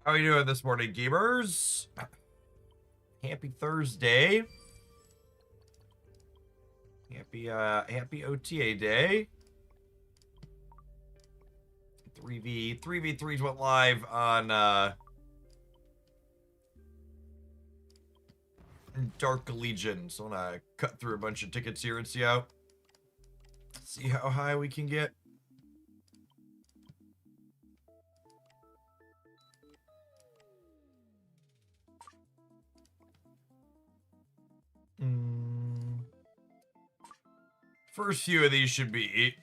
How are you doing this morning, gamers? Happy Thursday. Happy OTA day. 3v3s went live on Dark Legion. So I'm gonna cut through a bunch of tickets here and see how high we can get. First few of these should be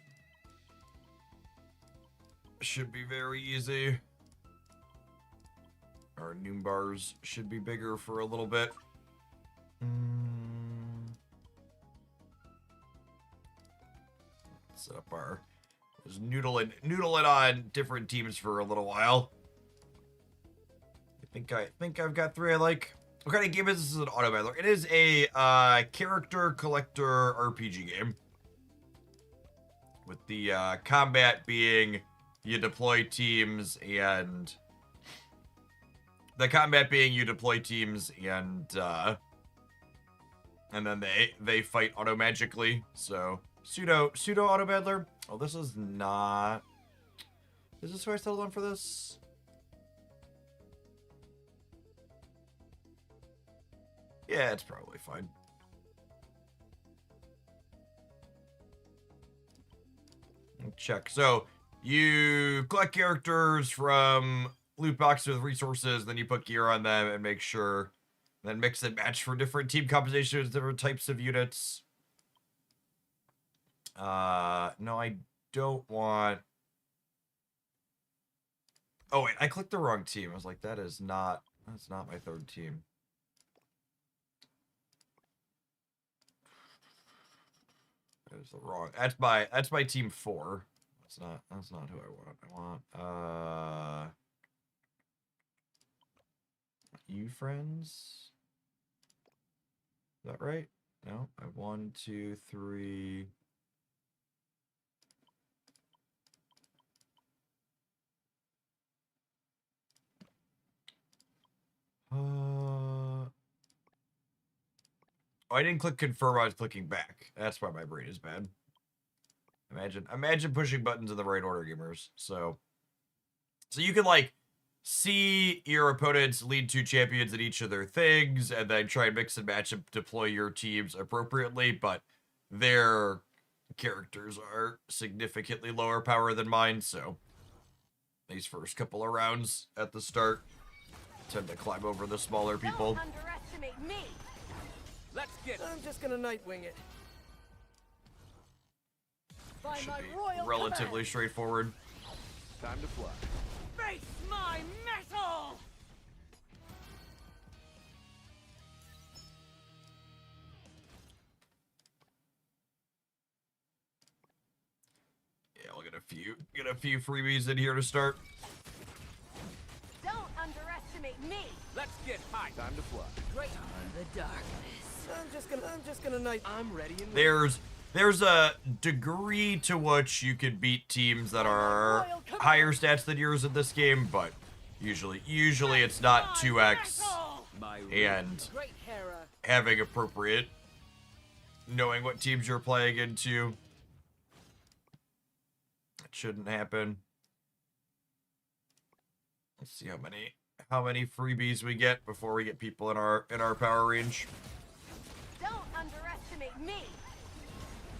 very easy. Our noon bars should be bigger for a little bit. Set up our just noodle it on different teams for a little while. I think I've got three I like. What kind of game is this? This is an auto battler. It is a character collector RPG game. With the combat being you deploy teams and then they fight auto-magically. So pseudo auto battler. Oh, this is not. Is this who I settled on for this? Yeah, it's probably fine. Check. So you collect characters from loot boxes with resources, then you put gear on them and make sure, then mix and match for different team compositions, different types of units. No, I don't want. Oh wait, I clicked the wrong team. I was like, that's not my third team. That is the wrong. That's my team 4. That's not who I want. I want you friends? Is that right? No, I have 1, 2, 3. Oh, I didn't click confirm. I was clicking back. That's why my brain is bad. Imagine pushing buttons in the right order, gamers. So you can like see your opponents lead 2 champions in each of their things, and then try and mix and match and deploy your teams appropriately. But their characters are significantly lower power than mine, so these first couple of rounds at the start tend to climb over the smaller people. Don't underestimate me. Let's get. I'm just gonna Nightwing it. By Should my be royal relatively command. straightforward. Time to fly. Face my metal. Yeah, we'll get a few freebies in here to start. Don't underestimate me. Let's get high. Time to fly. Great on the darkness. I'm just gonna night. I'm ready and ready. There's a degree to which you can beat teams that are higher stats than yours in this game, but usually it's not 2x, and Great Hera. having appropriate, knowing what teams you're playing into, it shouldn't happen. Let's see how many freebies we get before we get people in our power range. Don't underestimate me.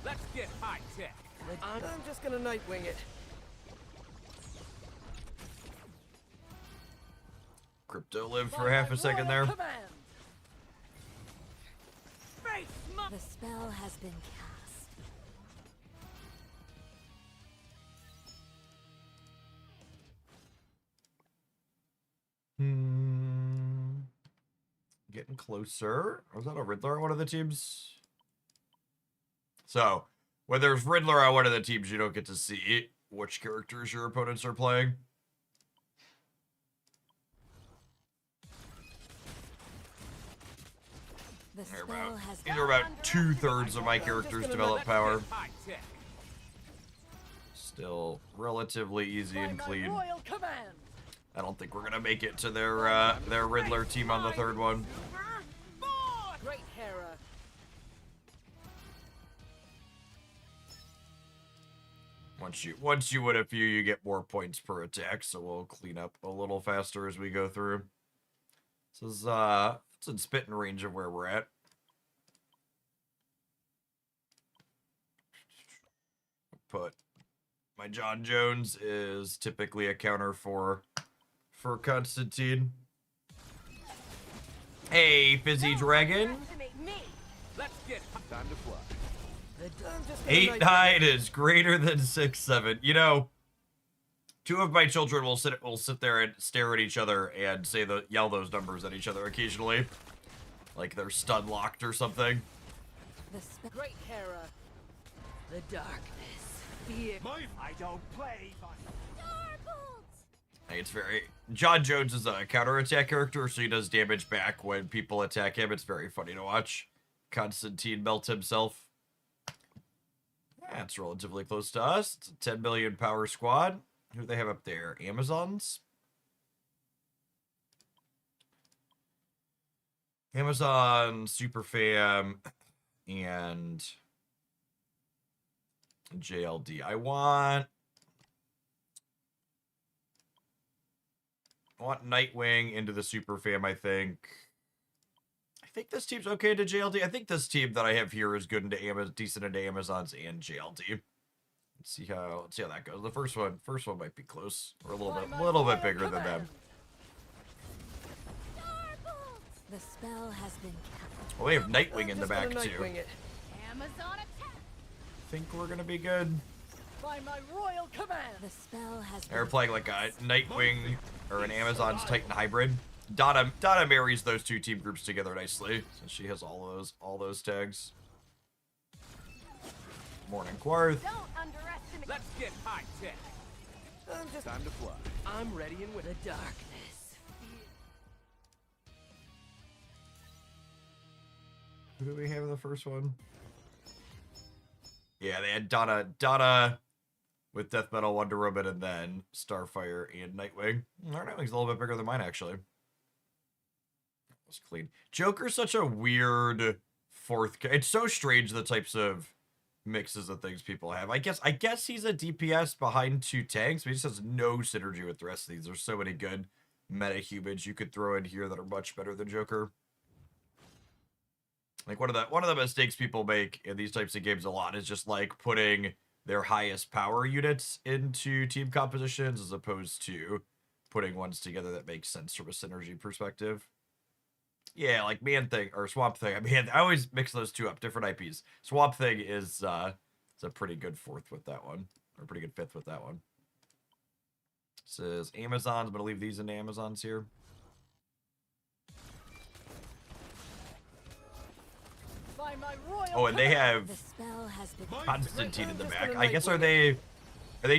Let's get high tech. I'm just gonna Nightwing it. Crypto lived for half a second there. Face my. The spell has been cast. Getting closer. Was that a Riddler on one of the teams? So, when there's Riddler on one of the teams, you don't get to see which characters your opponents are playing. The These spell has are about 2/3 of my characters develop power. High tech. Still relatively easy and By my clean. royal command. I don't think we're gonna make it to their Riddler team on the third one. Great Hera. Once you win a few, you get more points per attack, so we'll clean up a little faster as we go through. This is it's in spitting range of where we're at. Put my John Jones is typically a counter for Constantine. Hey, Fizzy Dragon. Underestimate me. Let's get time to fly. I'm just gonna 8-9 is greater than 6-7. You know, two of my children will sit there and stare at each other and yell those numbers at each other occasionally, like they're stun locked or something. Great Hera. The darkness. Fear. I don't play. Hey, it's very John Jones is a counterattack character, so he does damage back when people attack him. It's very funny to watch. Constantine melt himself. That's relatively close to us. It's a 10 million power squad. Who do they have up there? Amazons? Amazon, Superfam, and JLD. I want Nightwing into the Superfam, I think. I think this team's okay to JLD. I think this team that I have here is good into decent into Amazons and JLD. Let's see how that goes. The first one might be close. Or a little bit bigger than them. The spell has been cast. Well, we have Nightwing in the back too. Amazon attack. Think we're gonna be good. By my royal command. The spell has They're been playing like a Nightwing or an Amazon's Titan hybrid. Donna marries those two team groups together nicely, since she has all those tags. Morning Quarth. Don't underestimate. Let's get high tech. I'm just time to fly. I'm ready and with the darkness. Who do we have in the first one? Yeah, they had Donna with Death Metal, Wonder Woman, and then Starfire and Nightwing. Our Nightwing's a little bit bigger than mine, actually. That's clean. Joker's such a weird fourth. It's so strange the types of mixes of things people have. I guess he's a DPS behind two tanks, but he just has no synergy with the rest of these. There's so many good meta humans you could throw in here that are much better than Joker. Like one of the mistakes people make in these types of games a lot is just like putting their highest power units into team compositions as opposed to putting ones together that make sense from a synergy perspective. Yeah, like Man Thing or Swamp Thing. I mean, I always mix those two up, different IPs. Swamp Thing is it's a pretty good fourth with that one, or a pretty good fifth with that one. This is Amazons. I'm gonna leave these into Amazons here. Oh, and they have the spell has been Constantine in the back. I guess they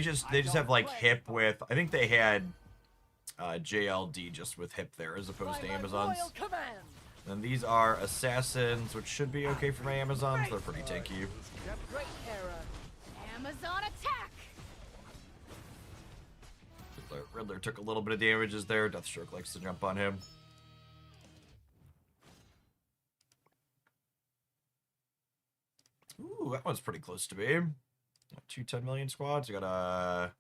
just have like hip with, I think they had JLD just with hip there as opposed to Amazons. And these are assassins, which should be okay for my Amazons. They're pretty tanky. Amazon attack. Riddler took a little bit of damages there. Deathstroke likes to jump on him. Ooh, that one's pretty close to me. Two 10 million squads. You got a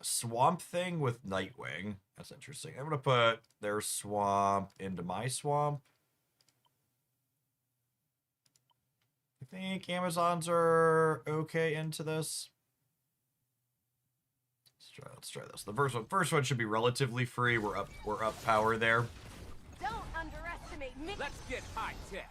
Swamp Thing with Nightwing. That's interesting. I'm gonna put their swamp into my swamp. I think Amazons are okay into this. Let's try this. The first one should be relatively free. We're up power there. Don't underestimate me. Let's get high tech.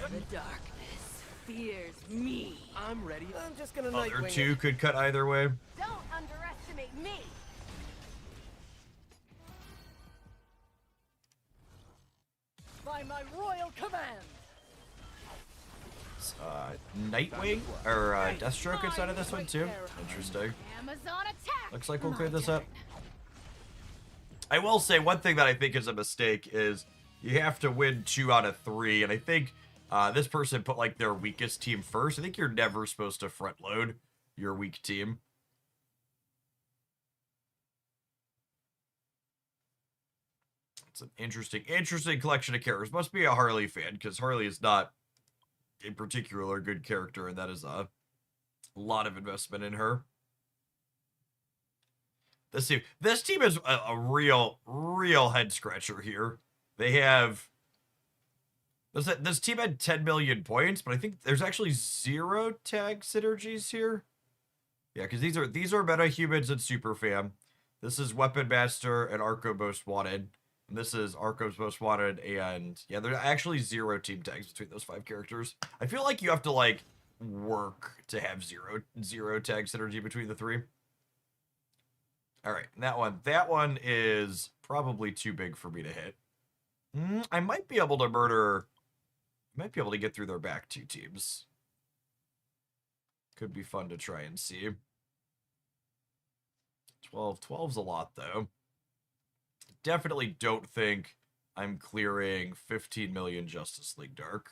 And The darkness fears me. I'm ready. I'm just gonna other Nightwing two could cut either way. Don't underestimate me. by my royal command. Nightwing or Deathstroke inside of this one too. Interesting. Amazon attack. Looks like we'll clear this up. I will say one thing that I think is a mistake is you have to win 2 out of 3, and I think this person put like their weakest team first. I think you're never supposed to front load. your weak team. It's an interesting collection of characters. Must be a Harley fan, because Harley is not a particular good character, and that is a lot of investment in her. This team is a real head scratcher here. They have this team had 10 million points, but I think there's actually 0 tag synergies here. Yeah, because these are meta humans and super fam. This is Weapon Master and Arco Most Wanted. And this is Arco's Most Wanted, and yeah, there's actually 0 team tags between those 5 characters. I feel like you have to like work to have zero tag synergy between the 3. All right, that one is probably too big for me to hit. I might be able to murder. I might be able to get through their back 2 teams. Could be fun to try and see. 12's a lot though. Definitely don't think I'm clearing 15 million Justice League Dark.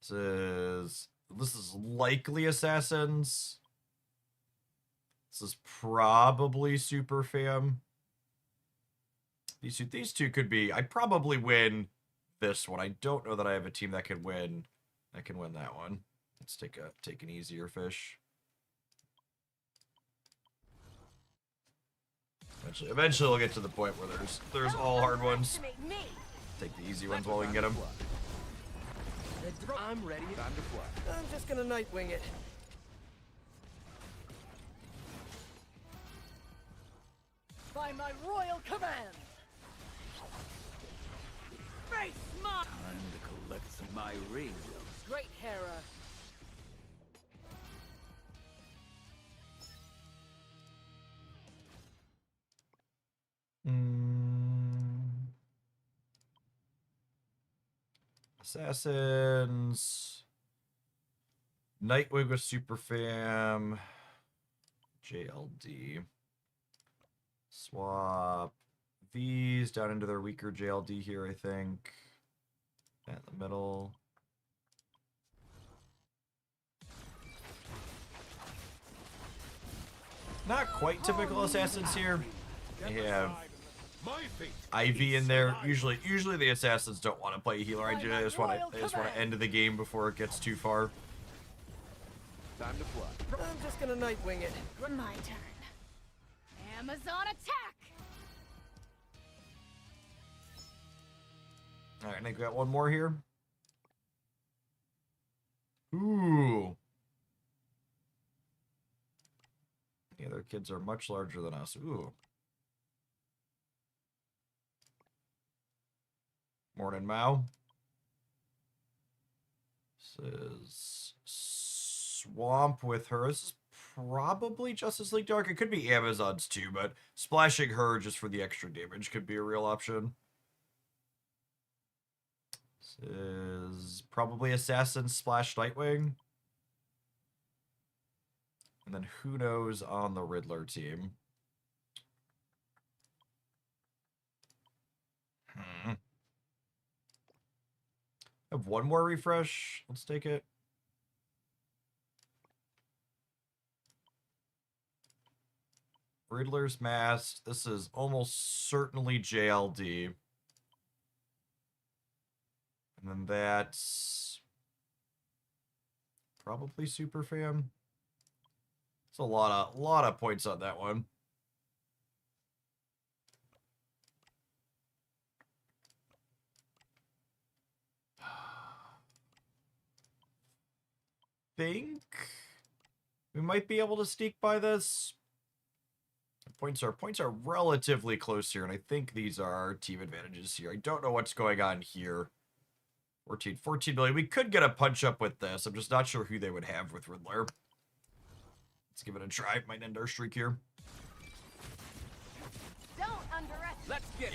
This is likely Assassins. This is probably Super Fam. These two could be. I'd probably win this one. I don't know that I have a team that can win that one. Let's take an easier fish. Eventually we'll get to the point where there's all hard ones. Take the easy ones while we can get them. I'm ready. Time to fly. I'm just gonna Nightwing it. By my royal command. Face my Time to collect my ring. great Hera. Assassins. Nightwing with Super Fam. JLD. Swap these down into their weaker JLD here, I think. In the middle. Not quite typical Assassins here. They have Ivy in there. Usually the Assassins don't want to play a healer. They just want to end the game before it gets too far. Time to fly. I'm just gonna Nightwing it. My turn. Amazon attack. All right, I think we got one more here. Ooh. The other kids are much larger than us. Ooh. Morning, Mao. This is Swamp with her. This is probably Justice League Dark. It could be Amazon's too, but splashing her just for the extra damage could be a real option. This is probably Assassin Splash Nightwing. And then who knows on the Riddler team. I have one more refresh. Let's take it. Riddler's Mask. This is almost certainly JLD. And then that's probably Super Fam. It's a lot of points on that one. Think we might be able to sneak by this. Points are relatively close here, and I think these are our team advantages here. I don't know what's going on here. 14 million. We could get a punch up with this. I'm just not sure who they would have with Riddler. Let's give it a try. Might end our streak here. Don't underestimate. Let's get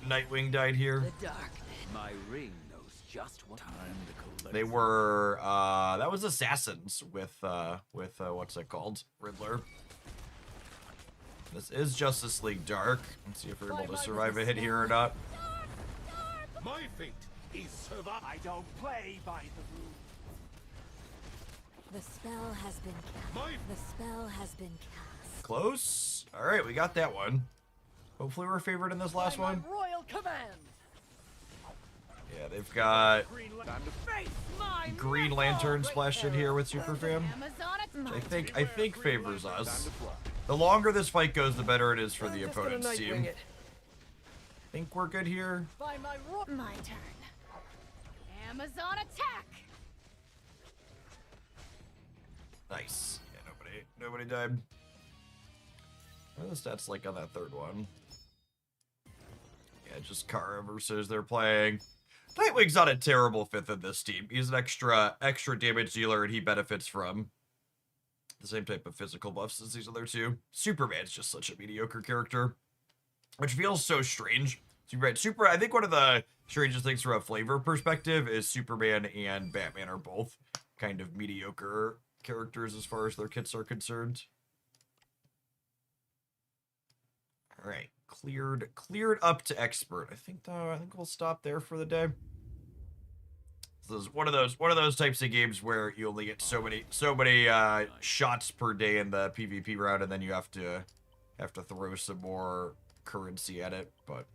Nightwing died here. The darkness. My ring knows just what time to collect. They were that was Assassins with what's it called? Riddler. This is Justice League Dark. Let's see if we're able to survive a hit here or not. My fate is survive. I don't play by the rules. The spell has been cast. The spell has been cast. Close. All right, we got that one. Hopefully we're favored in this last one. Royal command. Yeah, they've got Face my Green Lantern splashed in here with Super Fam. Amazon Which I think favors us. The longer this fight goes, the better it is for the I'm just gonna opponent's Nightwing team. it. Think we're good here. By my My turn. Amazon attack. Nice. Yeah, nobody died. What are the stats like on that third one? Yeah, just Kara versus they're playing. Nightwing's not a terrible fifth in this team. He's an extra damage dealer, and he benefits from the same type of physical buffs as these other two. Superman's just such a mediocre character, which feels so strange. I think one of the strangest things from a flavor perspective is Superman and Batman are both kind of mediocre characters as far as their kits are concerned. All right, cleared up to expert. I think we'll stop there for the day. This is one of those types of games where you only get so many shots per day in the PvP round, and then you have to throw some more currency at it. But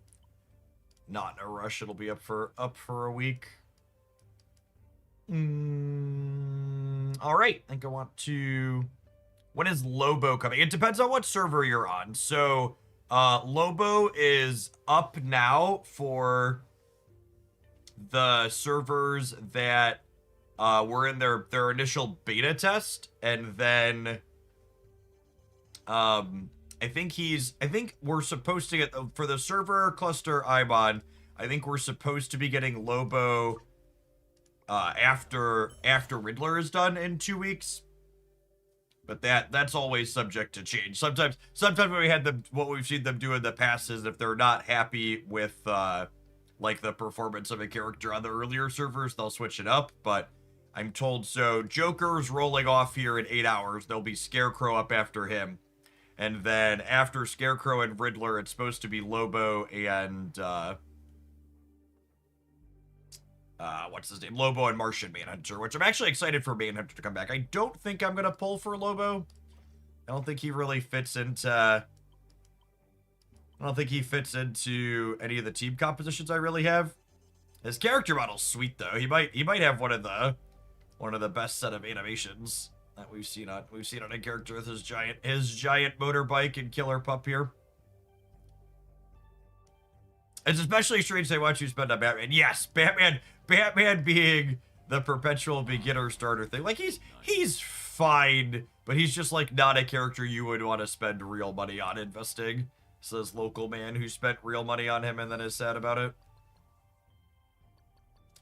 not in a rush. It'll be up for a week. All right. I think I want to. When is Lobo coming? It depends on what server you're on. So Lobo is up now for the servers that were in their initial beta test, and then I think we're supposed to get for the server cluster I'm on. I think we're supposed to be getting Lobo after Riddler is done in 2 weeks. But that's always subject to change. Sometimes when we had what we've seen them do in the past is if they're not happy with like the performance of a character on the earlier servers, they'll switch it up. But I'm told so. Joker's rolling off here in 8 hours. There'll be Scarecrow up after him, and then after Scarecrow and Riddler, it's supposed to be Lobo and what's his name? Lobo and Martian Manhunter, which I'm actually excited for Manhunter to come back. I don't think I'm gonna pull for Lobo. I don't think he really fits into any of the team compositions I really have. His character model's sweet though. He might have one of the best set of animations that we've seen on a character with his giant motorbike and killer pup here. It's especially strange they want you to spend on Batman. Yes, Batman being the perpetual beginner starter thing. Like he's fine, but he's just like not a character you would want to spend real money on investing. Says local man who spent real money on him and then is sad about it.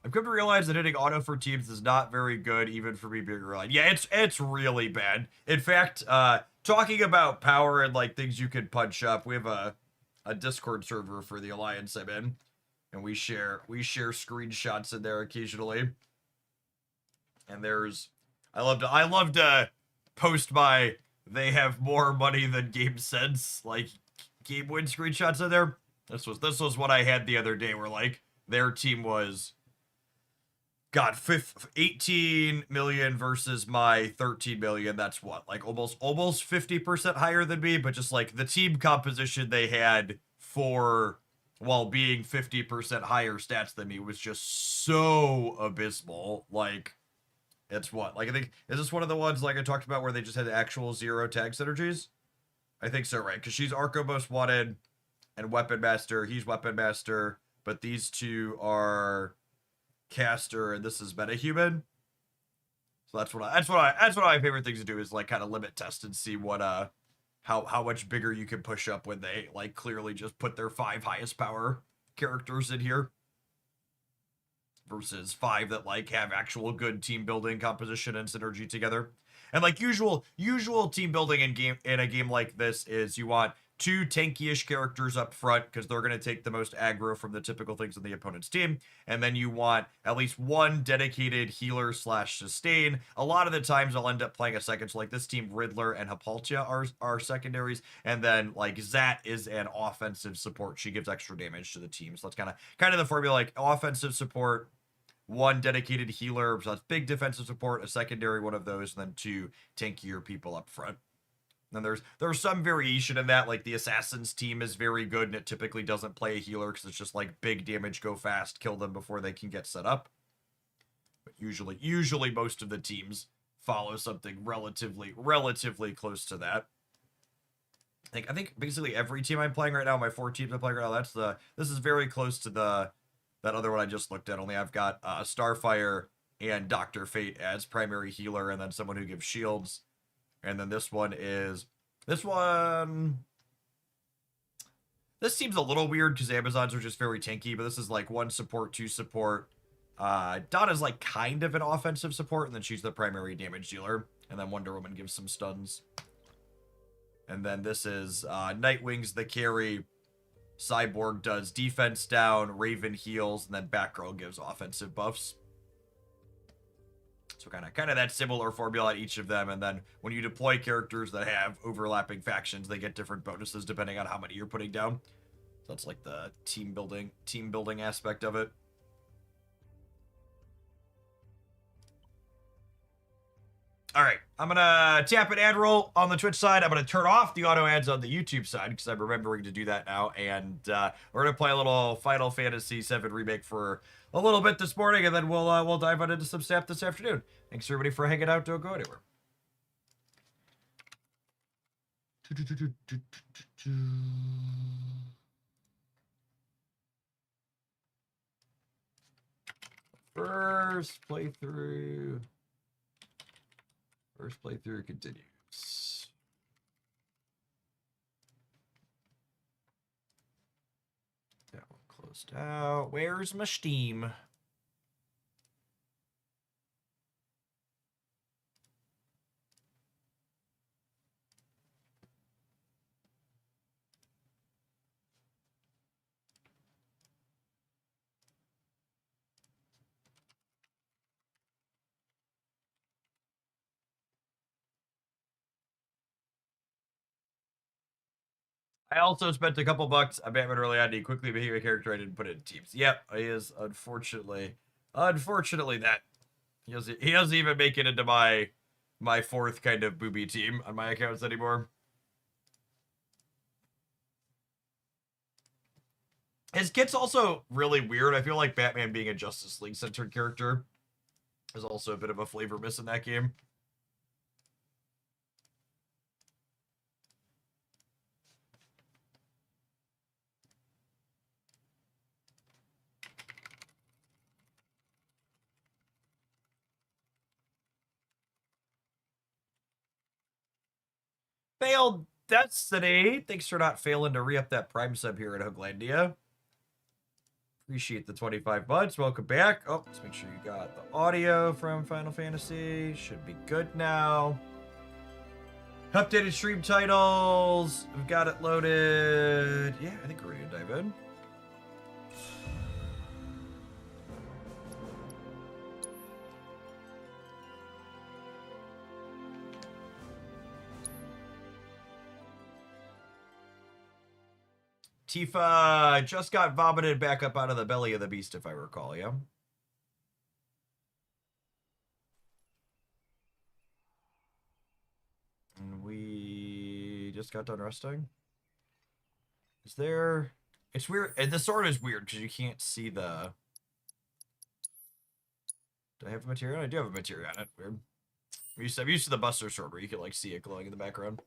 I've come to realize that hitting auto for teams is not very good, even for me being real. Yeah, it's really bad. In fact, talking about power and like things you can punch up, we have a Discord server for the Alliance I'm in, and we share screenshots in there occasionally. And I love to post my they have more money than game sense like game win screenshots in there. This was what I had the other day where like their team was 18 million versus my 13 million. That's what, like almost 50% higher than me, but just like the team composition they had while being 50% higher stats than me was just so abysmal. Like it's what, like I think, is this one of the ones like I talked about where they just had actual 0 tag synergies? I think so, right? Because she's Arco Most Wanted and Weapon Master. He's Weapon Master, but these two are Caster, and this is Metahuman. So that's one of my favorite things to do is like kind of limit test and see what how much bigger you can push up when they like clearly just put their 5 highest power characters in here versus 5 that like have actual good team building composition and synergy together. And like usual team building in a game like this is you want 2 tanky-ish characters up front because they're going to take the most aggro from the typical things on the opponent's team. And then you want at least 1 dedicated healer / sustain. A lot of the times I'll end up playing a second. So like this team, Riddler and Hippolyta are secondaries. And then like Zat is an offensive support. She gives extra damage to the team. So that's kind of the formula, like offensive support one dedicated healer, so that's big defensive support, a secondary one of those, and then 2 tankier people up front. And there's some variation in that, like the Assassin's team is very good, and it typically doesn't play a healer because it's just like big damage, go fast, kill them before they can get set up. But usually most of the teams follow something relatively close to that. I think basically every team I'm playing right now, my 4 teams I'm playing right now, this is very close to that other one I just looked at. Only I've got Starfire and Dr. Fate as primary healer, and then someone who gives shields. And then this seems a little weird because Amazons are just very tanky, but this is like 1 support, 2 support. Donna's like kind of an offensive support, and then she's the primary damage dealer. And then Wonder Woman gives some stuns. And then this is Nightwing's the carry. Cyborg does defense down, Raven heals, and then Batgirl gives offensive buffs. So kind of that similar formula at each of them, and then when you deploy characters that have overlapping factions, they get different bonuses depending on how many you're putting down. So that's like the team building aspect of it. All right, I'm gonna tap an ad roll on the Twitch side. I'm gonna turn off the auto ads on the YouTube side because I'm remembering to do that now, and we're gonna play a little Final Fantasy VII Remake for a little bit this morning, and then we'll dive on into some stuff this afternoon. Thanks everybody for hanging out. Don't go anywhere. First playthrough continues. That one closed out. Where's my Steam? I also spent a couple bucks on Batman early on to quickly behave a character I didn't put in teams. Yep, he is unfortunately that. He doesn't even make it into my 4th kind of booby team on my accounts anymore. His kit's also really weird. I feel like Batman being a Justice League centered character is also a bit of a flavor miss in that game. Failed Destiny. Thanks for not failing to re-up that Prime sub here at Hooglandia. Appreciate the 25 months. Welcome back. Oh, let's make sure you got the audio from Final Fantasy. Should be good now. Updated stream titles. We've got it loaded. Yeah, I think we're ready to dive in. Tifa just got vomited back up out of the belly of the beast, if I recall, yeah? And we just got done resting. Is there... It's weird. And the sword is weird because you can't see the... Do I have a material? I do have a material on it. Weird. I'm used to the Buster Sword where you can like see it glowing in the background.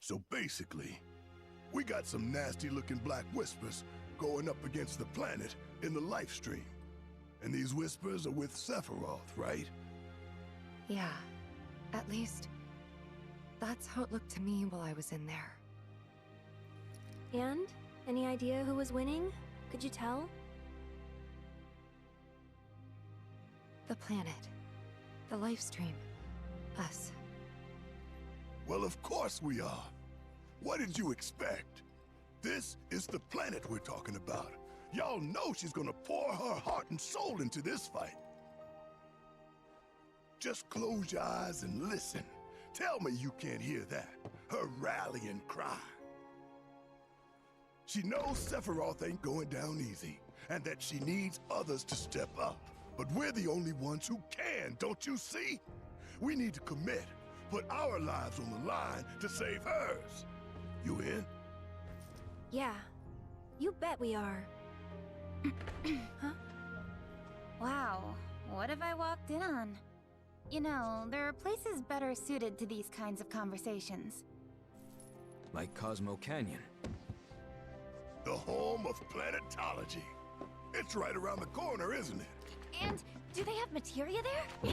So basically, we got some nasty-looking black whispers going up against the planet in the life stream. And these whispers are with Sephiroth, right? Yeah, at least that's how it looked to me while I was in there. And? Any idea who was winning? Could you tell? The planet. The life stream. Us. Well, of course we are. What did you expect? This is the planet we're talking about. Y'all know she's gonna pour her heart and soul into this fight. Just close your eyes and listen. Tell me you can't hear that. Her rallying cry. She knows Sephiroth ain't going down easy, and that she needs others to step up. But we're the only ones who can, don't you see? We need to commit, put our lives on the line to save hers. You in? Yeah, you bet we are. Huh? Wow, what have I walked in on? You know, there are places better suited to these kinds of conversations. Like Cosmo Canyon. The home of planetology. It's right around the corner, isn't it? And do they have materia there?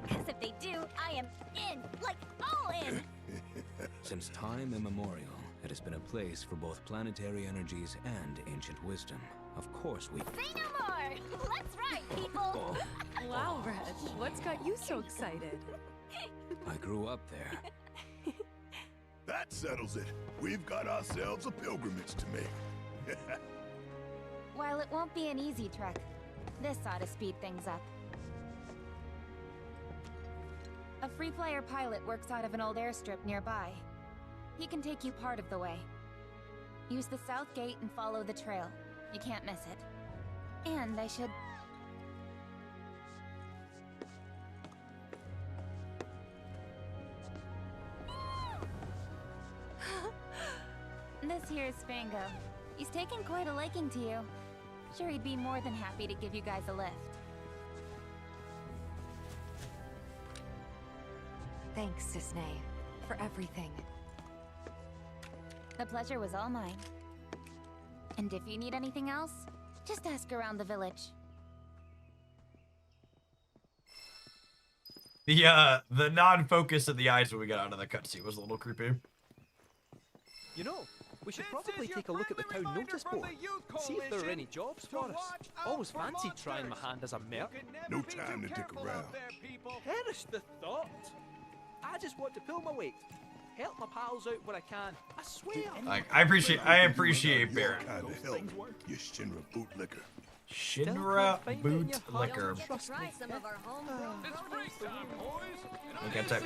Because if they do, I am in, like all in! Since time immemorial, it has been a place for both planetary energies and ancient wisdom. Of course we... Say no more! Let's ride, people! Wow, Reg, what's got you so excited? I grew up there. That settles it. We've got ourselves a pilgrimage to make. While it won't be an easy trek, this ought to speed things up. A free flyer pilot works out of an old airstrip nearby. He can take you part of the way. Use the south gate and follow the trail. You can't miss it. And I should... This here's Spango. He's taken quite a liking to you. Sure, he'd be more than happy to give you guys a lift. Thanks, Disney, for everything. The pleasure was all mine. And if you need anything else, just ask around the village. The non-focus of the eyes when we got out of the cutscene was a little creepy. You know, we should probably take a look at the town notice board. See if there are any jobs for us. Always fancied trying my hand as a merc. No time to dick around. Perish the thought. I just want to pull my weight. Help my pals out where I can. I swear. I appreciate Barrett. Kind of help, you Shinra bootlicker. Shinra bootlicker. Try some of our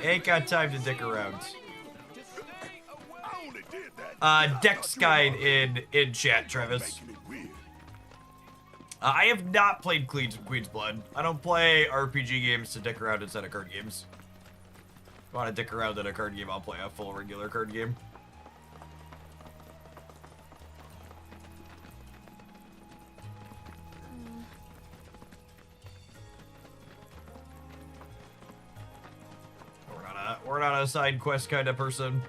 Ain't got time to dick around. I only did that. Dex guide in chat, Travis. Making it weird. I have not played Queen's Blood. I don't play RPG games to dick around instead of card games. If I want to dick around in a card game, I'll play a full regular card game. We're not a side quest kind of person.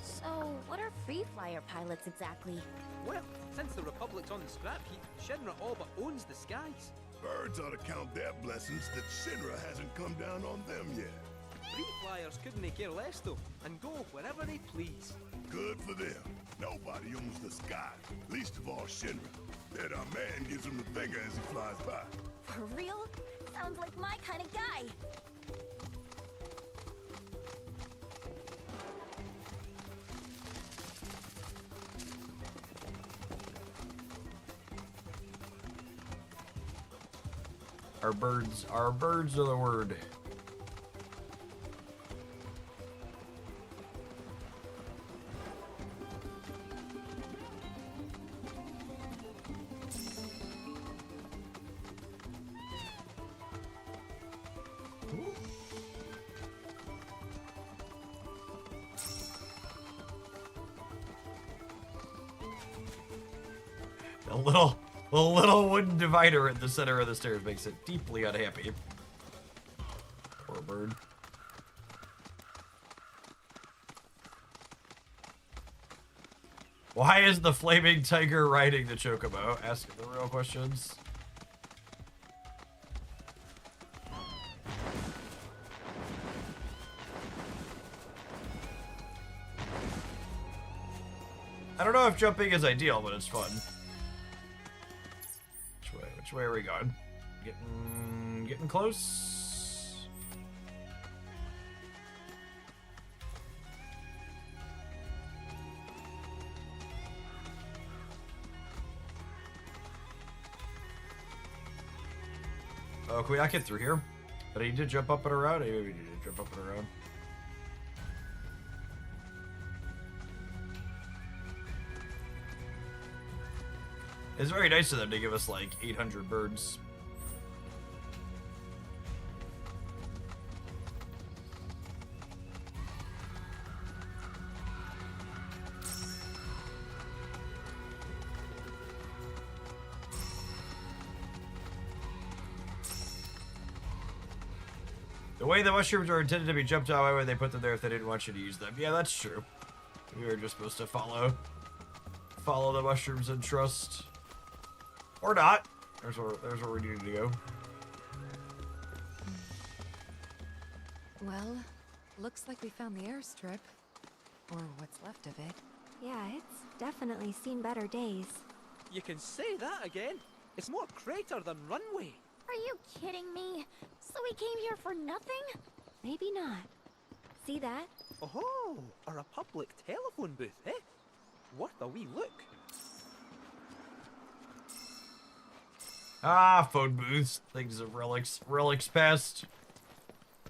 So, what are free flyer pilots exactly? Well, since the Republic's on the scrap heap, Shinra all but owns the skies. Birds ought to count their blessings that Shinra hasn't come down on them yet. Free flyers couldn't care less though, and go wherever they please. Good for them. Nobody owns the sky, least of all Shinra. That our man gives him the finger as he flies by. For real? Sounds like my kind of guy. Our birds are the word. The little wooden divider at the center of the stairs makes it deeply unhappy. Poor bird. Why is the flaming tiger riding the chocobo? Asking the real questions. I don't know if jumping is ideal, but it's fun. Which way are we going? Getting close. Oh, can we not get through here? But I need to jump up and around. Maybe we need to jump up and around. It's very nice of them to give us like 800 birds. The way the mushrooms are intended to be jumped on, why would they put them there if they didn't want you to use them? Yeah, that's true. We were just supposed to follow the mushrooms and trust. Or not. There's where we needed to go. Well, looks like we found the airstrip. Or what's left of it. Yeah, it's definitely seen better days. You can say that again. It's more crater than runway. Are you kidding me? So we came here for nothing? Maybe not. See that? Oh, a Republic telephone booth, eh? Worth a wee look. Ah, phone booths. Things of relics past.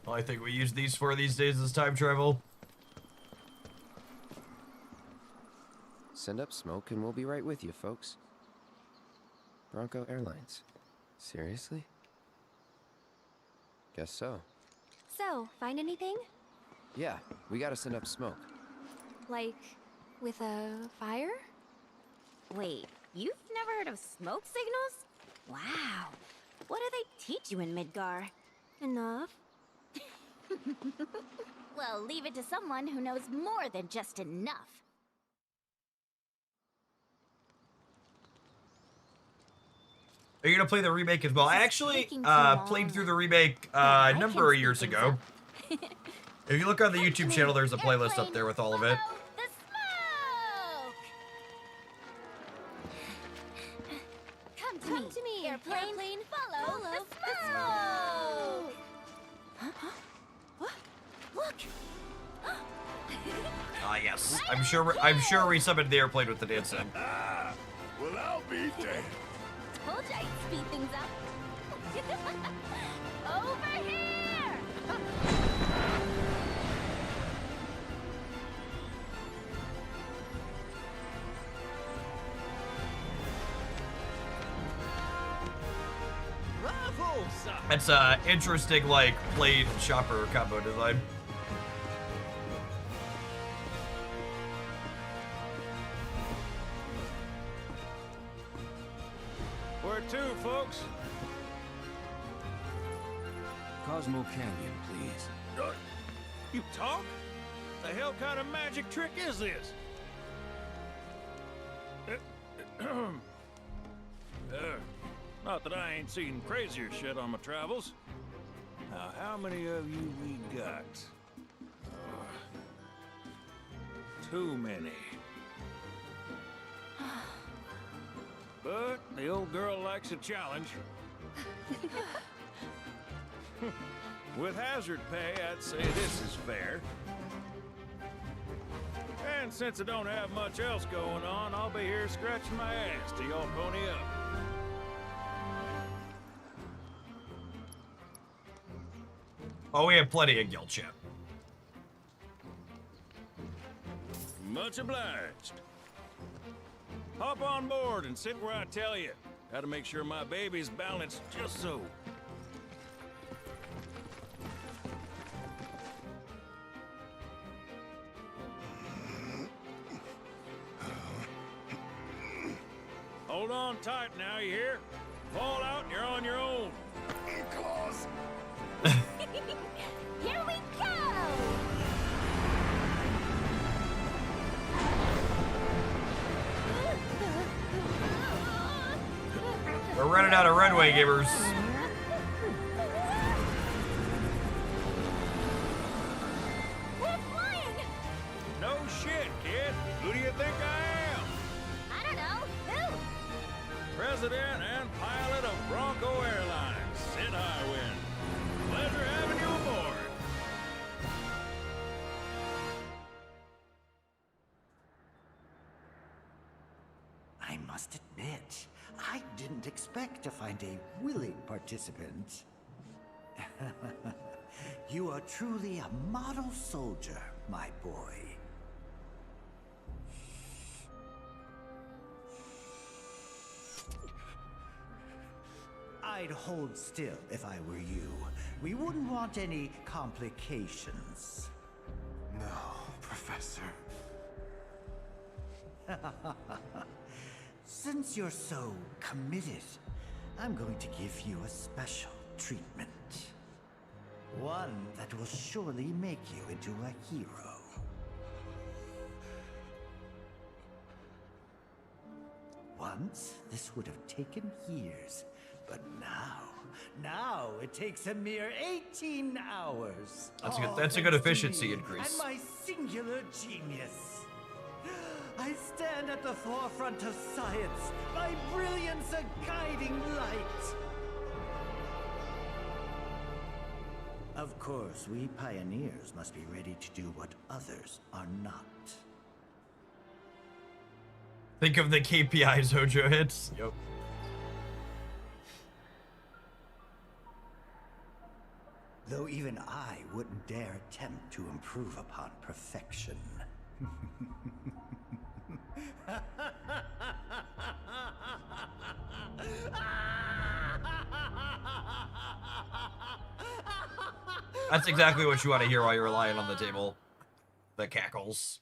All I think we use these for these days is time travel. Send up smoke and we'll be right with you, folks. Bronco Airlines. Seriously? Guess so. So, find anything? Yeah, we gotta send up smoke. Like, with a fire? Wait, you've never heard of smoke signals? Wow. What do they teach you in Midgar? Enough. Well, leave it to someone who knows more than just enough. Are you gonna play the remake as well? I This is actually taking too long. played through the remake I a can number of speed years things ago. up. If you look on the Come to YouTube me, channel, there's a playlist up airplane, there with all of it. follow the smoke! Come to me, airplane, follow the smoke! What? Look! Ah, yes. I'm sure we summoned the airplane with the dancing. Well, I'll be damned. Told you I'd speed things up. Over here! Bravo, sir! It's interesting, like, plane shopper combo design. Where to, folks? Cosmo Canyon, please. You talk? The hell kind of magic trick is this? Not that I ain't seen crazier shit on my travels. Now, how many of you we got? Too many. But the old girl likes a challenge. With hazard pay, I'd say this is fair. And since I don't have much else going on, I'll be here scratching my ass till y'all pony up. Oh, we have plenty of guild chip. Much obliged. Hop on board and sit where I tell you. Gotta make sure my baby's balanced just so. Hold on tight now, you hear? Fall out and you're on your own. Claws. Here we go! We're running out of runway givers. We're flying! No shit, kid. Who do you think I am? I don't know. Who? President and pilot of Bronco Airlines, Sid Highwind. Pleasure having you aboard. I must admit, I didn't expect to find a willing participant. You are truly a model soldier, my boy. I'd hold still if I were you. We wouldn't want any complications. No, Professor. Since you're so committed, I'm going to give you a special treatment. One that will surely make you into a hero. Once, this would have taken years, but now it takes a mere 18 hours. That's a good efficiency increase. And my singular genius. I stand at the forefront of science, my brilliance a guiding light. Of course, we pioneers must be ready to do what others are not. Think of the KPIs Hojo hits. Yep. Though even I wouldn't dare attempt to improve upon perfection. That's exactly what you want to hear while you're lying on the table. The cackles.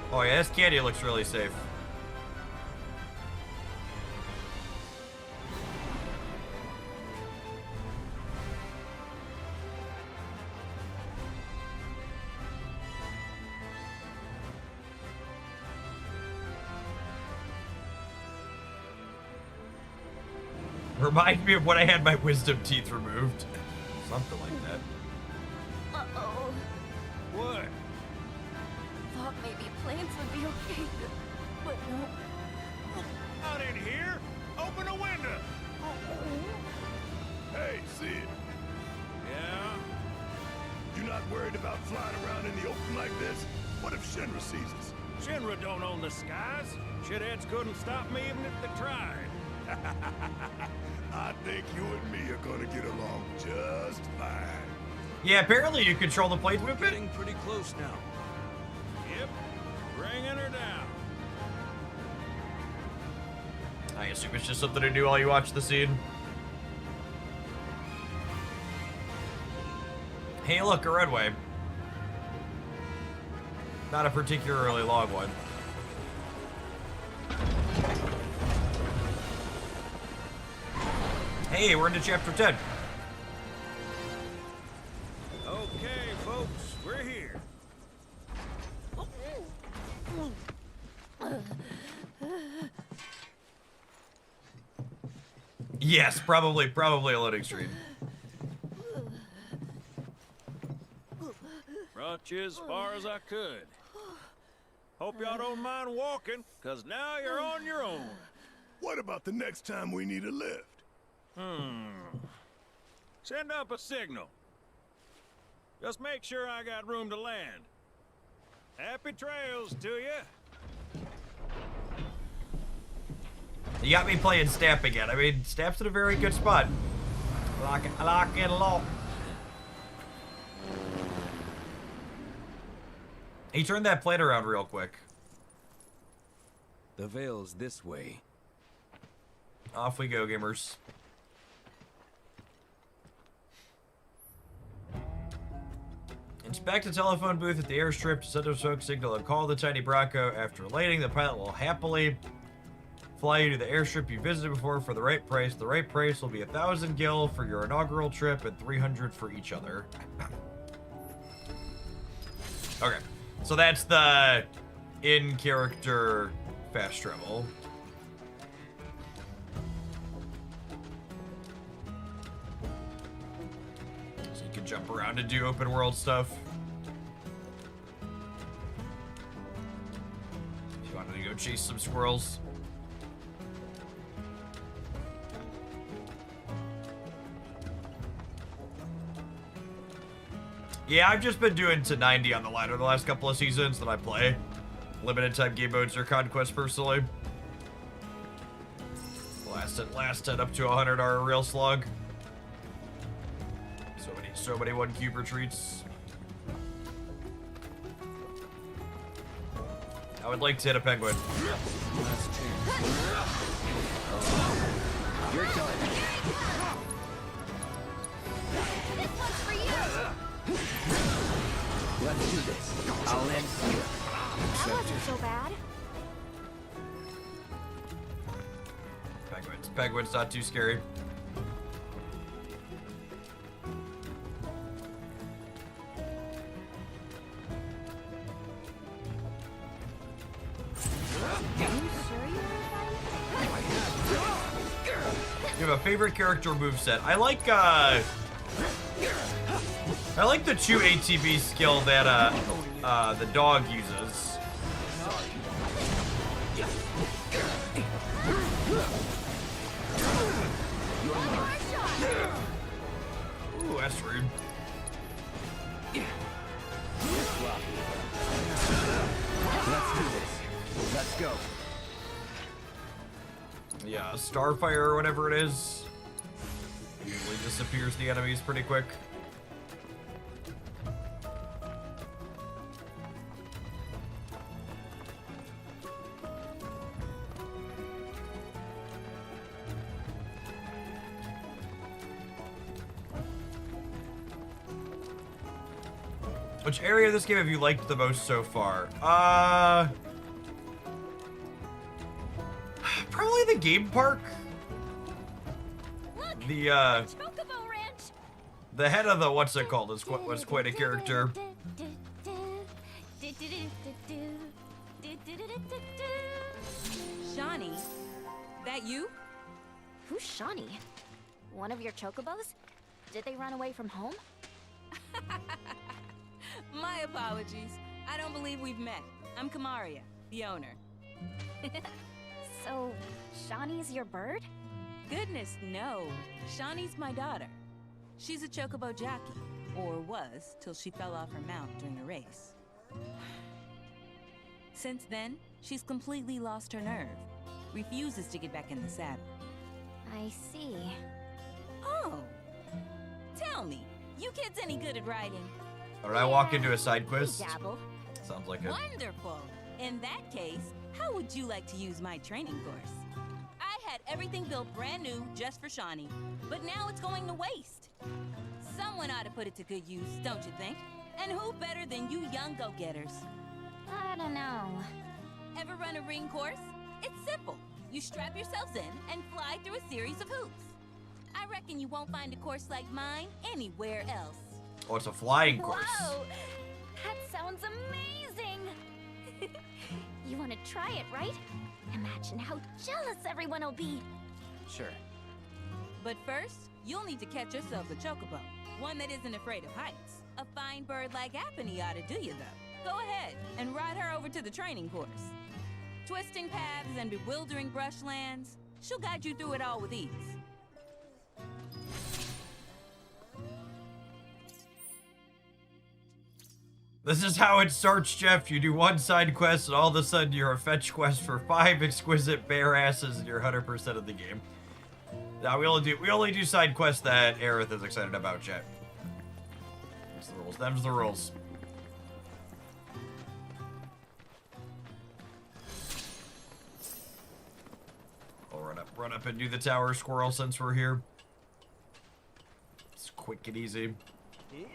Oh yeah, this candy looks really safe. Reminds me of when I had my wisdom teeth removed. Something like that. Uh-oh. What? Thought maybe planes would be okay, but no. Not in here. Open a window. Hey, Sid. Yeah? You not worried about flying around in the open like this? What if Shinra sees us? Shinra don't own the skies. Shitheads couldn't stop me even if they tried. I think you and me are gonna get along just fine. Yeah, apparently you control the plane movement. Getting pretty close now. Yep. Bringing her down. I assume it's just something to do while you watch the scene. Hey, look, a redway. Not a particularly long one. Hey, we're into chapter 10. Okay, folks, we're here. Yes, probably a loading screen. Brought you as far as I could. Hope y'all don't mind walking, because now you're on your own. What about the next time we need a lift? Send up a signal. Just make sure I got room to land. Happy trails to you. You got me playing Snap again. I mean, Snap's in a very good spot. I like it a lot. He turned that plate around real quick. The Veil's this way. Off we go, gamers. Inspect the telephone booth at the airstrip to send a smoke signal and call the tiny Bronco. After landing, the pilot will happily fly you to the airstrip you visited before for the right price. The right price will be 1,000 gil for your inaugural trip and 300 for each other. Okay, so that's the in-character fast travel. So you can jump around and do open world stuff. If you wanted to go chase some squirrels. Yeah, I've just been doing to 90 on the ladder the last couple of seasons that I play. Limited time game modes or conquest personally. Last it up to 100 real slug. So many 1 cube retreats. I would like to hit a penguin. Last chance. You're done. This one's for you! Let's do this. I'll end here. That wasn't so bad. Penguins. Penguins, not too scary. You have a favorite character moveset. I like the 2 ATB skill that the dog uses. Ooh, that's rude. Let's do this. Let's go. Yeah, Starfire or whatever it is usually disappears the enemies pretty quick. Which area of this game have you liked the most so far? Probably the game park. Look, The Chocobo Ranch. the head of the what's it called was quite a character. Shawnee, that you? Who's Shawnee? One of your chocobos? Did they run away from home? My apologies. I don't believe we've met. I'm Kamaria, the owner. So, Shawnee's your bird? Goodness, no. Shawnee's my daughter. She's a chocobo jockey, or was, till she fell off her mount during a race. Since then, she's completely lost her nerve. Refuses to get back in the saddle. I see. Oh! Tell me, you kids any good at riding? Or did I walk into a side quest? Dabble. Sounds like it. Wonderful! In that case, how would you like to use my training course? I had everything built brand new just for Shawnee, but now it's going to waste. Someone ought to put it to good use, don't you think? And who better than you young go-getters? I don't know. Ever run a ring course? It's simple. You strap yourselves in and fly through a series of hoops. I reckon you won't find a course like mine anywhere else. Oh, it's a flying course. Whoa! That sounds amazing! You want to try it, right? Imagine how jealous everyone will be. Sure. But first, you'll need to catch yourself a chocobo. One that isn't afraid of heights. A fine bird like Apony ought to do you, though. Go ahead and ride her over to the training course. Twisting paths and bewildering brushlands, she'll guide you through it all with ease. This is how it starts, Jeff. You do one side quest, and all of a sudden you're a fetch quest for 5 exquisite bare asses, and you're 100% of the game. Now we only do side quests that Aerith is excited about, chat. That's the rules. Them's the rules. I'll run up and do the tower squirrel since we're here. It's quick and easy. Yep.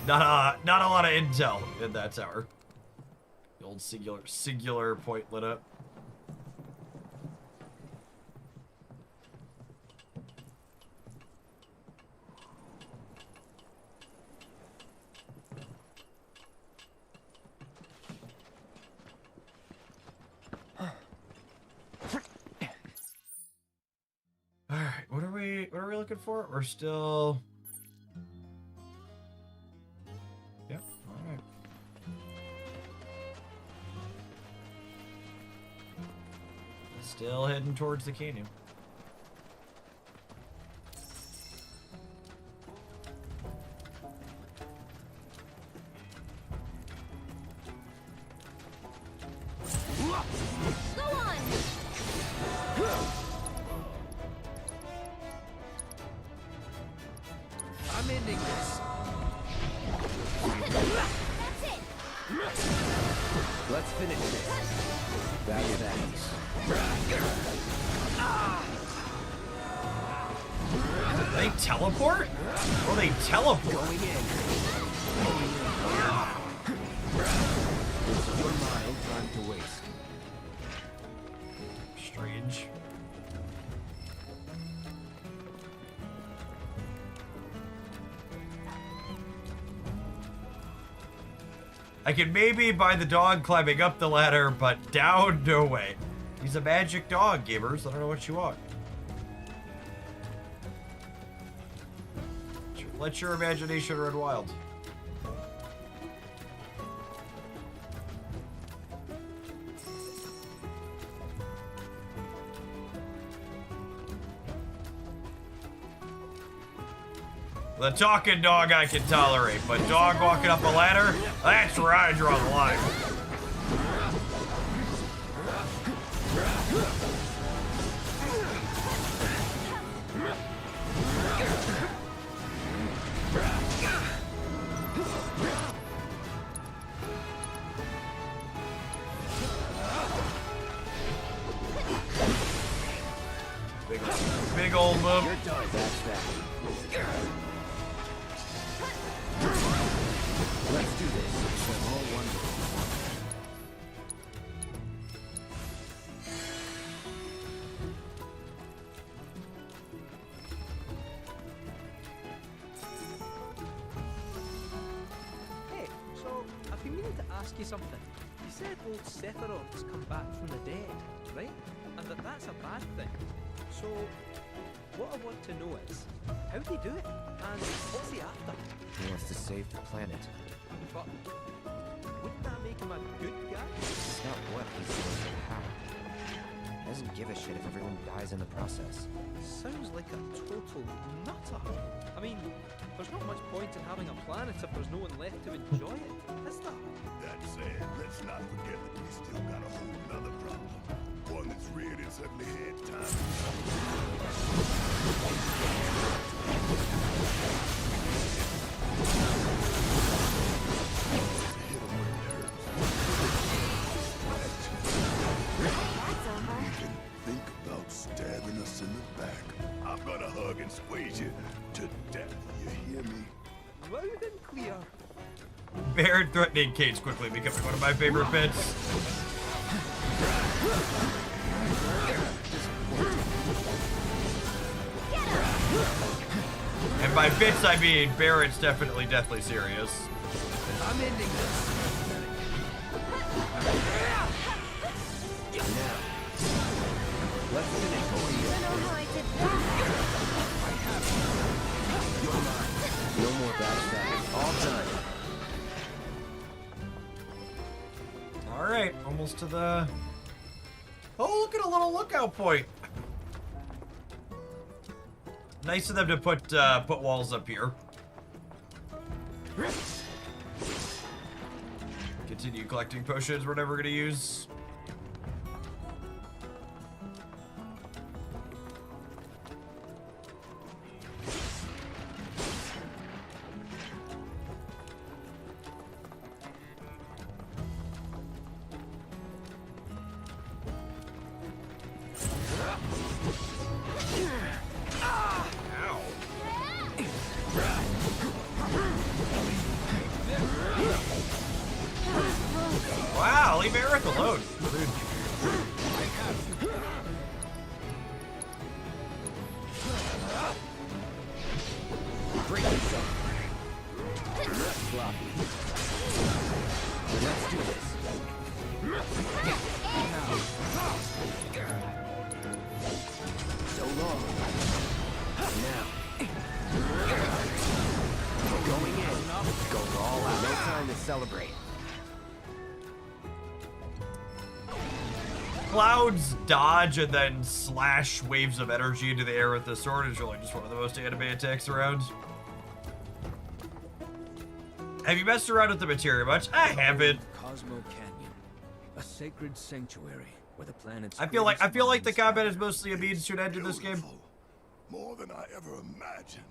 Not a lot of intel in that tower. The old singular point lit up. All right, what are we looking for? We're still. Still heading towards the canyon. Go on! I'm ending this. That's it! Let's finish this. That's that. They teleport? Oh, they teleport. Going in. This is your mind, time to waste. Strange. I could maybe buy the dog climbing up the ladder, but down, no way. He's a magic dog, gamers. I don't know what you want. Let your imagination run wild. The talking dog I can tolerate, but dog walking up a ladder, that's where I draw the line. Big old move. You're done. That's that. Let's do this. We're all wonderful. Hey, so I've been meaning to ask you something. You said old Sephiroth's come back from the dead, right? And that's a bad thing. So, what I want to know is, how'd he do it? And what's he after? He wants to save the planet. But wouldn't that make him a good guy? It's not what he's doing, but how. He doesn't give a shit if everyone dies in the process. Sounds like a total nutter. I mean, there's not much point in having a planet if there's no one left to enjoy it, is there? That said, let's not forget that we still got a whole nother problem. One that's reared its ugly head time That's over. You can think about stabbing us in the back. I'm gonna hug and squeeze you to death. You hear me? Loud and clear. Baird threatening Kate's quickly becoming one of my favorite bits. And by bits, I mean Barrett's definitely deathly serious. I'm ending this. Now, let's finish what we I don't know how I did that. You're mine. No more bad stuff. All done. All right, almost to the. Oh, look at a little lookout point. Nice of them to put walls up here. Continue collecting potions we're never gonna use. Wow, leave Eric alone. Break this up. Sloppy. Let's do this. So long. Now. We're going in. Going all out. No time to celebrate. Cloud's dodge and then slash waves of energy into the air with the sword is really just one of the most anime attacks around. Have you messed around with the materia much? I haven't. Cosmo Canyon, a sacred sanctuary where the planet's I feel like the combat is mostly a means to an end in this game. More than I ever imagined.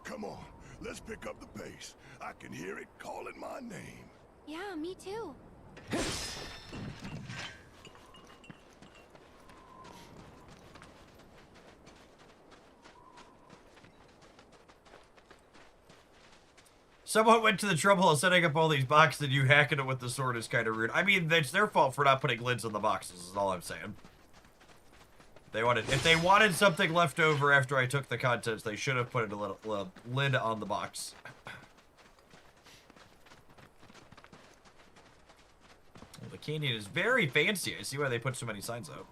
Come on, let's pick up the pace. I can hear it calling my name. Yeah, me too. Someone went to the trouble of setting up all these boxes and you hacking it with the sword is kind of rude. I mean, it's their fault for not putting lids on the boxes, is all I'm saying. If they wanted something left over after I took the contents, they should have put a little lid on the box. Well, the canyon is very fancy. I see why they put so many signs out.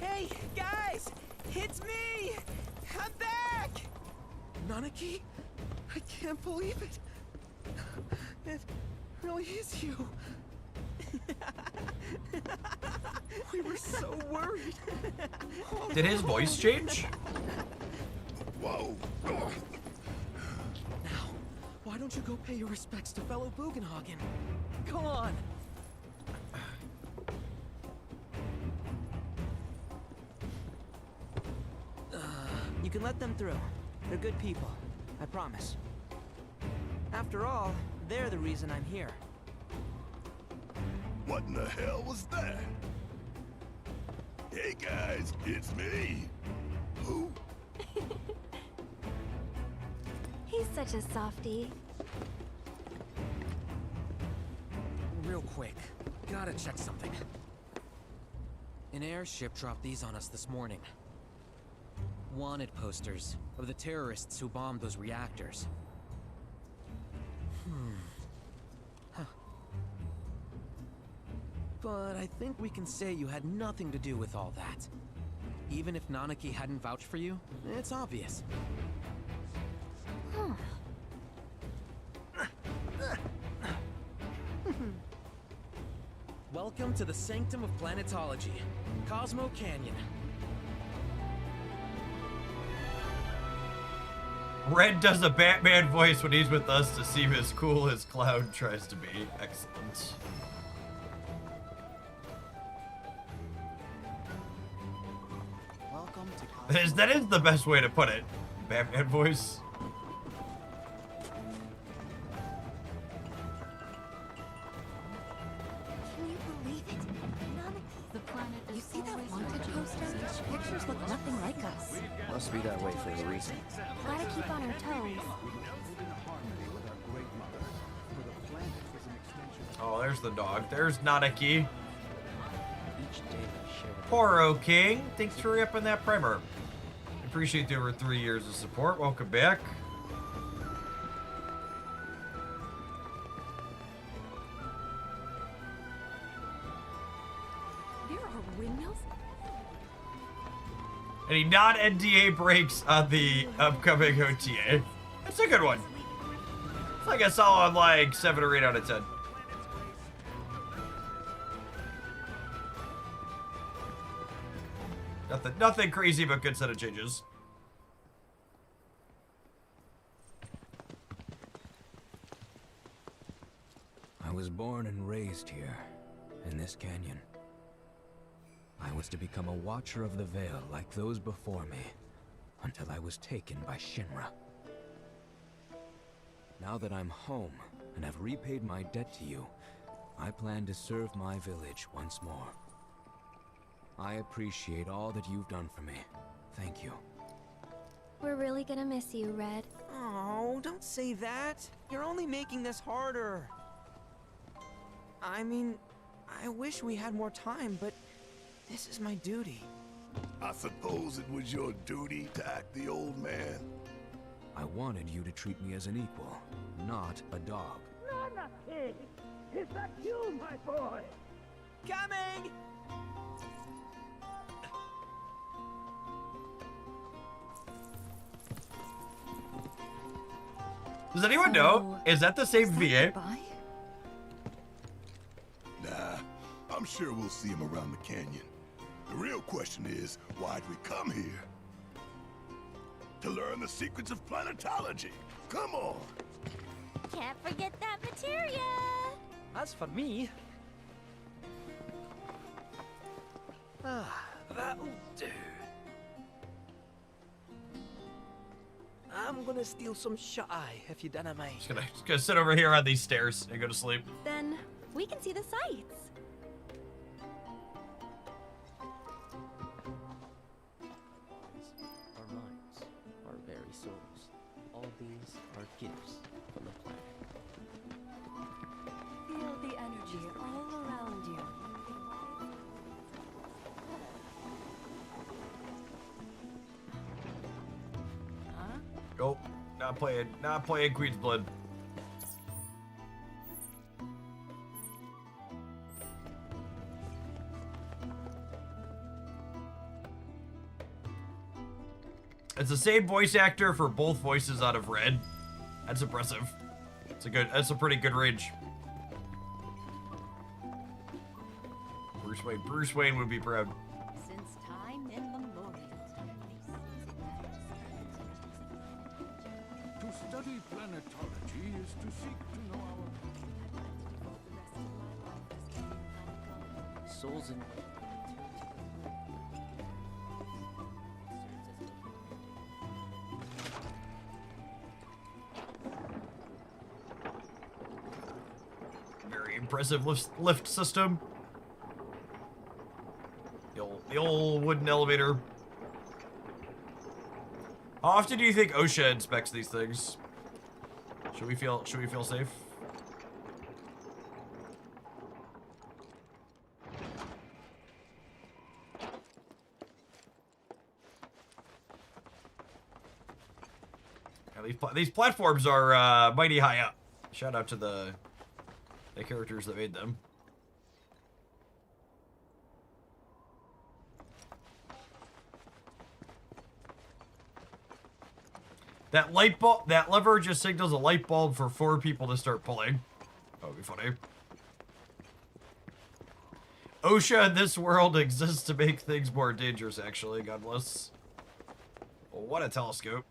Hey, guys! It's me! I'm back! Nanaki? I can't believe it. It really is you. We were so worried. Did his voice change? Whoa! Now, why don't you go pay your respects to fellow Bugenhagen? Go on. You can let them through. They're good people. I promise. After all, they're the reason I'm here. What in the hell was that? Hey guys, it's me. Who? He's such a softie. Real quick, gotta check something. An airship dropped these on us this morning. Wanted posters of the terrorists who bombed those reactors. Huh. But I think we can say you had nothing to do with all that. Even if Nanaki hadn't vouched for you, it's obvious. Welcome to the sanctum of planetology, Cosmo Canyon. Red does a Batman voice when he's with us to seem as cool as Cloud tries to be. Excellent. Welcome to That is the best way to put it. Batman voice. Can you believe it? The planet. You see that wanted poster? Pictures look nothing like us. Must be that way for a reason. Gotta keep on our toes. Oh, there's the dog. There's Nanaki. Poro King, thanks for re-upping that primer. Appreciate the over 3 years of support. Welcome back. There are windmills? Any non-NDA breaks on the upcoming OTA? That's a good one. It's like a solid, like, 7 or 8 out of 10. Nothing crazy, but good set of changes. I was born and raised here, in this canyon. I was to become a watcher of the Veil like those before me, until I was taken by Shinra. Now that I'm home and have repaid my debt to you, I plan to serve my village once more. I appreciate all that you've done for me. Thank you. We're really gonna miss you, Red. Oh, don't say that. You're only making this harder. I mean, I wish we had more time, but this is my duty. I suppose it was your duty to act the old man. I wanted you to treat me as an equal, not a dog. Nanaki! Is that you, my boy? Coming! Does anyone know? Is that the same VA? Nah, I'm sure we'll see him around the canyon. The real question is, why'd we come here? To learn the secrets of planetology. Come on. Can't forget that materia. As for me... that'll do. I'm gonna steal some shut-eye, if you don't mind. Just gonna sit over here on these stairs and go to sleep. Then we can see the sights. Our minds, our very souls. All these are gifts from the planet. Feel the energy all around you. Nope, not playing Queen's Blood. It's the same voice actor for both voices out of Red. That's impressive. That's a pretty good range. Bruce Wayne would be proud. Since time immemorial. To study planetology is to seek to know our... Souls in... Very impressive lift system. The old wooden elevator. How often do you think OSHA inspects these things? Should we feel safe? Yeah, these platforms are mighty high up. Shout out to the characters that made them. That light bulb, that lever just signals a light bulb for 4 people to start pulling. That would be funny. OSHA in this world exists to make things more dangerous, actually. God bless. Oh, what a telescope.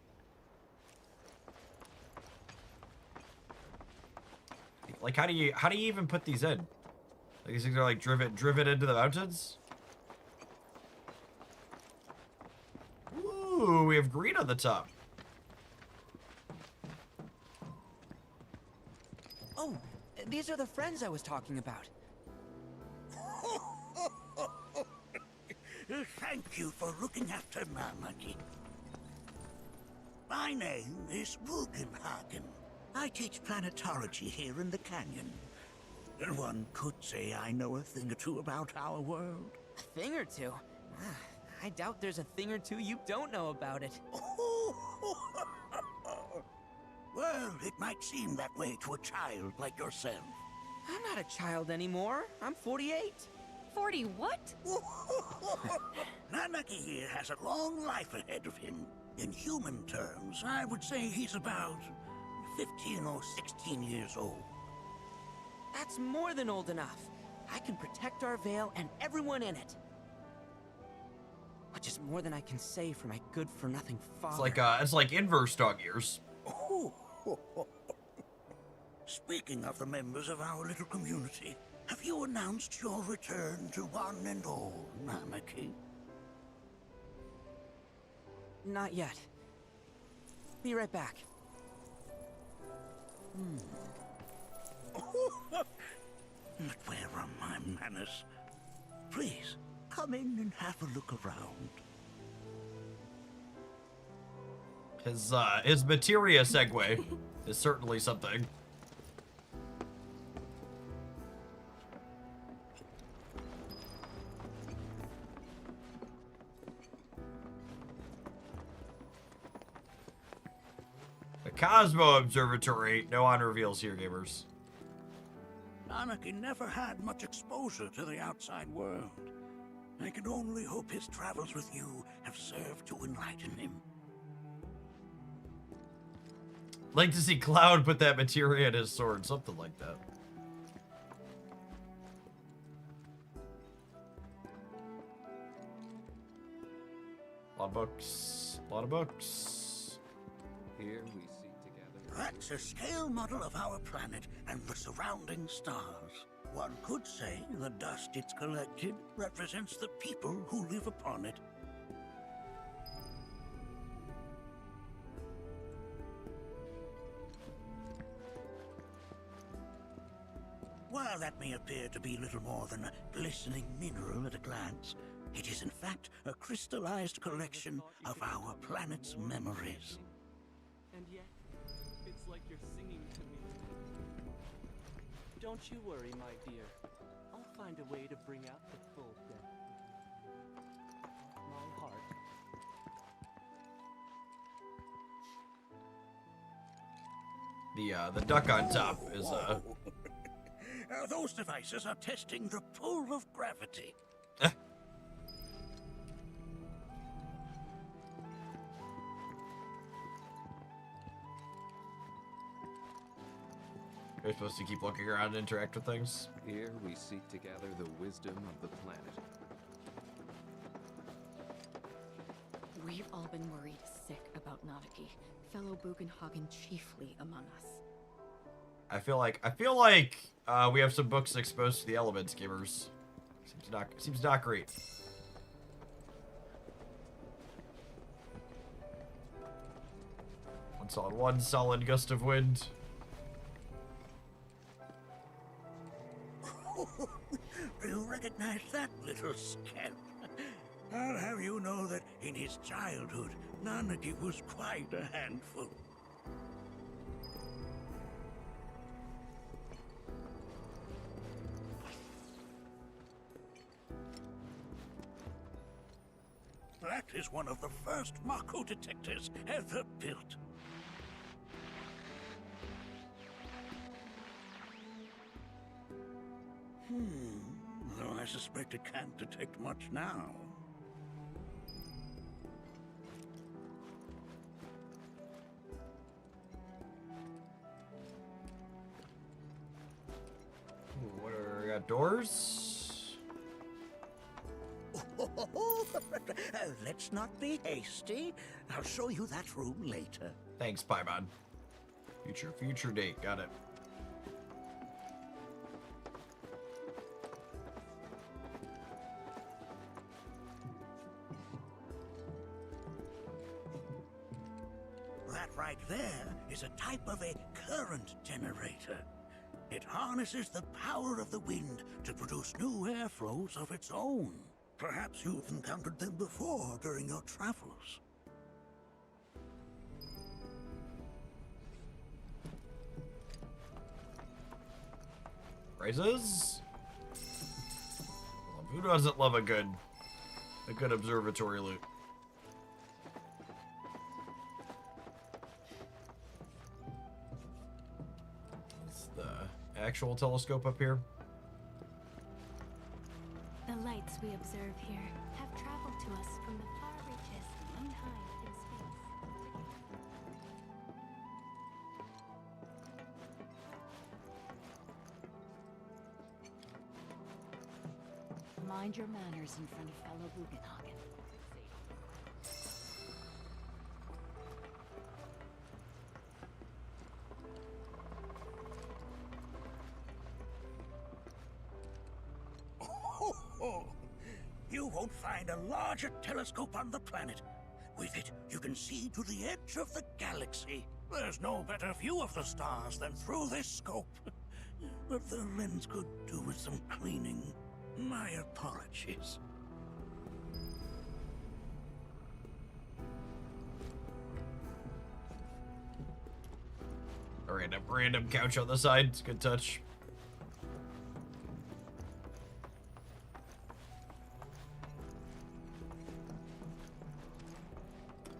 Like, how do you even put these in? Like, these things are like driven into the mountains? Ooh, we have green on the top. Oh, these are the friends I was talking about. Thank you for looking after Namaki. My name is Rugenhagen. I teach planetology here in the canyon. And one could say I know a thing or two about our world. A thing or two? I doubt there's a thing or two you don't know about it. Well, it might seem that way to a child like yourself. I'm not a child anymore. I'm 48. 40 what? Nanaki here has a long life ahead of him. In human terms, I would say he's about 15 or 16 years old. That's more than old enough. I can protect our Vale and everyone in it. Which is more than I can say for my good-for-nothing father. It's like inverse dog years. Speaking of the members of our little community, have you announced your return to one and all, Namaki? Not yet. Be right back. But where are my manners? Please, come in and have a look around. His materia segue is certainly something. The Cosmo Observatory. No on reveals here, gamers. Nanaki never had much exposure to the outside world. I can only hope his travels with you have served to enlighten him. like to see Cloud put that materia in his sword, something like that. A lot of books. A lot of books. Here we seek together. That's a scale model of our planet and the surrounding stars. One could say the dust it's collected represents the people who live upon it. While that may appear to be little more than a glistening mineral at a glance, it is in fact a crystallized collection of our planet's memories. And yet, it's like you're singing to me. Don't you worry, my dear. I'll find a way to bring out the full depth of my heart. The duck on top is Those devices are testing the pull of gravity. You're supposed to keep looking around and interact with things. Here we seek to gather the wisdom of the planet. We've all been worried sick about Naviki, fellow Bugenhagen chiefly among us. I feel like we have some books exposed to the elements, gamers. Seems not great. One solid gust of wind. Do you recognize that little scamp? I'll have you know that in his childhood, Nanaki was quite a handful. That is one of the first Mako detectors ever built. Though I suspect it can't detect much now. What are we got? Doors? Let's not be hasty. I'll show you that room later. Thanks, Paimon. Future date. Got it. That right there is a type of a current generator. It harnesses the power of the wind to produce new airflows of its own. Perhaps you've encountered them before during your travels. Prizes? Who doesn't love a good observatory loot? Is the actual telescope up here? The lights we observe here have traveled to us from the far reaches behind in space. Mind your manners in front of fellow Bugenhagen. You won't find a larger telescope on the planet. With it, you can see to the edge of the galaxy. There's no better view of the stars than through this scope. But the lens could do with some cleaning. My apologies. A random couch on the side. It's a good touch.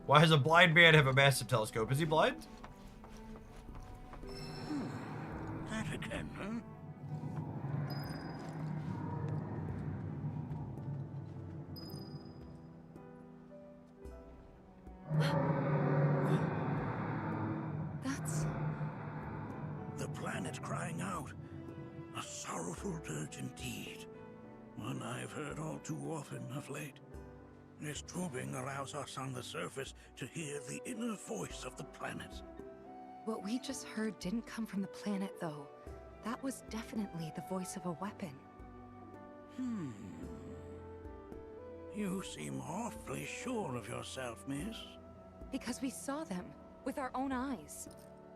Why does a blind man have a massive telescope? Is he blind? That again, huh? That's planet crying out. A sorrowful dirge indeed. One I've heard all too often of late. This tubing allows us on the surface to hear the inner voice of the planet. What we just heard didn't come from the planet, though. That was definitely the voice of a weapon. You seem awfully sure of yourself, miss. Because we saw them with our own eyes.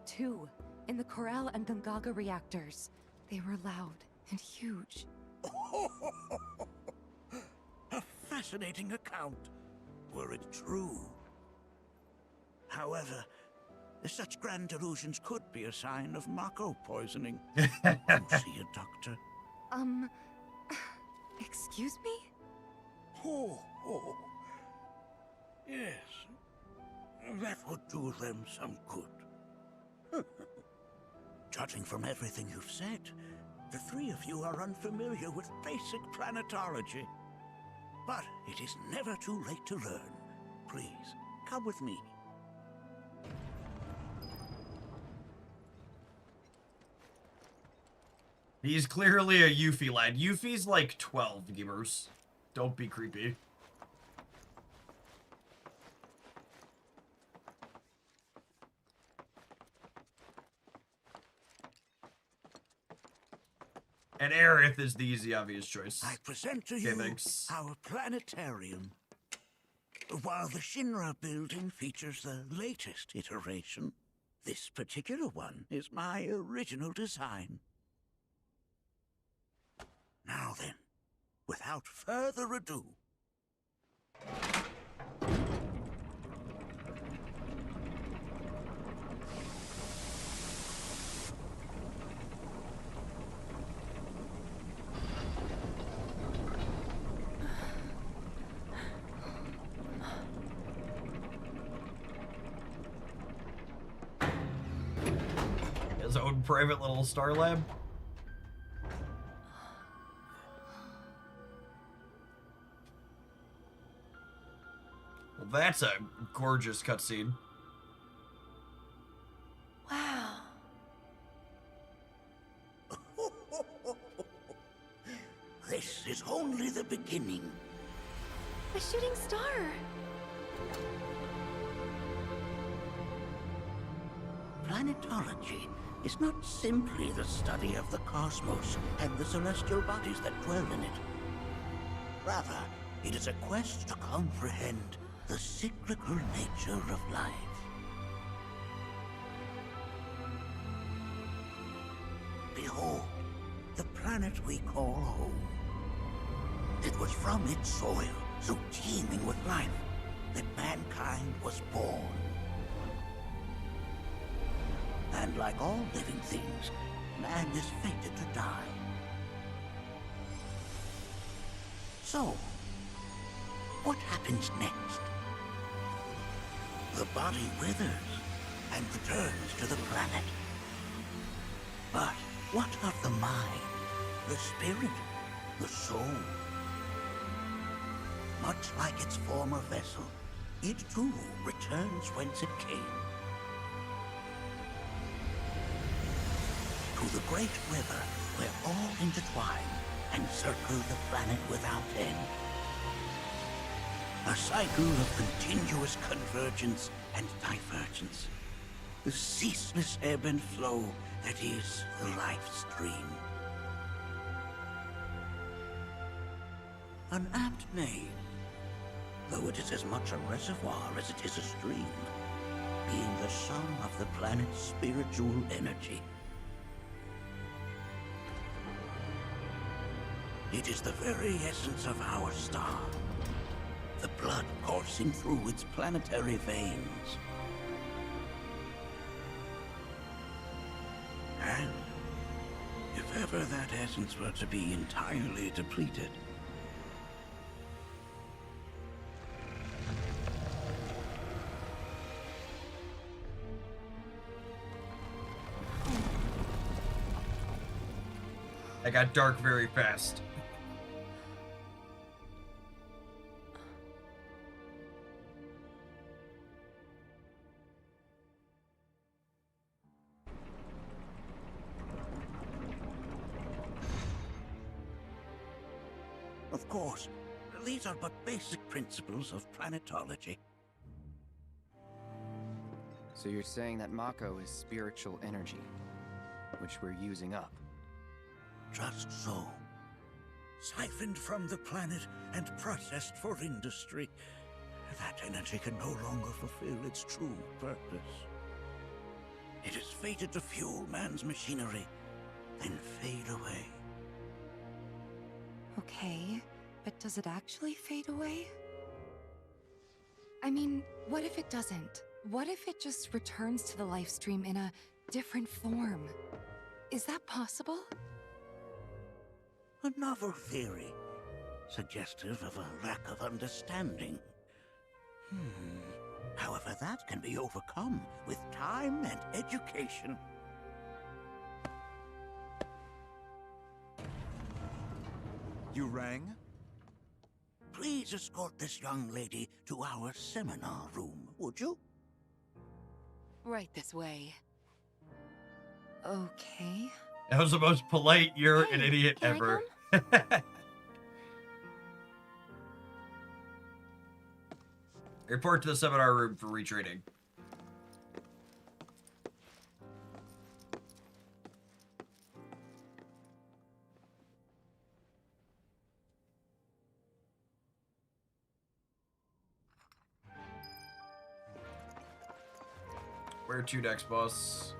2 in the Corral and Gungaga reactors. They were loud and huge. A fascinating account, were it true. However, such grand delusions could be a sign of Mako poisoning. You see a doctor? Excuse me? Oh. Yes. That would do them some good. Judging from everything you've said, the 3 of you are unfamiliar with basic planetology. But it is never too late to learn. Please, come with me. He's clearly a Yuffie lad. Yuffie's like 12, gamers. Don't be creepy. And Aerith is the easy, obvious choice. I present to you our planetarium. While the Shinra building features the latest iteration, this particular one is my original design. Now then, without further ado, his own private little star lab. Well, that's a gorgeous cutscene. Wow. this is only the beginning. A shooting star. Planetology is not simply the study of the cosmos and the celestial bodies that dwell in it. Rather, it is a quest to comprehend the cyclical nature of life. Behold, the planet we call home. It was from its soil, so teeming with life, that mankind was born. And like all living things, man is fated to die. So, what happens next? The body withers and returns to the planet. But what of the mind, the spirit, the soul? Much like its former vessel, it too returns whence it came. To the great river where all intertwine and circle the planet without end. A cycle of continuous convergence and divergence. The ceaseless ebb and flow that is the life stream. An apt name, though it is as much a reservoir as it is a stream, being the sum of the planet's spiritual energy. It is the very essence of our star. The blood coursing through its planetary veins. And if ever that essence were to be entirely depleted, I got dark very fast. Of course. These are but basic principles of planetology. So you're saying that Mako is spiritual energy, which we're using up? Just so. Siphoned from the planet and processed for industry. That energy can no longer fulfill its true purpose. It is fated to fuel man's machinery, then fade away. Okay, but does it actually fade away? I mean, what if it doesn't? What if it just returns to the life stream in a different form? Is that possible? A novel theory, suggestive of a lack of understanding. However, that can be overcome with time and education. You rang? Please escort this young lady to our seminar room, would you? Right this way. Okay. That was the most polite "you're an idiot" can I ever. Report to the seminar room for retraining. Where to next, boss?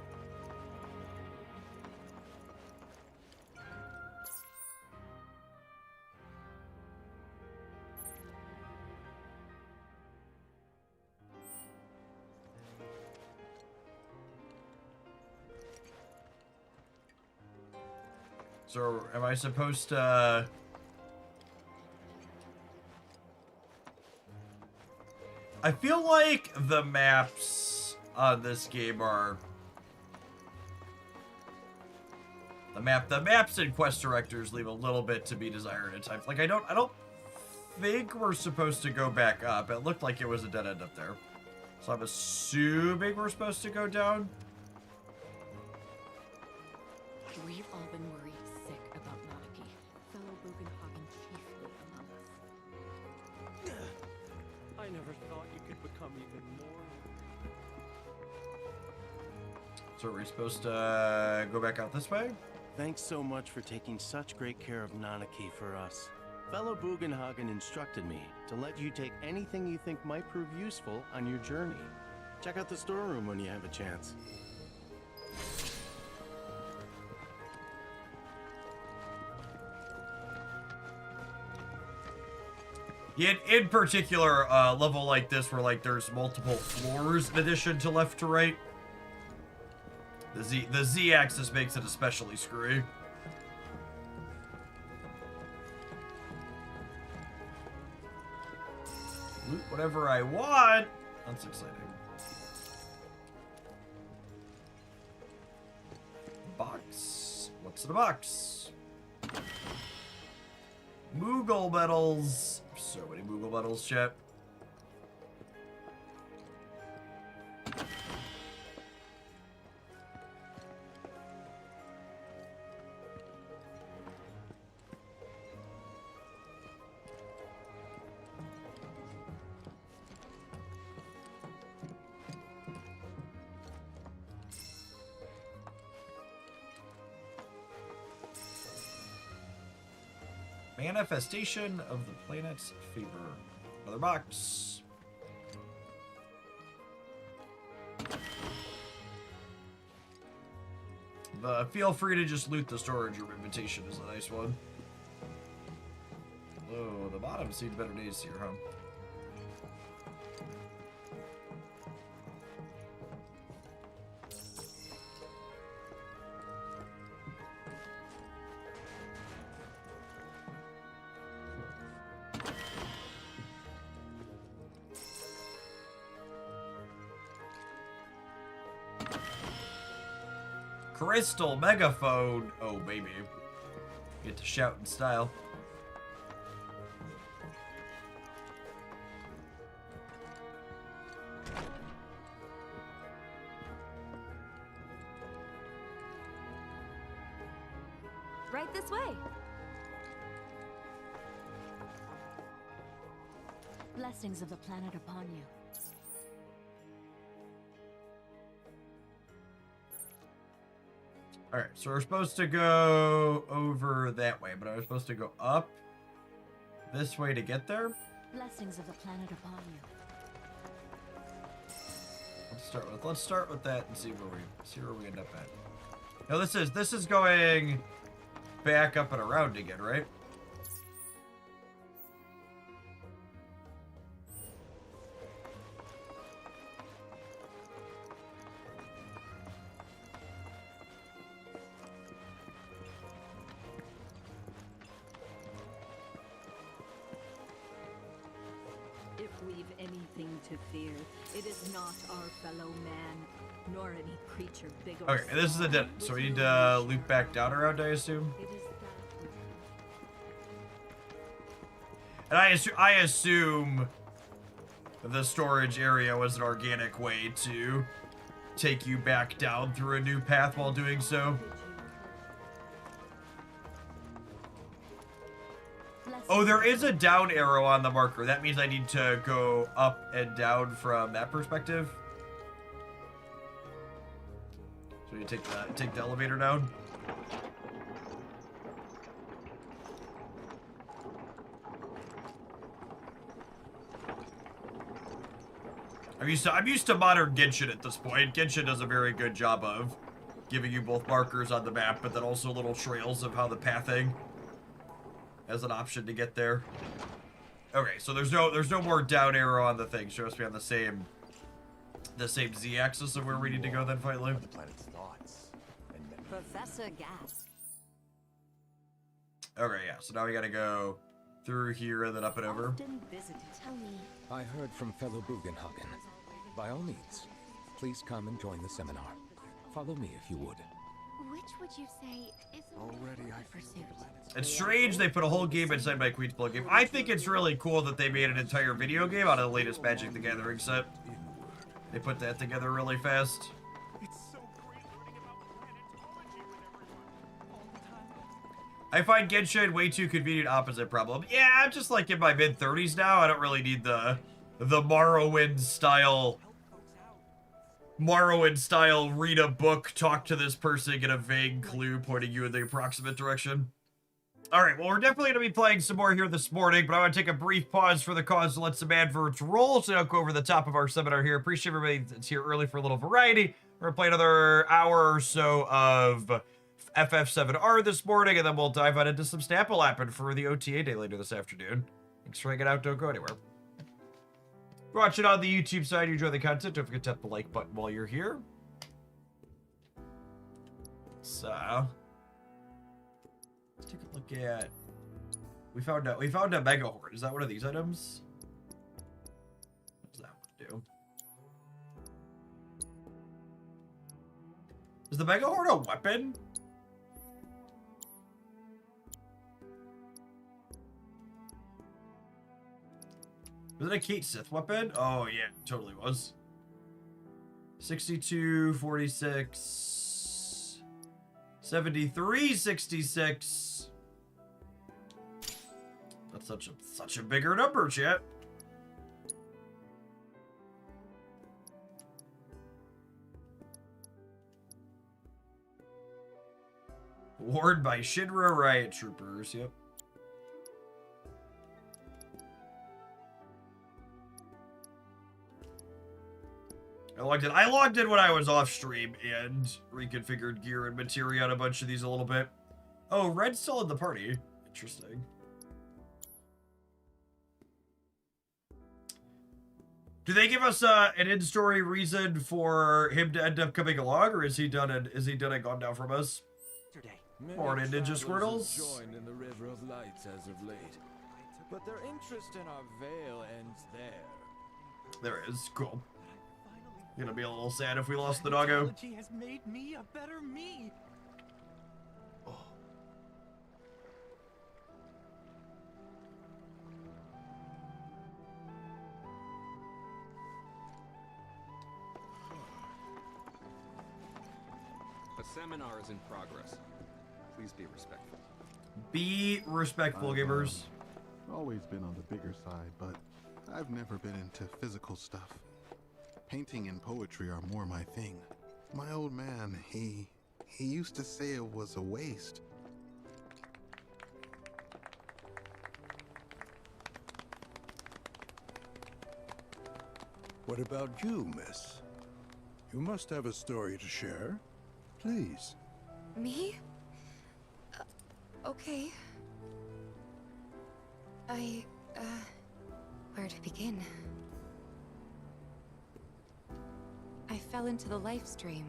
So, am I supposed to... I feel like the maps on this game are... The maps and quest directors leave a little bit to be desired at times. Like, I don't think we're supposed to go back up. It looked like it was a dead end up there. So I'm assuming we're supposed to go down. We've all been worried sick about Nanaki, fellow Bugenhagen chiefly among us. I never thought you could become even more. So are we supposed to go back out this way? Thanks so much for taking such great care of Nanaki for us. Fellow Bugenhagen instructed me to let you take anything you think might prove useful on your journey. Check out the storeroom when you have a chance. In particular, a level like this where like there's multiple floors in addition to left to right, the Z-axis makes it especially screwy. Loot whatever I want. That's exciting. Box. What's in the box? Moogle medals. So many Moogle medals, chat. Manifestation of the planet's favor. Another box. Feel free to just loot the storage room. Invitation is a nice one. Oh, the bottom seems better days here, huh? Crystal megaphone. Oh, baby. Get to shout in style. Right this way. Blessings of the planet upon you. Alright, so we're supposed to go over that way, but I was supposed to go up this way to get there? Blessings of the planet upon you. Let's start with that and see where we end up at. Now this is going back up and around again, right? If we've anything to fear, it is not our fellow man, nor any creature big or Okay, this is a dead end, so we need to loop back down around, I assume. And I assume the storage area was an organic way to take you back down through a new path while doing so. Oh, there is a down arrow on the marker. That means I need to go up and down from that perspective. So you take the elevator down. I'm used to modern Genshin at this point. Genshin does a very good job of giving you both markers on the map, but then also little trails of how the pathing as an option to get there. Okay, so there's no more down arrow on the thing. Shows me on the same z-axis of where we need to go then finally. The planet's thoughts. Professor Gas. Okay, yeah. So now we gotta go through here and then up and over. Tell me. I heard from fellow Bugenhagen. By all means, please come and join the seminar. Follow me if you would. Which would you say is already I pursuit? It's strange they put a whole game inside my Queen's Blood game. I think it's really cool that they made an entire video game out of the latest Magic the Gathering set. They put that together really fast. I find Genshin way too convenient opposite problem. Yeah, I'm just like in my mid-30s now. I don't really need the Morrowind style read a book, talk to this person, get a vague clue pointing you in the approximate direction. Alright, well, we're definitely going to be playing some more here this morning, but I want to take a brief pause for the cause to let some adverts roll, so I'll go over the top of our seminar here. Appreciate everybody that's here early for a little variety. We're going to play another hour or so of FF7R this morning, and then we'll dive on into some Snapple Lappin' for the OTA day later this afternoon. Thanks for hanging out. Don't go anywhere. Watch it on the YouTube side. You enjoy the content. Don't forget to tap the like button while you're here. So, let's take a look at. We found a Mega Horde. Is that one of these items? What does that one do? Is the Mega Horde a weapon? Was it a Kate Sith weapon? Oh, yeah, it totally was. 62, 46, 73, 66. That's such a bigger number, chat. Warned by Shinra riot troopers, yep. I logged in when I was off stream and reconfigured gear and materia on a bunch of these a little bit. Oh, Red's still in the party. Interesting. Do they give us an in-story reason for him to end up coming along, or is he done and gone down from us? Morning, Ninja Squirtles. Joined in the River of Lights as of late, but their interest in our veil ends there. There it is. Cool. Gonna be a little sad if we lost the doggo. Technology has made me a better me. Oh. A seminar is in progress. Please be respectful. Be respectful, gamers. always been on the bigger side, but I've never been into physical stuff. Painting and poetry are more my thing. My old man, he used to say it was a waste. What about you, miss? You must have a story to share. Please. Me? Okay. Where to begin? I fell into the life stream.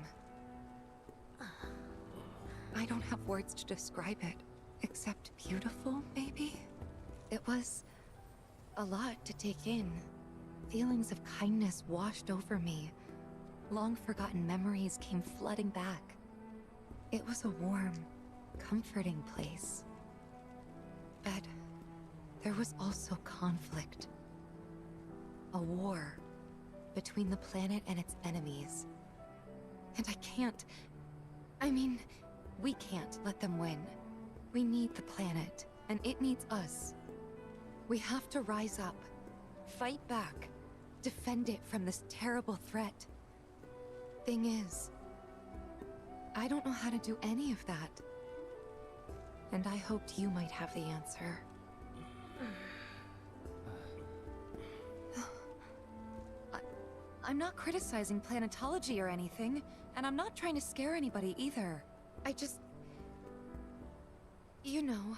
I don't have words to describe it, except beautiful, maybe? It was a lot to take in. Feelings of kindness washed over me. Long-forgotten memories came flooding back. It was a warm, comforting place. But there was also conflict. A war between the planet and its enemies. And we can't let them win. We need the planet, and it needs us. We have to rise up, fight back, defend it from this terrible threat. Thing is, I don't know how to do any of that. And I hoped you might have the answer. I'm not criticizing planetology or anything, and I'm not trying to scare anybody either. I just... you know...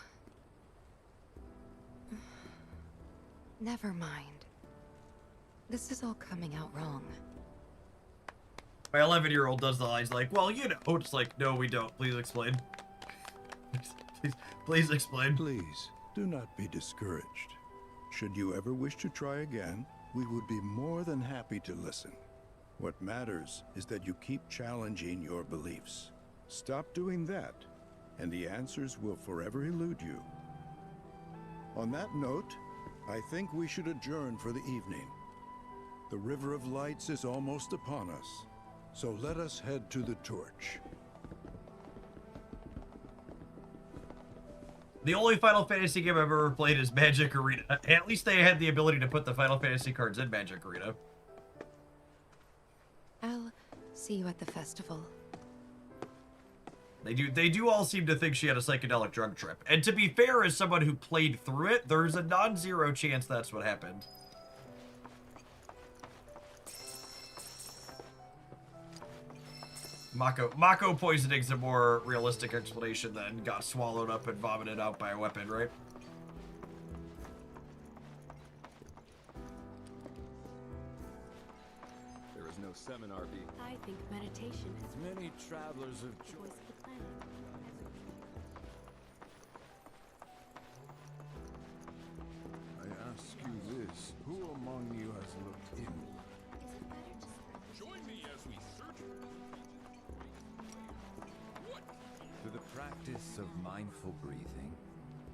Never mind. This is all coming out wrong. My 11-year-old does the lines like, well, you know. It's like, no, we don't. Please explain. Please explain. Please, do not be discouraged. Should you ever wish to try again, we would be more than happy to listen. What matters is that you keep challenging your beliefs. Stop doing that, and the answers will forever elude you. On that note, I think we should adjourn for the evening. The River of Lights is almost upon us, so let us head to the torch. The only Final Fantasy game I've ever played is Magic Arena. At least they had the ability to put the Final Fantasy cards in Magic Arena. I'll see you at the festival. They do all seem to think she had a psychedelic drug trip. And to be fair, as someone who played through it, there's a non-zero chance that's what happened. Mako poisoning's a more realistic explanation than got swallowed up and vomited out by a weapon, right? There is no seminar being. I think meditation is Many travelers have the voice of the planet. I ask you this, who among you has looked in? Join me as we search Through the practice of mindful breathing,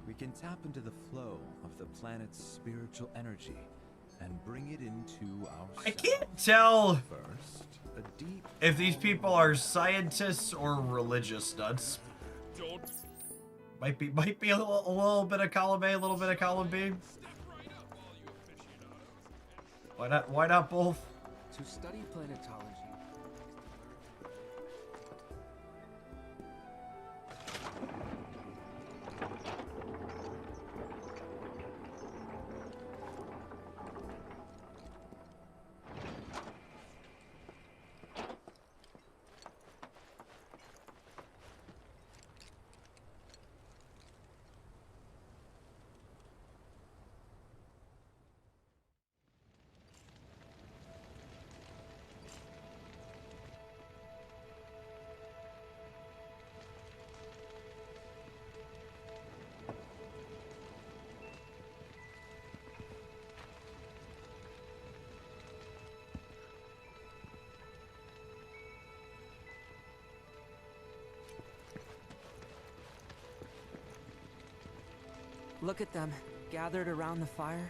we can tap into the flow of the planet's spiritual energy and bring it into our. I can't tell first a deep if these people are scientists or religious nuts. Don't. Might be a little bit of column A, a little bit of column B. Why not both? To study planetology. Look at them, gathered around the fire.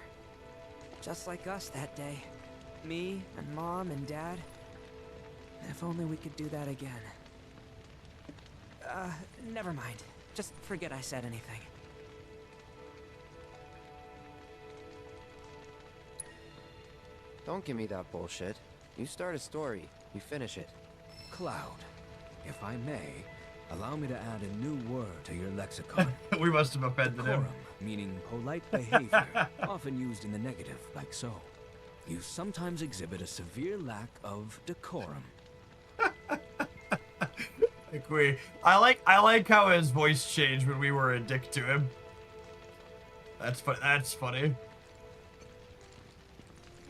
Just like us that day. Me and Mom and Dad. If only we could do that again. Never mind. Just forget I said anything. Don't give me that bullshit. You start a story, you finish it. Cloud, if I may, allow me to add a new word to your lexicon. We must have offended him. Decorum, meaning polite behavior, often used in the negative, like so. You sometimes exhibit a severe lack of decorum. I like how his voice changed when we were a dick to him. That's funny.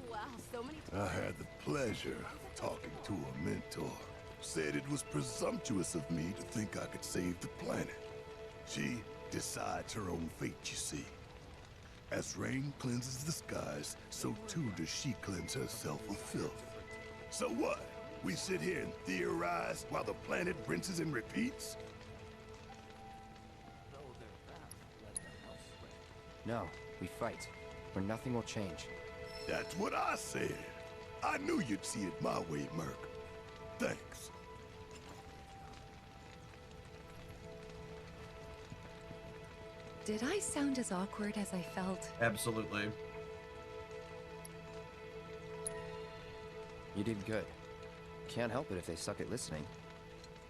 Wow, so many. I had the pleasure of talking to a mentor. Said it was presumptuous of me to think I could save the planet. She decides her own fate, you see. As rain cleanses the skies, so too does she cleanse herself of filth. So what? We sit here and theorize while the planet rinses and repeats? No, we fight, or nothing will change. That's what I said. I knew you'd see it my way, Merc. Thanks. Did I sound as awkward as I felt? Absolutely. You did good. Can't help it if they suck at listening.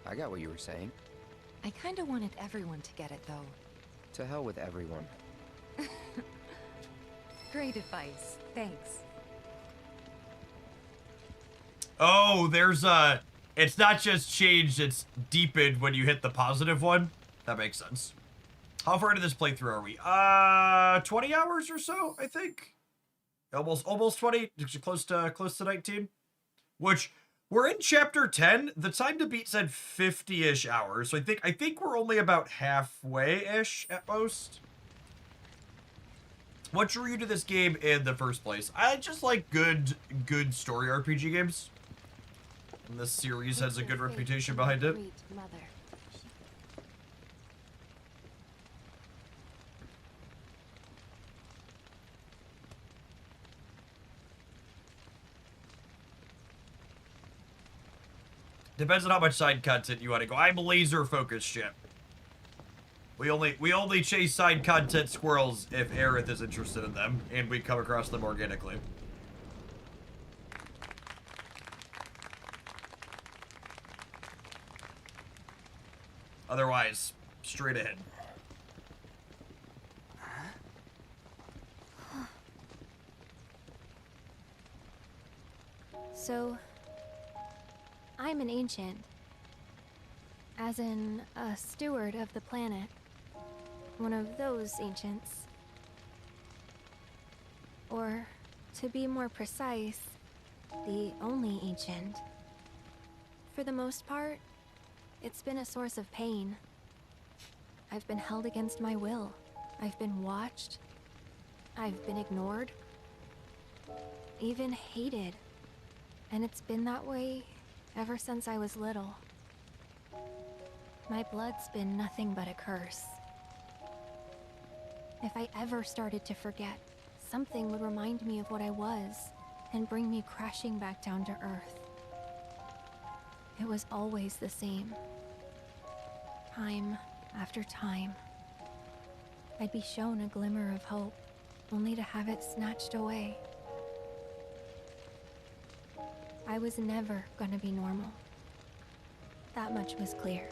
I got what you were saying. I kinda wanted everyone to get it, though. To hell with everyone. Great advice. Thanks. Oh, there's it's not just changed, it's deepened when you hit the positive one. That makes sense. How far into this playthrough are we? 20 hours or so, I think. Almost 20, close to 19. Which we're in chapter 10. The time to beat said 50-ish hours. So I think we're only about halfway-ish at most. What drew you to this game in the first place? I just like good story RPG games. And this series has a good reputation behind it. Depends on how much side content you want to go. I'm laser focused, ship. We only chase side content squirrels if Aerith is interested in them, and we come across them organically. Otherwise, straight ahead. So, I'm an ancient. As in, a steward of the planet. One of those ancients. Or, to be more precise, the only ancient. For the most part, it's been a source of pain. I've been held against my will. I've been watched. I've been ignored. Even hated. And it's been that way ever since I was little. My blood's been nothing but a curse. If I ever started to forget, something would remind me of what I was and bring me crashing back down to Earth. It was always the same. Time after time. I'd be shown a glimmer of hope, only to have it snatched away. I was never gonna be normal. That much was clear.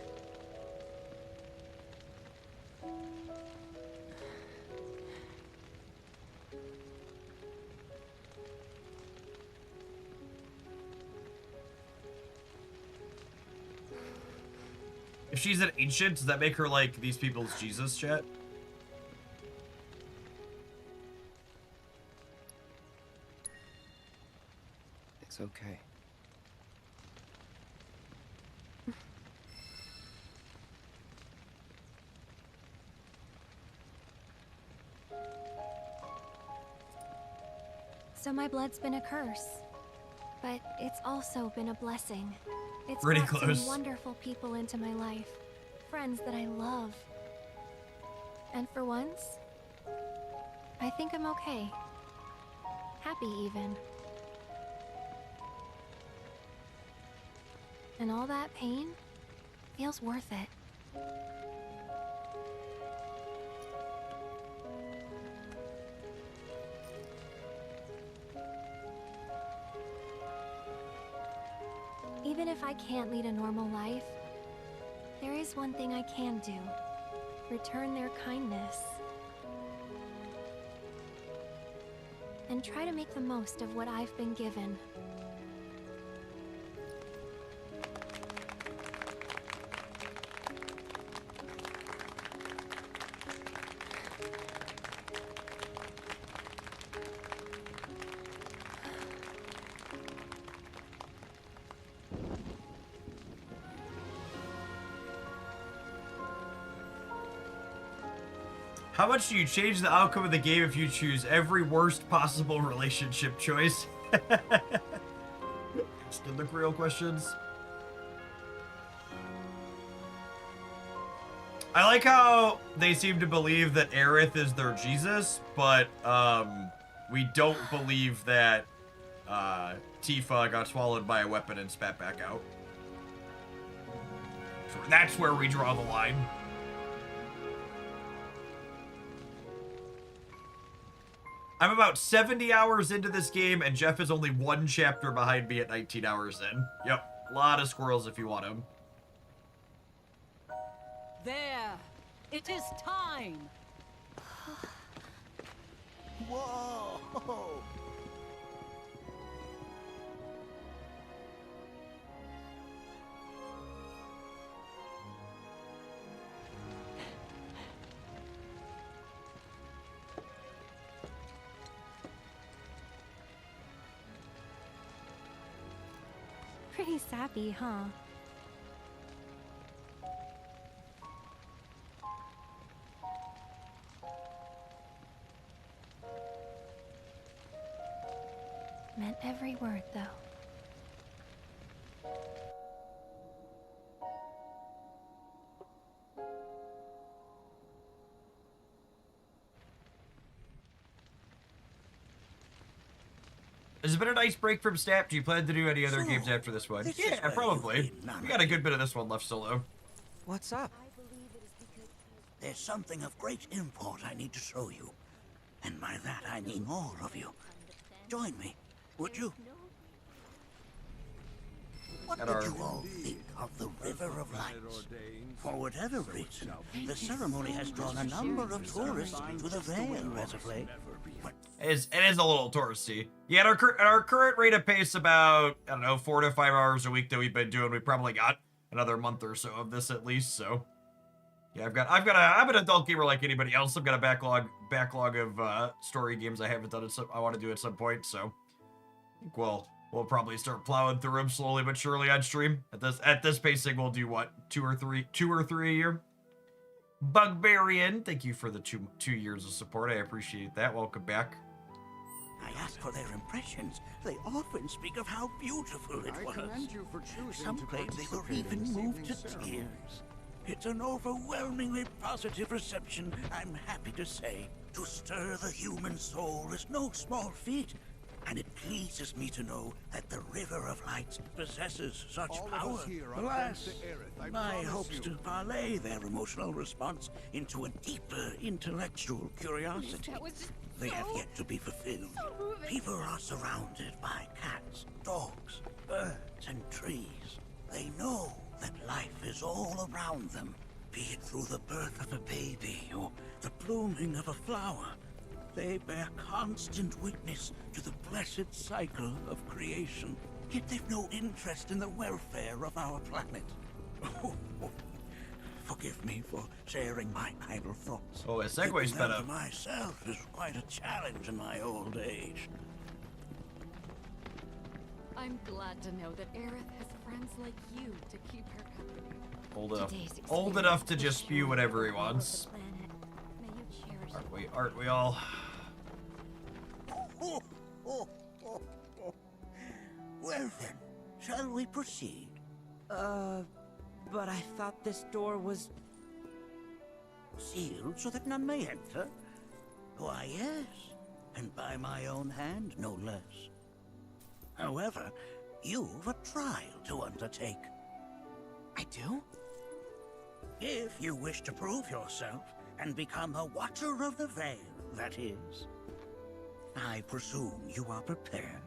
If she's an ancient, does that make her like these people's Jesus, chat? It's okay. So my blood's been a curse, but it's also been a blessing. It's Pretty brought close. some wonderful people into my life, friends that I love. And for once, I think I'm okay. Happy even. And all that pain feels worth it. Even if I can't lead a normal life, there is one thing I can do. Return their kindness. And try to make the most of what I've been given. How much do you change the outcome of the game if you choose every worst possible relationship choice? Still the real questions. I like how they seem to believe that Aerith is their Jesus, but we don't believe that Tifa got swallowed by a weapon and spat back out. That's where we draw the line. I'm about 70 hours into this game, and Jeff is only one chapter behind me at 19 hours in. Yep, a lot of squirrels if you want them. There! It is time! Whoa! Pretty sappy, huh? Meant every word, though. Has it been a nice break from Snap? Do you plan to do any other games after this one? Yeah, probably. We got a good bit of this one left solo. What's up? There's something of great import I need to show you. And by that I mean all of you. Join me, would you? What did you all think of the River of Lights? For whatever reason, the ceremony has drawn a number of tourists to the Vale as of late. It is a little touristy. Yeah, at our current rate of pace, about, I don't know, 4 to 5 hours a week that we've been doing, we probably got another month or so of this at least. So, yeah, I'm an adult gamer like anybody else. I've got a backlog of story games I haven't done. I want to do at some point. So, I think we'll probably start plowing through them slowly but surely on stream. At this pacing, we'll do what, two or three a year. Bugbarian, thank you for the two years of support. I appreciate that. Welcome back. I asked for their impressions. They often speak of how beautiful it was. commend you for choosing Some to claim they were participate in even this moved to evening's ceremony. tears. It's an overwhelmingly positive reception, I'm happy to say. To stir the human soul is no small feat, and it pleases me to know that the River of Lights possesses such All of power. us here are Alas, friends to Aerith, I my promise hopes you. to parlay their emotional response into a deeper intellectual curiosity. They have yet to be fulfilled. People are surrounded by cats, dogs, birds, and trees. They know that life is all around them, be it through the birth of a baby or the blooming of a flower. They bear constant witness to the blessed cycle of creation. Yet they've no interest in the welfare of our planet. Forgive me for sharing my idle thoughts. Oh, a segue's Keeping sped them up. to myself is quite a challenge in my old age. I'm glad to know that Aerith has friends like you to keep her company. Old enough to just spew whatever he wants. Aren't we all? Well then, shall we proceed? But I thought this door was... Sealed so that none may enter? Why, yes. And by my own hand, no less. However, you've a trial to undertake. I do? If you wish to prove yourself and become a Watcher of the Veil, that is. I presume you are prepared.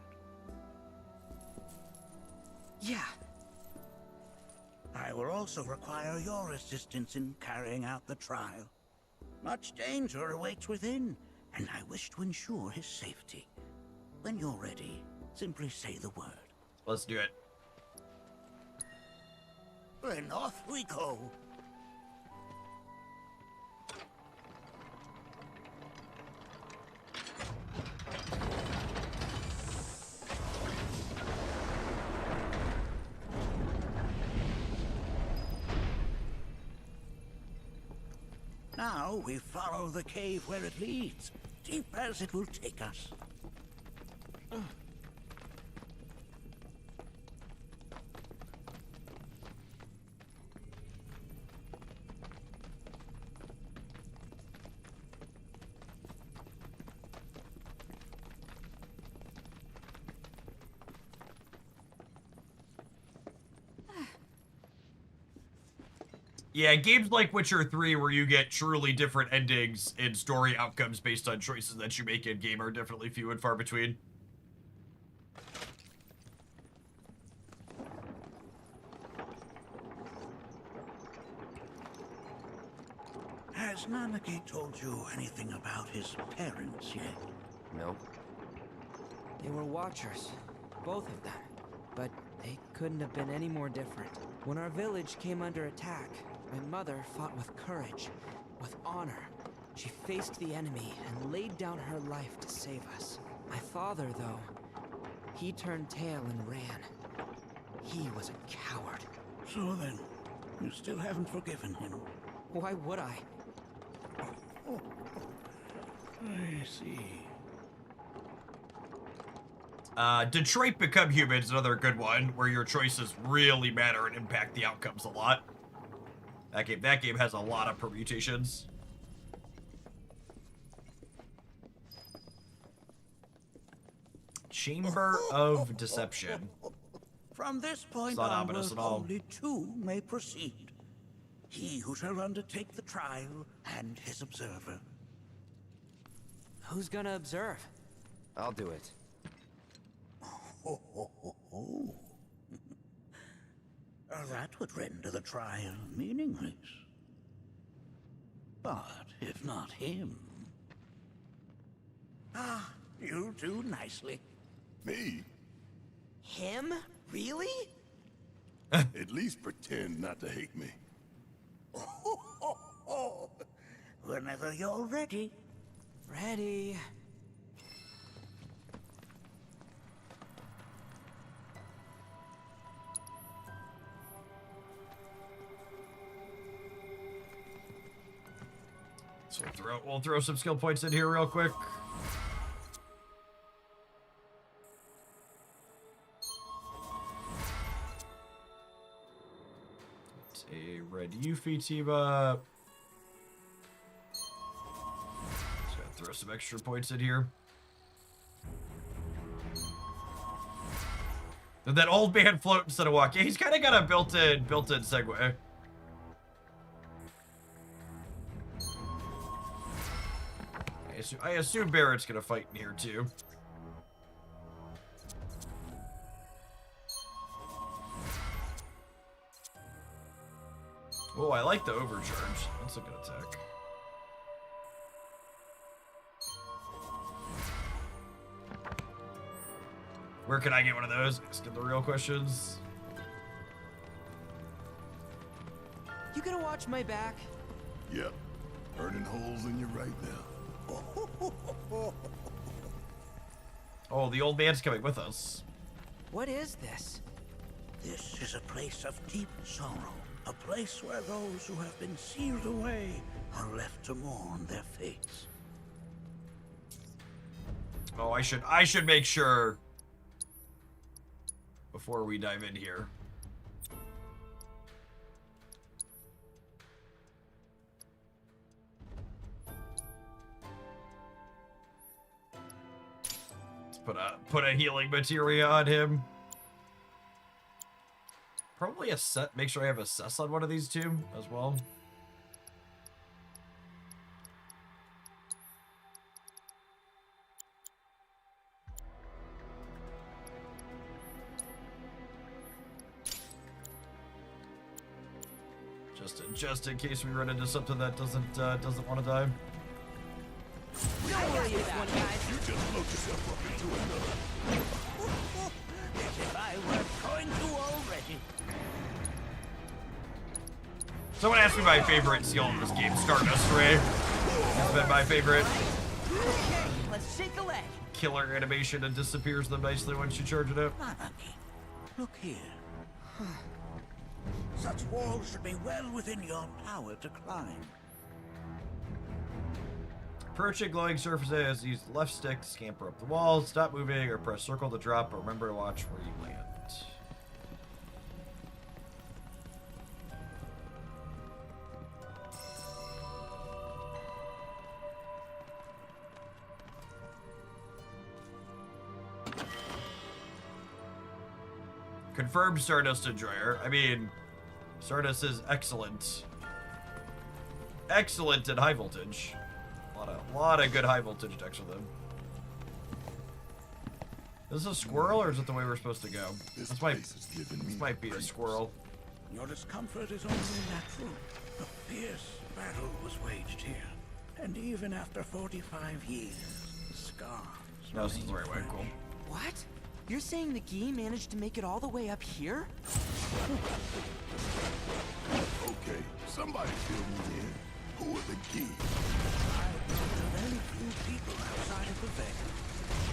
Yeah. I will also require your assistance in carrying out the trial. Much danger awaits within, and I wish to ensure his safety. When you're ready, simply say the word. Let's do it. Then off we go. Now we follow the cave where it leads, deep as it will take us. Yeah, games like Witcher 3 where you get truly different endings and story outcomes based on choices that you make in-game are definitely few and far between. Has Nanaki told you anything about his parents yet? No. They were Watchers, both of them. But they couldn't have been any more different. When our village came under attack, my mother fought with courage, with honor. She faced the enemy and laid down her life to save us. My father, though, he turned tail and ran. He was a coward. So then, you still haven't forgiven him? Why would I? I see. Detroit Become Human is another good one where your choices really matter and impact the outcomes a lot. That game has a lot of permutations. Chamber of Deception. From this point It's not onward, ominous at all. only two may proceed. He who shall undertake the trial and his observer. Who's gonna observe? I'll do it. That would render the trial meaningless. But if not him... Ah, you'll do nicely. Me? Him? Really? At least pretend not to hate me. Whenever you're ready. Ready. So we'll throw some skill points in here real quick. It's a red Yuffie team up. Just gotta throw some extra points in here. Did that old man float instead of walk? Yeah, he's kind of got a built-in segue. I assume Barrett's gonna fight in here too. Oh, I like the overcharge. That's a good attack. Where can I get one of those? Asking the real questions. You gonna watch my back? Yep. Burning holes in you right now. Oh, the old man's coming with us. What is this? This is a place of deep sorrow. A place where those who have been sealed away are left to mourn their fates. Oh, I should make sure before we dive in here. Let's put a healing materia on him. Probably a set. Make sure I have a cess on one of these two as well. Just in case we run into something that doesn't want to die. Don't worry about it, guys. You just load yourself up into another. As if I were going to already. Someone asked me my favorite skill in this game, Stardust Ray. It's been my favorite. Okay, let's shake a leg. Killer animation and disappears them nicely once you charge it up. Look here. Such walls should be well within your power to climb. Approaching glowing surfaces, use the left stick to scamper up the walls, stop moving, or press circle to drop, but remember to watch where you land. Confirmed Stardust Enjoyer. I mean, Stardust is excellent. Excellent at high voltage. A lot of good high voltage decks with him. Is this a squirrel or is it the way we're supposed to go? This might be a squirrel. Your discomfort is only natural. A fierce battle was waged here. And even after 45 years, the scars No, this is the right way. Cool. What? You're saying the Gi managed to make it all the way up here? Okay, somebody fill me in. Who are the Gi? Very few people outside of the veil.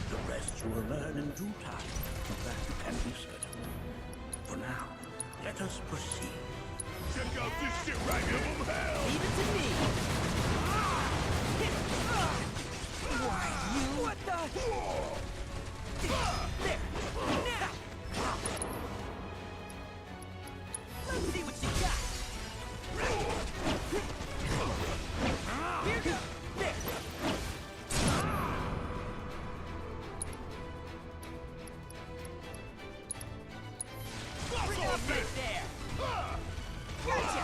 The rest you will learn in due time. Of that you can be certain. For now, let us proceed. Check out this shit right here from hell! Leave it to me. Why, you? What the? There. Now. Let's see what you got. Here goes. There. Bring it up right there. Gotcha.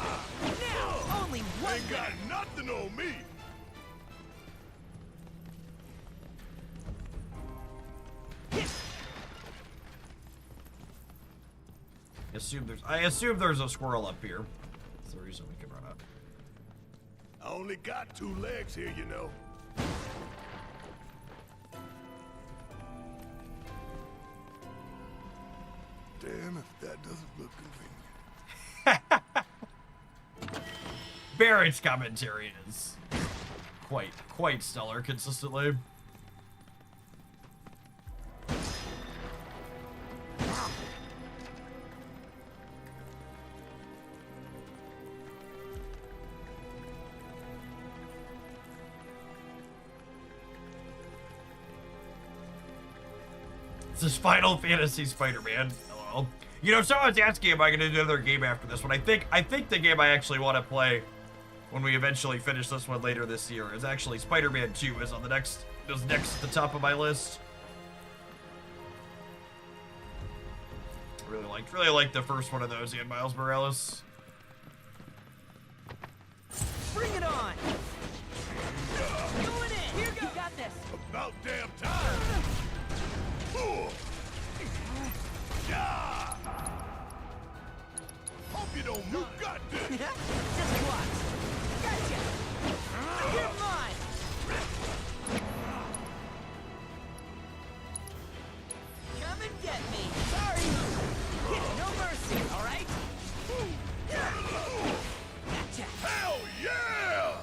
Now, only one. Ain't got nothing on me. I assume there's a squirrel up here. That's the reason we can run up. I only got 2 legs here, you know. Damn, if that doesn't look convenient. Barrett's commentary is quite stellar consistently. This is Final Fantasy Spider-Man. Hello. You know, someone's asking if I can do another game after this one. I think the game I actually want to play when we eventually finish this one later this year is actually Spider-Man 2 is on the next at the top of my list. Really liked the first one of those and Miles Morales. Bring it on. Going in. Here you got this. About damn time. Yeah. Hope you don't move. Got this. Just watch. Gotcha. You're mine. Come and get me. Sorry. No mercy, all right? Gotcha. Hell yeah!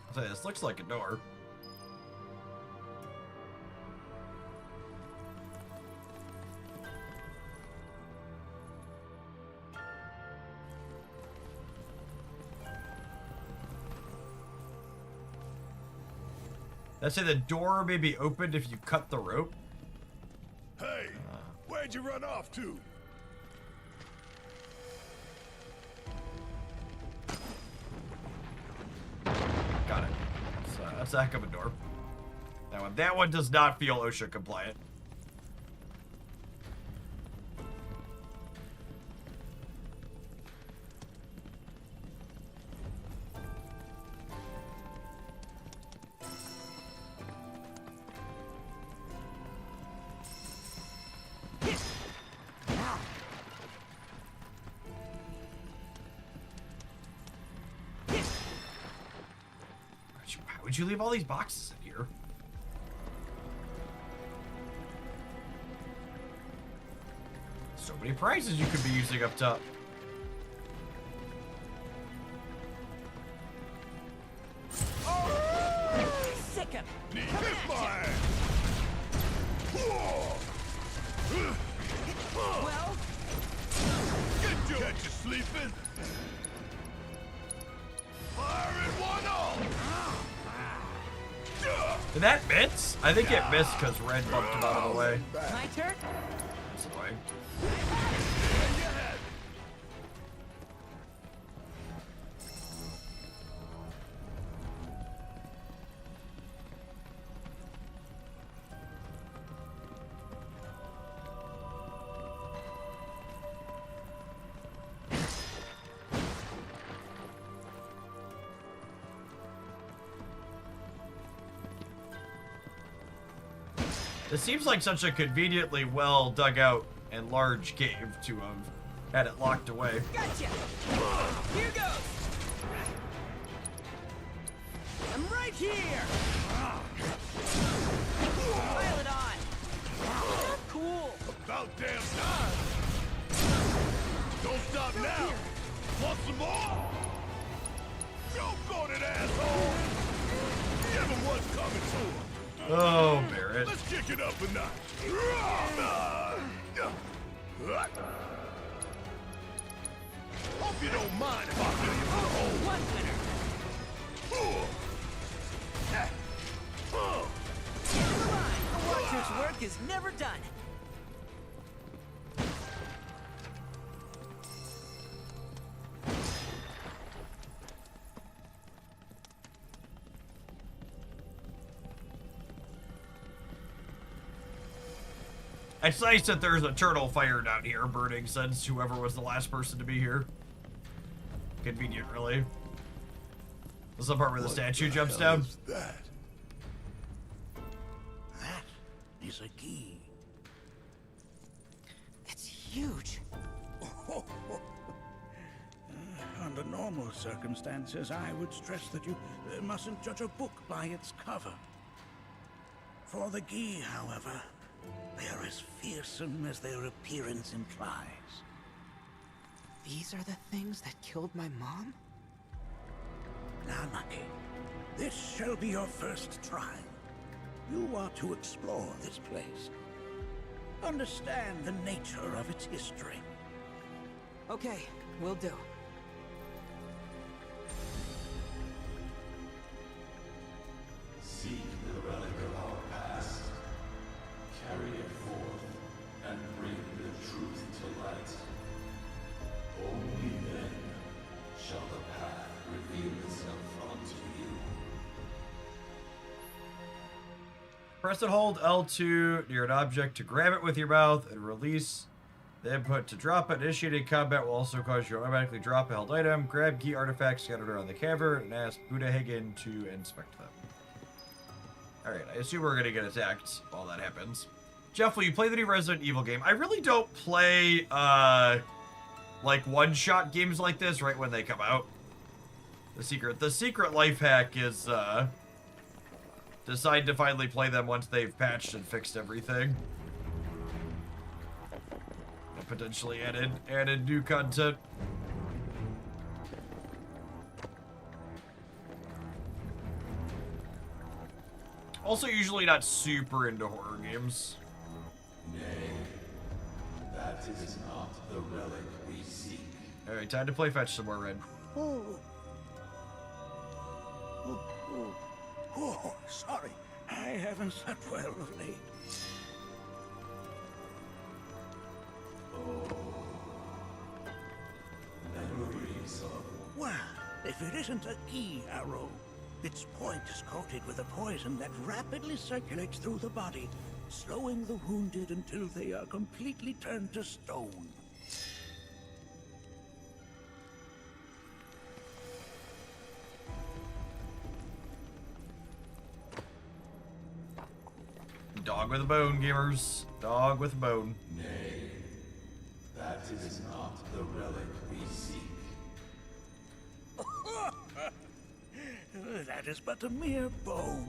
I'll tell you, this looks like a door. Let's say the door may be opened if you cut the rope. Hey, where'd you run off to? Got it. That's a heck of a door. That one does not feel OSHA compliant. Why would you leave all these boxes in here? So many prizes you could be using up top. Sick him! Well, get you sleeping. Fire at one all. Did that miss? I think it missed because Red bumped him out of the way. My turn? That's the way. This seems like such a conveniently well dug out and large cave to have had it locked away. Gotcha! Here goes! I'm right here! Pile it on! Cool! About damn time! Don't stop now! Want some more? Choke on it, asshole! Give him what's coming to him! Oh, Barrett. Let's kick it up a notch. Hope you don't mind if I fill you for the whole one winner. End of the line. A watcher's work is never done. It's nice that there's a turtle fire down here burning since whoever was the last person to be here. Convenient, really. This is the part where the statue jumps down. That is a key. It's huge. Under normal circumstances, I would stress that you mustn't judge a book by its cover. For the Gi, however, they are as fearsome as their appearance implies. These are the things that killed my mom? Nanaki, this shall be your first trial. You are to explore this place. Understand the nature of its history. Okay, will do. Seek the relic of our past. Carry it forth and bring the truth to light. Only then shall the path reveal itself unto you. Press and hold L2 near an object to grab it with your mouth and release the input to drop it. Initiating combat will also cause you to automatically drop a held item. Grab key artifacts scattered around the cavern and ask Buddha Hagen to inspect them. Alright, I assume we're gonna get attacked while that happens. Jeff, will you play the new Resident Evil game? I really don't play, like, one-shot games like this right when they come out. The secret life hack is, decide to finally play them once they've patched and fixed everything. And potentially added new content. Also usually not super into horror games. Nay, that is not the relic we seek. Alright, time to play fetch some more, Red. Oh, sorry. I haven't slept well of late. Memories of... Well, if it isn't a key arrow, its point is coated with a poison that rapidly circulates through the body, slowing the wounded until they are completely turned to stone. Dog with a bone, gamers. Dog with a bone. Nay, that is not the relic we seek. that is but a mere bone.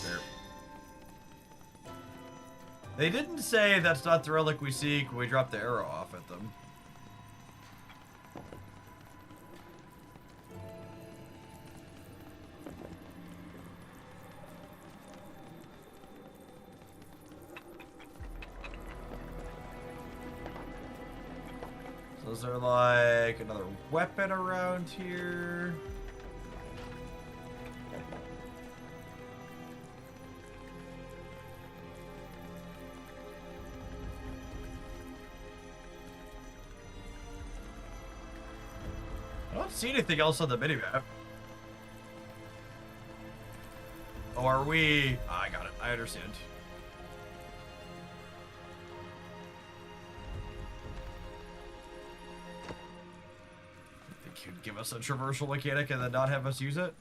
There. They didn't say that's not the relic we seek when we dropped the arrow off at them. So is there like another weapon around here? I don't see anything else on the minimap. Oh, are we? Oh, I got it. I understand. Think you'd give us a traversal mechanic and then not have us use it?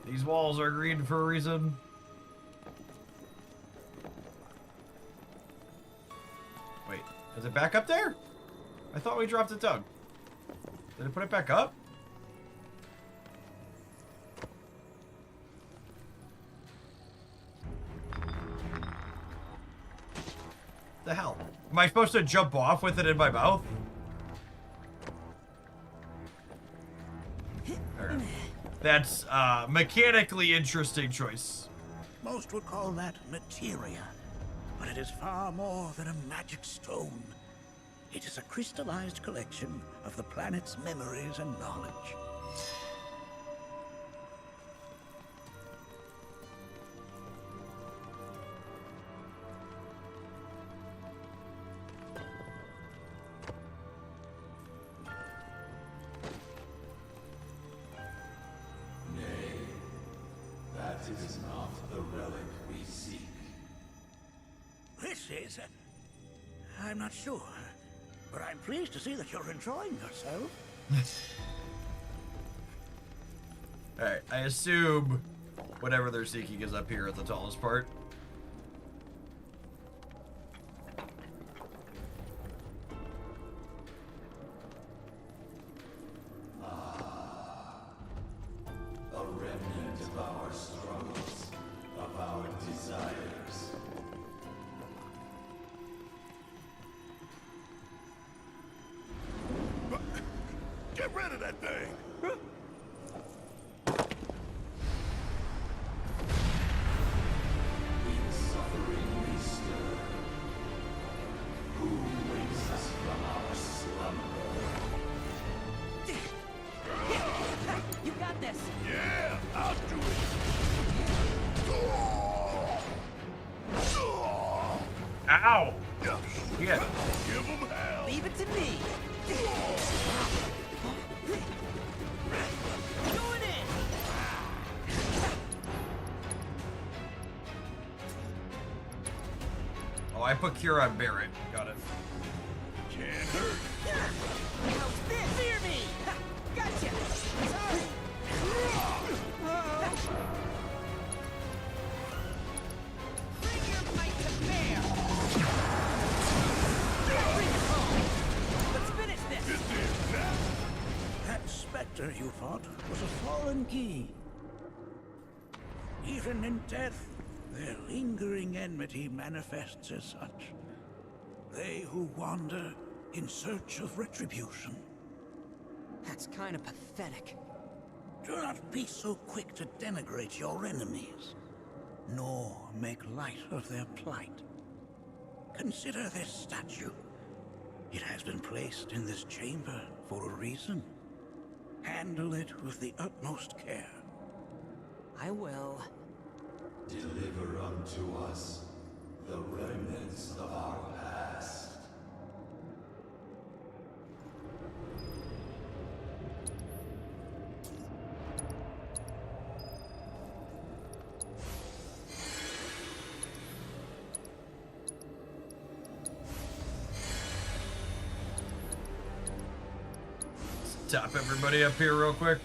These walls are green for a reason. Wait, is it back up there? I thought we dropped it down. Did it put it back up? The hell? Am I supposed to jump off with it in my mouth? Okay. That's a mechanically interesting choice. Most would call that materia, but it is far more than a magic stone. It is a crystallized collection of the planet's memories and knowledge. That is not the relic we seek. This is... I'm not sure, but I'm pleased to see that you're enjoying yourself. Alright, I assume whatever they're seeking is up here at the tallest part. A remnant of our struggles, of our desires. Get rid of that thing! In suffering we stir. Who wakes us from our slumber? You got this! Yeah, I'll do it! Ow! Yeah. Give him hell! Leave it to me! Going in! Oh, I put cure on Barrett. Got it. Can't hurt. How's this? Fear me! Ha, gotcha! Sorry! Bring your might to bear! Bring it home! Let's finish this! That specter you fought was a foreign key. Even in death, their lingering enmity manifests as such. They who wander in search of retribution. That's kind of pathetic. Do not be so quick to denigrate your enemies, nor make light of their plight. Consider this statue. It has been placed in this chamber for a reason. Handle it with the utmost care. I will. Deliver unto us the remnants of our past. Tap everybody up here real quick.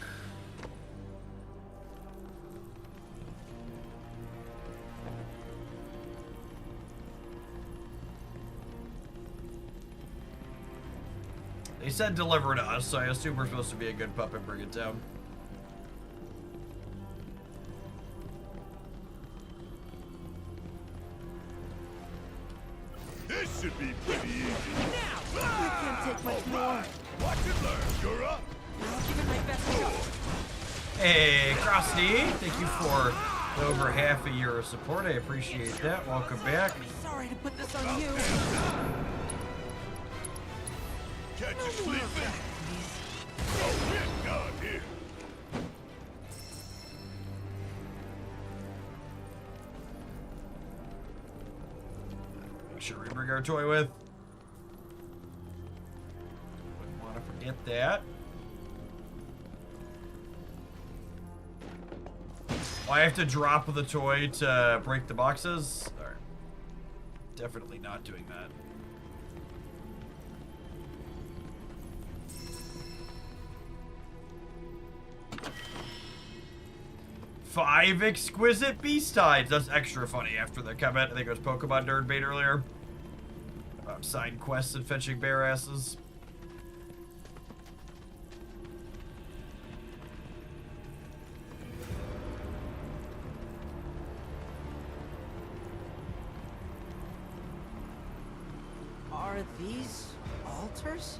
They said deliver to us, so I assume we're supposed to be a good pup and bring it down. This should be pretty easy. We can't take much more. Watch and learn. You're up. I'll give it my best shot. Hey, Krusty, thank you for over half a year of support. I appreciate that. Welcome back. Sorry to put this on you. Catch you sleeping. Oh, get God here. Make sure we bring our toy with. Wouldn't want to forget that. Oh, I have to drop the toy to break the boxes? Alright. Definitely not doing that. Five exquisite beast tides. That's extra funny after the comment. I think it was Pokemon Nerd Bait earlier. About side quests and fetching bear asses. Are these altars?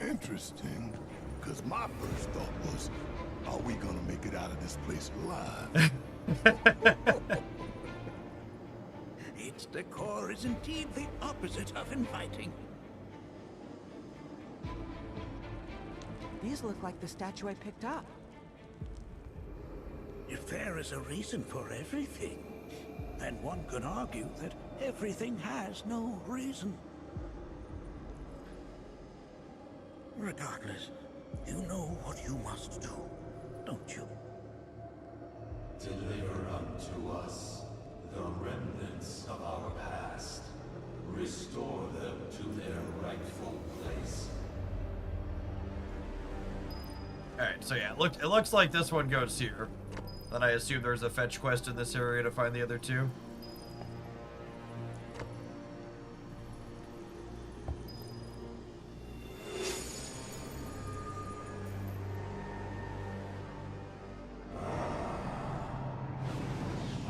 Interesting, because my first thought was, are we gonna make it out of this place alive? Its decor is indeed the opposite of inviting. These look like the statue I picked up. If there is a reason for everything, then one could argue that everything has no reason. Regardless, you know what you must do, don't you? Deliver unto us the remnants of our past. Restore them to their rightful place. Alright, so yeah, it looks like this one goes here. Then I assume there's a fetch quest in this area to find the other two.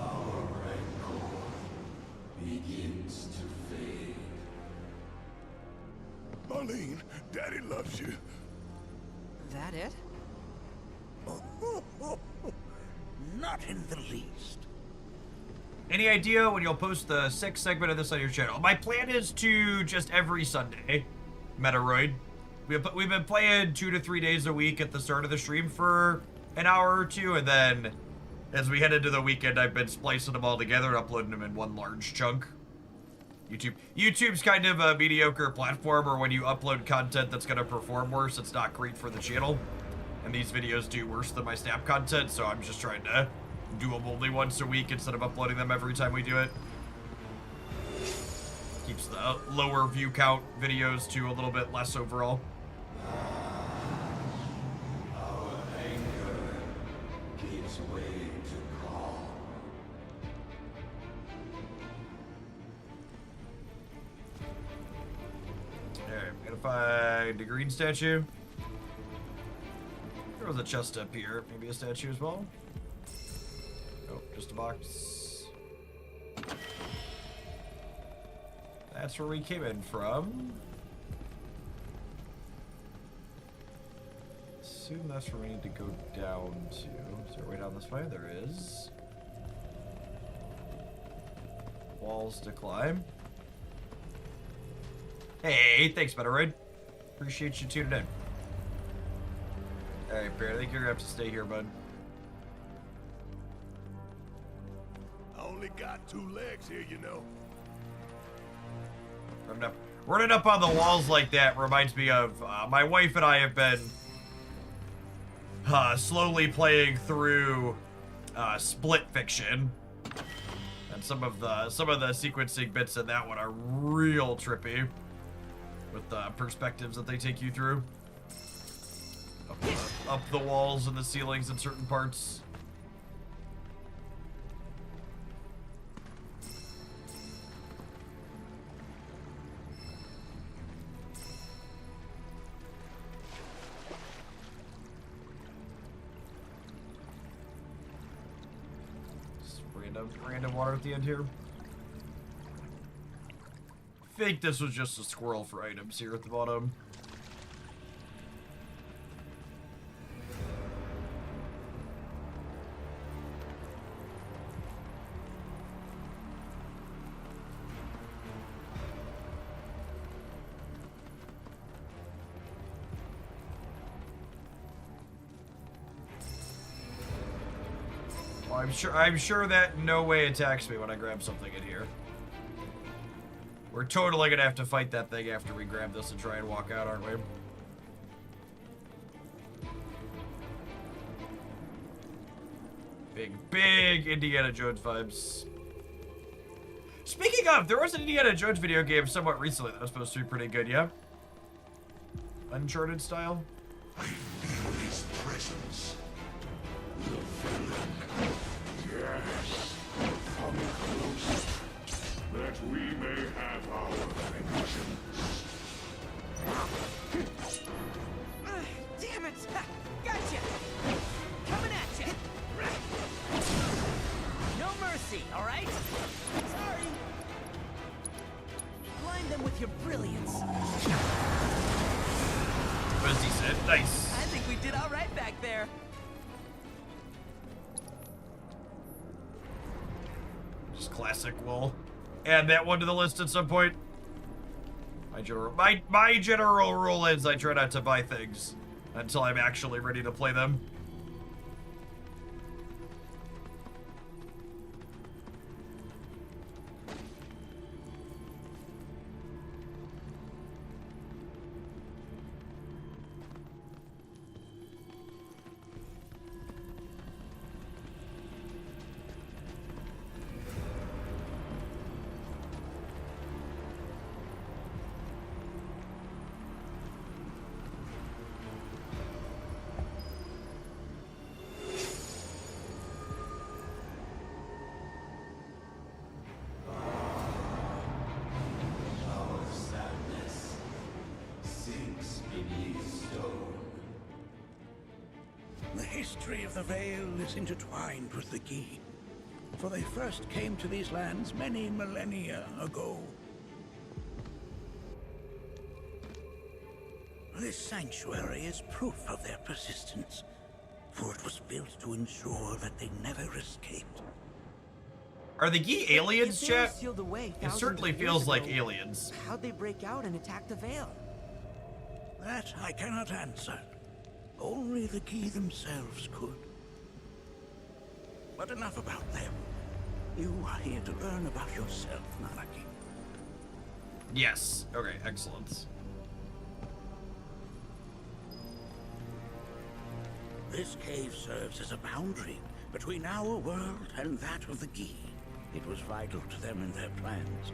Our rancor begins to fade. Marlene, Daddy loves you. That it? Not in the least. Any idea when you'll post the 6th segment of this on your channel? My plan is to just every Sunday, Metaroid. We've been playing 2 to 3 days a week at the start of the stream for an hour or two, and then as we head into the weekend, I've been splicing them all together and uploading them in one large chunk. YouTube's kind of a mediocre platform, or when you upload content that's going to perform worse, it's not great for the channel. And these videos do worse than my Snap content, so I'm just trying to do them only once a week instead of uploading them every time we do it. Keeps the lower view count videos to a little bit less overall. Our anger gives way to calm. Alright, gotta find a green statue. There was a chest up here. Maybe a statue as well? Oh, just a box. That's where we came in from. Assume that's where we need to go down to. Is there a way down this way? There is. Walls to climb. Hey, thanks, Metaroid. Appreciate you tuning in. Alright, Bear, I think you're gonna have to stay here, bud. I only got 2 legs here, you know. Running up on the walls like that reminds me of my wife and I have been slowly playing through Split Fiction, and some of the sequencing bits in that one are real trippy with the perspectives that they take you through. Up the walls and the ceilings in certain parts. random water at the end here. I think this was just a squirrel for items here at the bottom. I'm sure that no way attacks me when I grab something in here. We're totally gonna have to fight that thing after we grab this and try and walk out, aren't we? Big Indiana Jones vibes. Speaking of, there was an Indiana Jones video game somewhat recently that was supposed to be pretty good, yeah? Uncharted style? I feel his presence. The villain. Yes. Come close, that we may have our vengeance. Damn it! Gotcha! Coming at you! No mercy, alright? Sorry! Blind them with your brilliance. What does he say? Nice. I think we did alright back there. Just classic. We'll add that one to the list at some point. My general rule is I try not to buy things until I'm actually ready to play them. The history of the Vale is intertwined with the Gi, for they first came to these lands many millennia ago. This sanctuary is proof of their persistence, for it was built to ensure that they never escaped. Are the Gi aliens, If they were chat? sealed away It thousands certainly of years feels like ago, aliens. How'd they break out and attack the Vale? That I cannot answer. Only the Gi themselves could. But enough about them. You are here to learn about yourself, Nanaki. Yes. Okay, excellent. This cave serves as a boundary between our world and that of the Gi. It was vital to them in their plans.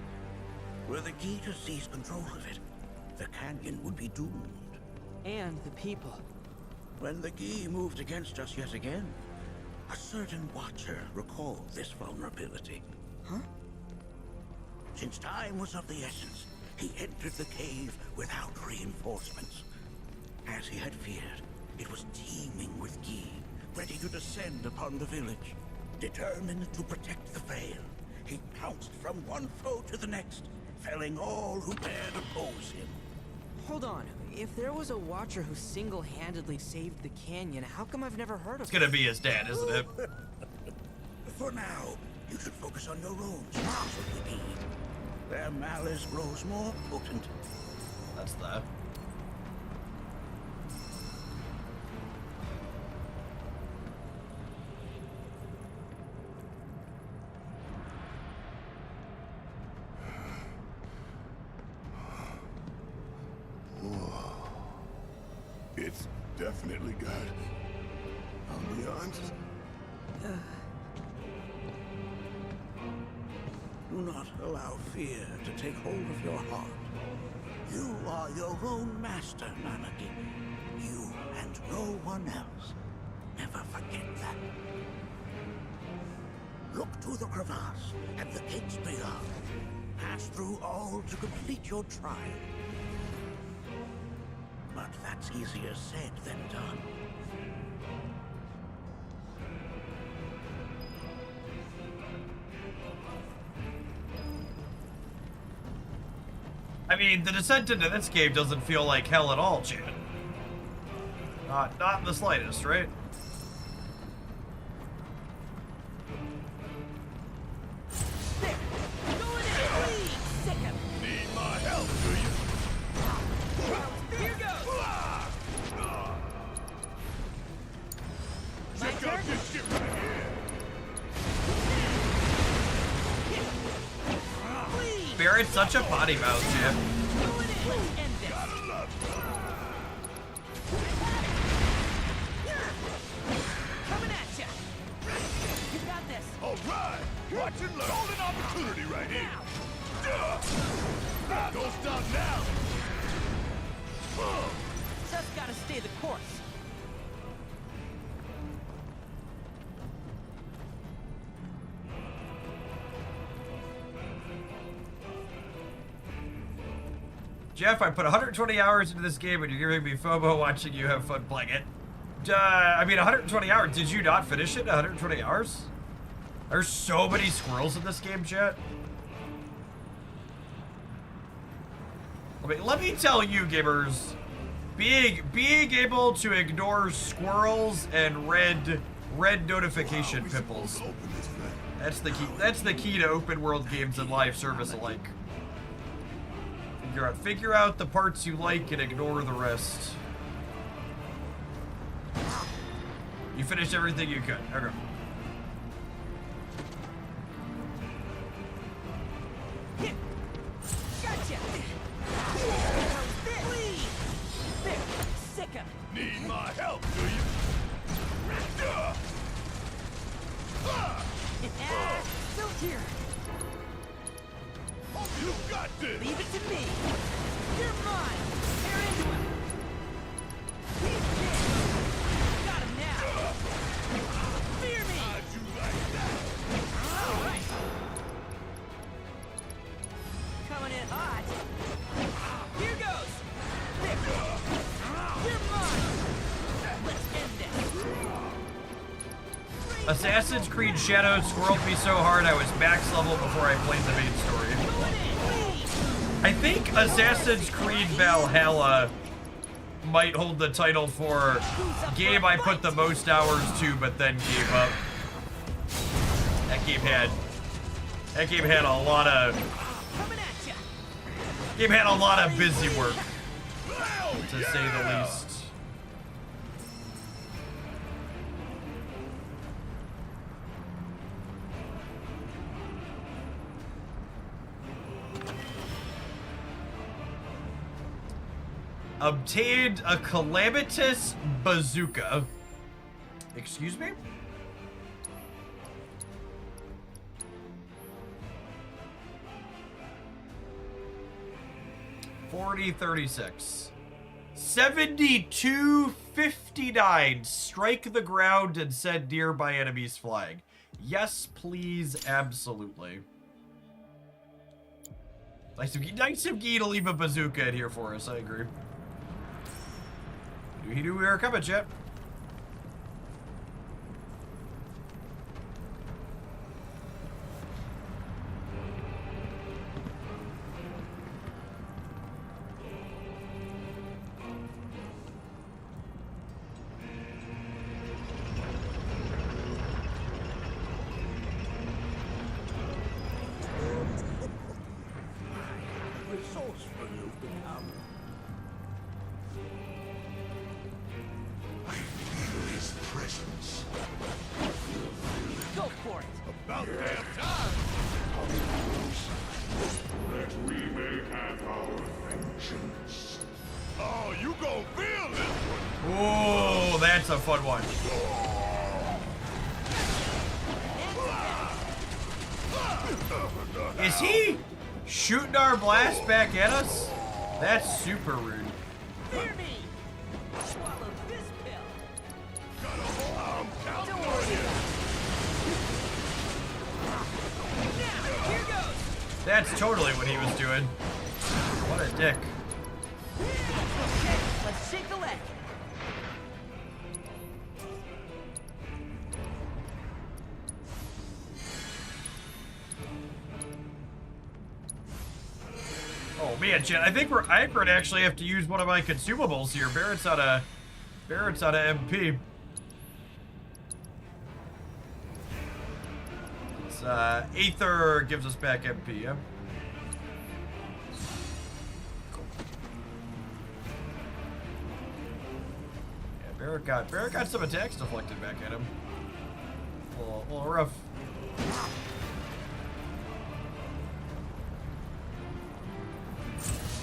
Were the Gi to seize control of it, the canyon would be doomed. And the people. When the Gi moved against us yet again, a certain Watcher recalled this vulnerability. Huh? Since time was of the essence, he entered the cave without reinforcements. As he had feared, it was teeming with Gi, ready to descend upon the village. Determined to protect the Vale, he pounced from one foe to the next, felling all who dared oppose him. Hold on. If there was a Watcher who single-handedly saved the canyon, how come I've never heard of It's gonna be his dad, isn't it? For now, you should focus on your own search of the Gi. Their malice grows more potent. That's that. It's definitely got ambiance. Do not allow fear to take hold of your heart. You are your own master, Nanaki. You and no one else. Never forget that. Look to the crevasse and the gates beyond. Pass through all to complete your trial. But that's easier said than done. mean, the descent into this game doesn't feel like hell at all, Chan. Not in the slightest, right? Need my help, do you? Here goes! Check out this shit right here. Barrett's such a potty mouth, Jim. Gotta love Coming at ya! You got this! All right, watch and learn. Golden opportunity right here. Don't stop now. Just gotta stay the course. Jeff, I put 120 hours into this game and you're giving me FOMO watching you have fun playing it. I mean, 120 hours. Did you not finish it in 120 hours? There's so many squirrels in this game, chat. I mean, let me tell you, gamers, being able to ignore squirrels and red notification pimples. That's the key. That's the key to open world games and live service alike. Figure out the parts you like and ignore the rest. You finished everything you could. Okay. Gotcha! Please! There! Sick 'em! Need my help, do you? Still here! You got this! Leave it to me! You're mine! Tear into him! He's dead! Got him now! Fear me! How'd you like that? Alright! Coming in hot! Here goes! There! You're mine! Let's end this! Assassin's Creed Shadows squirreled me so hard I was max level before I played the main story. I think Assassin's Creed Valhalla might hold the title for game I put the most hours to but then gave up. That game had a lot of busy work, to say the least. Obtained a calamitous bazooka. Excuse me? $40.36. 72.59. Strike the ground and send nearby enemies flying. Yes, please, absolutely. Nice of Gee to leave a bazooka in here for us, I agree. He knew we were coming, chat. Resourceful you've become. His presence. Go for it! About damn time! That we may have our vengeance. Oh, you gon' feel this one! Oh, that's a fun one. Is he shooting our blast back at us? That's super rude. Fear me! Swallow this pill! Don't worry. Now, here goes! That's totally what he was doing. What a dick. Okay, let's shake the leg! Oh man, Chad, I think I might actually have to use one of my consumables here. Barrett's out of MP. It's Aether gives us back MP, yeah? Barrett got some attacks deflected back at him. A little rough.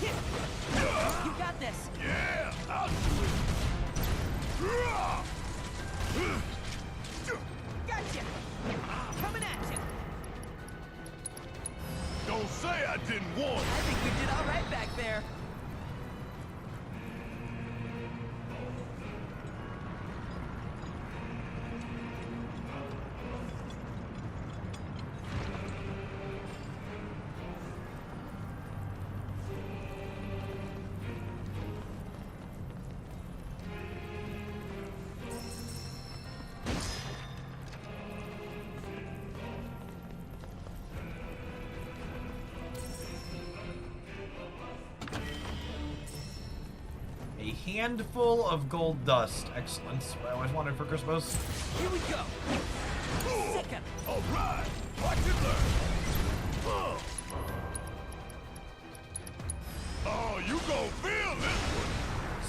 You got this. Yeah, I'll do it. Gotcha. Coming at you. Don't say I didn't warn you. I think we did all right back there. Handful of gold dust. Excellent. What I always wanted for Christmas. Here we go. Sick 'em. All right. Watch it learn. Oh, you gon' feel this one.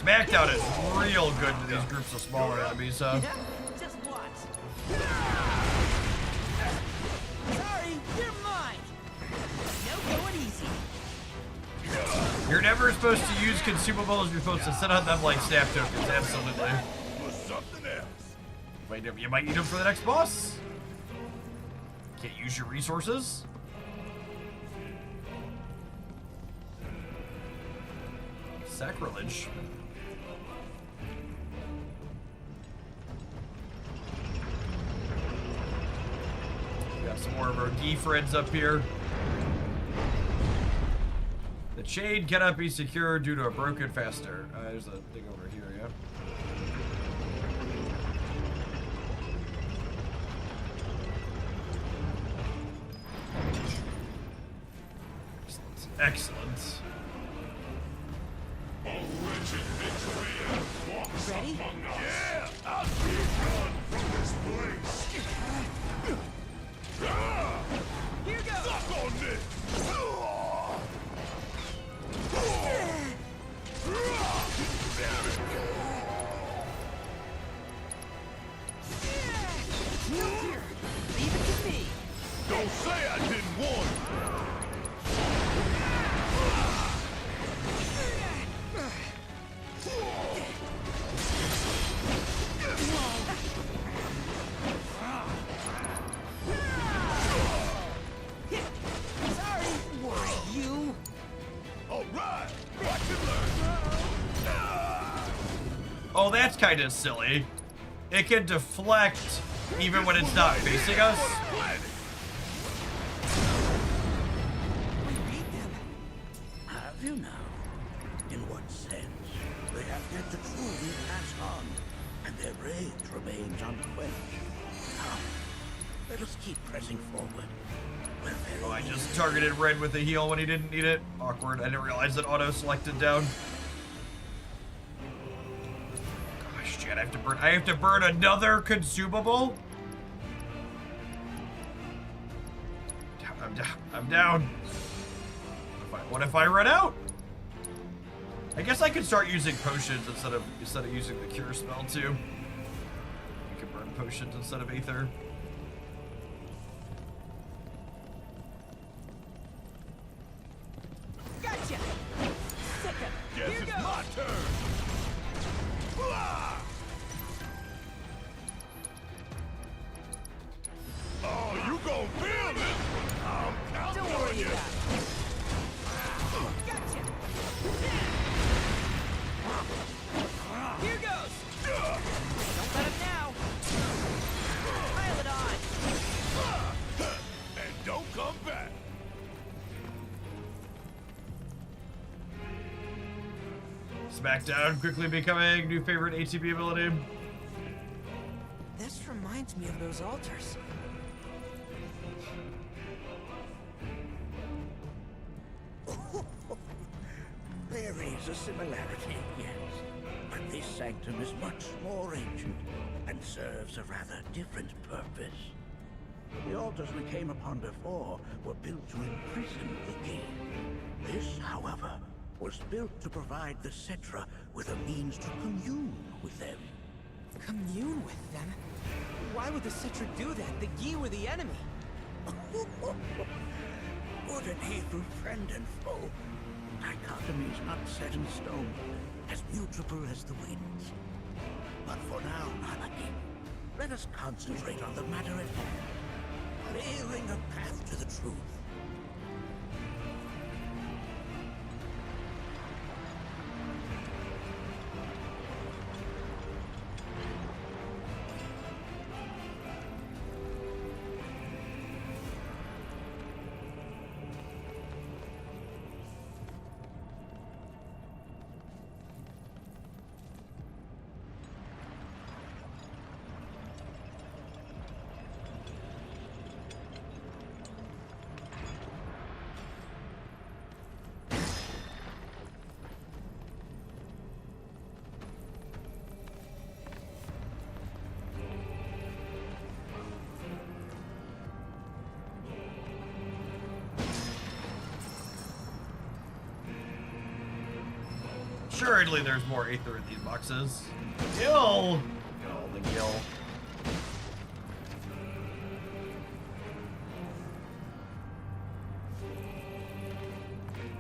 SmackDown is real good to these groups of smaller enemies, Yeah, just watch. Sorry, you're mine. No going easy. You're never supposed to use consumables. You're supposed to sit on them like snap tokens. Absolutely. For something else. You might need them for the next boss. Can't use your resources. Sacrilege. Got some more of our D friends up here. The chain cannot be secured due to a broken fastener. There's a thing over here, yeah? Excellent. Ready? Yeah, I'll see you run from this place. Here goes. Suck on this. Leave it to me. Don't say I didn't warn you. Sorry. Why you? All right. Watch it learn. Oh, that's kind of silly. It can deflect even when it's not facing us. Have you now? In what sense? They have yet to truly pass on, and their rage remains unquenched. Come, let us keep pressing forward. Oh, I just targeted Red with a heal when he didn't need it. Awkward. I didn't realize that auto-selected down. Gosh, Chad, I have to burn another consumable? I'm down. What if I run out? I guess I could start using potions instead of using the cure spell too. You can burn potions instead of Aether. Gotcha. Sick 'em. Guess Here it's goes. my turn. Oh, you gon' feel this one. I'm counting Don't on worry you. about it. Gotcha. Here goes. Don't let him now. Pile it on. And don't come back. Smackdown quickly becoming new favorite ATB ability. This reminds me of those altars. There is a similarity, yes. But this sanctum is much more ancient and serves a rather different purpose. The altars we came upon before were built to imprison the key. This, however, was built to provide the Cetra with a means to commune with them. Commune with them? Why would the Cetra do that? The Yi were the enemy. Good and evil, friend and foe. Dichotomy is not set in stone, as mutable as the winds. But for now, Nanaki, let us concentrate on the matter at hand, clearing a path to the truth. Assuredly, there's more Aether in these boxes. Gil! Look at all the Gil.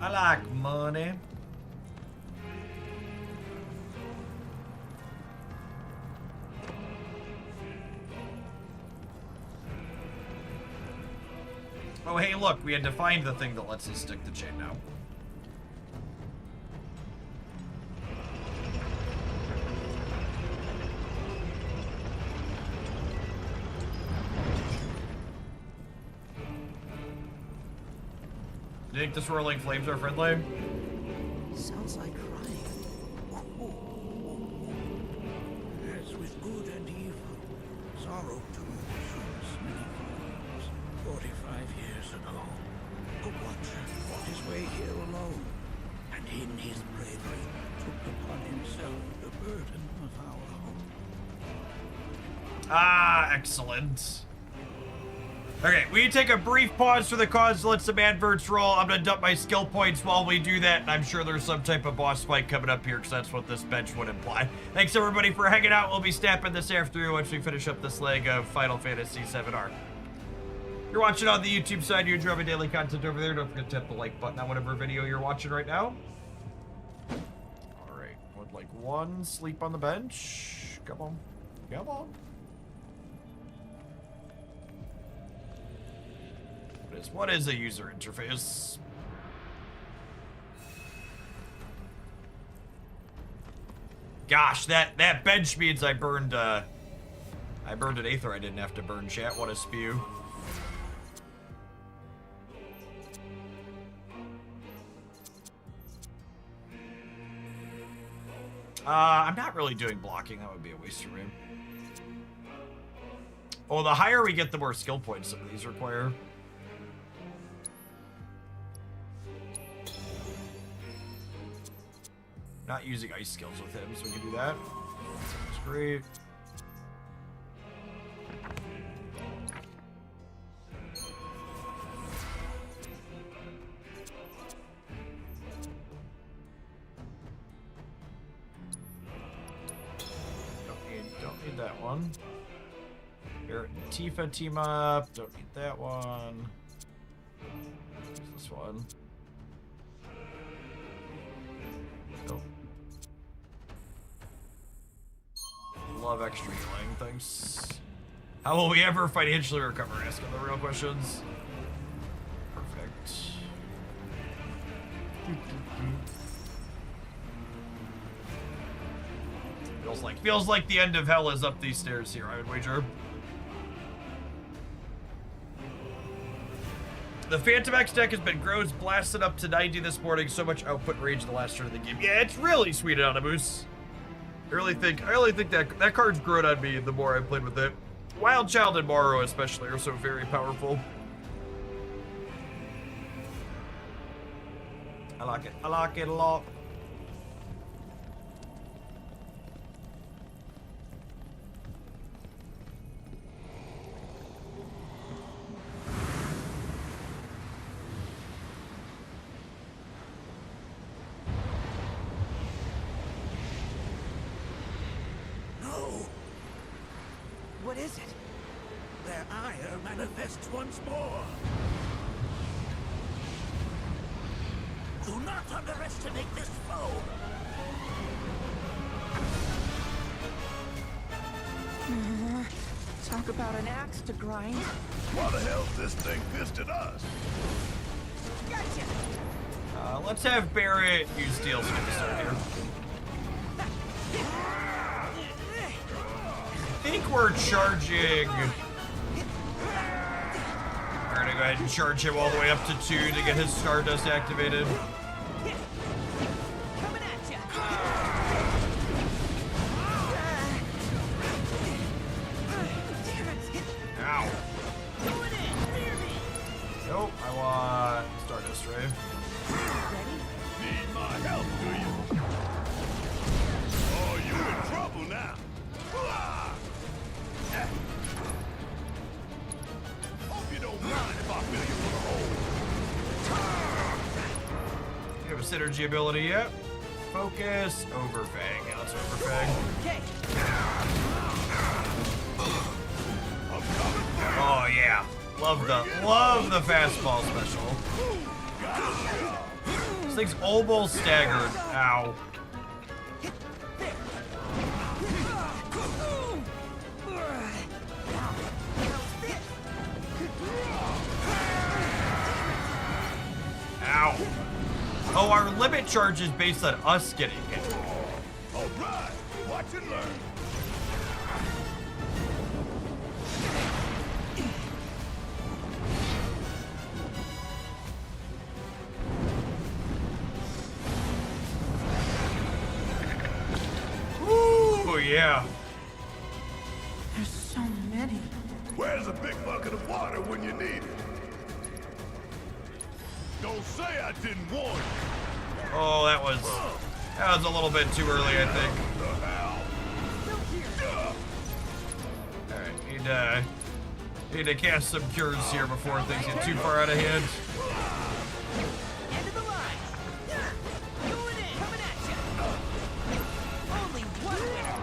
I like money. Oh, hey, look, we had to find the thing that lets us stick the chain now. Do you think the swirling flames are friendly? Sounds like crying. As with good and evil, sorrow too assumes many forms. 45 years ago, a watcher fought his way here alone, and in his bravery took upon himself the burden of our home. Ah, excellent. Okay, we take a brief pause for the cause to let some adverts roll. I'm gonna dump my skill points while we do that, and I'm sure there's some type of boss fight coming up here, because that's what this bench would imply. Thanks everybody for hanging out. We'll be snapping this afternoon once we finish up this leg of Final Fantasy 7R. If you're watching on the YouTube side, you enjoy my daily content over there. Don't forget to hit the like button on whatever video you're watching right now. Alright, would like one sleep on the bench. Come on. Come on. What is a user interface? Gosh, that bench means I burned an Aether I didn't have to burn, chat. What a spew. I'm not really doing blocking. That would be a waste of room. Oh, the higher we get, the more skill points some of these require. Not using ice skills with him, so we can do that. That's great. Don't need that one. Barrett and Tifa team up. Don't need that one. Where's this one? Nope. Love extra healing, thanks. How will we ever financially recover? Asking the real questions. Perfect. Feels like the end of hell is up these stairs here, I would wager. The Phantom X deck has been gross blasted up to 90 this morning. So much output range in the last turn of the game. Yeah, it's really sweet on a moose. I really think that card's grown on me the more I've played with it. Wild Child and Morrow especially are so very powerful. I like it. I like it a lot. What is it? Their ire manifests once more. Do not underestimate this foe. Talk about an axe to grind. Why the hell's this thing pissed at us? Gotcha. Let's have Barrett use Steel Skin to start here. I think we're charging. We're gonna go ahead and charge him all the way up to 2 to get his Stardust activated. Coming at ya. Ow. Going in. Fear me. Nope, I want Stardust, right? Need my help, do you? Oh, you in trouble now. Hope you don't mind if I fill you full of holes. Do you have a synergy ability yet? Focus, Overfang. Yeah, let's Overfang. Okay. Oh yeah. Love the fastball special. This thing's almost staggered. Ow. Ow. Oh, our limit charge is based on us getting hit. All right, watch and learn. Ooh, yeah. There's so many. Where's a big bucket of water when you need it? Don't say I didn't warn you. Oh, that was a little bit too early, I think. Alright, need to cast some cures here before things get too far out of hand. End of the line. Going in. Coming at ya. Only one winner.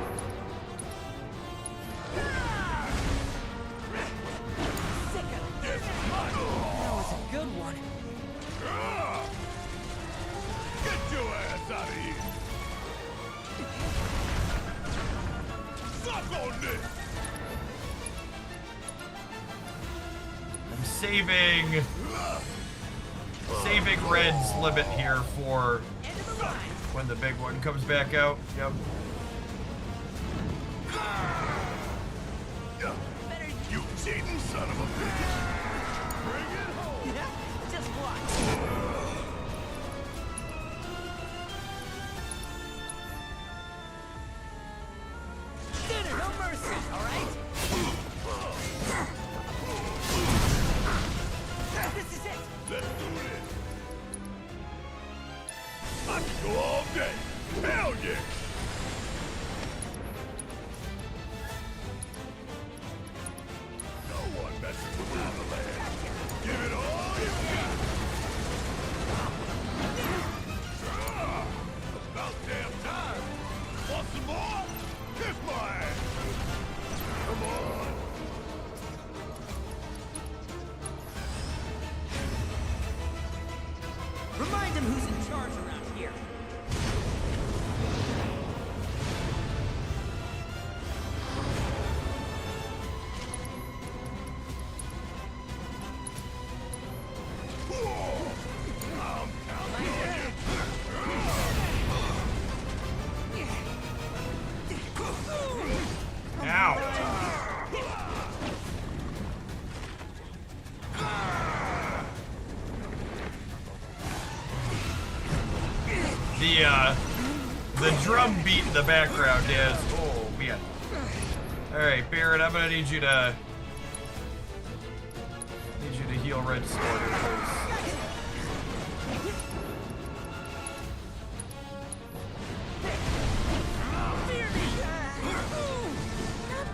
Sick of it. That was a good one. Get your ass out of here! Suck on this! I'm saving Red's limit here for when the big one comes back out. Yep. You cheating son of a bitch! Bring it home! Yeah, just watch. Dinner, no mercy, all right? This is it. Let's do this. I can go all day. Hell yeah! No one messes with Avalanche. Give it all you got. About damn time. Want some more? Kiss my ass. Come on. Remind him who's in charge around here. I'm counting on you. Ow. The drum beat in the background is, oh man. Alright, Barrett, I'm gonna need you to heal Red Sword, please.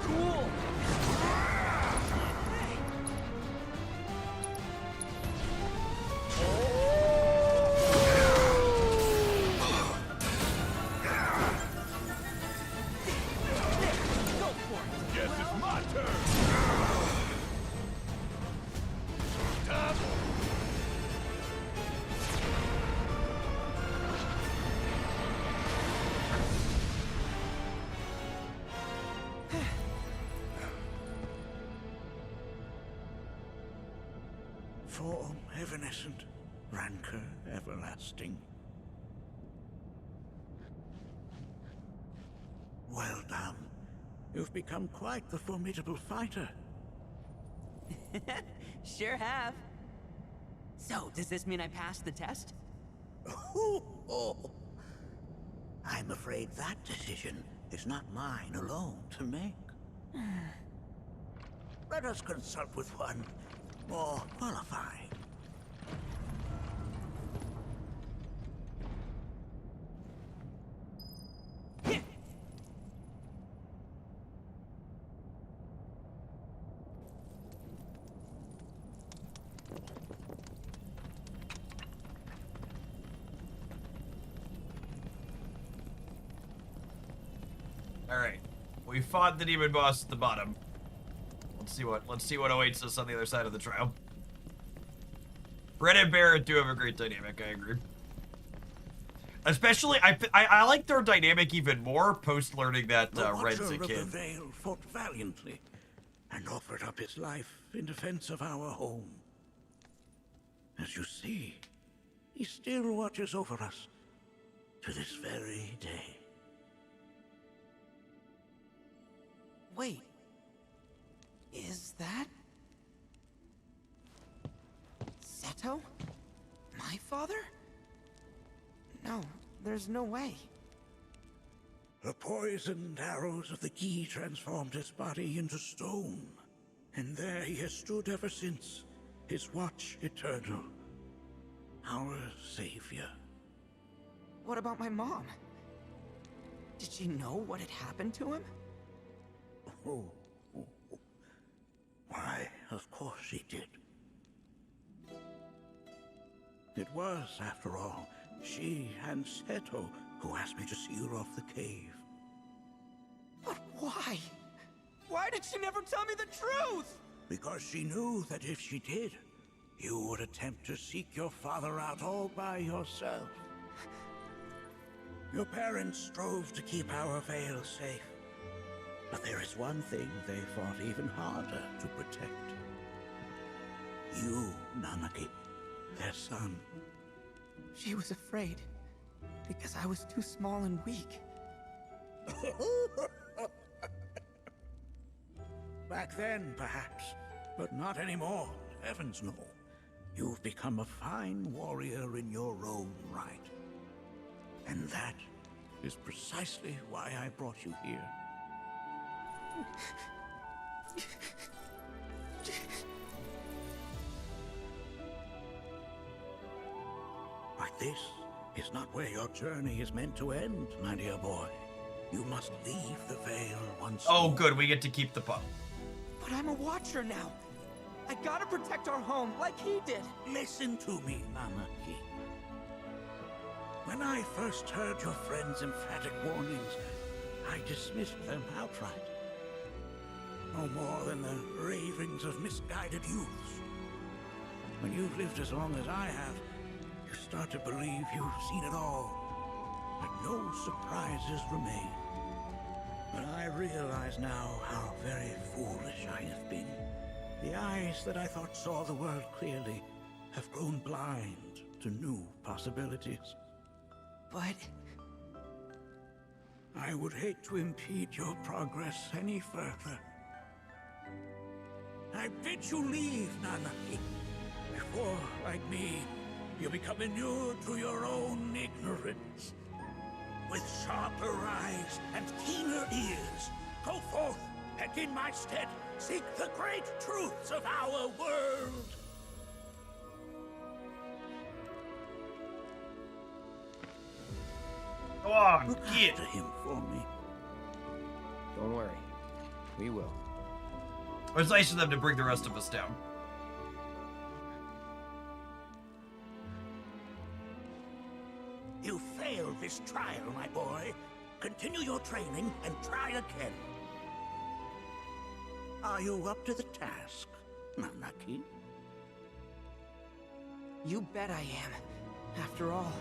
Cool. Guess it's my turn. Form evanescent, rancor everlasting. Well done. You've become quite the formidable fighter. Sure have. So, does this mean I passed the test? I'm afraid that decision is not mine alone to make. Let us consult with one more qualified. Alright. We fought the demon boss at the bottom. Let's see what awaits us on the other side of the trial. Brett and Barrett do have a great dynamic, I agree. Especially, I like their dynamic even more post learning that Red's a The kid. Vale fought valiantly and offered up his life in defense of our home. As you see, he still watches over us to this very day. Wait. Is that... Seto? My father? No, there's no way. The poisoned arrows of the key transformed his body into stone, and there he has stood ever since, his watch eternal, our savior. What about my mom? Did she know what had happened to him? Why, of course she did. It was, after all, she and Seto who asked me to seal off the cave. But why? Why did she never tell me the truth? Because she knew that if she did, you would attempt to seek your father out all by yourself. Your parents strove to keep our Vale safe. But there is one thing they fought even harder to protect. You, Nanaki, their son. She was afraid. Because I was too small and weak. Back then, perhaps. But not anymore. Heavens no. You've become a fine warrior in your own right. And that is precisely why I brought you here. But this is not where your journey is meant to end, my dear boy. You must leave the Vale once Oh, more. good. We get to keep the pup. But I'm a watcher now. I gotta protect our home like he did. Listen to me, Nanaki. When I first heard your friend's emphatic warnings, I dismissed them outright. No more than the ravings of misguided youths. When you've lived as long as I have, you start to believe you've seen it all. But no surprises remain. But I realize now how very foolish I have been. The eyes that I thought saw the world clearly have grown blind to new possibilities. But... I would hate to impede your progress any further. I bid you leave, Nanaki, before, like me, you become inured to your own ignorance. With sharper eyes and keener ears, go forth and in my stead seek the great truths of our world. Go on, Look get after him for me. Don't worry. We will. It was nice of them to bring the rest of us down. You failed this trial, my boy. Continue your training and try again. Are you up to the task, Nanaki? You bet I am. After all.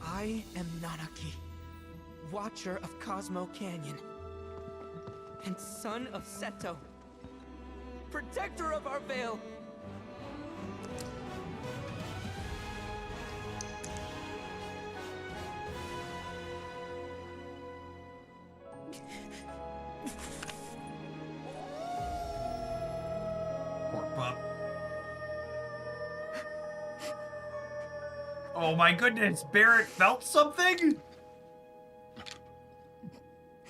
I am Nanaki, Watcher of Cosmo Canyon, and son of Seto, protector of our Vale. Poor pup. Oh my goodness, Barrett felt something?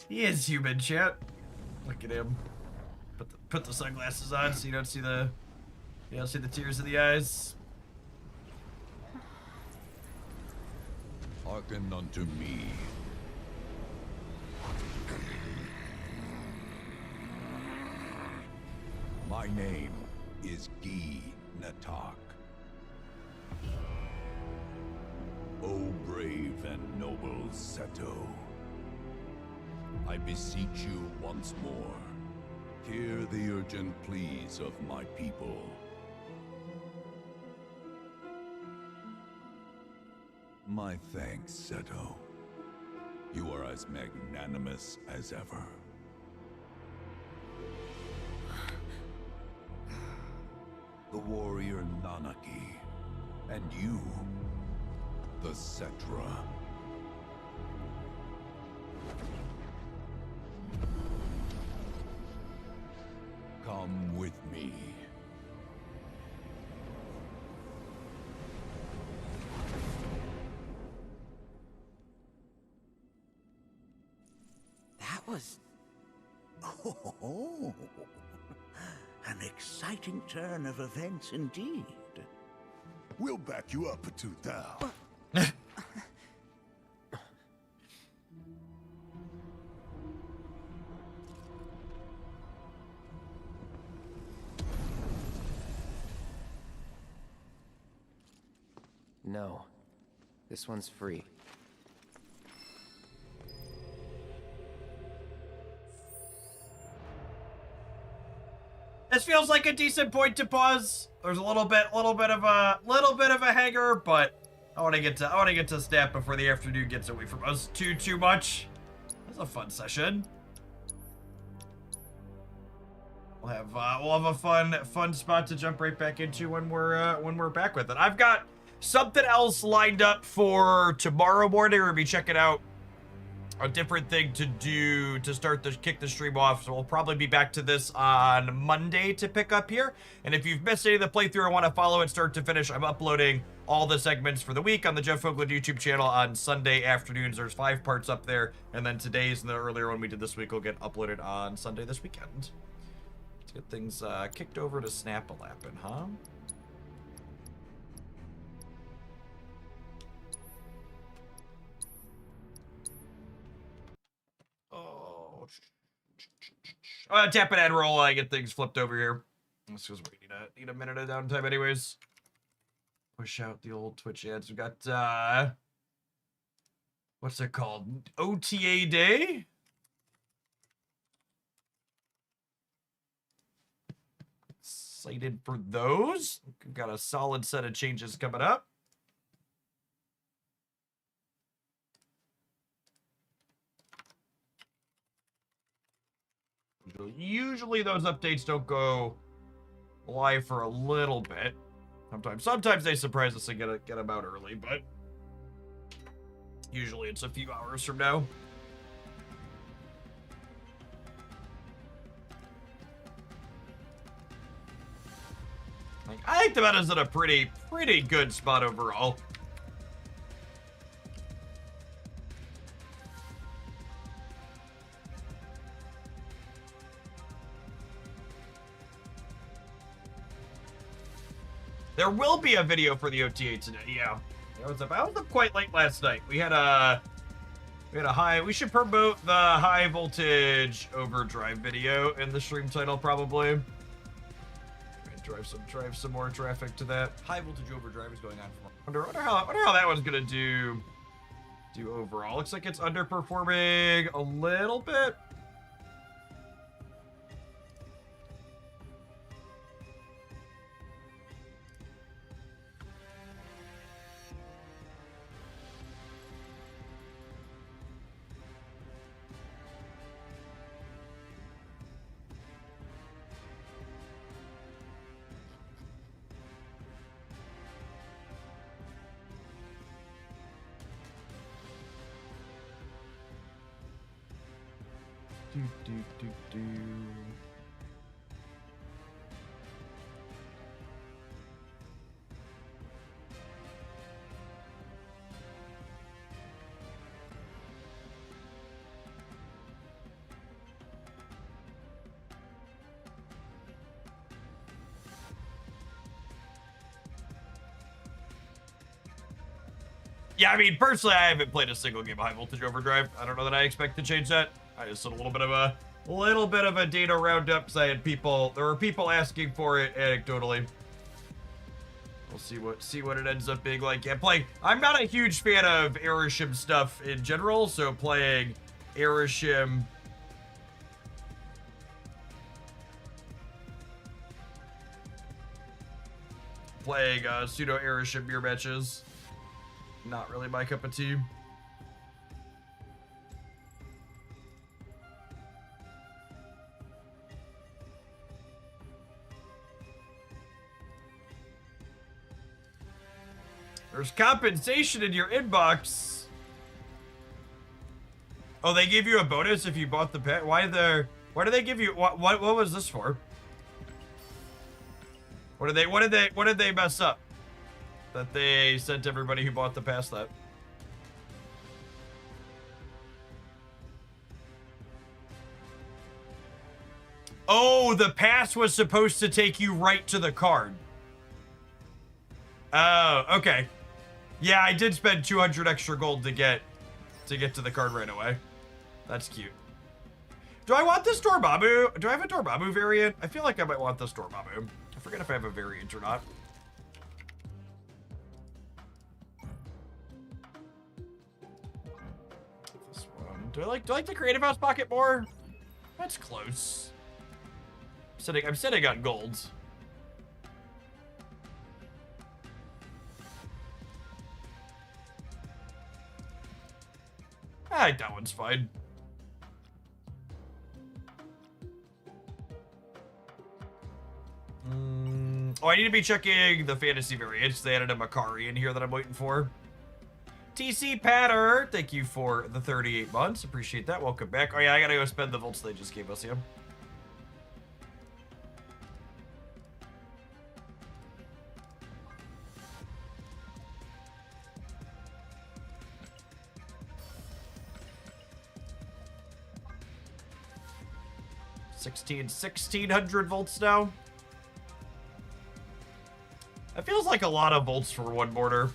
He is human, chat. Look at him. Put the sunglasses on so you don't see the tears in the eyes. Hearken unto me. My name is Gi Natak. O brave and noble Seto, I beseech you once more, hear the urgent pleas of my people. My thanks, Seto. You are as magnanimous as ever. The warrior Nanaki, and you, the Cetra. Come with me. That was... Oh, an exciting turn of events indeed. We'll back you up for 2,000. No. This one's free. This feels like a decent point to pause. There's a little bit of a hanger, but I want to get to snap before the afternoon gets away from us too much. That's a fun session. We'll have a fun spot to jump right back into when we're back with it. I've got something else lined up for tomorrow morning. We're gonna be checking out a different thing to do to kick the stream off. So we'll probably be back to this on Monday to pick up here. And if you've missed any of the playthrough or want to follow it start to finish, I'm uploading all the segments for the week on the Jeff Hoagland YouTube channel on Sunday afternoons. There's 5 parts up there. And then today's and the earlier one we did this week will get uploaded on Sunday this weekend. Let's get things kicked over to Snap-a-Lappin', huh? Tap and add roll. I get things flipped over here. That's because we need a minute of downtime anyways. Push out the old Twitch ads. We got what's it called? OTA day? Excited for those. We've got a solid set of changes coming up. Usually those updates don't go live for a little bit. Sometimes they surprise us and get them out early, but usually it's a few hours from now. I think the meta's in a pretty good spot overall. There will be a video for the OTA today, yeah. I was up quite late last night. We had a high, we should promote the high voltage overdrive video in the stream title probably. Drive some more traffic to that. High voltage overdrive is going on for wonder how that one's gonna do overall. Looks like it's underperforming a little bit. Do, do, do, do. Yeah, I mean, personally, I haven't played a single game of High Voltage Overdrive. I don't know that I expect to change that. I just did a little bit of a data roundup because I had there were people asking for it anecdotally. We'll see what it ends up being like. Yeah, I'm not a huge fan of Aeroshim stuff in general, so playing Aeroshim pseudo Aeroshim mirror matches. Not really my cup of tea. There's compensation in your inbox. Oh, they give you a bonus if you bought the pet. Why do they give you what was this for? What did they mess up? That they sent everybody who bought the pass that. Oh, the pass was supposed to take you right to the card. Oh, okay. Yeah, I did spend 200 extra gold to get to the card right away. That's cute. Do I want this Dormammu? Do I have a Dormammu variant? I feel like I might want this Dormammu. I forget if I have a variant or not. This one. Do I like the Creative House pocket more? That's close. I'm sitting on golds. Ah, that one's fine. Oh, I need to be checking the fantasy variants. They added a Makari in here that I'm waiting for. TC Patter, thank you for the 38 months. Appreciate that. Welcome back. Oh yeah, I gotta go spend the volts they just gave us, yeah. $1,600 volts now. That feels like a lot of volts for one border.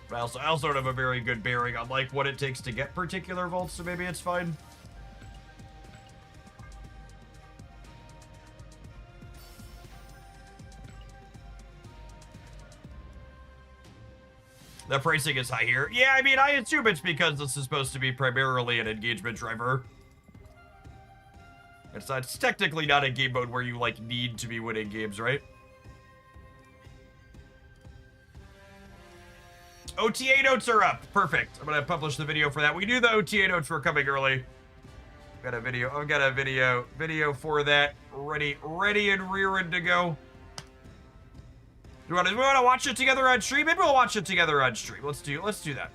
But I also don't have a very good bearing on like what it takes to get particular volts, so maybe it's fine. The pricing is high here. Yeah, I mean, I assume it's because this is supposed to be primarily an engagement driver. It's technically not a game mode where you, like, need to be winning games, right? OTA notes are up. Perfect. I'm gonna publish the video for that. We knew the OTA notes were coming early. I've got a video for that ready and rearing to go. We want to watch it together on stream? Maybe we'll watch it together on stream. Let's do that.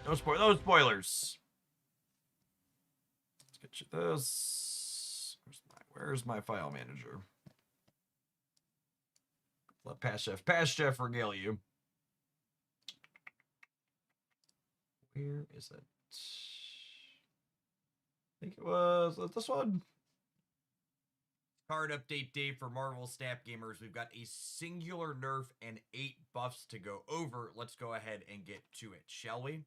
No spoilers. Let's get you this. Where's my file manager? Let Past Chef regale you. Where is it? I think it was this one. Card update day for Marvel Snap gamers. We've got a singular nerf and 8 buffs to go over. Let's go ahead and get to it, shall we?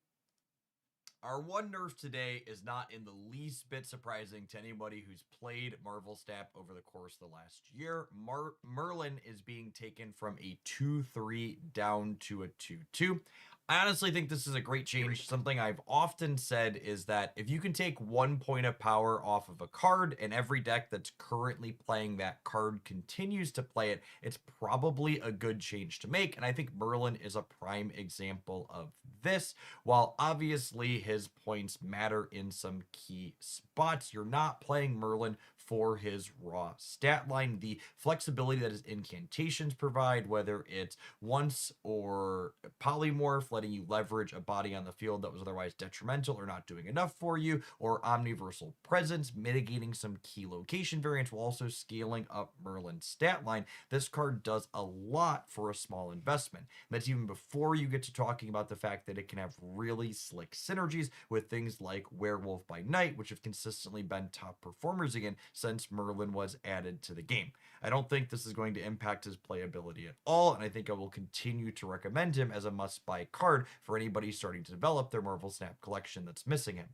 Our one nerf today is not in the least bit surprising to anybody who's played Marvel Snap over the course of the last year. Merlin is being taken from a 2-3 down to a 2-2. I honestly think this is a great change. Something I've often said is that if you can take 1 point of power off of a card and every deck that's currently playing that card continues to play it, it's probably a good change to make. And I think Merlin is a prime example of this. While obviously his points matter in some key spots, you're not playing Merlin for his raw stat line. The flexibility that his incantations provide, whether it's once or polymorph, letting you leverage a body on the field that was otherwise detrimental or not doing enough for you, or omniversal presence, mitigating some key location variants while also scaling up Merlin's stat line. This card does a lot for a small investment. That's even before you get to talking about the fact that it can have really slick synergies with things like Werewolf by Night, which have consistently been top performers again since Merlin was added to the game. I don't think this is going to impact his playability at all, and I think I will continue to recommend him as a must-buy card for anybody starting to develop their Marvel Snap collection that's missing him.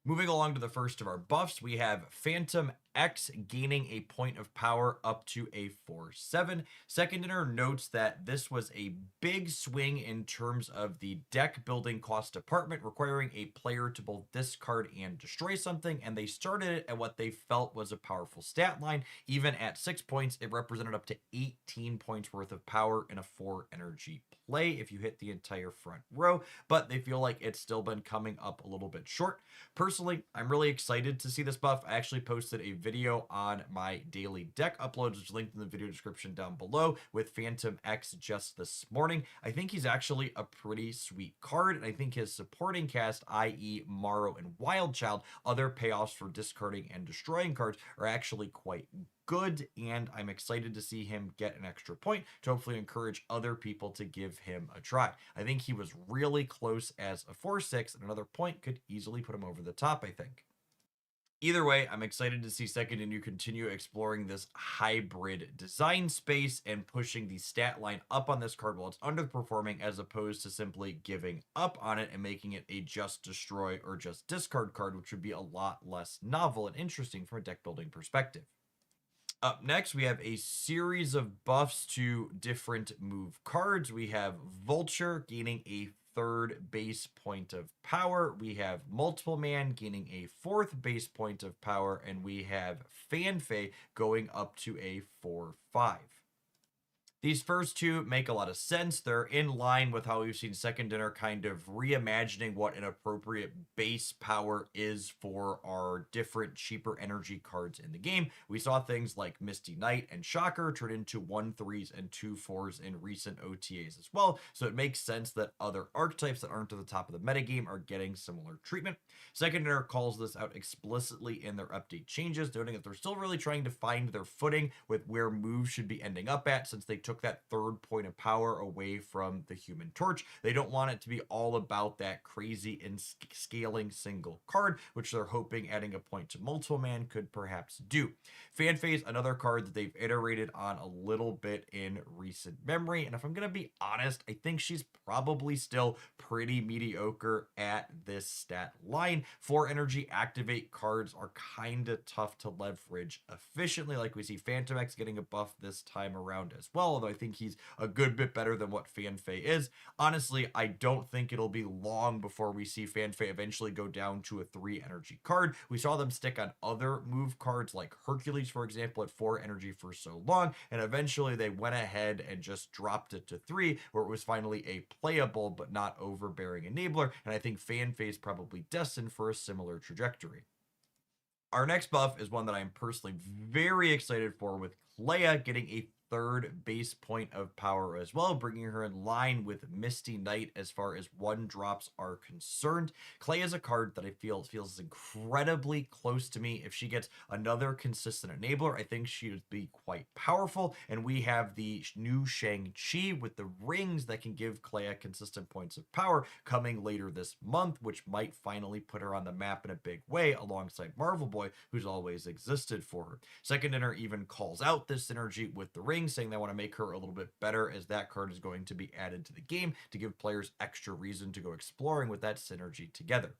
Moving along to the first of our buffs, we have Phantom X gaining a point of power up to a 4/7. Second Inner notes that this was a big swing in terms of the deck building cost department, requiring a player to both discard and destroy something, and they started it at what they felt was a powerful stat line. Even at 6 points, it represented up to 18 points worth of power in a 4 energy play if you hit the entire front row, but they feel like it's still been coming up a little bit short. Personally, I'm really excited to see this buff. I actually posted a video on my daily deck uploads, which is linked in the video description down below, with Phantom X just this morning. I think he's actually a pretty sweet card, and I think his supporting cast, i.e. Morrow and Wildchild, other payoffs for discarding and destroying cards, are actually quite good, and I'm excited to see him get an extra point to hopefully encourage other people to give him a try. I think he was really close as a 4/6, and another point could easily put him over the top, I think. Either way, I'm excited to see Second Inu continue exploring this hybrid design space and pushing the stat line up on this card while it's underperforming, as opposed to simply giving up on it and making it a just destroy or just discard card, which would be a lot less novel and interesting from a deck building perspective. Up next, we have a series of buffs to different move cards. We have Vulture gaining a 3rd base point of power. We have Multiple Man gaining a 4th base point of power. And we have Fanfei going up to a 4/5. These first two make a lot of sense. They're in line with how we've seen Second Dinner kind of reimagining what an appropriate base power is for our different cheaper energy cards in the game. We saw things like Misty Knight and Shocker turn into 1/3s and 2/4s in recent OTAs as well, so it makes sense that other archetypes that aren't at the top of the metagame are getting similar treatment. Second Dinner calls this out explicitly in their update changes, noting that they're still really trying to find their footing with where moves should be ending up at, since they took that 3rd point of power away from the Human Torch. They don't want it to be all about that crazy and scaling single card, which they're hoping adding a point to Multiple Man could perhaps do. Fanfei is another card that they've iterated on a little bit in recent memory, and if I'm going to be honest, I think she's probably still pretty mediocre at this stat line. 4 energy activate cards are kind of tough to leverage efficiently, like we see Phantom X getting a buff this time around as well, although I think he's a good bit better than what Fanfei is. Honestly, I don't think it'll be long before we see Fanfei eventually go down to a 3 energy card. We saw them stick on other move cards like Hercules, for example, at 4 energy for so long, and eventually they went ahead and just dropped it to 3, where it was finally a playable but not overbearing enabler, and I think Fanfei is probably destined for a similar trajectory. Our next buff is one that I'm personally very excited for, with Clea getting a 3rd base point of power as well, bringing her in line with Misty Knight as far as 1-drops are concerned. Clea is a card that I feel feels incredibly close to me. If she gets another consistent enabler, I think she would be quite powerful, and we have the new Shang-Chi with the rings that can give Clea consistent points of power coming later this month, which might finally put her on the map in a big way alongside Marvel Boy, who's always existed for her. Second Dinner even calls out this synergy with the rings, saying they want to make her a little bit better, as that card is going to be added to the game to give players extra reason to go exploring with that synergy together.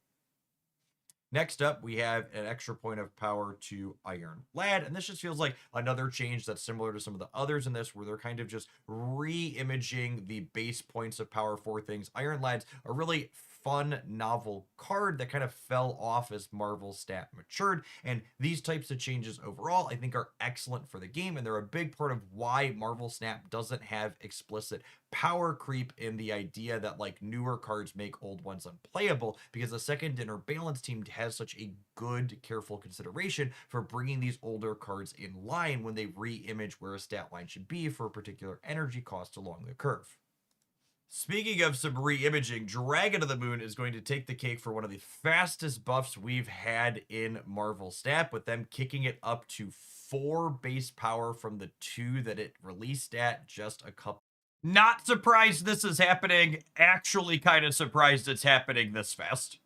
Next up, we have an extra point of power to Iron Lad, and this just feels like another change that's similar to some of the others in this, where they're kind of just re-imaging the base points of power for things. Iron Lad's a really fun, novel card that kind of fell off as Marvel Stat matured, and these types of changes overall I think are excellent for the game, and they're a big part of why Marvel Snap doesn't have explicit power creep in the idea that like newer cards make old ones unplayable, because the second dinner balance team has such a good, careful consideration for bringing these older cards in line when they re-image where a stat line should be for a particular energy cost along the curve. Speaking of some re-imaging, Dragon of the Moon is going to take the cake for one of the fastest buffs we've had in Marvel Stat, with them kicking it up to 4 base power from the 2 that it released at just a couple. Not surprised this is happening. Actually kind of surprised it's happening this fast.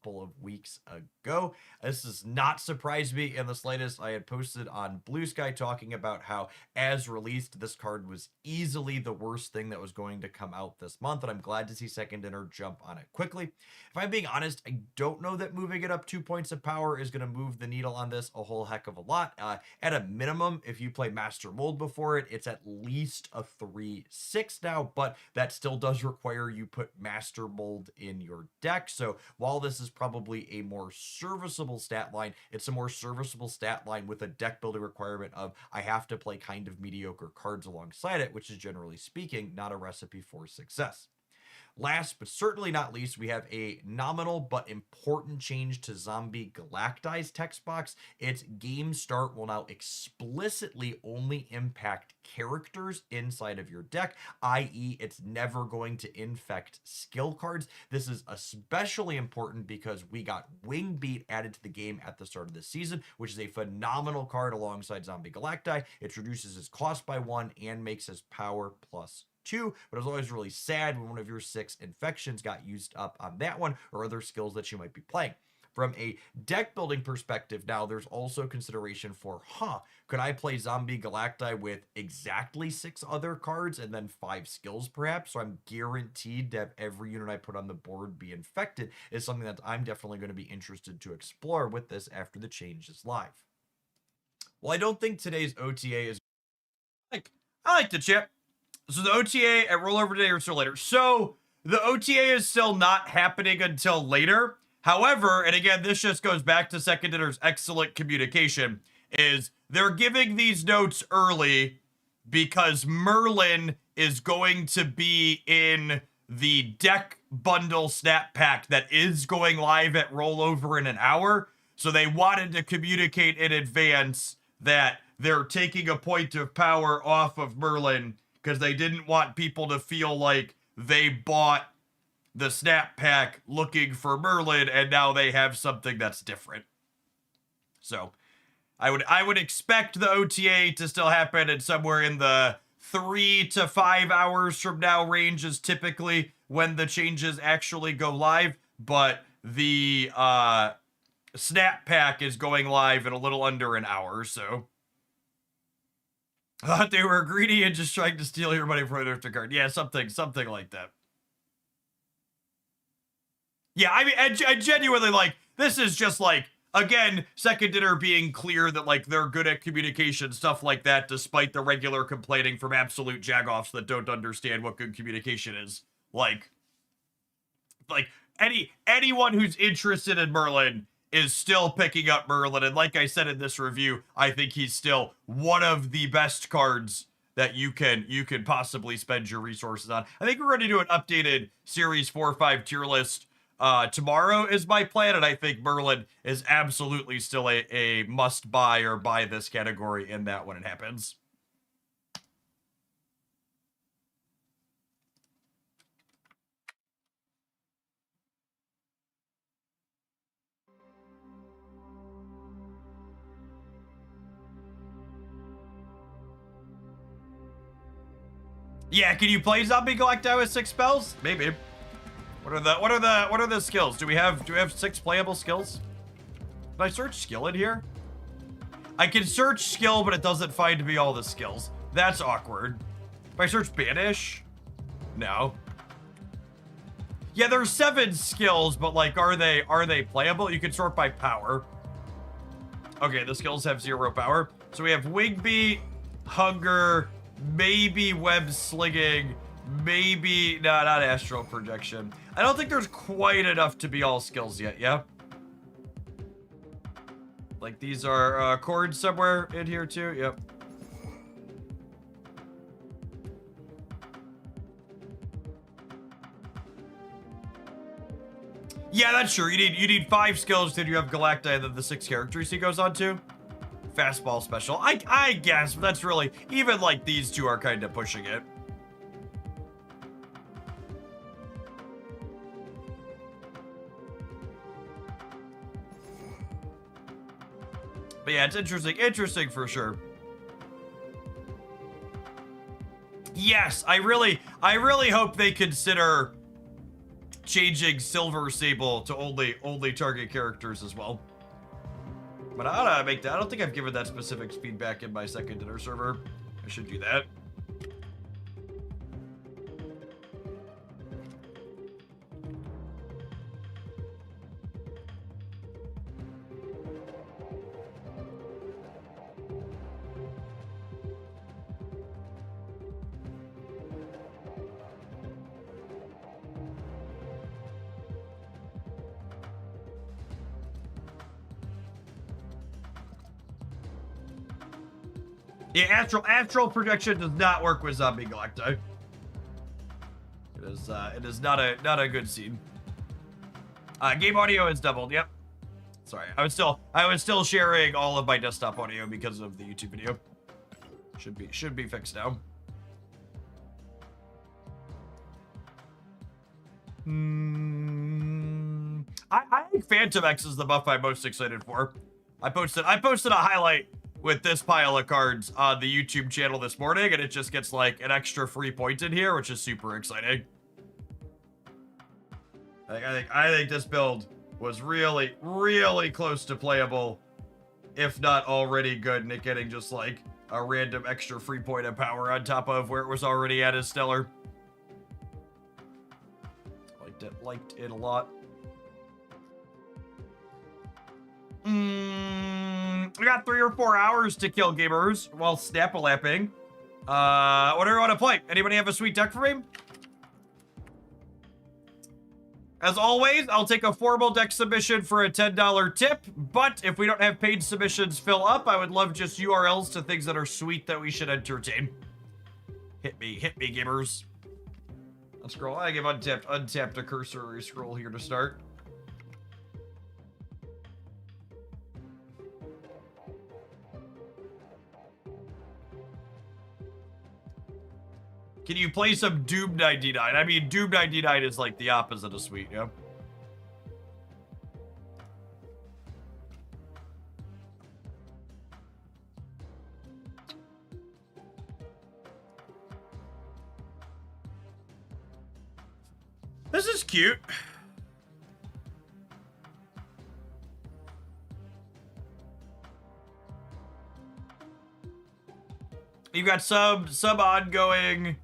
Of weeks ago. This does not surprise me in the slightest. I had posted on Blue Sky talking about how, as released, this card was easily the worst thing that was going to come out this month, and I'm glad to see Second Dinner jump on it quickly. If I'm being honest, I don't know that moving it up 2 points of power is going to move the needle on this a whole heck of a lot. At a minimum, if you play Master Mold before it, it's at least a 3/6 now, but that still does require you put Master Mold in your deck. So while this is probably a more serviceable stat line, it's a more serviceable stat line with a deck building requirement of I have to play kind of mediocre cards alongside it, which is generally speaking not a recipe for success. Last but certainly not least, we have a nominal but important change to Zombie Galacti's text box. Its game start will now explicitly only impact characters inside of your deck, i.e. it's never going to infect skill cards. This is especially important because we got Wing Beat added to the game at the start of the season, which is a phenomenal card alongside Zombie Galacti. It reduces his cost by 1 and makes his power +2, but it was always really sad when one of your 6 infections got used up on that one or other skills that you might be playing. From a deck building perspective, now there's also consideration for, could I play Zombie Galacti with exactly 6 other cards and then 5 skills perhaps, so I'm guaranteed to have every unit I put on the board be infected, is something that I'm definitely going to be interested to explore with this after the change is live. Well, I don't think today's OTA is I like the chip. So the OTA at rollover day or so later. So the OTA is still not happening until later. However, and again, this just goes back to Second Dinner's excellent communication, is they're giving these notes early because Merlin is going to be in the deck bundle snap pack that is going live at rollover in an hour. So they wanted to communicate in advance that they're taking a point of power off of Merlin because they didn't want people to feel like they bought the snap pack looking for Merlin and now they have something that's different. So I would expect the OTA to still happen and somewhere in the 3 to 5 hours from now range is typically when the changes actually go live, but the snap pack is going live in a little under an hour, so I thought they were greedy and just trying to steal your money from their card. Yeah, something like that. Yeah, I mean, I genuinely, like, this is just, like, again, Second Dinner being clear that, like, they're good at communication, stuff like that, despite the regular complaining from absolute jagoffs that don't understand what good communication is. Like anyone who's interested in Merlin is still picking up Merlin, and like I said in this review, I think he's still one of the best cards that you can possibly spend your resources on. I think we're going to do an updated Series 4 or 5 tier list tomorrow is my plan, and I think Merlin is absolutely still a must buy or buy this category in that when it happens. Yeah, can you play Zombie Galacti with 6 spells? Maybe. What are the skills? Do we have 6 playable skills? Can I search skill in here? I can search skill, but it doesn't find me all the skills. That's awkward. If I search banish? No. Yeah, there's 7 skills, but like, are they playable? You can sort by power. Okay, the skills have 0 power. So we have Wing Beat, Hunger, maybe Web Slinging, maybe, no, not Astral Projection. I don't think there's quite enough to be all skills yet, yeah? Like, these are chords somewhere in here too, yep. Yeah, that's true. You need 5 skills, then you have Galacta, and then the 6 characters he goes on to. Fastball special. I guess, but that's really, even like these two are kind of pushing it. But yeah, it's interesting for sure. Yes, I really hope they consider changing Silver Sable to only target characters as well. But I ought to make that. I don't think I've given that specific feedback in my second dinner server. I should do that. Yeah, astral projection does not work with Zombie Galacta. It is not a good scene. Game audio is doubled. Yep. Sorry, I was still sharing all of my desktop audio because of the YouTube video. Should be fixed now. I think Phantom X is the buff I'm most excited for. I posted a highlight with this pile of cards on the YouTube channel this morning, and it just gets like an extra free point in here, which is super exciting. I think this build was really close to playable, if not already good, and it getting just like a random extra free point of power on top of where it was already at as stellar. Liked it a lot. We got 3 or 4 hours to kill gamers while snap-a-lapping. What do we want to play? Anybody have a sweet deck for me? As always, I'll take a formal deck submission for a $10 tip, but if we don't have paid submissions fill up, I would love just URLs to things that are sweet that we should entertain. Hit me, gamers. Let's scroll. I give untapped a cursory scroll here to start. Can you play some Doom 99? I mean, Doom 99 is like the opposite of sweet, yeah? This is cute. You've got some ongoing.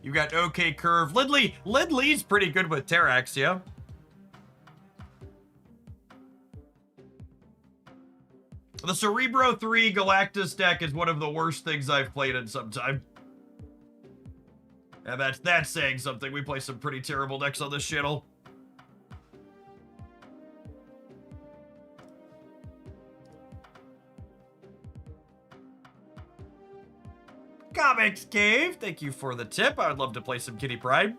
You've got OK Curve. Lidley's pretty good with Terrax, yeah? The Cerebro 3 Galactus deck is one of the worst things I've played in some time. And that's saying something. We play some pretty terrible decks on this channel. Comics Cave, thank you for the tip. I would love to play some Kitty Pride.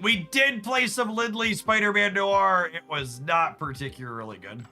We did play some Lindley Spider-Man Noir. It was not particularly good.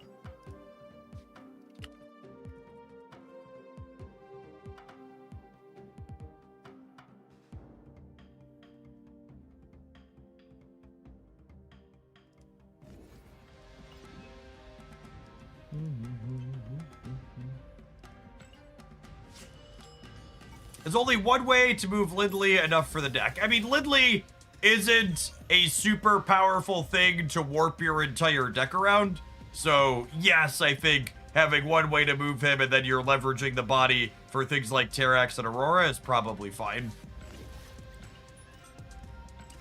There's only one way to move Lindley enough for the deck. I mean, Lindley isn't a super powerful thing to warp your entire deck around. So, yes, I think having one way to move him and then you're leveraging the body for things like Terrax and Aurora is probably fine.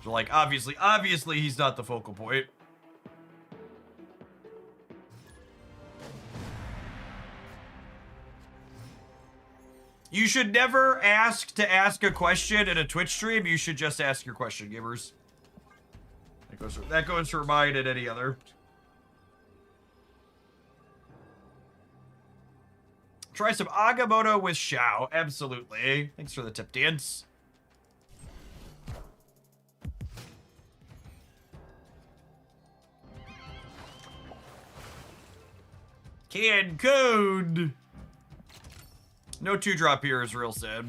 So, like, obviously he's not the focal point. You should never ask to ask a question in a Twitch stream. You should just ask your question, gamers. That goes for mine and any other. Try some Agamotto with Shao. Absolutely. Thanks for the tip, Dance. Canned code. No 2-drop here is real sad.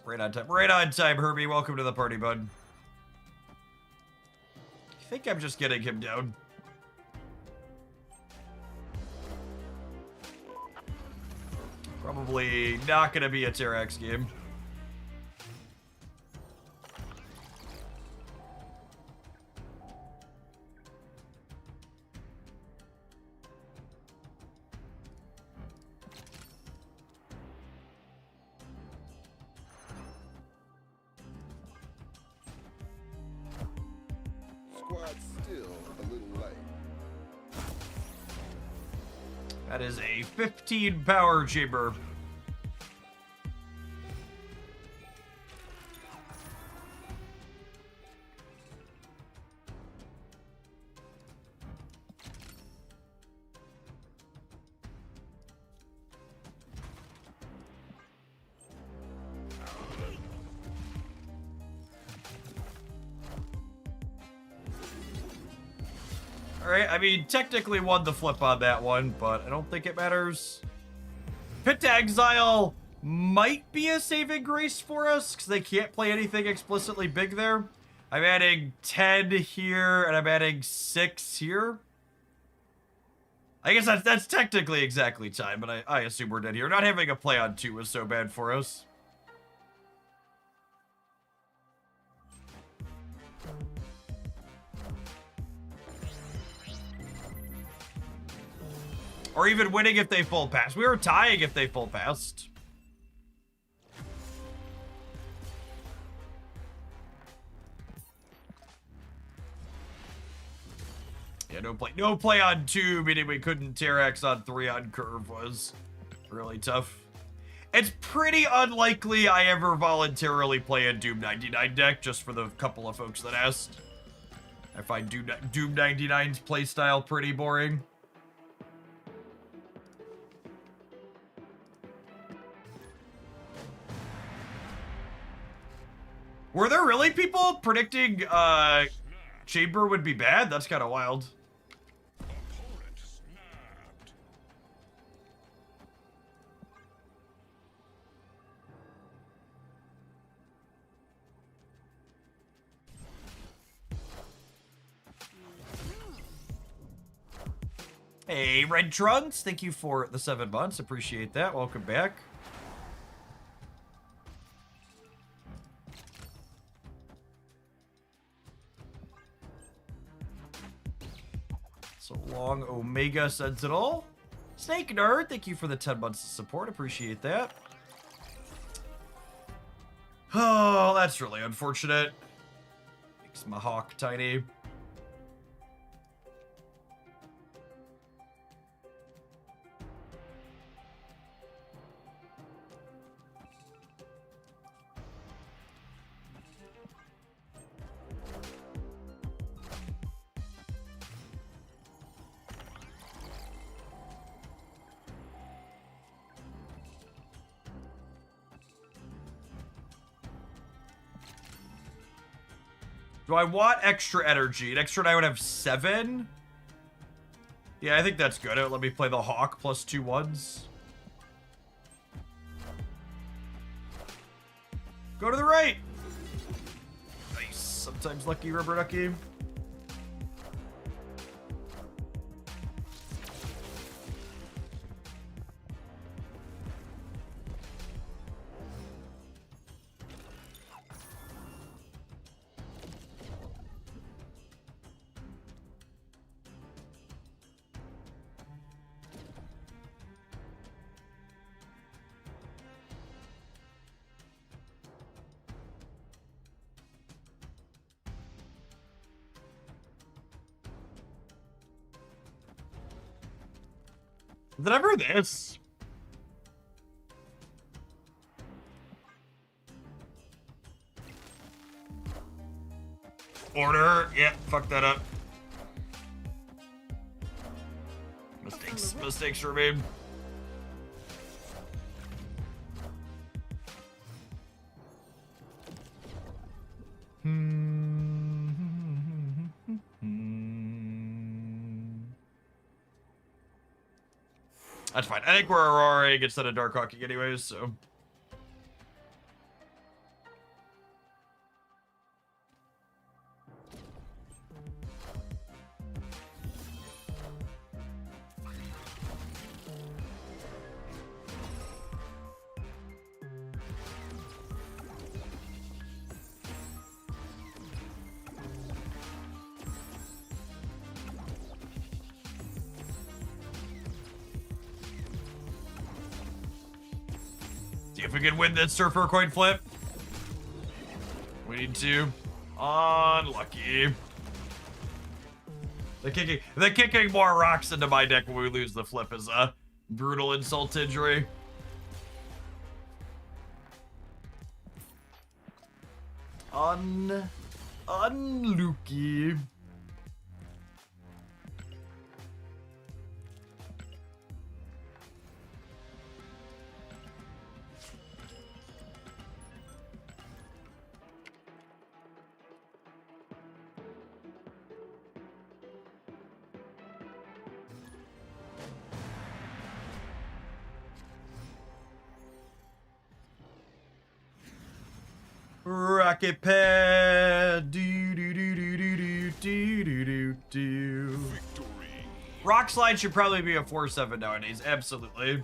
Right on time. Right on time, Herbie. Welcome to the party, bud. I think I'm just getting him down. Probably not going to be a Terrax game. Squad's still a little light. That is a 15 power chamber. Alright, I mean, technically won the flip on that one, but I don't think it matters. Pit to Exile might be a saving grace for us, because they can't play anything explicitly big there. I'm adding 10 here, and I'm adding 6 here. I guess that's technically exactly time, but I assume we're dead here. Not having a play on 2 was so bad for us. Or even winning if they full pass. We were tying if they full passed. Yeah, no play on 2, meaning we couldn't Terrax on 3 on curve was really tough. It's pretty unlikely I ever voluntarily play a Doom 99 deck, just for the couple of folks that asked. I find Doom 99's playstyle pretty boring. Were there really people predicting Chamber would be bad? That's kind of wild. Hey, Red Trunks, thank you for the 7 months. Appreciate that. Welcome back. So long, Omega Sentinel. Snake Nerd, thank you for the 10 months of support. Appreciate that. Oh, that's really unfortunate. Makes my hawk tiny. Do I want extra energy? An extra, and I would have 7? Yeah, I think that's good. Let me play the Hawk plus 2 1s. Go to the right! Nice. Sometimes lucky, rubber ducky. Is it ever this? Order. Yeah, fuck that up. Mistakes remain. That's fine. I think we're Aurora instead of Darkhawking anyways, so. See if we can win this Surfer coin flip. We need to. Unlucky. The kicking more rocks into my deck when we lose the flip is a brutal insult to injury. Unlucky. Rocket pad. Do do do do do do do do do do. Rock slide should probably be a 4/7 nowadays. Absolutely.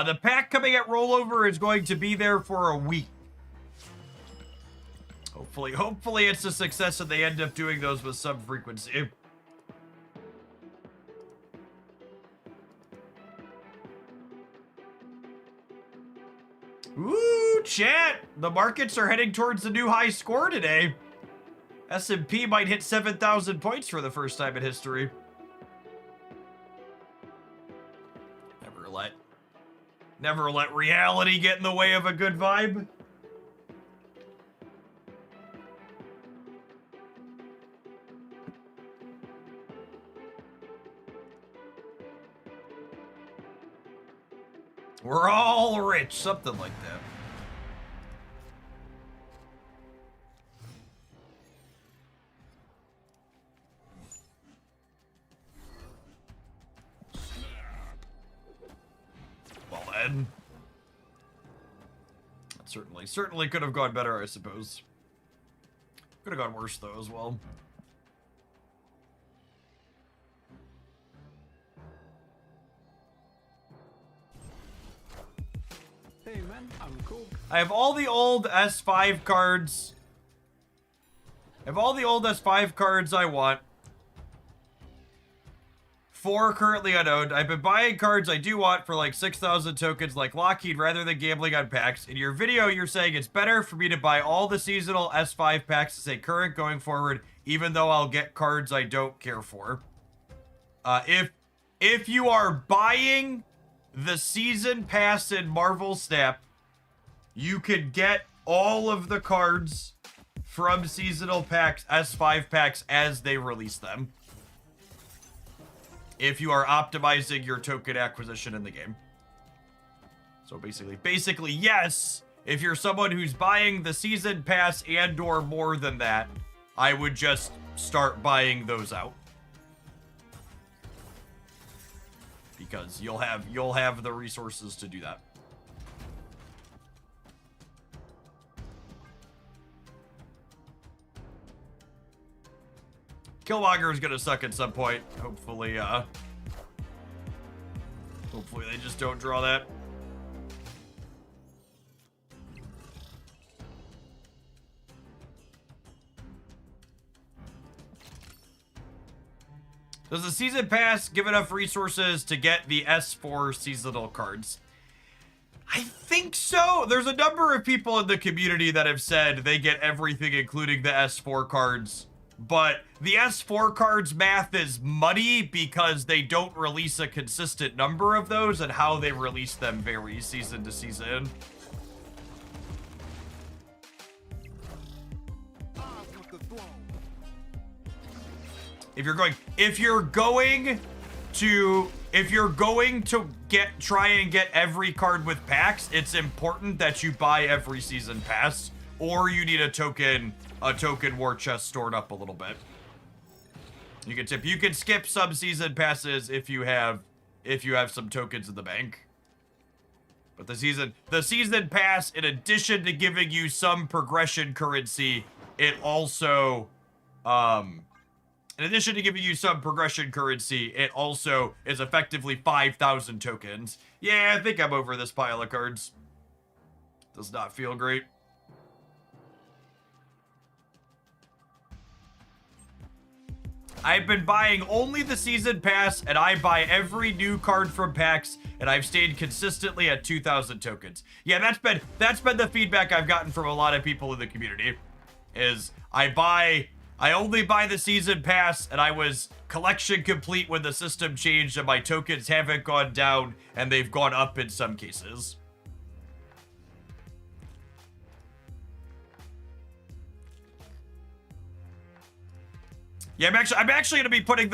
The pack coming at rollover is going to be there for a week. Hopefully it's a success and they end up doing those with some frequency. Ooh, chat! The markets are heading towards the new high score today. S&P might hit 7,000 points for the first time in history. Never let reality get in the way of a good vibe. We're all rich, something like that. Well then. That certainly could have gone better, I suppose. Could have gone worse though as well. Hey man, I'm cool. I have all the old S5 cards. I have all the old S5 cards I want. 4 currently unowned. I've been buying cards I do want for like 6,000 tokens like Lockheed rather than gambling on packs. In your video, you're saying it's better for me to buy all the seasonal S5 packs to stay current going forward, even though I'll get cards I don't care for. If you are buying the season pass in Marvel Snap, you could get all of the cards from seasonal packs, S5 packs, as they release them. If you are optimizing your token acquisition in the game. So basically, yes, if you're someone who's buying the season pass and or more than that, I would just start buying those out. Because you'll have the resources to do that. Killmonger is gonna suck at some point. Hopefully they just don't draw that. Does the season pass give enough resources to get the S4 seasonal cards? I think so. There's a number of people in the community that have said they get everything, including the S4 cards. But the S4 cards math is muddy because they don't release a consistent number of those, and how they release them varies season to season. If you're going to try and get every card with packs, it's important that you buy every season pass, or you need a token war chest stored up a little bit. You can skip some season passes if you have some tokens in the bank. But the season pass, in addition to giving you some progression currency, it also is effectively 5,000 tokens. Yeah, I think I'm over this pile of cards. Does not feel great. I've been buying only the season pass, and I buy every new card from packs, and I've stayed consistently at 2,000 tokens. Yeah, that's been the feedback I've gotten from a lot of people in the community. Is I only buy the season pass, and I was collection complete when the system changed, and my tokens haven't gone down, and they've gone up in some cases. Yeah, I'm actually gonna be putting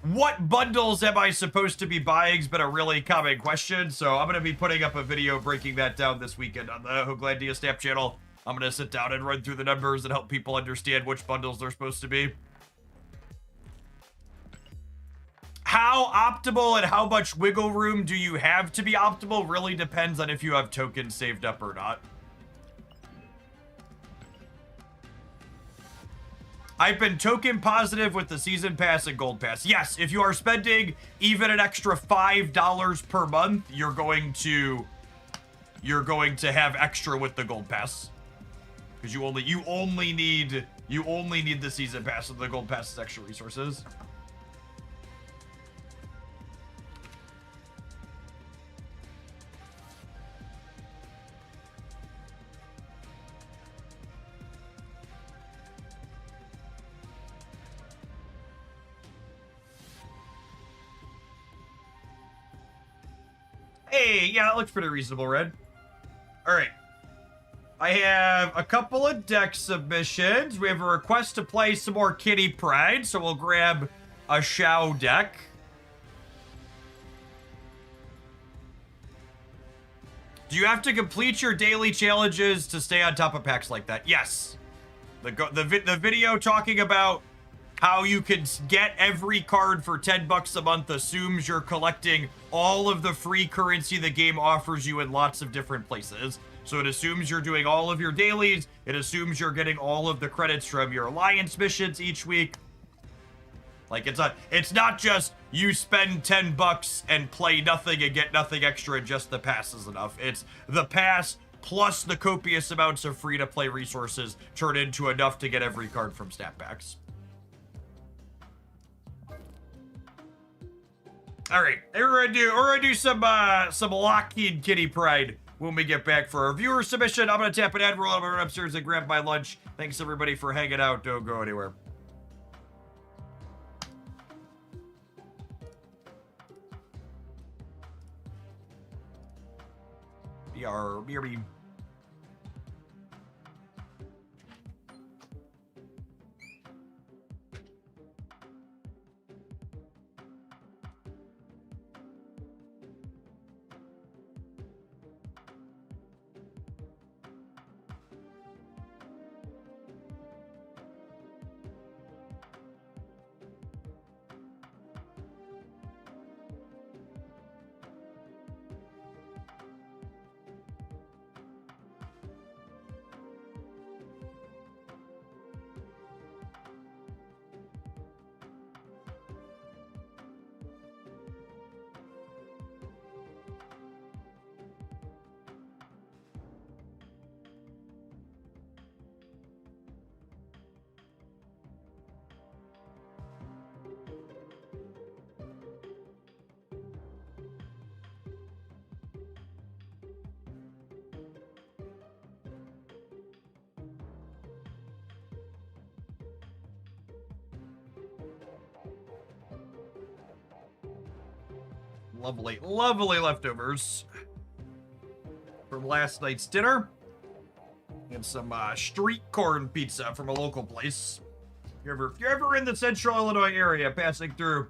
what bundles am I supposed to be buying has been a really common question, so I'm gonna be putting up a video breaking that down this weekend on the Hooglandia Snap channel. I'm gonna sit down and run through the numbers and help people understand which bundles they're supposed to be. How optimal and how much wiggle room do you have to be optimal really depends on if you have tokens saved up or not. I've been token positive with the season pass and gold pass. Yes, if you are spending even an extra $5 per month, you're going to have extra with the gold pass. Because you only need the season pass, so the gold pass is extra resources. Hey, yeah, that looks pretty reasonable, Red. All right. I have a couple of deck submissions. We have a request to play some more Kitty Pride, so we'll grab a Shao deck. Do you have to complete your daily challenges to stay on top of packs like that? Yes. The video talking about how you can get every card for 10 bucks a month assumes you're collecting all of the free currency the game offers you in lots of different places. So it assumes you're doing all of your dailies. It assumes you're getting all of the credits from your alliance missions each week. Like, it's not just you spend 10 bucks and play nothing and get nothing extra and just the pass is enough. It's the pass plus the copious amounts of free-to-play resources turn into enough to get every card from stat packs. All right, we're gonna do some Lockheed Kitty Pride when we get back for our viewer submission. I'm gonna tap an ad roll. I'm gonna run upstairs and grab my lunch. Thanks everybody for hanging out. Don't go anywhere. BRB. Lovely, lovely leftovers from last night's dinner. And some street corn pizza from a local place. If you're ever in the central Illinois area, passing through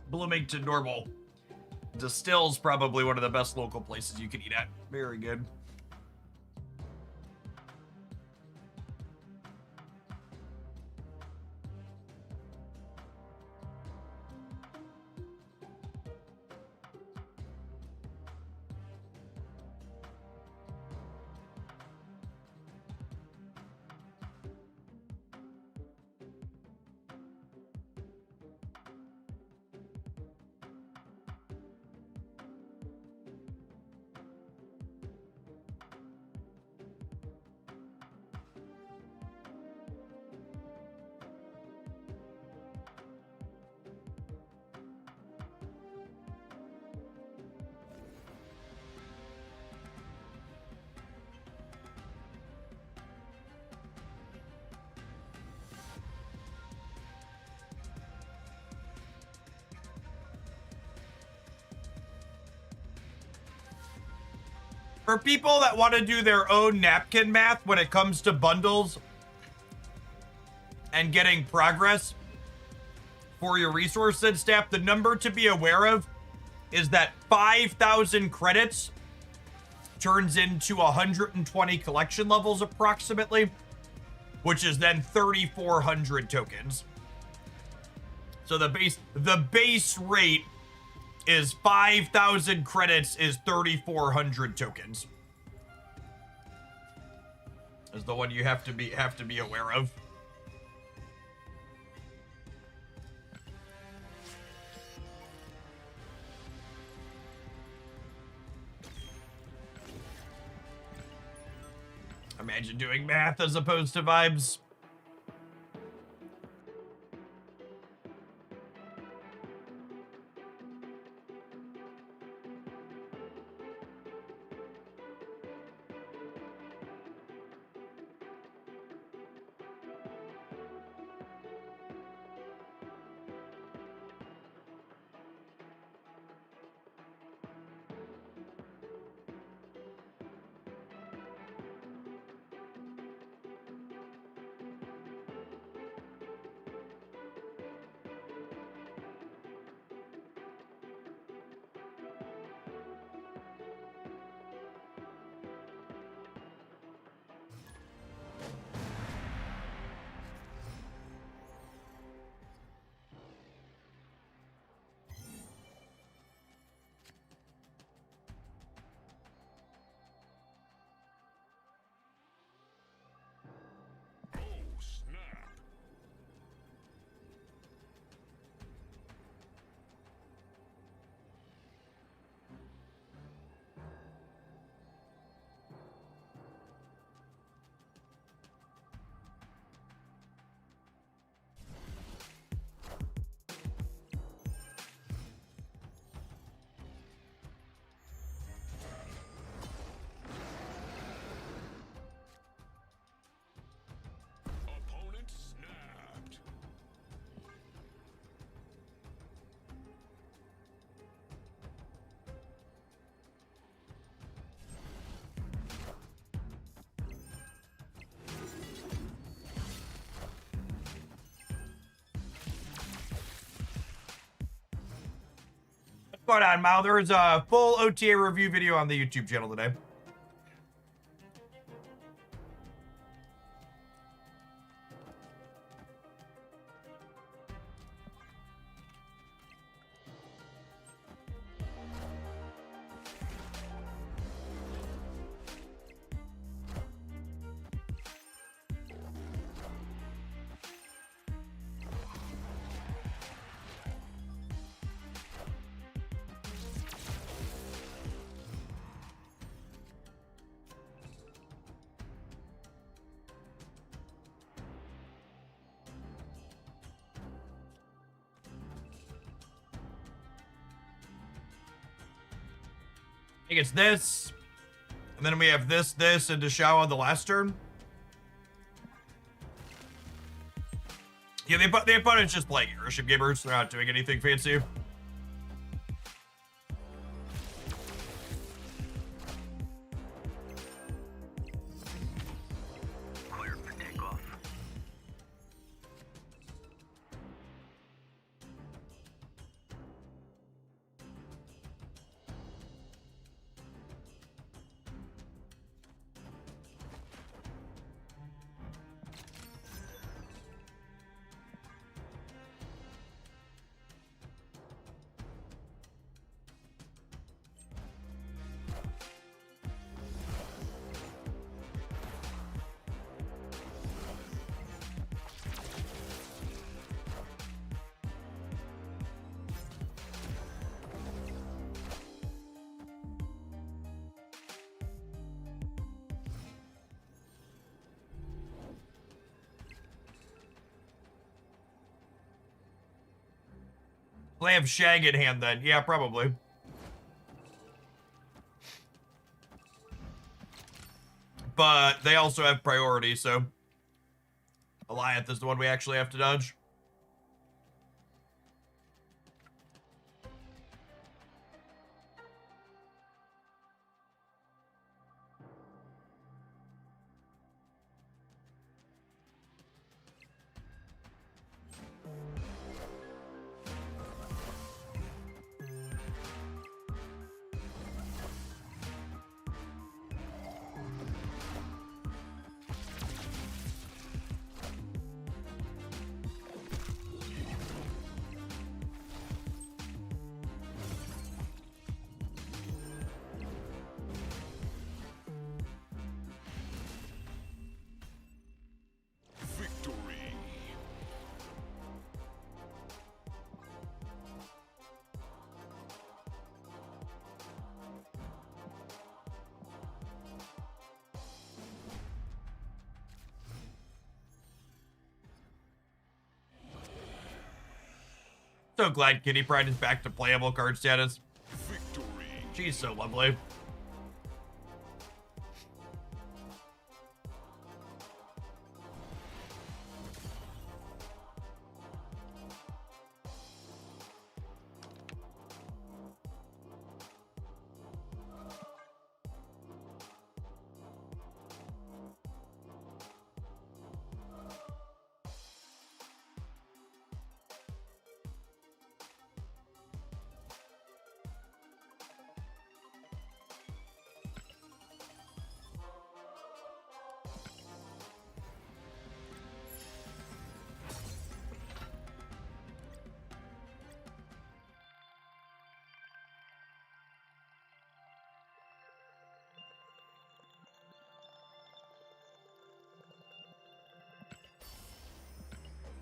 Bloomington Normal, Distill's probably one of the best local places you can eat at. Very good. For people that want to do their own napkin math when it comes to bundles and getting progress for your resources staff, the number to be aware of is that 5,000 credits turns into 120 collection levels approximately, which is then 3,400 tokens. So the base rate is 5,000 credits is 3,400 tokens. Is the one you have to be aware of. Imagine doing math as opposed to vibes. What's going on, Mal? There's a full OTA review video on the YouTube channel today. I think it's this, and then we have this, and Deshawa the last turn. Yeah, the opponent's just playing airship gamers. They're not doing anything fancy. They have Shang in hand then. Yeah, probably. But they also have priority, so Alliance is the one we actually have to dodge. Victory. So glad Kitty Pryde is back to playable card status. Victory. She's so lovely.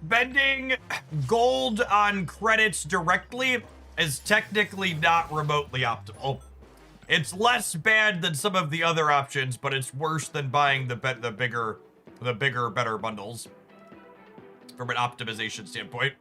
Spending gold on credits directly is technically not remotely optimal. It's less bad than some of the other options, but it's worse than buying the bigger, better bundles from an optimization standpoint.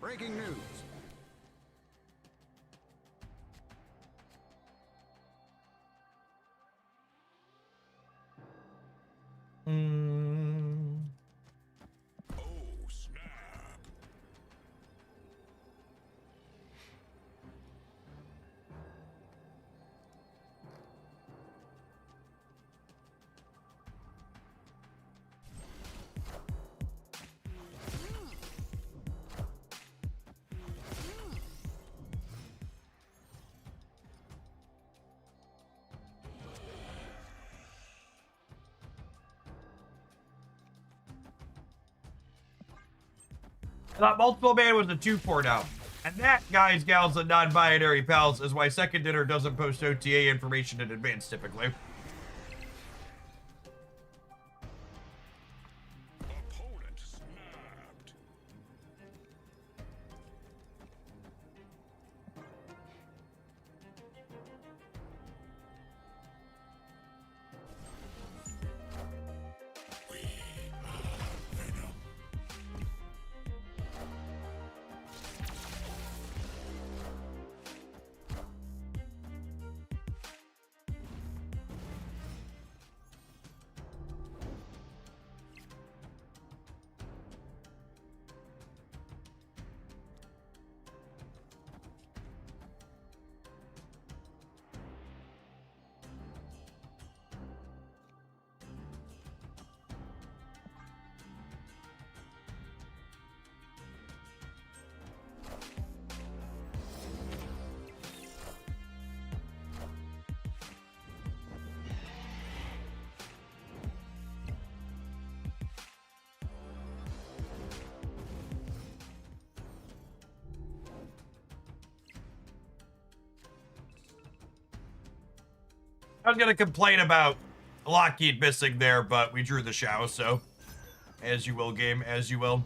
Breaking news. Oh, snap. I thought Multiple Man was a 2-4 now. And that, guys, gals, and non-binary pals, is why Second Dinner doesn't post OTA information in advance, typically. Opponent snapped. I was gonna complain about Lockheed missing there, but we drew the Shao, so as you will, game, as you will.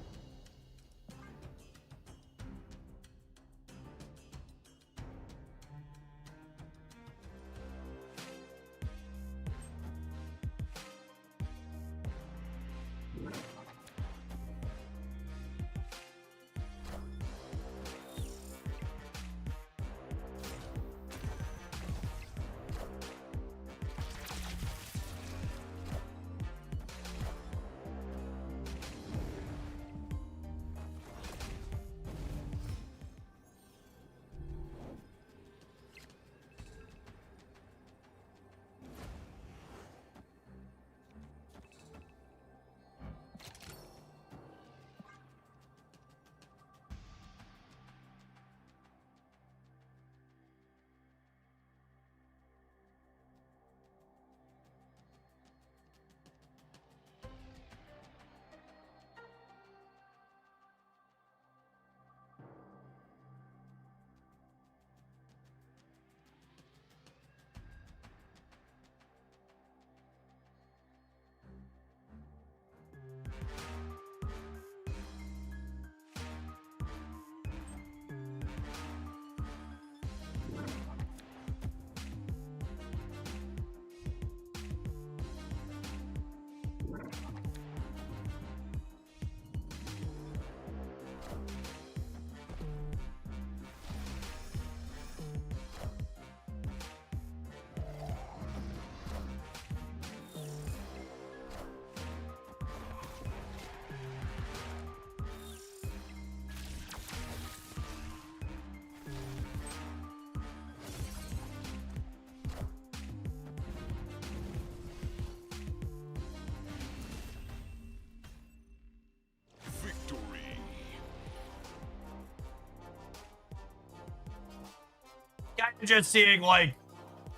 Just seeing, like,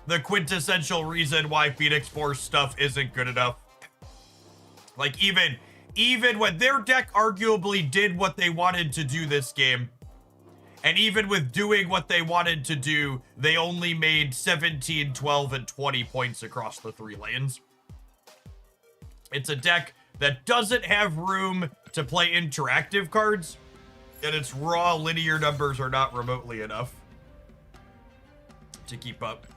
the quintessential reason why Phoenix Force stuff isn't good enough. Like, even when their deck arguably did what they wanted to do this game, and even with doing what they wanted to do, they only made 17, 12, and 20 points across the 3 lanes. It's a deck that doesn't have room to play interactive cards, and its raw linear numbers are not remotely enough to keep up.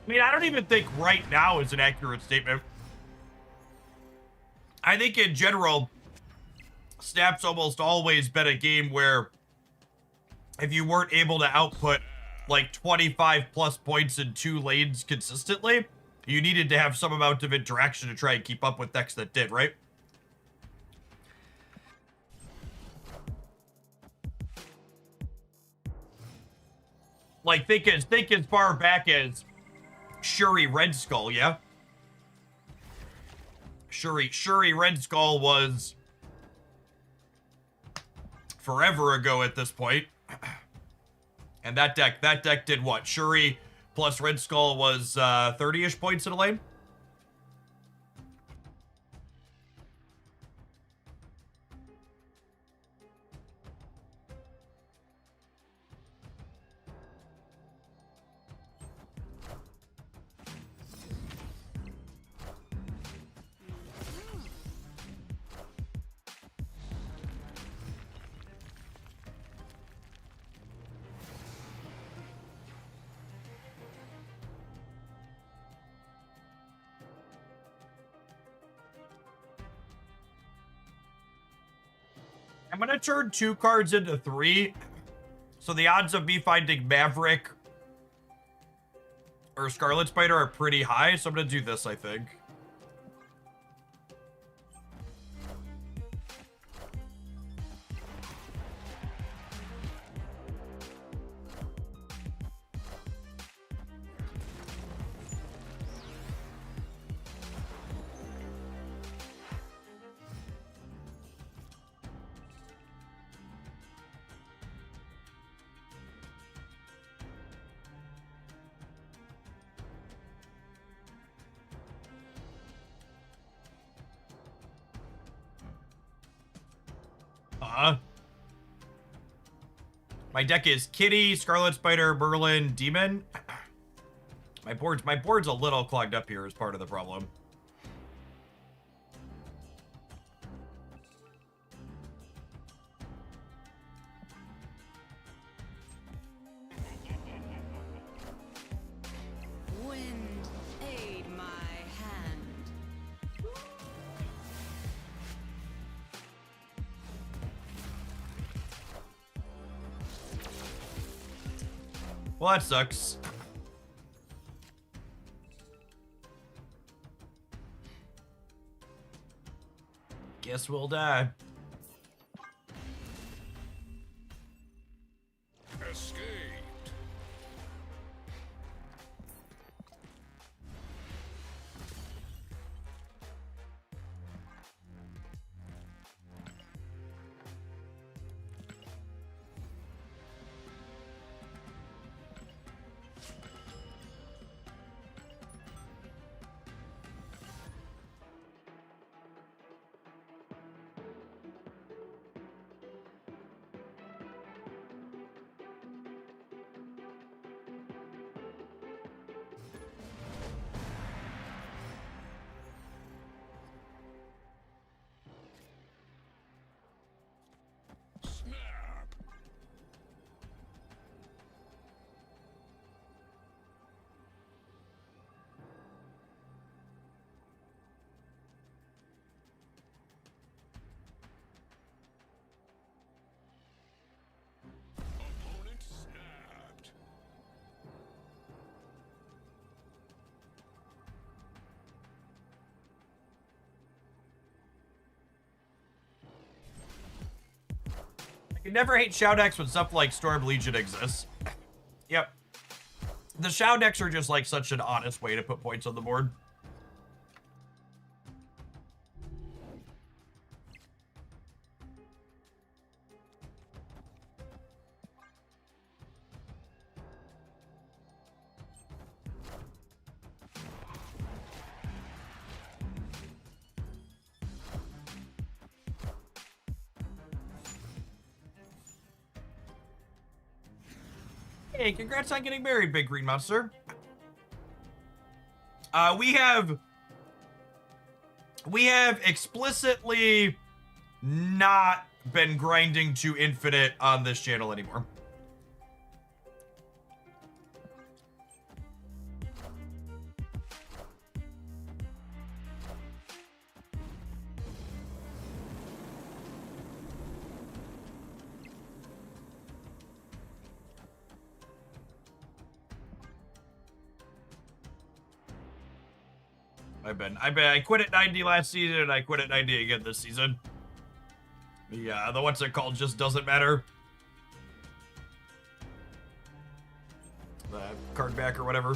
I mean, I don't even think right now is an accurate statement. I think in general, Snap's almost always been a game where if you weren't able to output like 25 plus points in 2 lanes consistently, you needed to have some amount of interaction to try and keep up with decks that did, right? Like, think as far back as Shuri Red Skull, yeah? Shuri Red Skull was forever ago at this point. And that deck did what? Shuri plus Red Skull was 30-ish points in a lane? I'm gonna turn 2 cards into 3. So the odds of me finding Maverick or Scarlet Spider are pretty high. So I'm gonna do this, I think. My deck is Kitty, Scarlet Spider, Merlin, Demon. My board's a little clogged up here is part of the problem. Wind, aid my hand. Well, that sucks. Guess we'll die. Escaped. Snap. Opponent snapped. I can never hate Shao decks when stuff like Storm Legion exists. Yep. The Shao decks are just like such an honest way to put points on the board. Hey, congrats on getting married, Big Green Monster. We have explicitly not been grinding to infinite on this channel anymore. I quit at 90 last season, and I quit at 90 again this season. The what's it called just doesn't matter. The card back or whatever.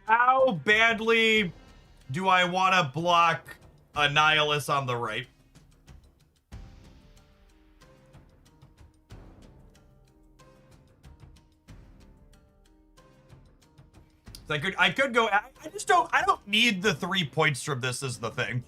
How badly do I want to block a Nihilus on the right? I could go. I don't need the 3 points from this is the thing.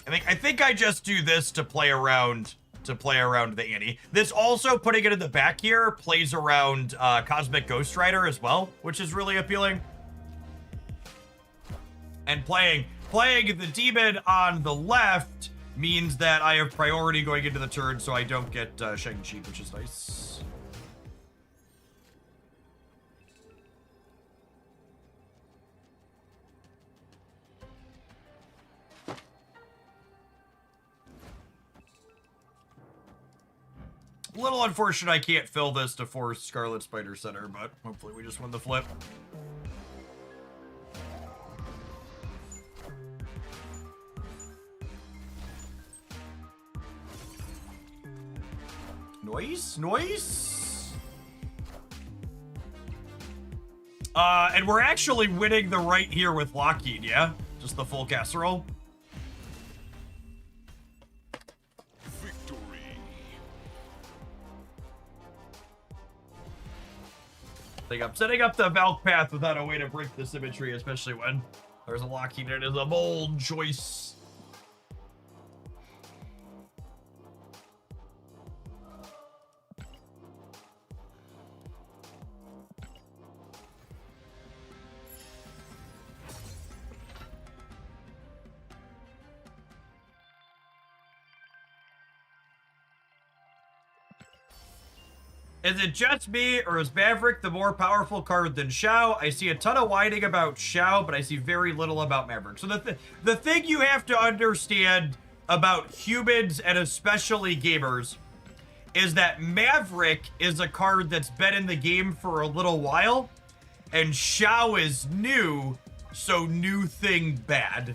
I think I just do this to play around the ante. This also, putting it in the back here, plays around Cosmic Ghost Rider as well, which is really appealing. And playing the demon on the left means that I have priority going into the turn, so I don't get Shang-Chi, which is nice. A little unfortunate I can't fill this to force Scarlet Spider Center, but hopefully we just win the flip. Nice, nice. And we're actually winning the right here with Lockheed, yeah? Just the full casserole. Setting up the Valk path without a way to break the symmetry, especially when there's a Lockheed, it is a bold choice. Is it just me, or is Maverick the more powerful card than Shao? I see a ton of whining about Shao, but I see very little about Maverick. So the thing you have to understand about humans, and especially gamers, is that Maverick is a card that's been in the game for a little while, and Shao is new, so new thing bad.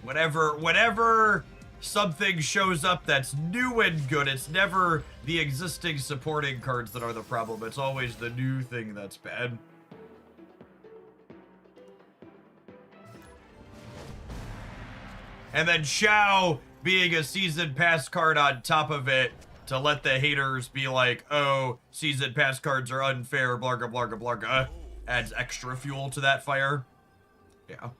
Whenever something shows up that's new and good, it's never the existing supporting cards that are the problem. It's always the new thing that's bad. And then Shao being a season pass card on top of it to let the haters be like, oh, season pass cards are unfair, blarga blarga blarga, adds extra fuel to that fire. Yeah.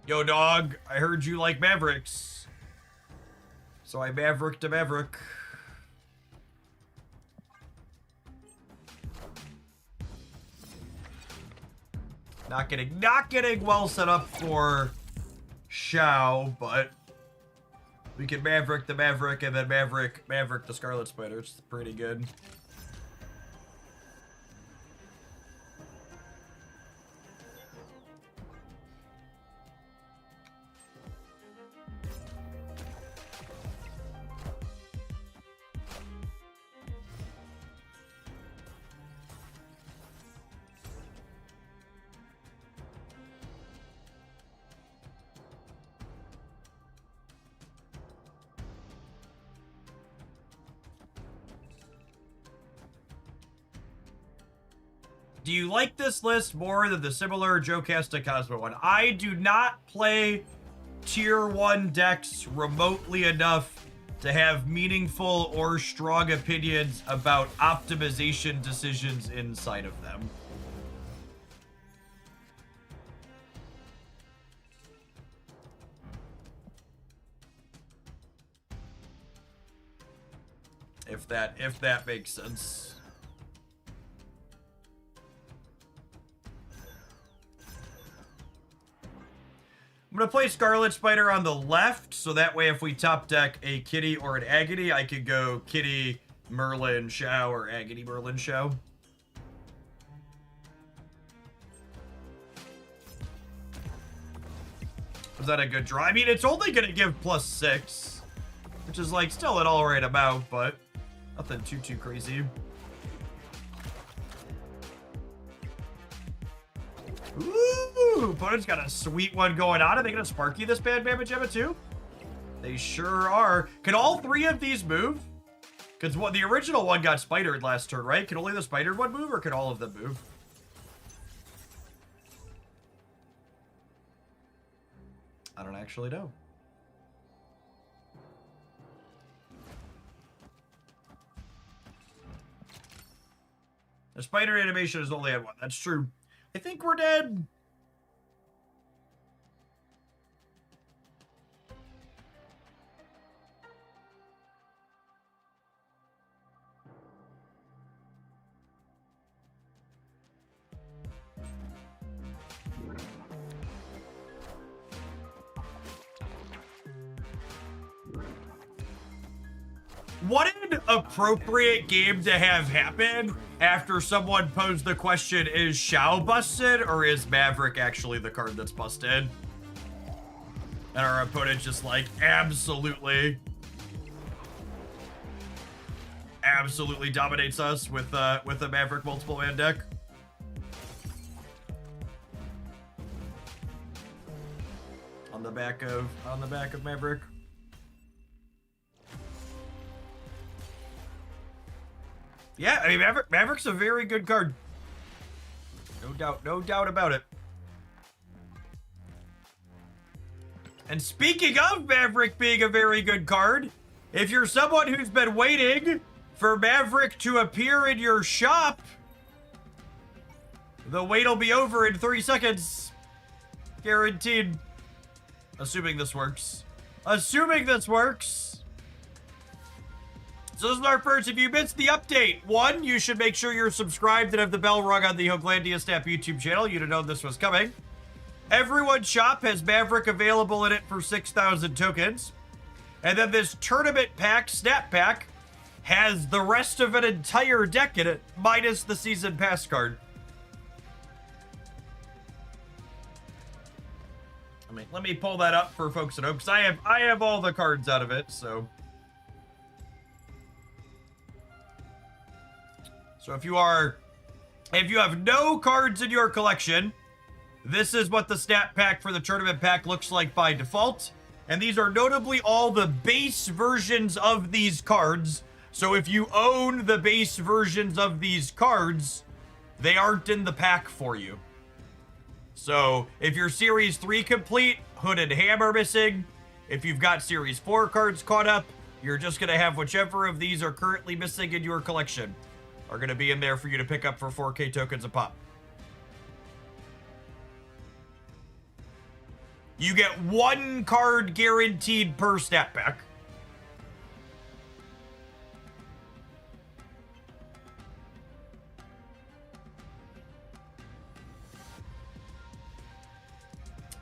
Yo, dog, I heard you like Mavericks. So I Mavericked a Maverick. Not getting well set up for Shao, but we can Maverick the Maverick and then Maverick the Scarlet Spider. It's pretty good. Do you like this list more than the similar Jocasta Cosmo one? I do not play tier 1 decks remotely enough to have meaningful or strong opinions about optimization decisions inside of them. If that makes sense. I'm going to play Scarlet Spider on the left, so that way if we top deck a Kitty or an Agony, I could go Kitty, Merlin, Shao, or Agony, Merlin, Shao. Was that a good draw? I mean, it's only going to give +6, which is, like, still an alright amount, but nothing too crazy. Ooh, opponent's got a sweet one going on. Are they going to Sparky this bad Mamma Jamma too? They sure are. Can all three of these move? Because the original one got spidered last turn, right? Can only the spidered one move, or can all of them move? I don't actually know. The spider animation is only at one. That's true. I think we're dead. What an appropriate game to have happen after someone posed the question, is Shao busted or is Maverick actually the card that's busted? And our opponent just like, absolutely dominates us with a Maverick multiple man deck. On the back of Maverick. Yeah, I mean Maverick's a very good card. No doubt about it. And speaking of Maverick being a very good card, if you're someone who's been waiting for Maverick to appear in your shop, the wait will be over in 3 seconds. Guaranteed. Assuming this works. Assuming this works. So this is our first. If you missed the update, 1, you should make sure you're subscribed and have the bell rung on the Hoaglandia Snap YouTube channel. You'd have known this was coming. Everyone's shop has Maverick available in it for 6,000 tokens. And then this tournament pack, Snap Pack, has the rest of an entire deck in it, minus the Season Pass card. Let me pull that up for folks at home, because I have all the cards out of it, so. So if you have no cards in your collection, this is what the Snap Pack for the tournament pack looks like by default. And these are notably all the base versions of these cards. So if you own the base versions of these cards, they aren't in the pack for you. So if you're Series 3 complete, Hood and Ham are missing. If you've got Series 4 cards caught up, you're just going to have whichever of these are currently missing in your collection are going to be in there for you to pick up for 4K tokens a pop. You get 1 card guaranteed per Snap Pack.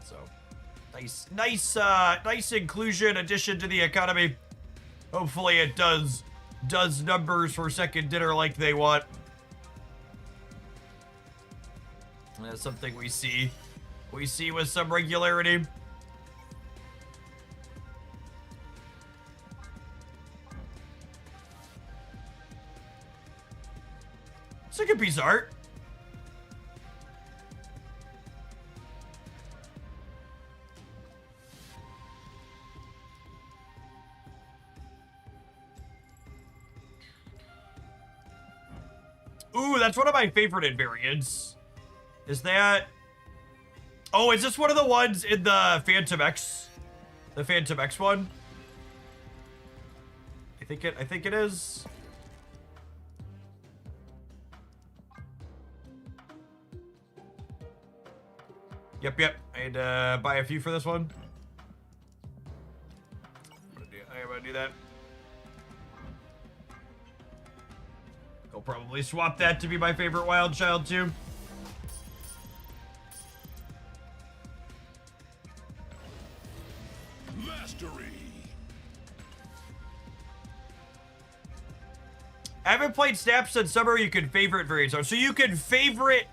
So, nice inclusion, addition to the economy. Hopefully it does numbers for second dinner like they want. And that's something we see with some regularity. It's a good piece of art. Ooh, that's one of my favorite invariants. Is that... Oh, is this one of the ones in the Phantom X? The Phantom X one? I think it is. Yep. I had to buy a few for this one. I'm gonna do that. I'll probably swap that to be my favorite Wild Child too. Mastery. I haven't played Snap since summer. You can favorite variants. So you can favorite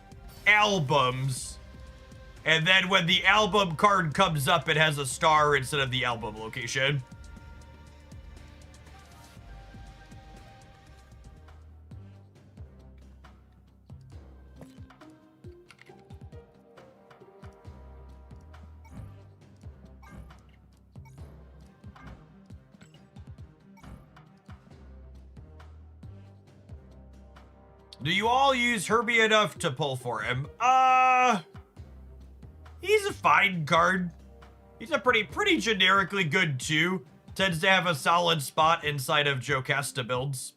albums, and then when the album card comes up, it has a star instead of the album location. Do you all use Herbie enough to pull for him? He's a fine card. He's a pretty generically good 2. Tends to have a solid spot inside of Jocasta builds.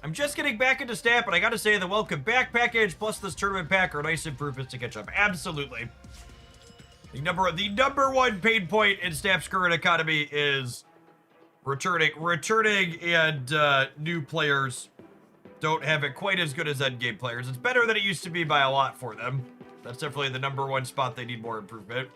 I'm just getting back into Snap, and I gotta say the welcome back package plus this tournament pack are nice improvements to catch up. Absolutely. The number one pain point in Snap's current economy is returning and new players don't have it quite as good as endgame players. It's better than it used to be by a lot for them. That's definitely the #1 spot they need more improvement.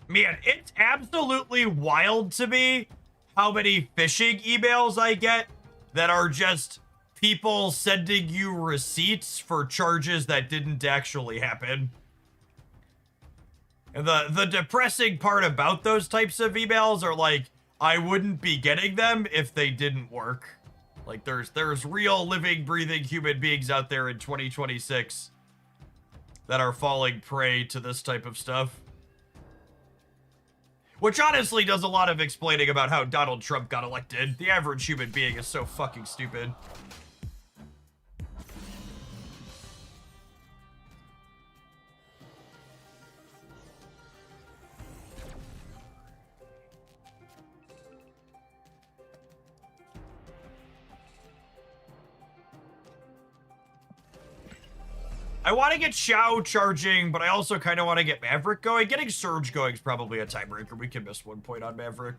Man, it's absolutely wild to me how many phishing emails I get that are just people sending you receipts for charges that didn't actually happen. And the depressing part about those types of emails are like, I wouldn't be getting them if they didn't work. Like there's real living, breathing human beings out there in 2026 that are falling prey to this type of stuff. Which honestly does a lot of explaining about how Donald Trump got elected. The average human being is so fucking stupid. I want to get Xiao charging, but I also kind of want to get Maverick going. Getting Surge going is probably a tiebreaker. We can miss 1 point on Maverick.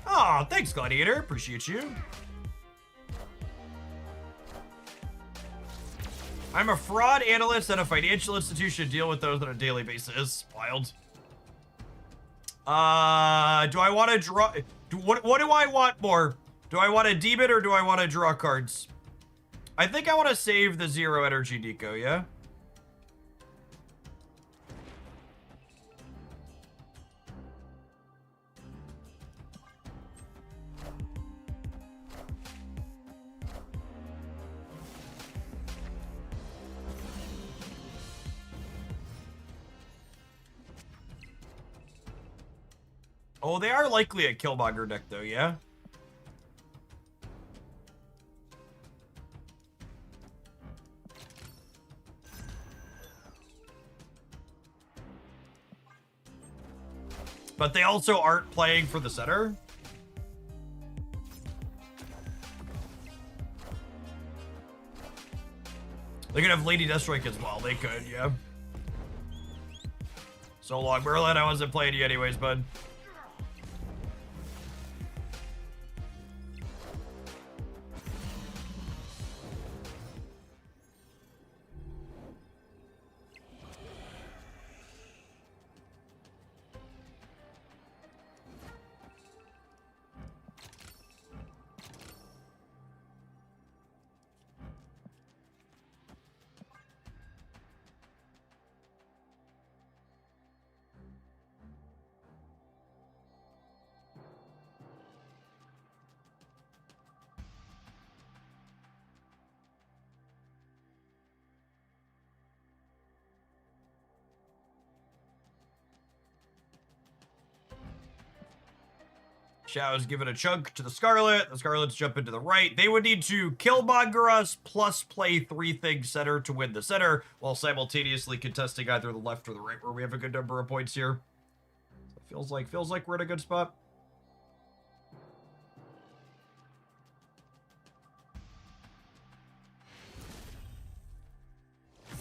Oh, thanks, Gladiator. Appreciate you. I'm a fraud analyst at a financial institution. Deal with those on a daily basis. Wild. Do I want to draw... What do I want more? Do I want a demon or do I want to draw cards? I think I want to save the 0 energy Nico, yeah? Oh, they are likely a Killmonger deck, though, yeah? But they also aren't playing for the center? They could have Lady Deathstrike as well. They could, yeah. So long, Merlin. I wasn't playing you anyways, bud. Xiao's giving a chunk to the Scarlet. The Scarlets jump into the right. They would need to Killmonger us plus play 3-thing center to win the center, while simultaneously contesting either the left or the right, where we have a good number of points here. So feels like we're in a good spot.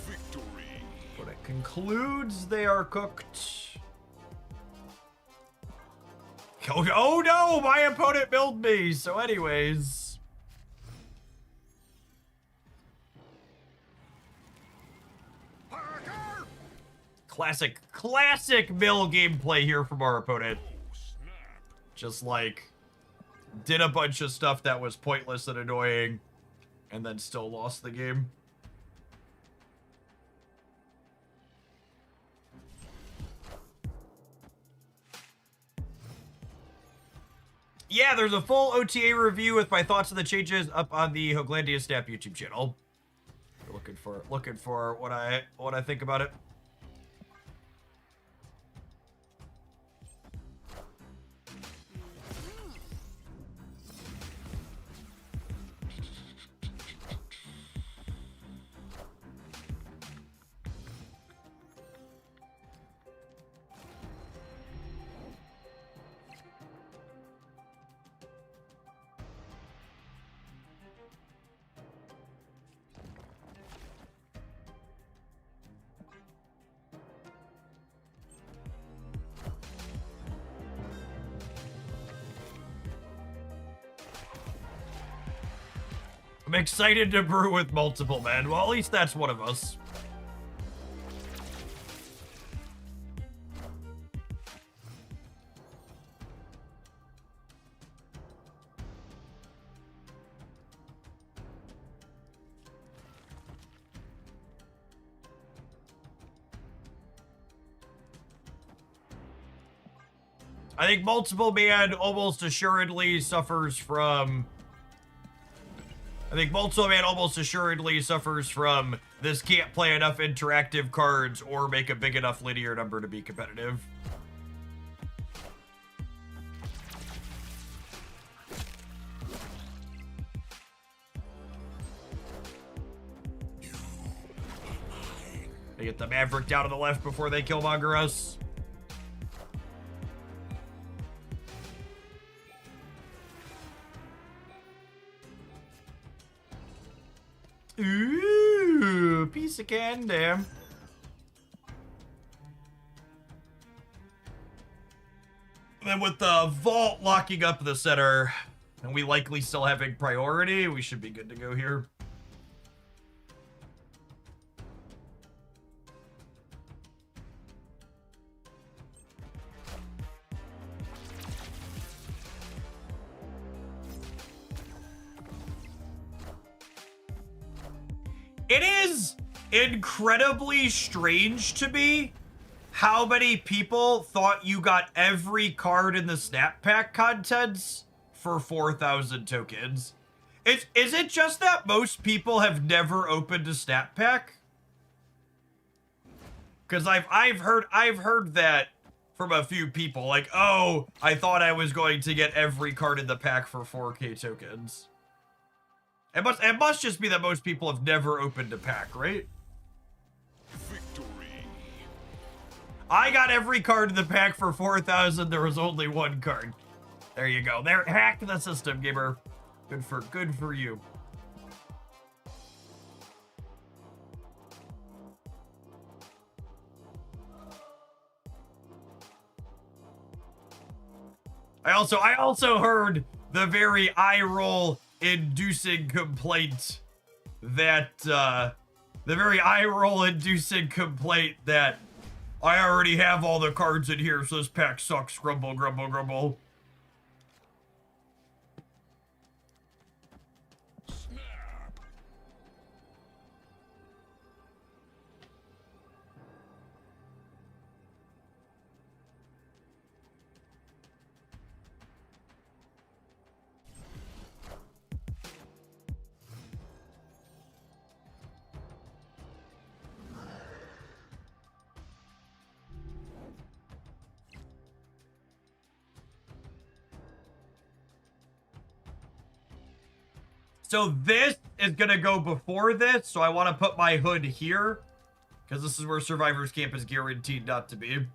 Victory. When it concludes, they are cooked. Oh no, my opponent billed me. So anyways. Classic mill gameplay here from our opponent. Just like did a bunch of stuff that was pointless and annoying and then still lost the game. Yeah, there's a full OTA review with my thoughts on the changes up on the Hoglandia Snap YouTube channel. If you're looking for what I think about it. I'm excited to brew with multiple men. Well, at least that's one of us. I think multiple man almost assuredly suffers from... this can't play enough interactive cards or make a big enough linear number to be competitive. They get the Maverick down to the left before they killmonger us. Ooh, piece of candy. And then with the vault locking up the center, and we likely still having priority, we should be good to go here. It is incredibly strange to me how many people thought you got every card in the Snap Pack contents for 4,000 tokens. Is it just that most people have never opened a Snap Pack? Because I've heard that from a few people, like, oh, I thought I was going to get every card in the pack for 4K tokens. It must just be that most people have never opened a pack, right? Victory. I got every card in the pack for 4,000. There was only one card. There you go. There, hacked the system, gamer. Good for you. I also heard the very eye roll inducing complaint that I already have all the cards in here, so this pack sucks. Grumble, grumble, grumble. So this is gonna go before this, so I want to put my hood here, because this is where Survivor's Camp is guaranteed not to be.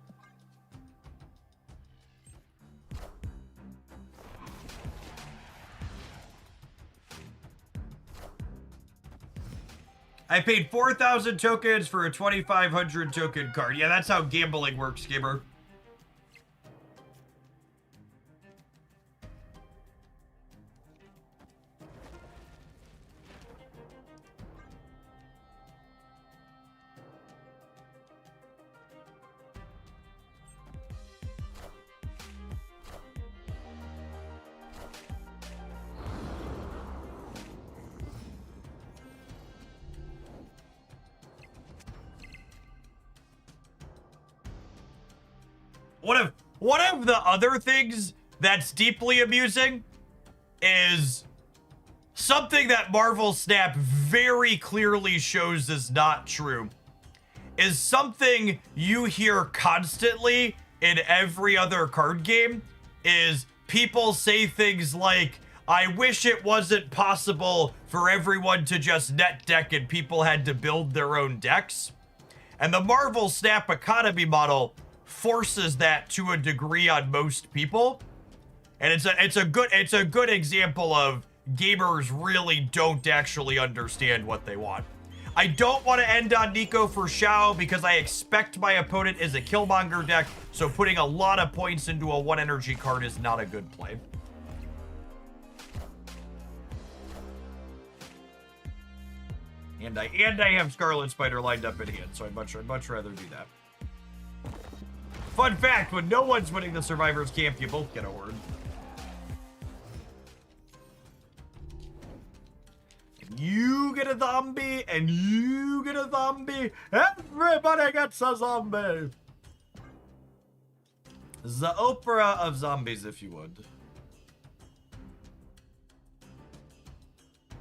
I paid 4,000 tokens for a 2,500 token card. Yeah, that's how gambling works, gamer. One of the other things that's deeply amusing is something that Marvel Snap very clearly shows is not true is something you hear constantly in every other card game is people say things like, I wish it wasn't possible for everyone to just net deck and people had to build their own decks. And the Marvel Snap economy model forces that to a degree on most people. And it's a good example of gamers really don't actually understand what they want. I don't want to end on Nico for Shao because I expect my opponent is a Killmonger deck, so putting a lot of points into a 1 energy card is not a good play. And I have Scarlet Spider lined up in hand, so I'd much rather do that. Fun fact, when no one's winning the Survivor's Camp, you both get a Horde. And you get a zombie, and you get a zombie. Everybody gets a zombie. The opera of zombies, if you would.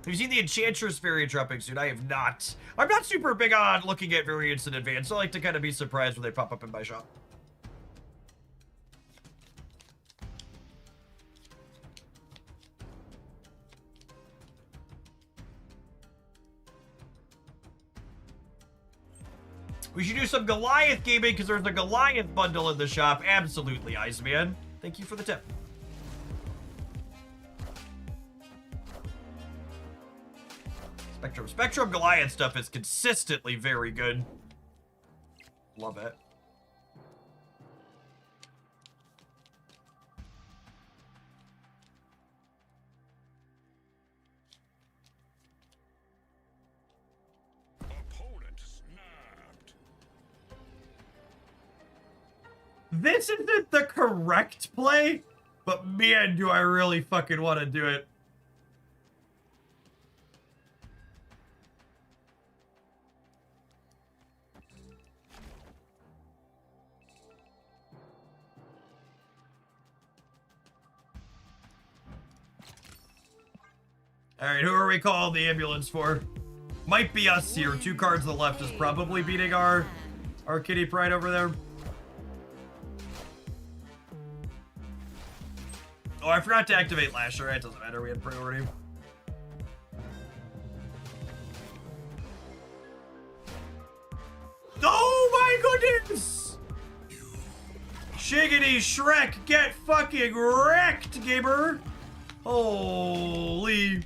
Have you seen the Enchantress variant dropping soon? I have not. I'm not super big on looking at variants in advance. I like to kind of be surprised when they pop up in my shop. We should do some Goliath gaming because there's a Goliath bundle in the shop. Absolutely, Iceman. Thank you for the tip. Spectrum Goliath stuff is consistently very good. Love it. Opponent snapped. This isn't the correct play, but man, do I really fucking want to do it. Alright, who are we calling the ambulance for? Might be us here. 2 cards to the left is probably beating our Kitty Pride over there. Oh, I forgot to activate Lasher. It doesn't matter. We had priority. Oh my goodness! Shiggity Shrek, get fucking wrecked, gamer! Holy...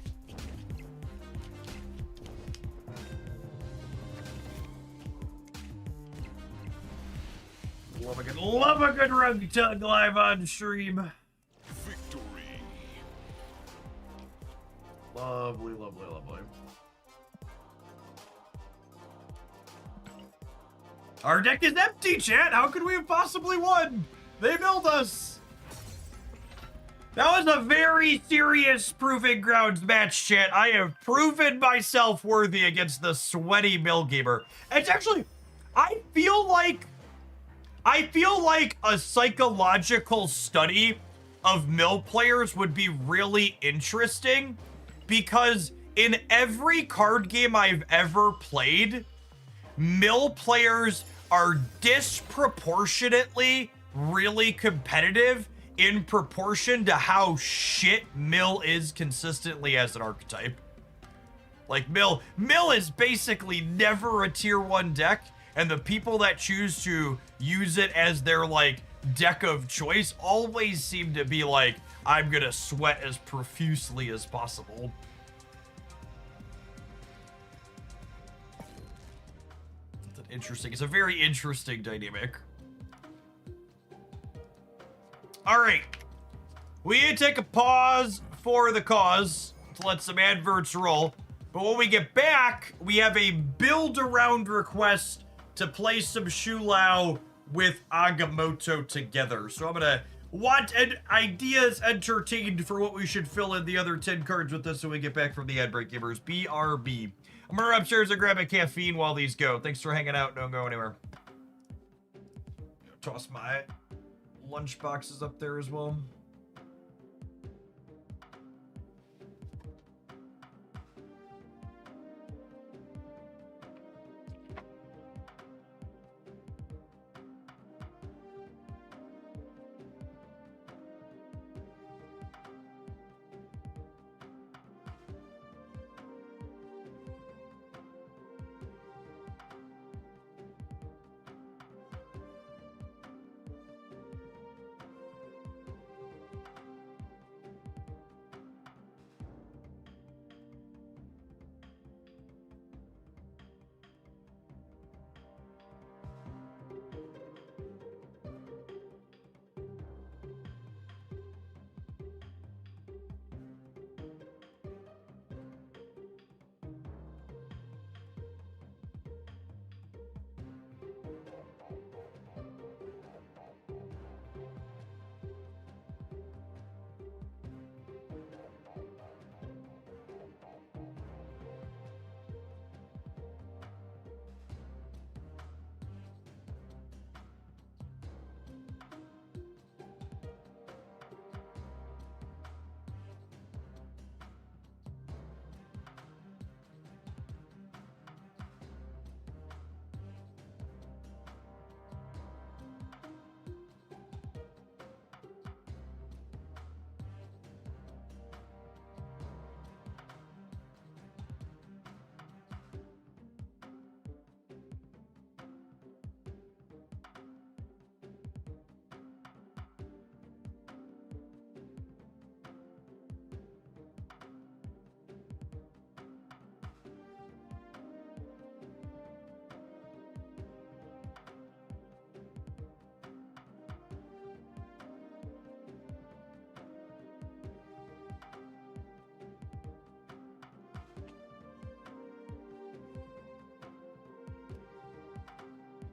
Love a good rug tug live on stream. Victory. Lovely, lovely, lovely. Our deck is empty, chat. How could we have possibly won? They milled us. That was a very serious proving grounds match, chat. I have proven myself worthy against the sweaty mill gamer. It's actually, I feel like a psychological study of mill players would be really interesting because in every card game I've ever played, mill players are disproportionately really competitive in proportion to how shit mill is consistently as an archetype. Like mill is basically never a tier 1 deck, and the people that choose to use it as their like deck of choice always seem to be like, I'm gonna sweat as profusely as possible. It's a very interesting dynamic. All right, we need to take a pause for the cause to let some adverts roll. But when we get back, we have a build around request to play some Shulao with Agamotto together. So I'm gonna want ideas entertained for what we should fill in the other 10 cards with this when we get back from the ad break, gamers. BRB. I'm gonna run upstairs and grab a caffeine while these go. Thanks for hanging out. Don't go anywhere. Toss my lunch boxes up there as well.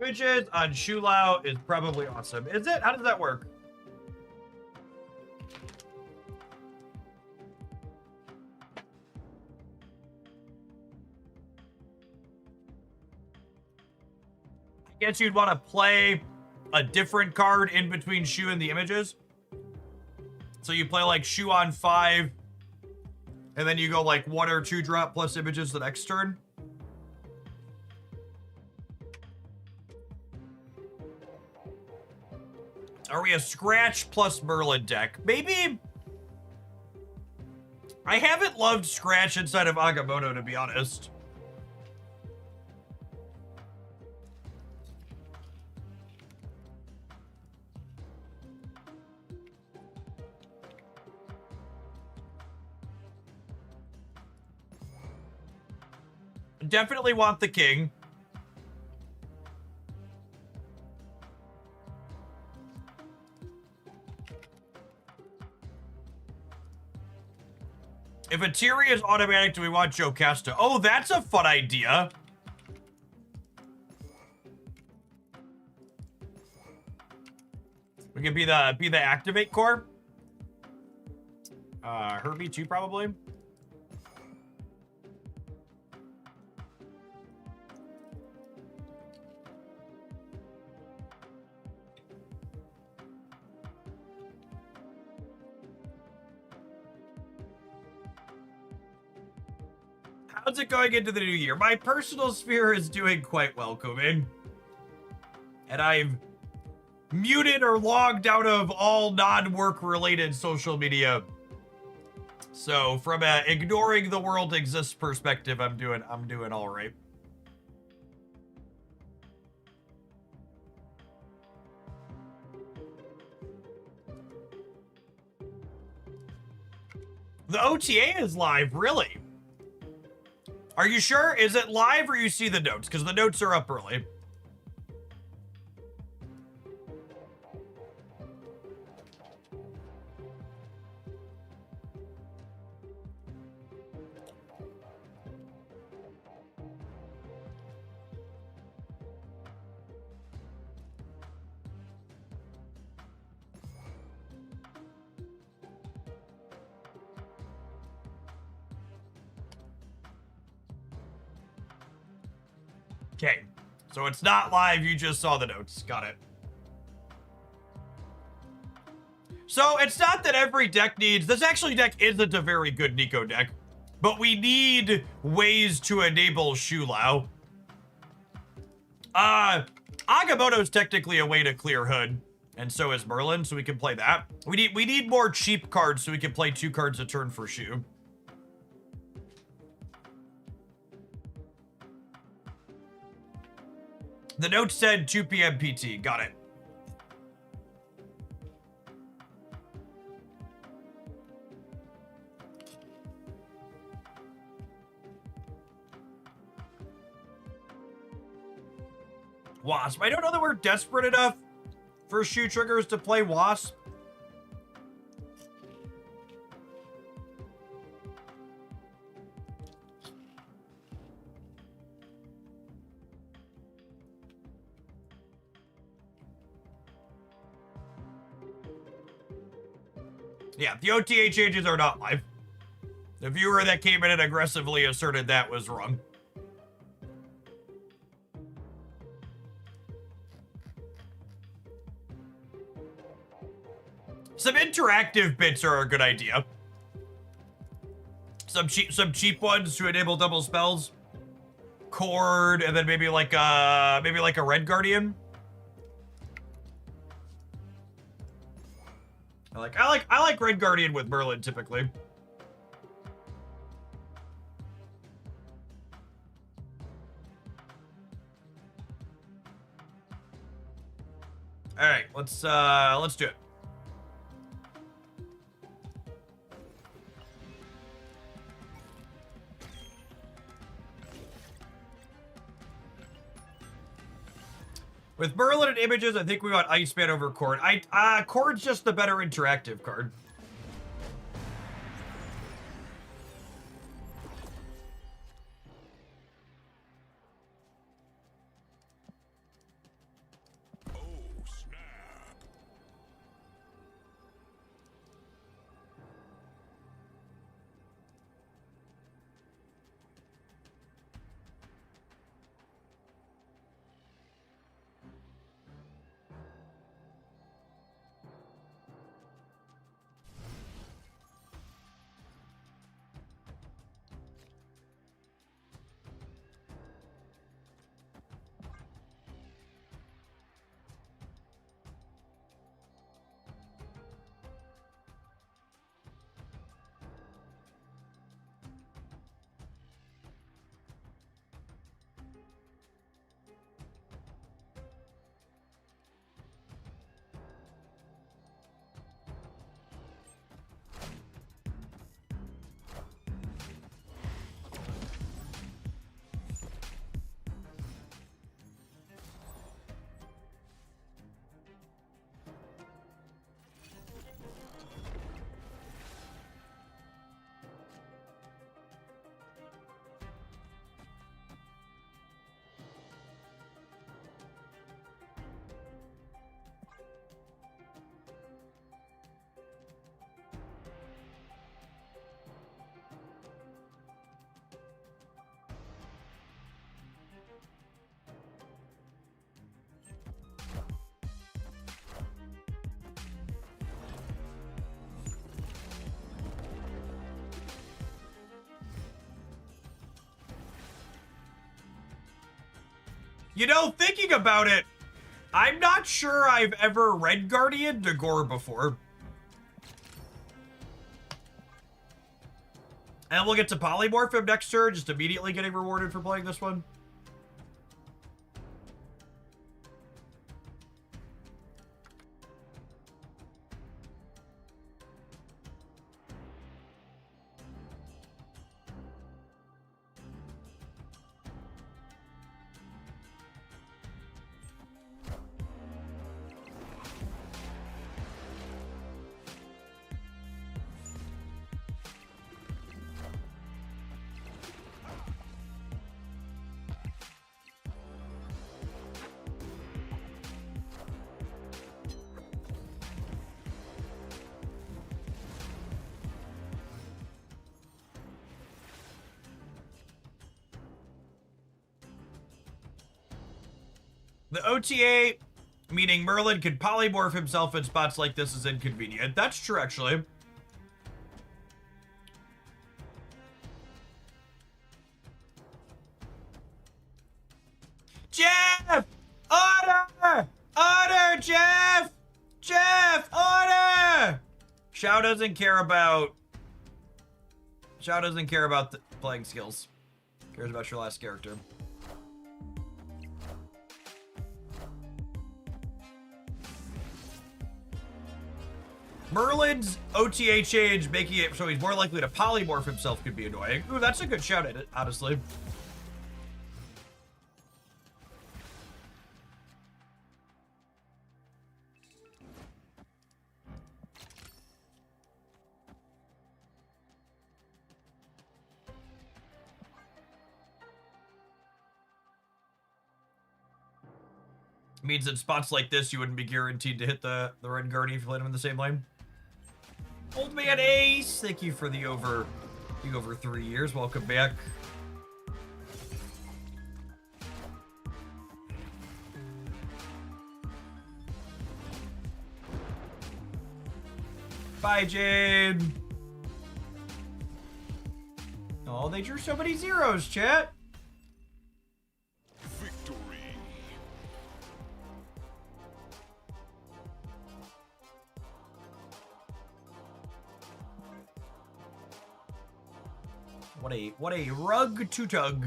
images on Shulao is probably awesome. Is it? How does that work? I guess you'd want to play a different card in between Shu and the images. So you play like Shu on 5, and then you go like 1 or 2 drop plus images the next turn. Are we a Scratch plus Merlin deck? Maybe. I haven't loved Scratch inside of Agamotto, to be honest. Definitely want the king. If a Tiri is automatic, do we want Jocasta? Oh, that's a fun idea. We could be the activate core. Herbie too, probably. How's it going into the new year? My personal sphere is doing quite well, Kumin. And I've muted or logged out of all non-work related social media. So from a ignoring the world exists perspective, I'm doing all right. The OTA is live, really? Are you sure? Is it live or you see the notes? Because the notes are up early. Okay, so it's not live, you just saw the notes. Got it. So it's not that every deck needs... This actually deck isn't a very good Nico deck, but we need ways to enable Shulao. Agamotto's technically a way to clear Hood, and so is Merlin, so we can play that. We need more cheap cards so we can play 2 cards a turn for Shu. The note said 2 p.m. PT. Got it. Wasp. I don't know that we're desperate enough for Shu triggers to play Wasp. Yeah, the OTA changes are not live. The viewer that came in and aggressively asserted that was wrong. Some interactive bits are a good idea. Some cheap ones to enable double spells. Cord, and then maybe like a Red Guardian. I like Red Guardian with Merlin typically. All right, let's do it. With Merlin and images, I think we want Iceman over Cord. Cord's just the better interactive card. You know, thinking about it, I'm not sure I've ever Red Guardian to Gore before. And we'll get to Polymorph him next turn, just immediately getting rewarded for playing this one. The OTA, meaning Merlin could polymorph himself in spots like this, is inconvenient. That's true, actually. Jeff! Order! Order, Jeff! Jeff, order! Shao doesn't care about the playing skills. Cares about your last character. Merlin's OTA change, making it so he's more likely to polymorph himself, could be annoying. Ooh, that's a good shout at it, honestly. Means in spots like this, you wouldn't be guaranteed to hit the Red Guardian if you played him in the same lane. Old Man Ace, thank you for the over 3 years. Welcome back. Bye, Jade. Oh, they drew so many zeros, chat. What a rug to tug.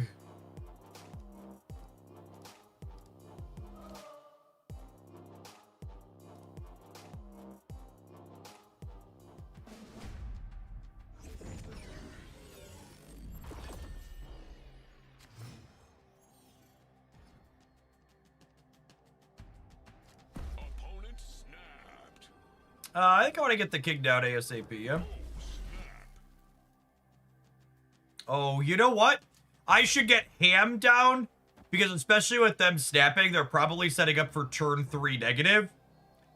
I think I want to get the king down ASAP, yeah? Oh, you know what? I should get Ham down, because especially with them snapping, they're probably setting up for turn 3 negative.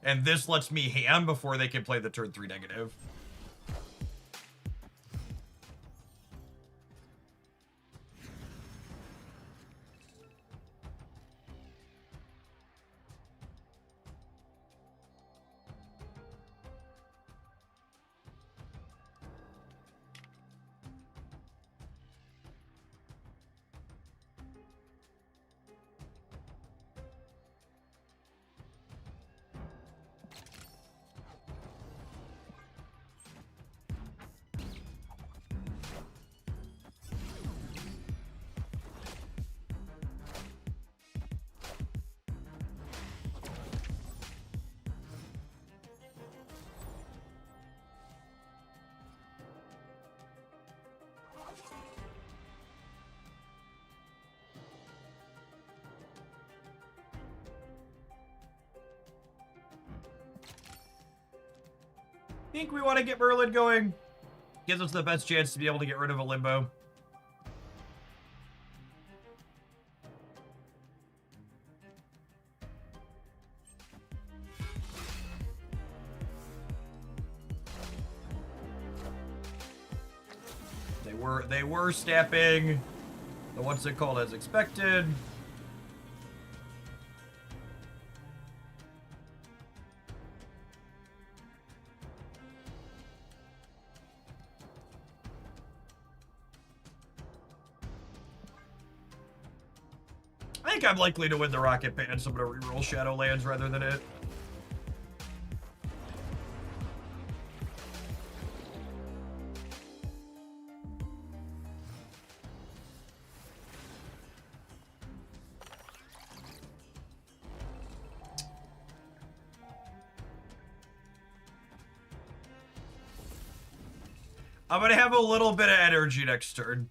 And this lets me Ham before they can play the turn 3 negative. Think we want to get Merlin going. Gives us the best chance to be able to get rid of a Limbo. They were snapping the what's it called as expected. I think I'm likely to win the Rocket Band, so I'm gonna reroll Shadowlands rather than it. I'm gonna have a little bit of energy next turn.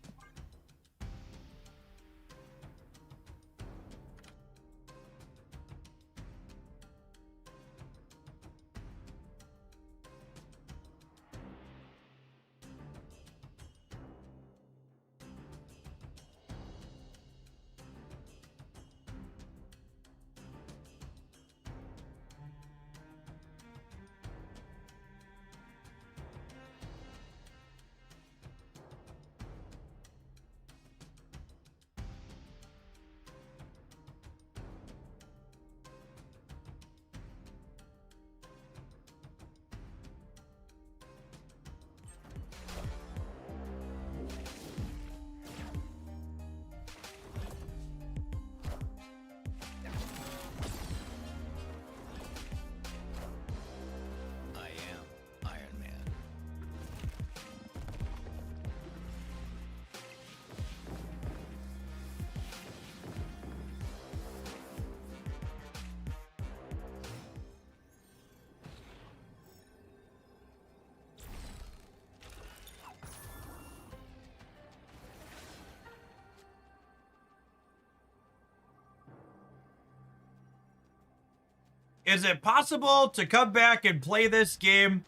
Is it possible to come back and play this game?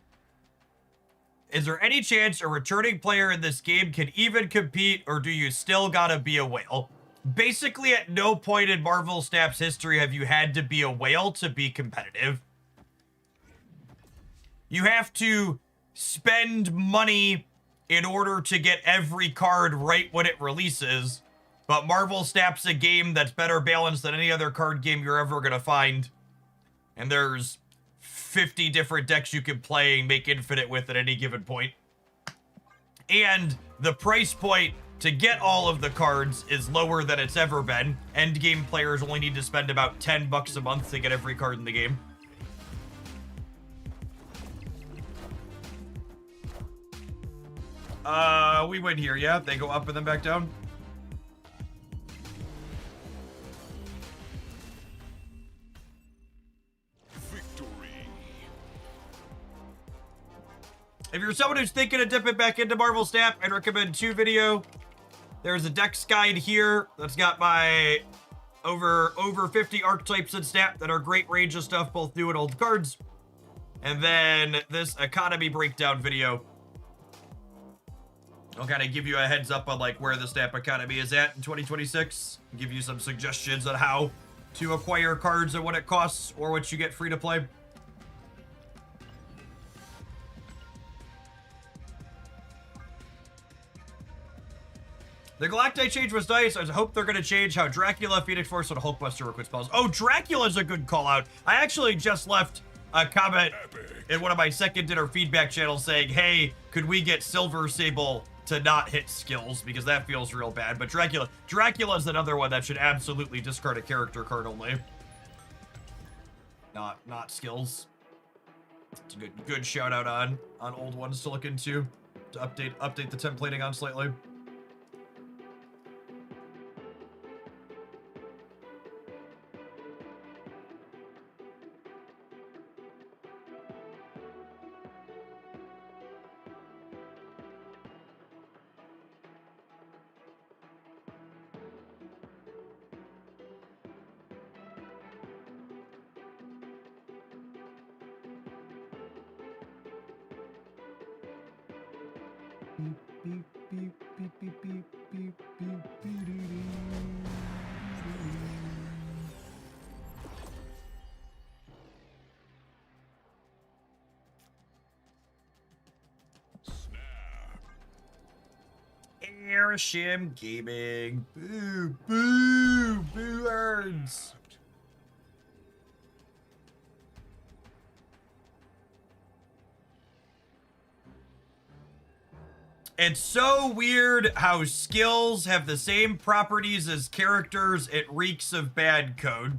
Is there any chance a returning player in this game can even compete, or do you still gotta be a whale? Basically, at no point in Marvel Snap's history have you had to be a whale to be competitive. You have to spend money in order to get every card right when it releases, but Marvel Snap's a game that's better balanced than any other card game you're ever gonna find. And there's 50 different decks you can play and make infinite with at any given point. And the price point to get all of the cards is lower than it's ever been. Endgame players only need to spend about $10 a month to get every card in the game. We win here, yeah? They go up and then back down? If you're someone who's thinking of dipping back into Marvel Snap, I'd recommend 2 video. There's a Dex guide here that's got my over 50 archetypes in Snap that are great range of stuff, both new and old cards. And then this economy breakdown video. I'll kind of give you a heads up on like where the Snap economy is at in 2026. Give you some suggestions on how to acquire cards and what it costs or what you get free to play. The Galactite change was nice. I hope they're going to change how Dracula, Phoenix Force, and Hulkbuster were quit spells. Oh, Dracula's a good call out. I actually just left a comment in one of my second dinner feedback channels saying, hey, could we get Silver Sable to not hit skills? Because that feels real bad. But Dracula's another one that should absolutely discard a character card only. Not skills. It's a good shout out on old ones to look into. To update the templating on slightly. Airshim Gaming. Boo, boo, boo earns. It's so weird how skills have the same properties as characters. It reeks of bad code.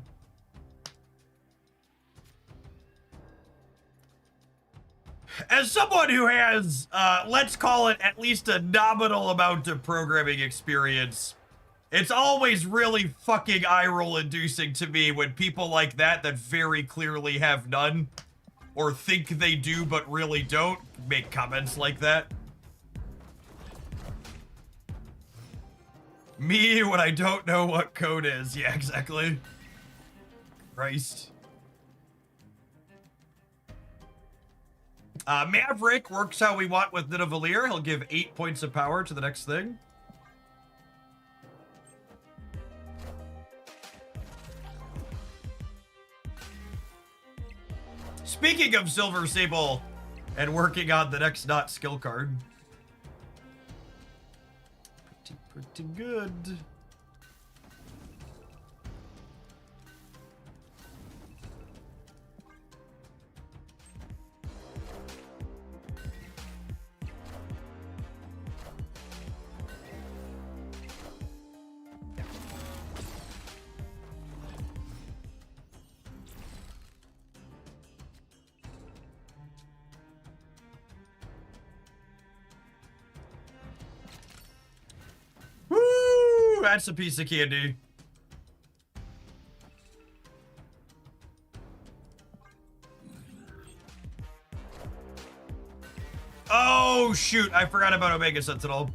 As someone who has, let's call it at least a nominal amount of programming experience, it's always really fucking eye-roll inducing to me when people like that very clearly have none, or think they do but really don't, make comments like that. Me when I don't know what code is. Yeah, exactly. Christ. Maverick works how we want with Nidavellir. He'll give 8 points of power to the next thing. Speaking of Silver Sable and working on the next not skill card. Pretty good. Woo! That's a piece of candy. Oh, shoot. I forgot about Omega Sentinel.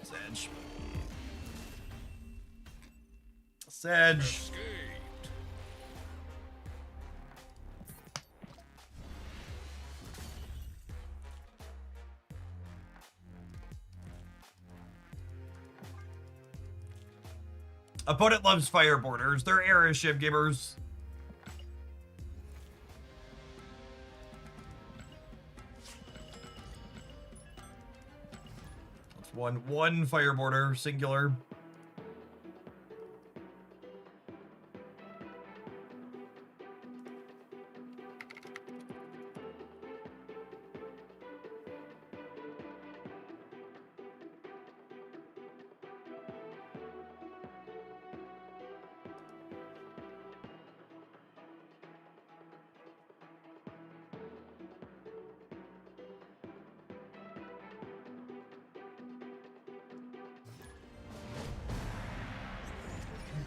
Sedge. Sedge. Opponent loves Fireboarders. They're era ship gamers. That's one Fireboarder, singular.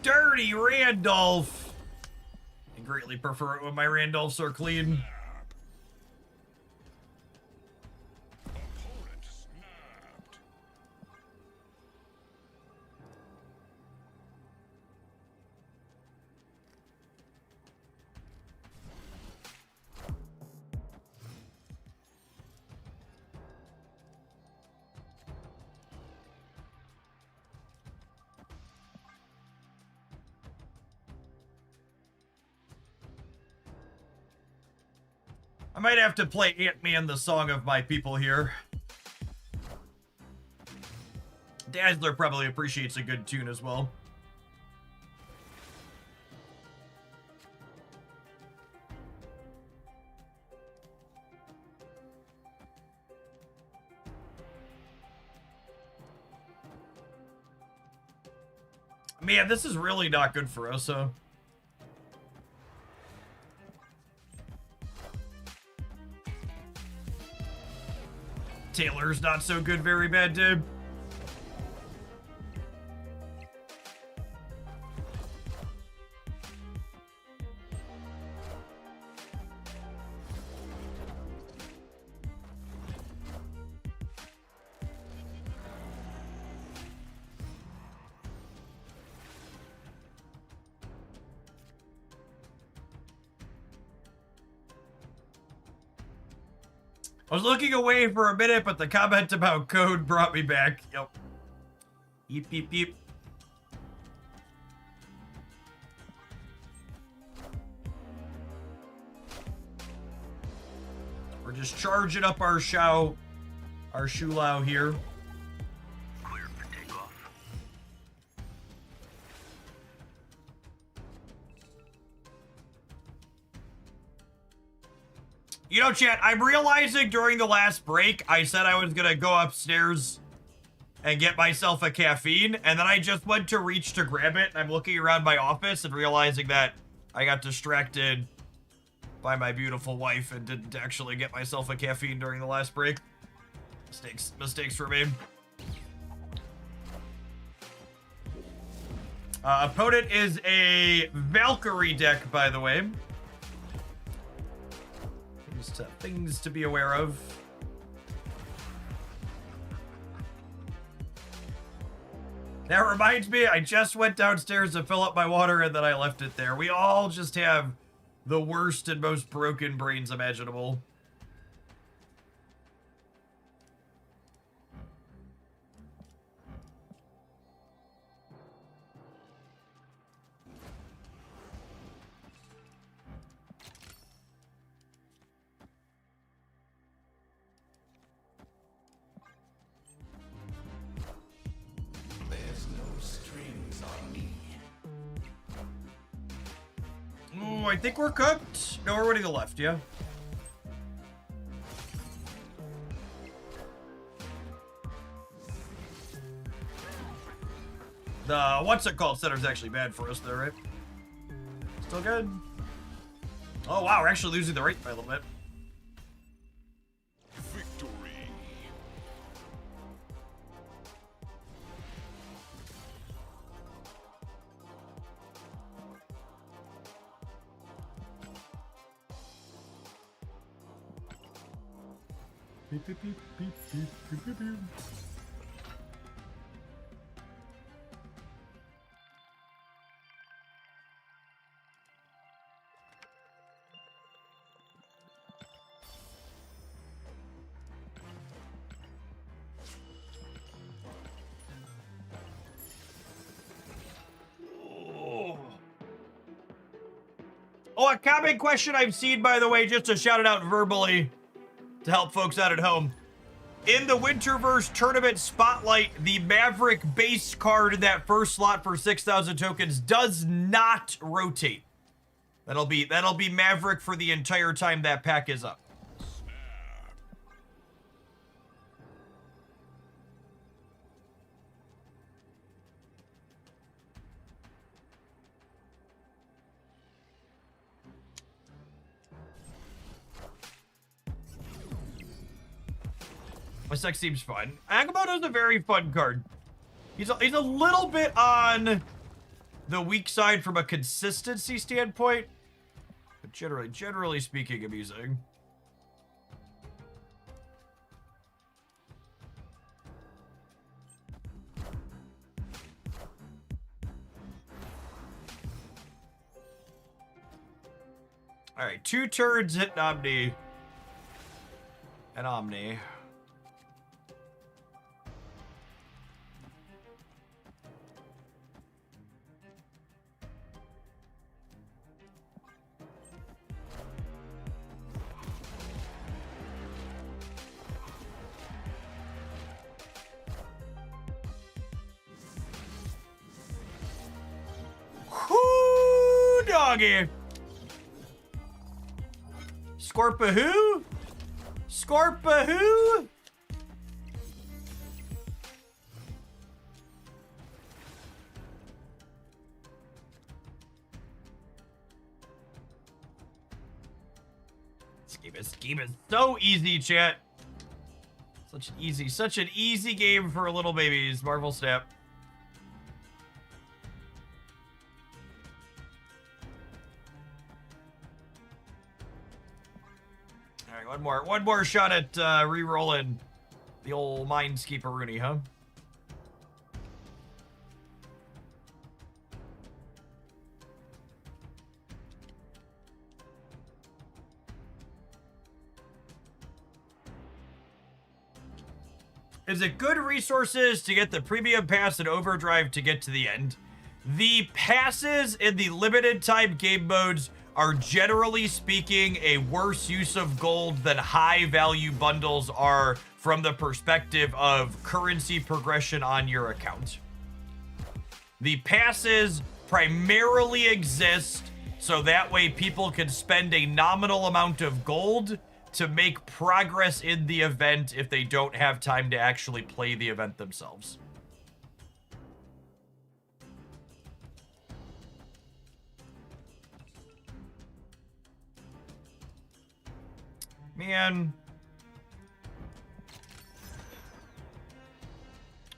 Dirty Randolph. I greatly prefer it when my Randolphs are clean. I might have to play Ant-Man, the Song of My People here. Dazzler probably appreciates a good tune as well. Man, this is really not good for Oso. Taylor's not so good, very bad, dude. I was looking away for a minute, but the comment about code brought me back. Yep. Yeep, yeep, yeep. We're just charging up our Shulao here. Clear for takeoff. You know, chat, I'm realizing during the last break, I said I was gonna go upstairs and get myself a caffeine, and then I just went to reach to grab it, and I'm looking around my office and realizing that I got distracted by my beautiful wife and didn't actually get myself a caffeine during the last break. Mistakes for me. Opponent is a Valkyrie deck, by the way. Things to be aware of. That reminds me, I just went downstairs to fill up my water and then I left it there. We all just have the worst and most broken brains imaginable. There's no strings on me. Ooh, I think we're cooked. No, we're running to the left, yeah? The what's it called center's actually bad for us though, right? Still good. Oh wow, we're actually losing the rate by a little bit. Victory. Beep, beep, beep, beep, beep, beep, beep, beep. Oh, a common question I've seen, by the way, just to shout it out verbally to help folks out at home. In the Winterverse Tournament Spotlight, the Maverick base card in that first slot for 6,000 tokens does not rotate. That'll be Maverick for the entire time that pack is up. My sex seems fun. Agamotto's a very fun card. He's a little bit on the weak side from a consistency standpoint, but generally speaking, amusing. All right, 2 turns hit Omni and Omni. Whoo, doggy. Scorpahoo? Scorpahoo? This game is so easy, chat. Such an easy game for little babies. Marvel Snap. All right, one more shot at re-rolling the old Mindskeeper Rooney, huh? Is it good resources to get the premium pass and overdrive to get to the end? The passes in the limited time game modes are generally speaking a worse use of gold than high value bundles are from the perspective of currency progression on your account. The passes primarily exist so that way people can spend a nominal amount of gold to make progress in the event if they don't have time to actually play the event themselves. Man.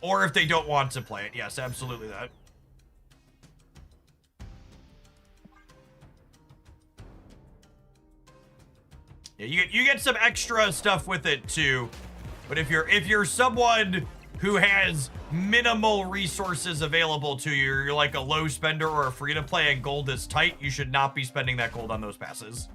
Or if they don't want to play it. Yes, absolutely that. Yeah, you get some extra stuff with it too. But if you're someone who has minimal resources available to you, you're like a low spender or a free to play and gold is tight, you should not be spending that gold on those passes.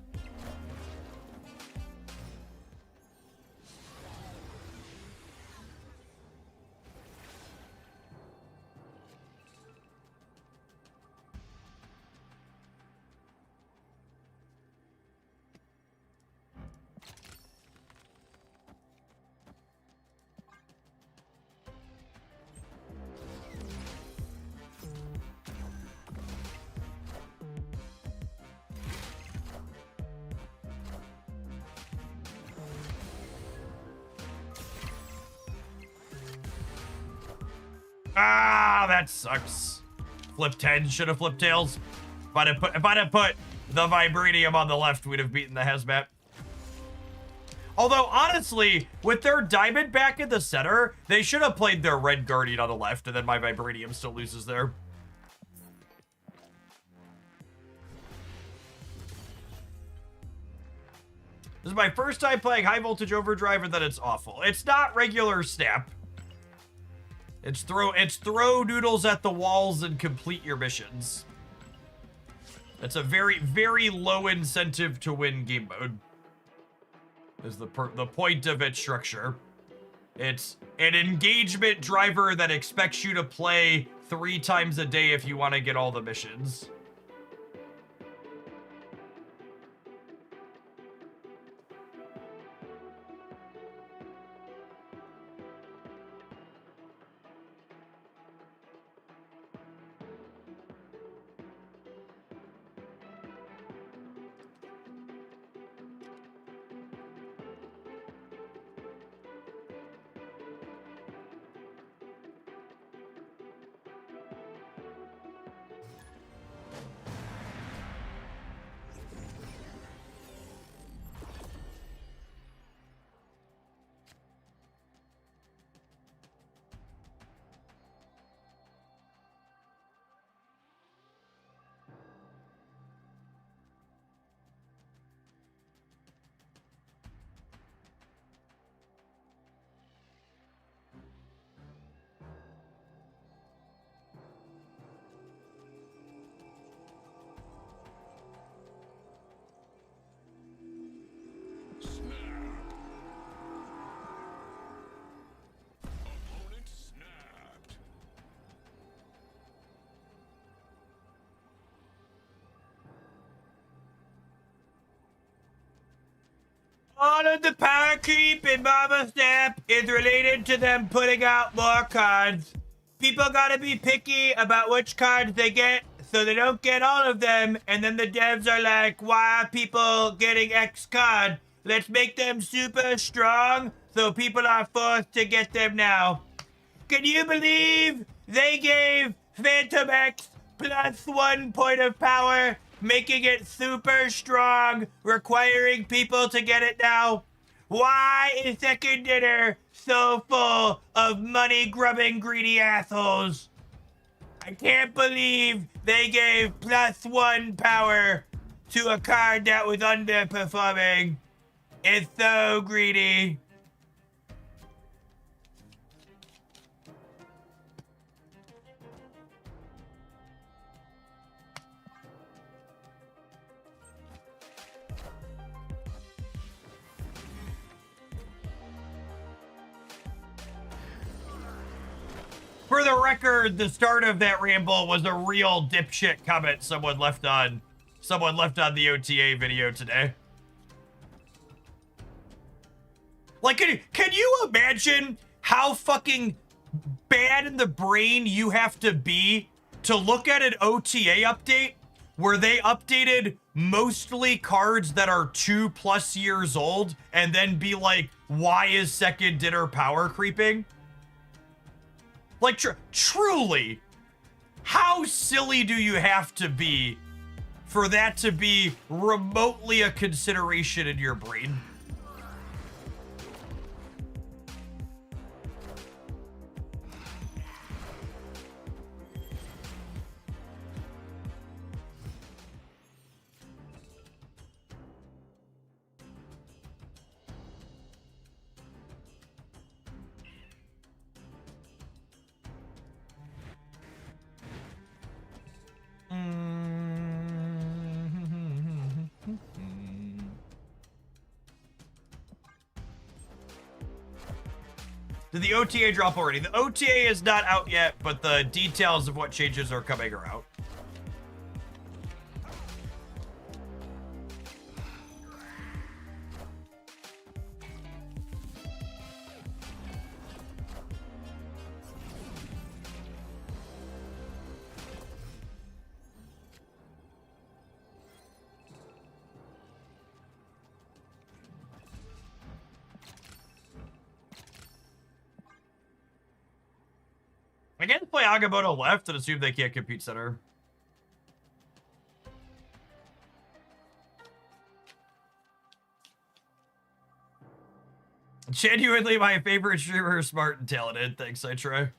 Ah, that sucks. Flip 10, should have flipped tails. If I'd have put the Vibranium on the left, we'd have beaten the Hazmat. Although, honestly, with their Diamond back in the center, they should have played their Red Guardian on the left, and then my Vibranium still loses there. This is my first time playing High Voltage Overdrive, and then it's awful. It's not regular Snap. It's throw noodles at the walls and complete your missions. It's a very, very low incentive to win game mode. Is the point of its structure. It's an engagement driver that expects you to play 3 times a day if you want to get all the missions. All of the power creep in Marvel Snap is related to them putting out more cards. People gotta be picky about which cards they get, so they don't get all of them, and then the devs are like, why are people getting X card? Let's make them super strong, so people are forced to get them now. Can you believe they gave Phantom X +1 point of power, making it super strong, requiring people to get it now? Why is Second Dinner so full of money-grubbing greedy assholes? I can't believe they gave +1 power to a card that was underperforming. It's so greedy. For the record, the start of that ramble was a real dipshit comment someone left on the OTA video today. Like, can you imagine how fucking bad in the brain you have to be to look at an OTA update where they updated mostly cards that are 2+ years old and then be like, why is second dinner power creeping? Like, truly, how silly do you have to be for that to be remotely a consideration in your brain? Did the OTA drop already? The OTA is not out yet, but the details of what changes are coming are out. I guess play Agamotto left and assume they can't compete center. Genuinely my favorite streamer, smart and talented. Thanks, I try.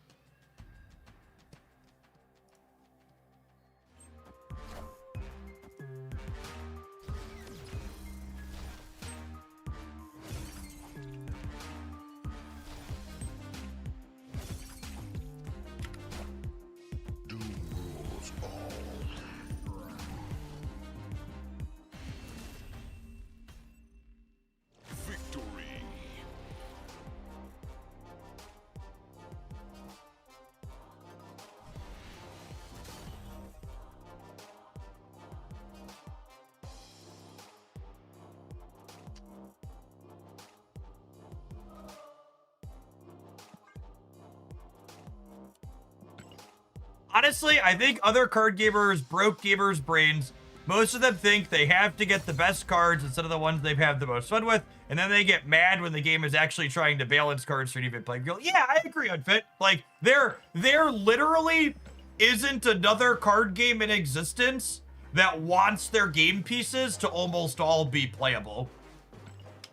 Honestly, I think other card gamers broke gamers' brains. Most of them think they have to get the best cards instead of the ones they've had the most fun with, and then they get mad when the game is actually trying to balance cards for an even playing field. Yeah, I agree, Unfit. Like, there literally isn't another card game in existence that wants their game pieces to almost all be playable.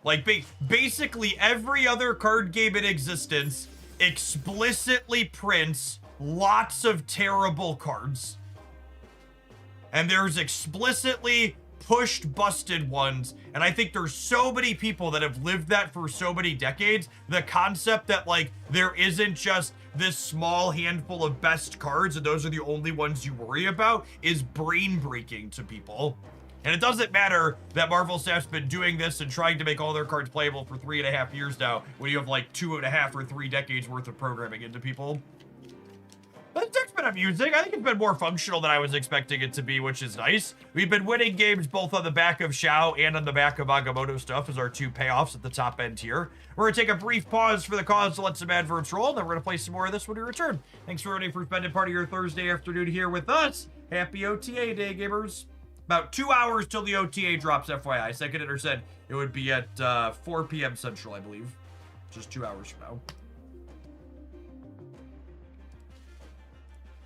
Like, basically every other card game in existence explicitly prints lots of terrible cards. And there's explicitly pushed busted ones. And I think there's so many people that have lived that for so many decades. The concept that, like, there isn't just this small handful of best cards and those are the only ones you worry about is brain breaking to people. And it doesn't matter that Marvel Snap's been doing this and trying to make all their cards playable for 3.5 years now, when you have like 2.5 or 3 decades worth of programming into people. But it's been amusing. I think it's been more functional than I was expecting it to be, which is nice. We've been winning games both on the back of Shao and on the back of Agamotto stuff as our 2 payoffs at the top end here. We're going to take a brief pause for the cause to let some adverts roll, and then we're going to play some more of this when we return. Thanks for everybody for spending part of your Thursday afternoon here with us. Happy OTA day, gamers. About 2 hours till the OTA drops, FYI. Second Inter said it would be at 4 p.m. Central, I believe. Just 2 hours from now.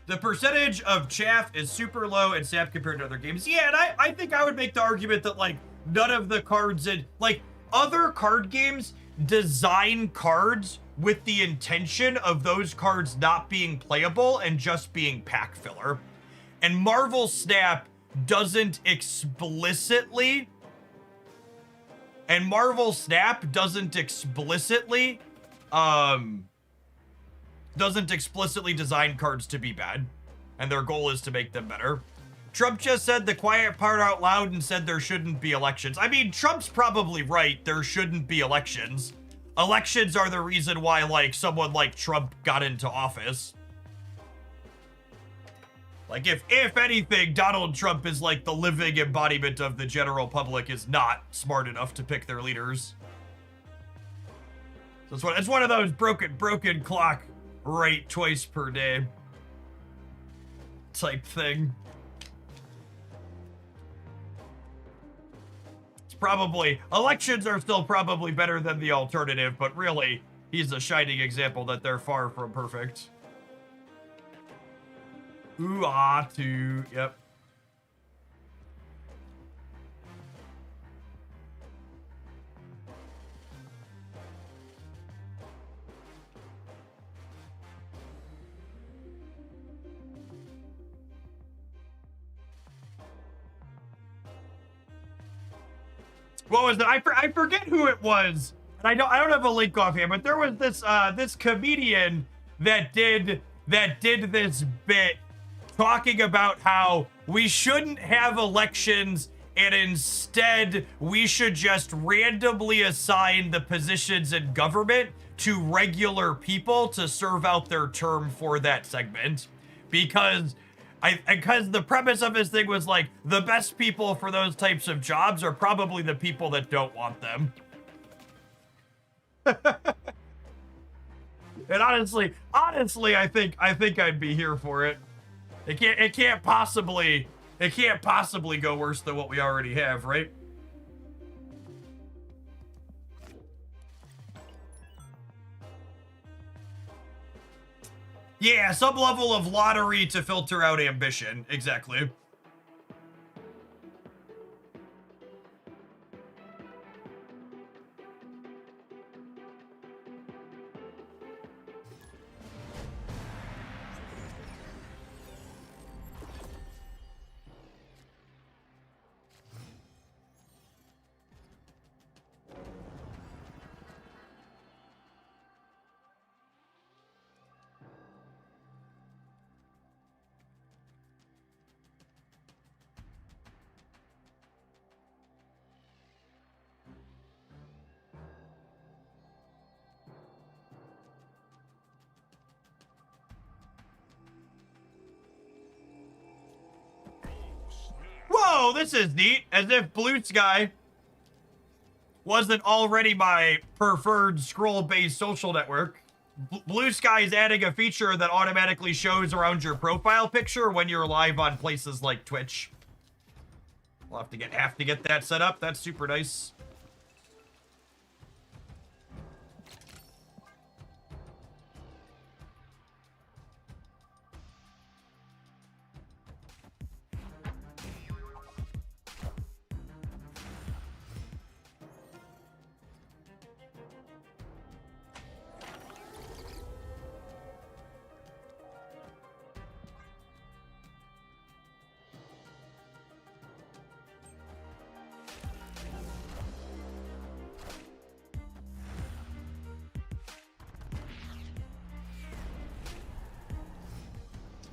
The percentage of chaff is super low in SAP compared to other games. Yeah, and I think I would make the argument that, like, none of the cards in, like, other card games design cards with the intention of those cards not being playable and just being pack filler. And Marvel Snap doesn't explicitly design cards to be bad, and their goal is to make them better. Trump just said the quiet part out loud and said there shouldn't be elections. I mean, Trump's probably right, there shouldn't be elections. Elections are the reason why, like, someone like Trump got into office. Like, if anything, Donald Trump is like the living embodiment of the general public is not smart enough to pick their leaders. So it's one of those broken clock right twice per day type thing. elections are still probably better than the alternative, but really, he's a shining example that they're far from perfect. Ooh, ah, two, yep. What was it? I forget who it was. And I don't have a link off here, but there was this this comedian that did this bit talking about how we shouldn't have elections and instead we should just randomly assign the positions in government to regular people to serve out their term for that segment. Because the premise of his thing was like, the best people for those types of jobs are probably the people that don't want them. And honestly, I think I'd be here for it. It can't possibly go worse than what we already have, right? Yeah, some level of lottery to filter out ambition. Exactly. Whoa, this is neat. As if Blue Sky wasn't already my preferred scroll-based social network. Blue Sky is adding a feature that automatically shows around your profile picture when you're live on places like Twitch. We'll have to get that set up. That's super nice.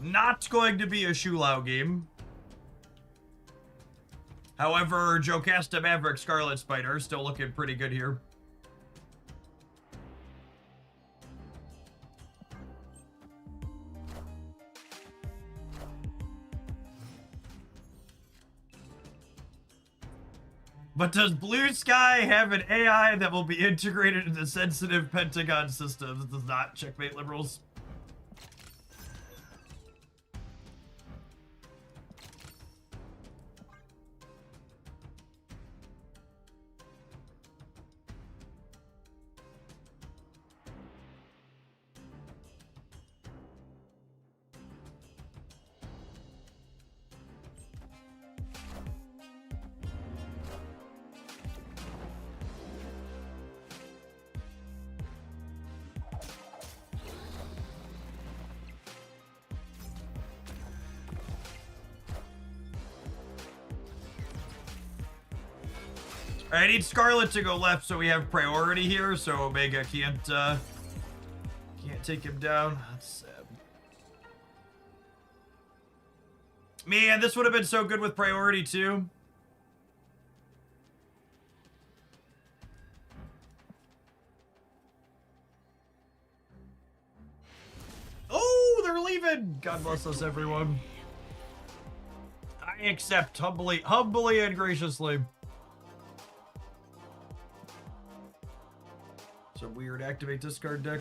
Not going to be a Shulao game. However, Jocasta Maverick Scarlet Spider still looking pretty good here. But does Blue Sky have an AI that will be integrated into sensitive Pentagon systems? It does not. Checkmate, liberals. I need Scarlet to go left so we have priority here, so Omega can't take him down. That's sad. Man, this would have been so good with priority too. Oh, they're leaving. God bless us, everyone. I accept humbly and graciously. It's a weird activate discard deck.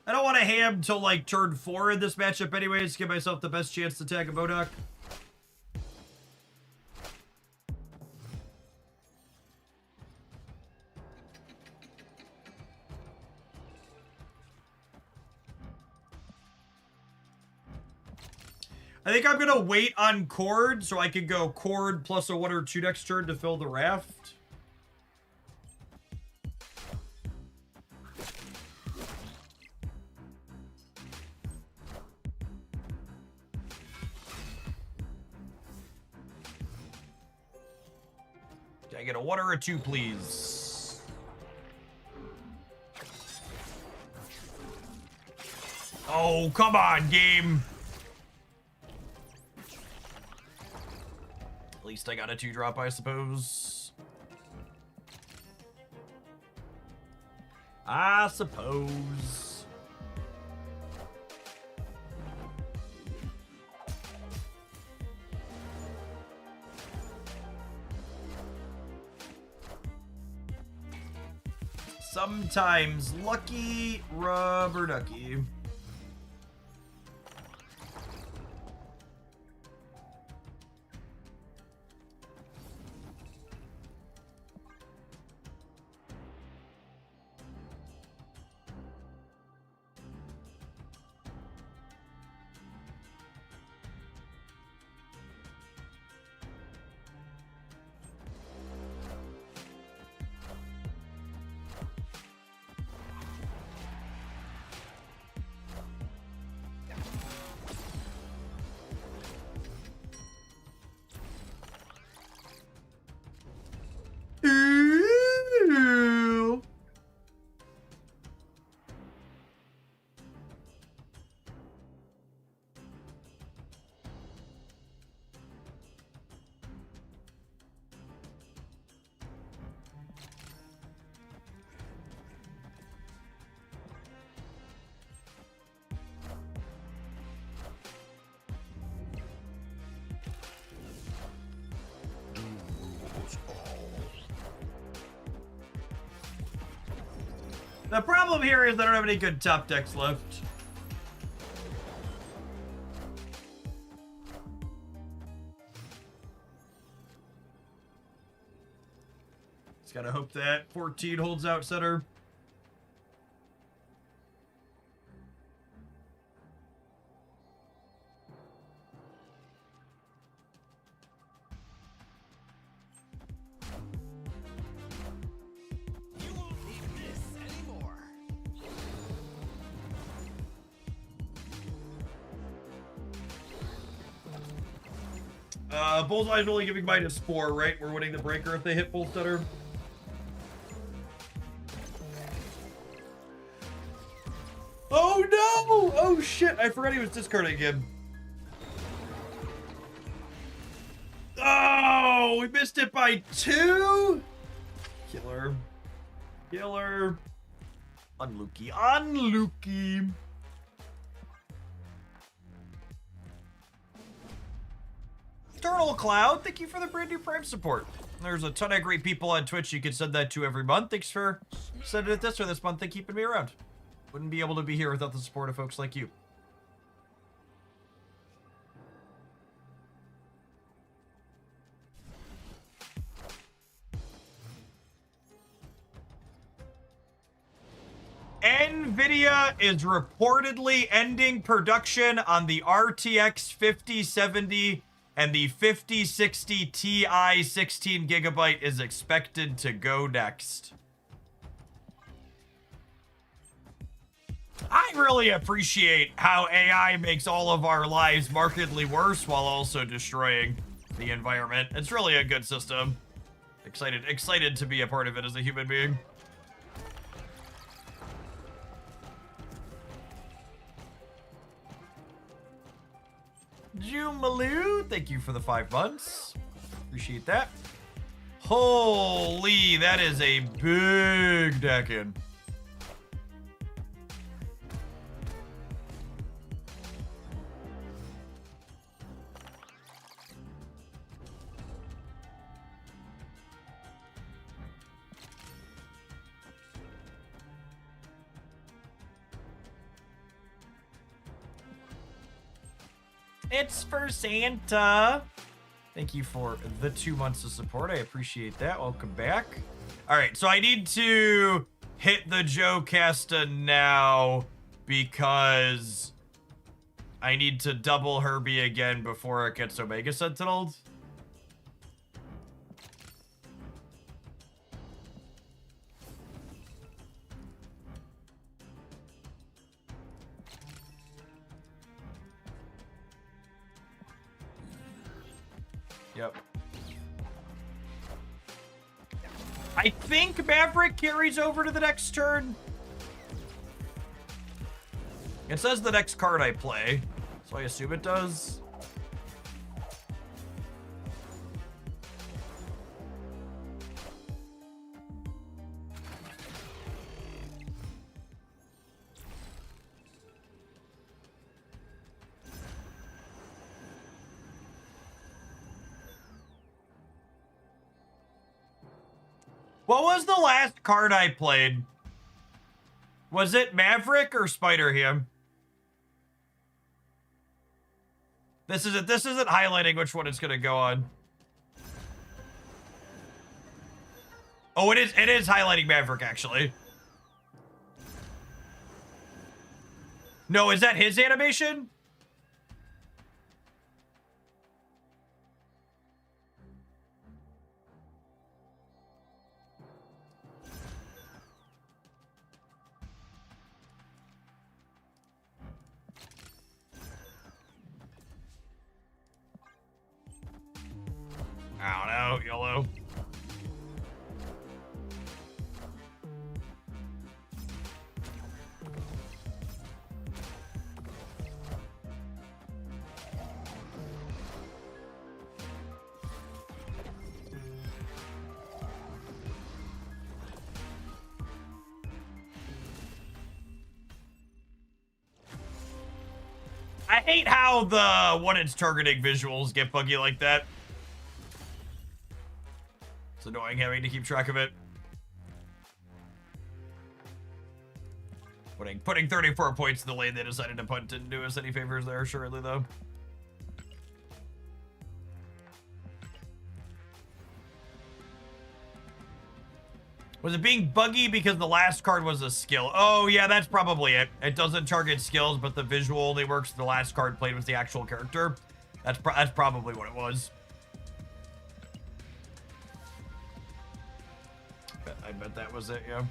I don't want to ham till like turn 4 in this matchup anyways. Give myself the best chance to tag a Modok. I think I'm gonna wait on Cord so I can go Cord plus a 1 or 2 next turn to fill the raft. Can I get a 1 or a 2, please? Oh, come on, game. At least I got a 2-drop, I suppose. I suppose. Sometimes lucky, rubber ducky. Ooh. The problem here is I don't have any good top decks left. Just gotta hope that 14 holds out center. Bullseye's only giving -4, right? We're winning the breaker if they hit full stutter. Oh no! Oh shit, I forgot he was discarding again. Oh, we missed it by 2? Killer. Killer. Unlucky. Unlucky. Eternal Cloud, thank you for the brand new Prime support. There's a ton of great people on Twitch you can send that to every month. Thanks for sending it this month and keeping me around. Wouldn't be able to be here without the support of folks like you. NVIDIA is reportedly ending production on the RTX 5070 and the 5060 Ti 16GB is expected to go next. I really appreciate how AI makes all of our lives markedly worse while also destroying the environment. It's really a good system. Excited to be a part of it as a human being. Jumaloo, thank you for the 5 months. Appreciate that. Holy, that is a big deck-in. It's for Santa. Thank you for the 2 months of support. I appreciate that. Welcome back. All right, so I need to hit the Jocasta now because I need to double Herbie again before it gets Omega Sentineled. Yep. I think Maverick carries over to the next turn. It says the next card I play, so I assume it does. What was the last card I played? Was it Maverick or Spider-Ham? This isn't highlighting which one it's gonna go on. Oh, it is highlighting Maverick, actually. No, is that his animation? I don't know, YOLO. I hate how the one it's targeting visuals get buggy like that. It's annoying having to keep track of it. Putting 34 points in the lane they decided to punt didn't do us any favors there, surely, though. Was it being buggy because the last card was a skill? Oh, yeah, that's probably it. It doesn't target skills, but the visual only works if the last card played was the actual character. That's probably what it was. I bet that was it, yeah.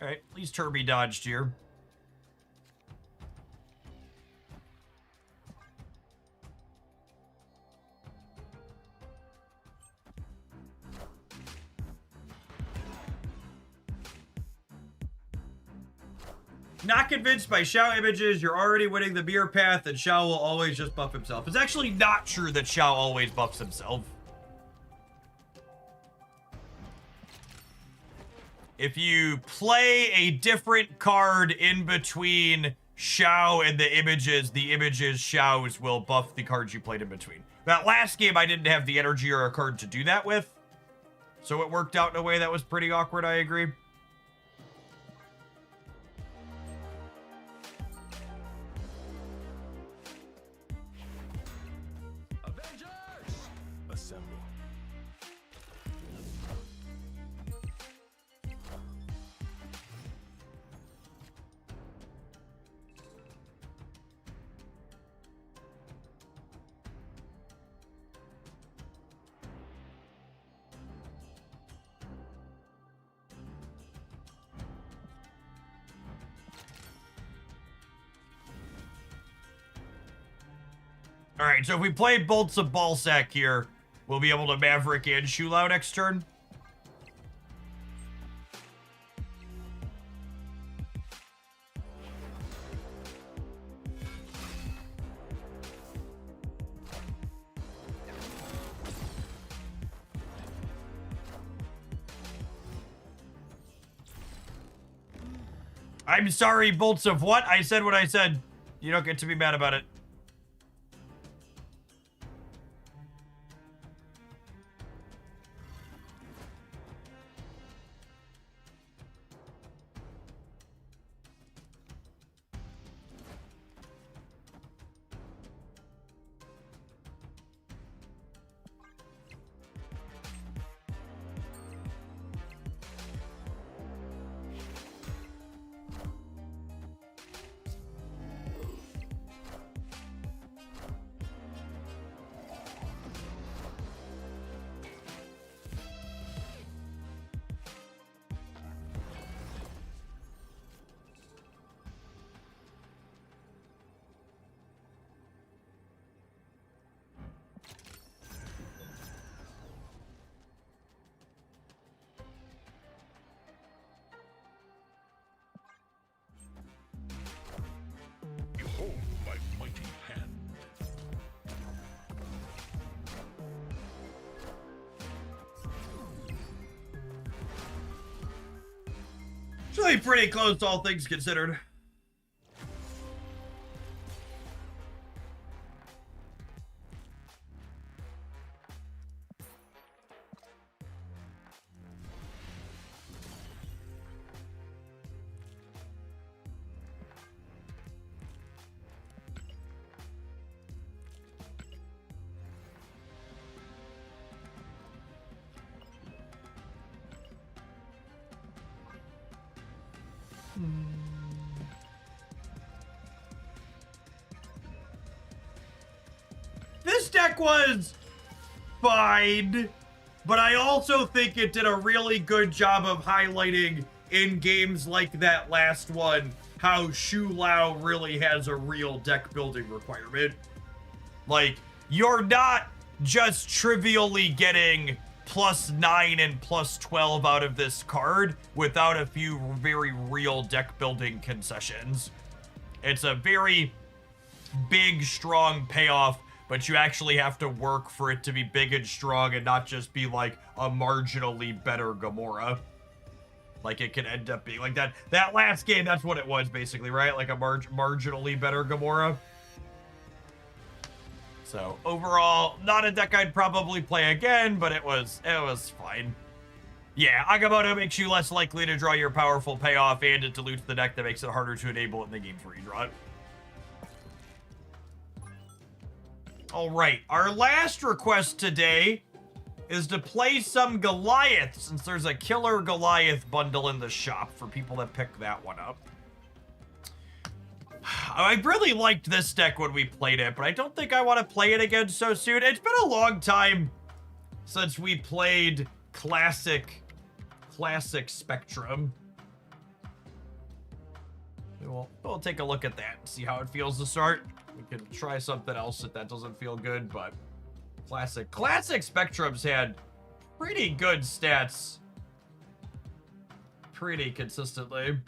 All right, at least Herbie dodged here. Not convinced by Xiao images, you're already winning the mirror path, and Xiao will always just buff himself. It's actually not true that Xiao always buffs himself. If you play a different card in between Xiao and the images Xiao's will buff the cards you played in between. That last game, I didn't have the energy or a card to do that with, so it worked out in a way that was pretty awkward, I agree. Assemble. All right, so if we play Bolts of Ballsack here, we'll be able to Maverick and Shulau next turn. I'm sorry, Bolts of what? I said what I said. You don't get to be mad about it. Behold my mighty hand. It's really pretty close, all things considered. This deck was fine, but I also think it did a really good job of highlighting in games like that last one how Shu Lao really has a real deck building requirement. Like, you're not just trivially getting +9 and +12 out of this card without a few very real deck building concessions. It's a very big, strong payoff, but you actually have to work for it to be big and strong and not just be like a marginally better Gamora. Like, it can end up being like that. That last game, that's what it was basically, right? Like a marginally better Gamora. So overall, not a deck I'd probably play again, but it was fine. Yeah, Agamotto makes you less likely to draw your powerful payoff, and it dilutes the deck that makes it harder to enable it in the games where you draw it. All right, our last request today is to play some Goliath, since there's a killer Goliath bundle in the shop for people that pick that one up. I really liked this deck when we played it, but I don't think I want to play it again so soon. It's been a long time since we played classic Spectrum. We'll take a look at that and see how it feels to start. We can try something else if that doesn't feel good, but classic Spectrums had pretty good stats pretty consistently.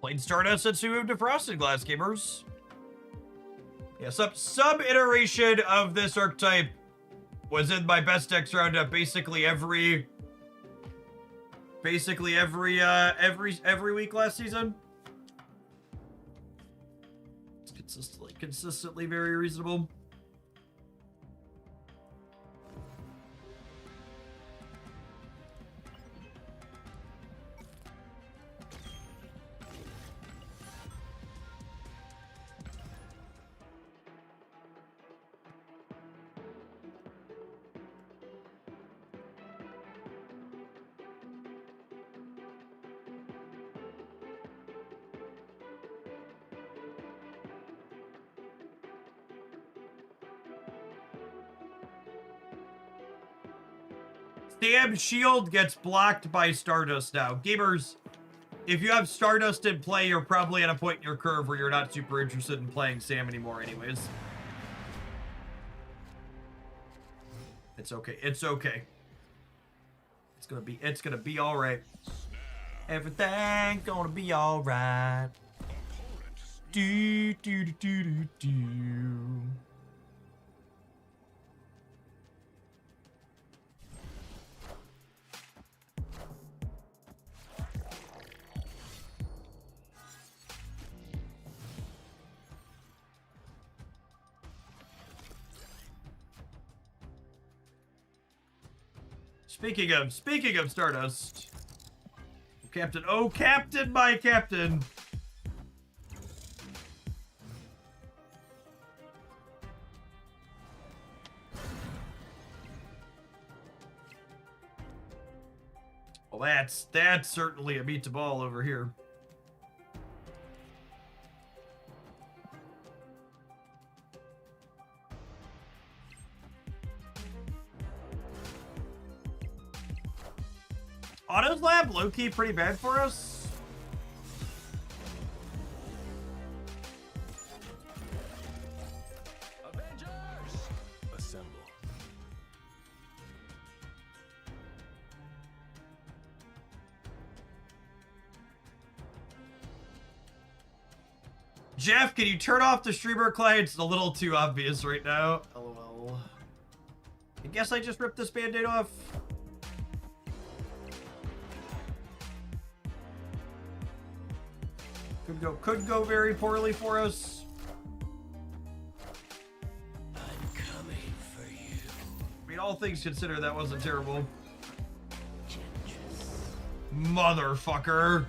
Played Stardust and Sumo Defrosted Glass Gamers. Yeah, some iteration of this archetype was in my best decks roundup basically every week last season. It's consistently very reasonable. Sam's shield gets blocked by Stardust now. Gamers, if you have Stardust in play, you're probably at a point in your curve where you're not super interested in playing Sam anymore anyways. It's okay. It's okay. It's gonna be all right. Everything's gonna be all right. Do do do do do do. Speaking of Stardust. Captain, oh Captain, my Captain. Well, that's certainly a beat to ball over here. Auto's Lab, low-key pretty bad for us. Avengers! Assemble. Jeff, can you turn off the streamer client? It's a little too obvious right now. LOL. I guess I just ripped this band-aid off. Could go very poorly for us. I'm coming for you. I mean, all things considered, that wasn't terrible. Motherfucker.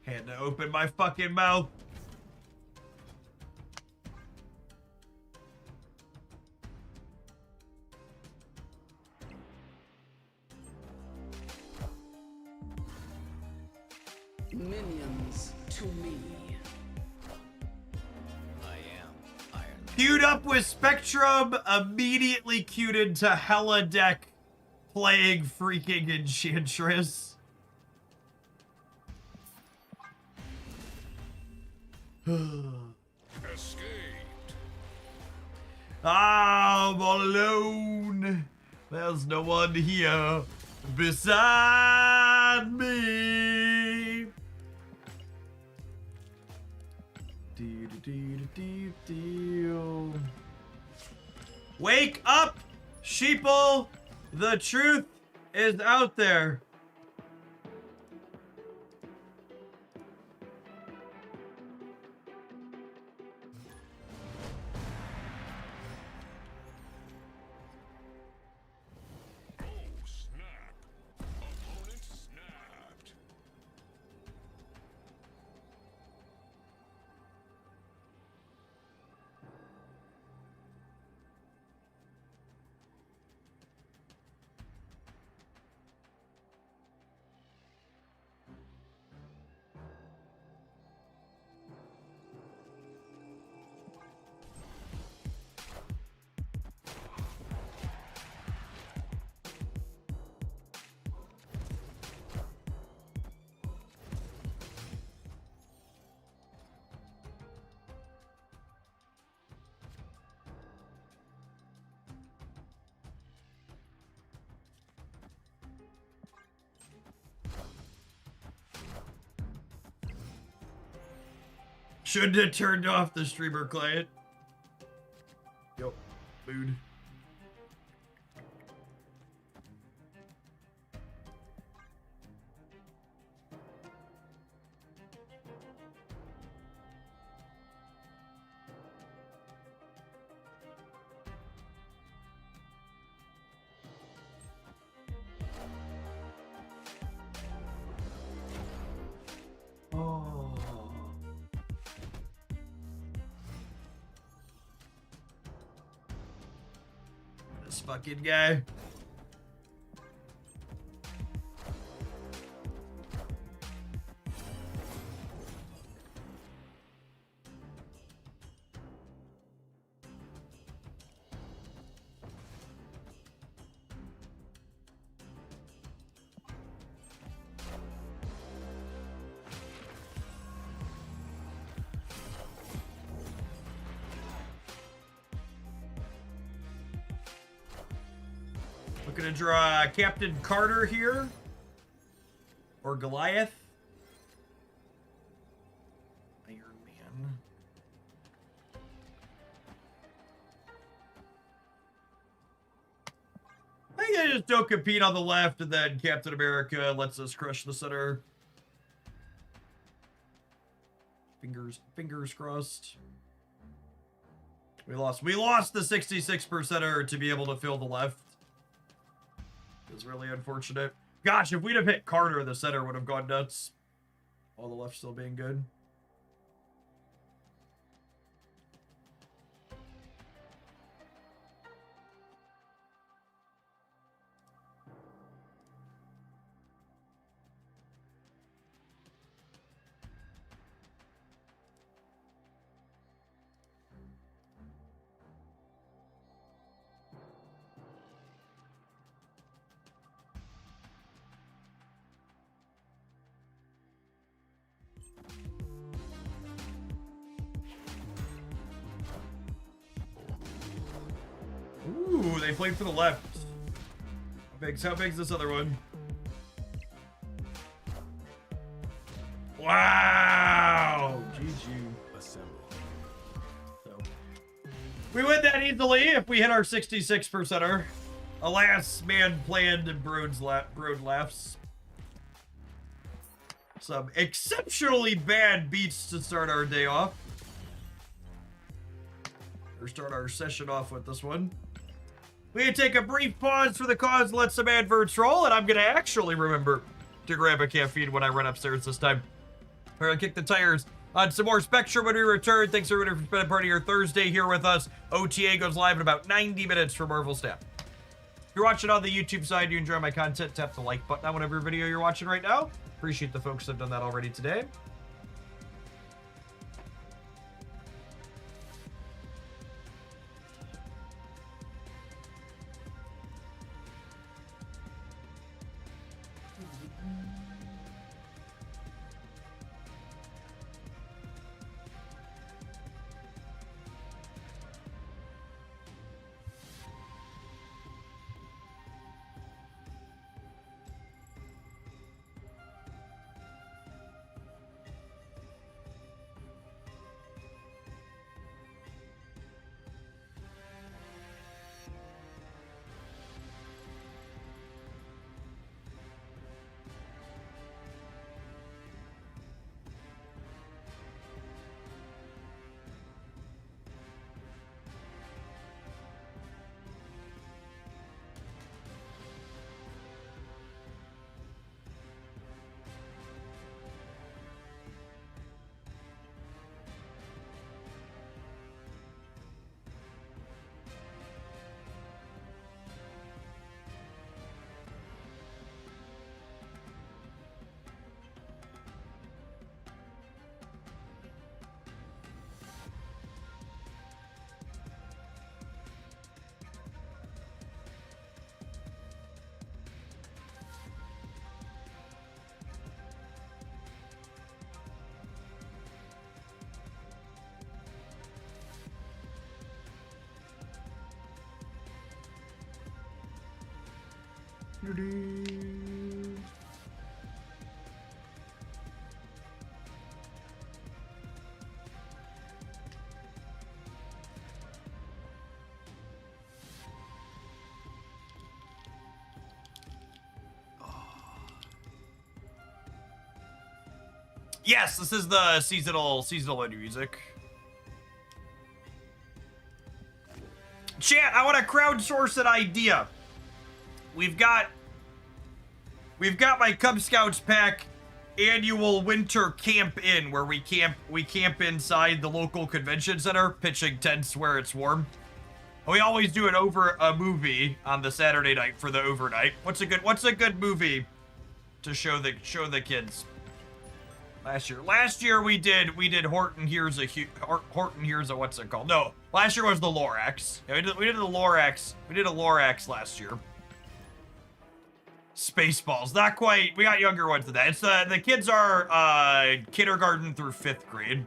Had to open my fucking mouth. Minions to me. I am Iron. Queued up with Spectrum, immediately queued into Hella deck, playing freaking Enchantress. Escaped. I'm all alone. There's no one here beside me. Wake up, sheeple. The truth is out there. Oh, snap. Opponent snapped. Shouldn't have turned off the streamer client. Yup, mood. Oh. This fucking guy. Looking to draw Captain Carter here. Or Goliath. Iron Man. I think I just don't compete on the left, and then Captain America lets us crush the center. Fingers crossed. We lost the 66%er to be able to fill the left. It's really unfortunate. Gosh, if we'd have hit Carter, the center would have gone nuts. All the left still being good. Ooh, they played for the left. How big's this other one? Wow! GG. Assemble. So, we win that easily if we hit our 66%er. Alas, man planned and Broad laughs. Some exceptionally bad beats to start our day off. Or start our session off with this one. We can take a brief pause for the cause, let some adverts roll, and I'm going to actually remember to grab a caffeine when I run upstairs this time. We're going to kick the tires on some more Spectrum when we return. Thanks everybody for spending part of your Thursday here with us. OTA goes live in about 90 minutes for Marvel Snap. If you're watching on the YouTube side, you enjoy my content, tap the like button on whatever video you're watching right now. Appreciate the folks that have done that already today. Yes, this is the seasonal menu music. Chat, I want to crowdsource an idea. We've got my Cub Scouts pack annual winter camp in, where we camp inside the local convention center, pitching tents where it's warm. We always do it over a movie on the Saturday night for the overnight. What's a good movie to show the kids? Last year we did Horton Hears a what's it called? No, last year was the Lorax. Yeah, we did the Lorax. We did a Lorax last year. Spaceballs, not quite. We got younger ones than that. It's the kids are kindergarten through 5th grade.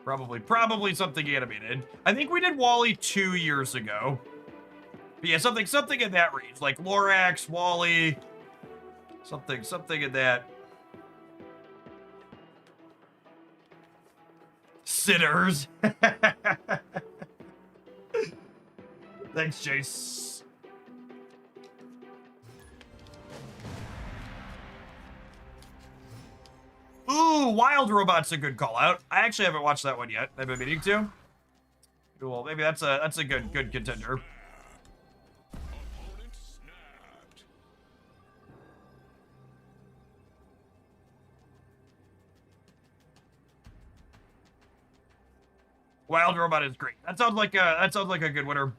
Probably something animated. I think we did WALL-E 2 years ago. But yeah, something in that range, like Lorax, Wally, something in that. Sinners. Thanks, Jace. Ooh, Wild Robot's a good call out. I actually haven't watched that one yet. I've been meaning to. Well, maybe that's a good contender. Wild Robot is great. That sounds like a good winner.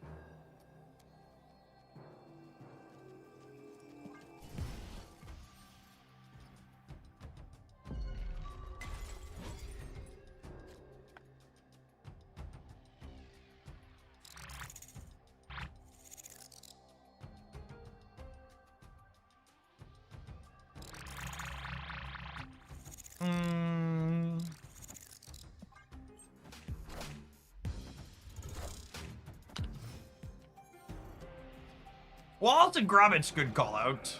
Walt and Gromit's good call out.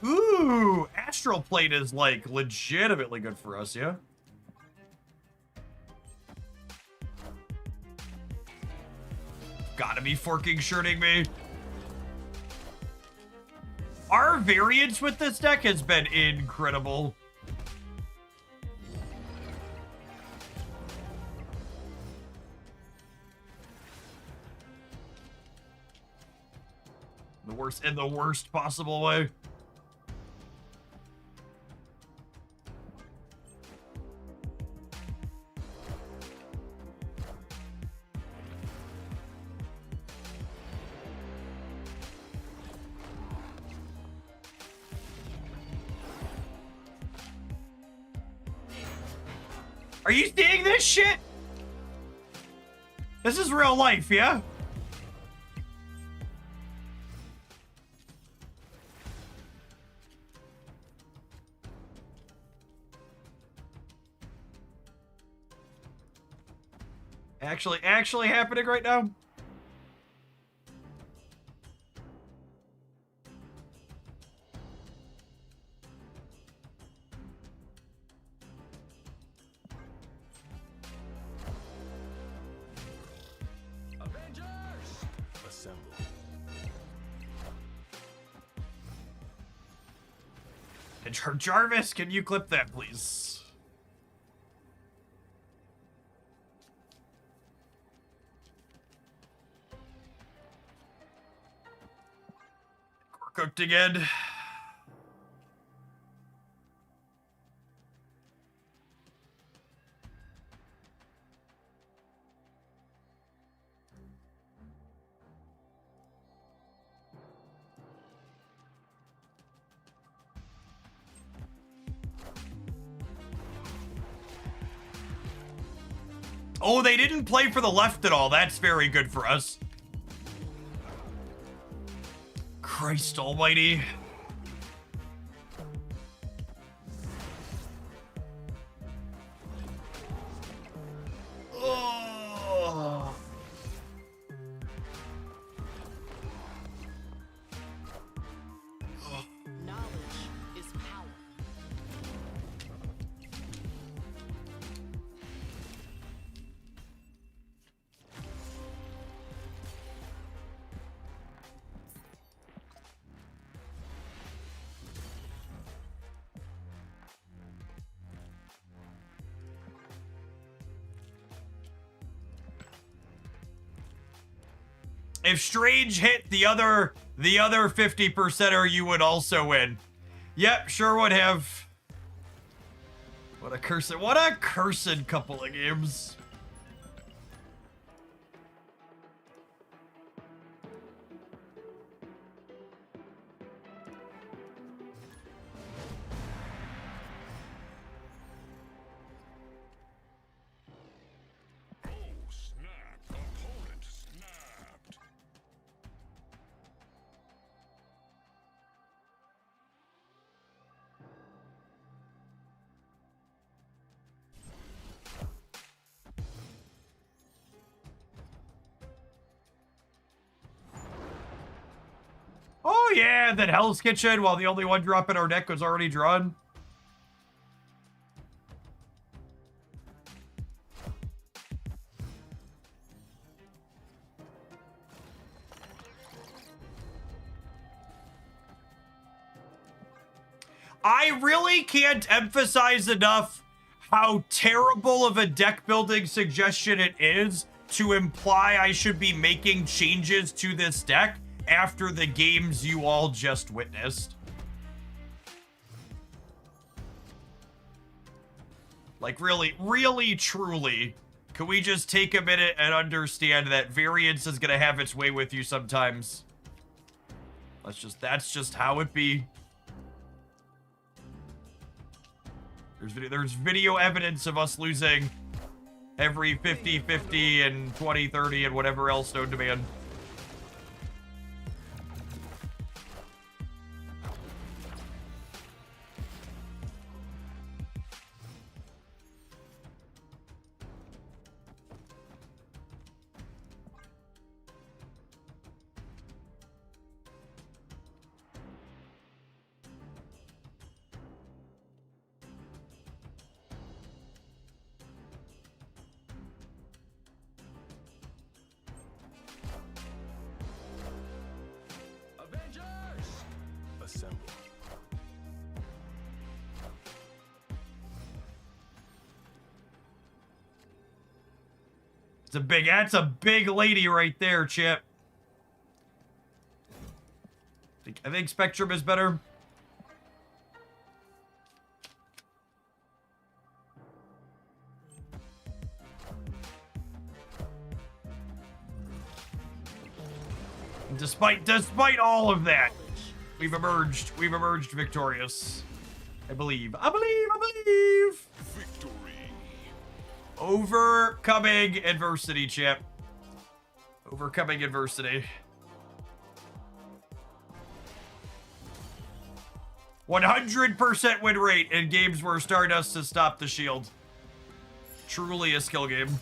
Ooh, Astral Plate is like legitimately good for us, yeah? Gotta be forking shirting me. Our variance with this deck has been incredible. In the worst possible way. Are you seeing this shit? This is real life, yeah? Actually happening right now? Avengers! Assemble. And Jarvis, can you clip that, please? Cooked again. Oh, they didn't play for the left at all. That's very good for us. Christ almighty. Oh. Knowledge is power. If Strange hit the other 50%er, you would also win. Yep, sure would have. What a cursed couple of games. Oh, yeah, that Hell's Kitchen, while the only one drop in our deck was already drawn. I really can't emphasize enough how terrible of a deck building suggestion it is to imply I should be making changes to this deck after the games you all just witnessed. Like, really, truly, can we just take a minute and understand that variance is gonna have its way with you sometimes? That's just how it be. There's video evidence of us losing every 50-50 and 20-30 and whatever else known to man. Assemble. That's a big lady right there, Chip. I think Spectrum is better. Despite all of that, we've emerged victorious. I believe. Victory. Overcoming adversity, Chip. Overcoming adversity. 100% win rate in games where Stardust has stopped the shield. Truly a skill game.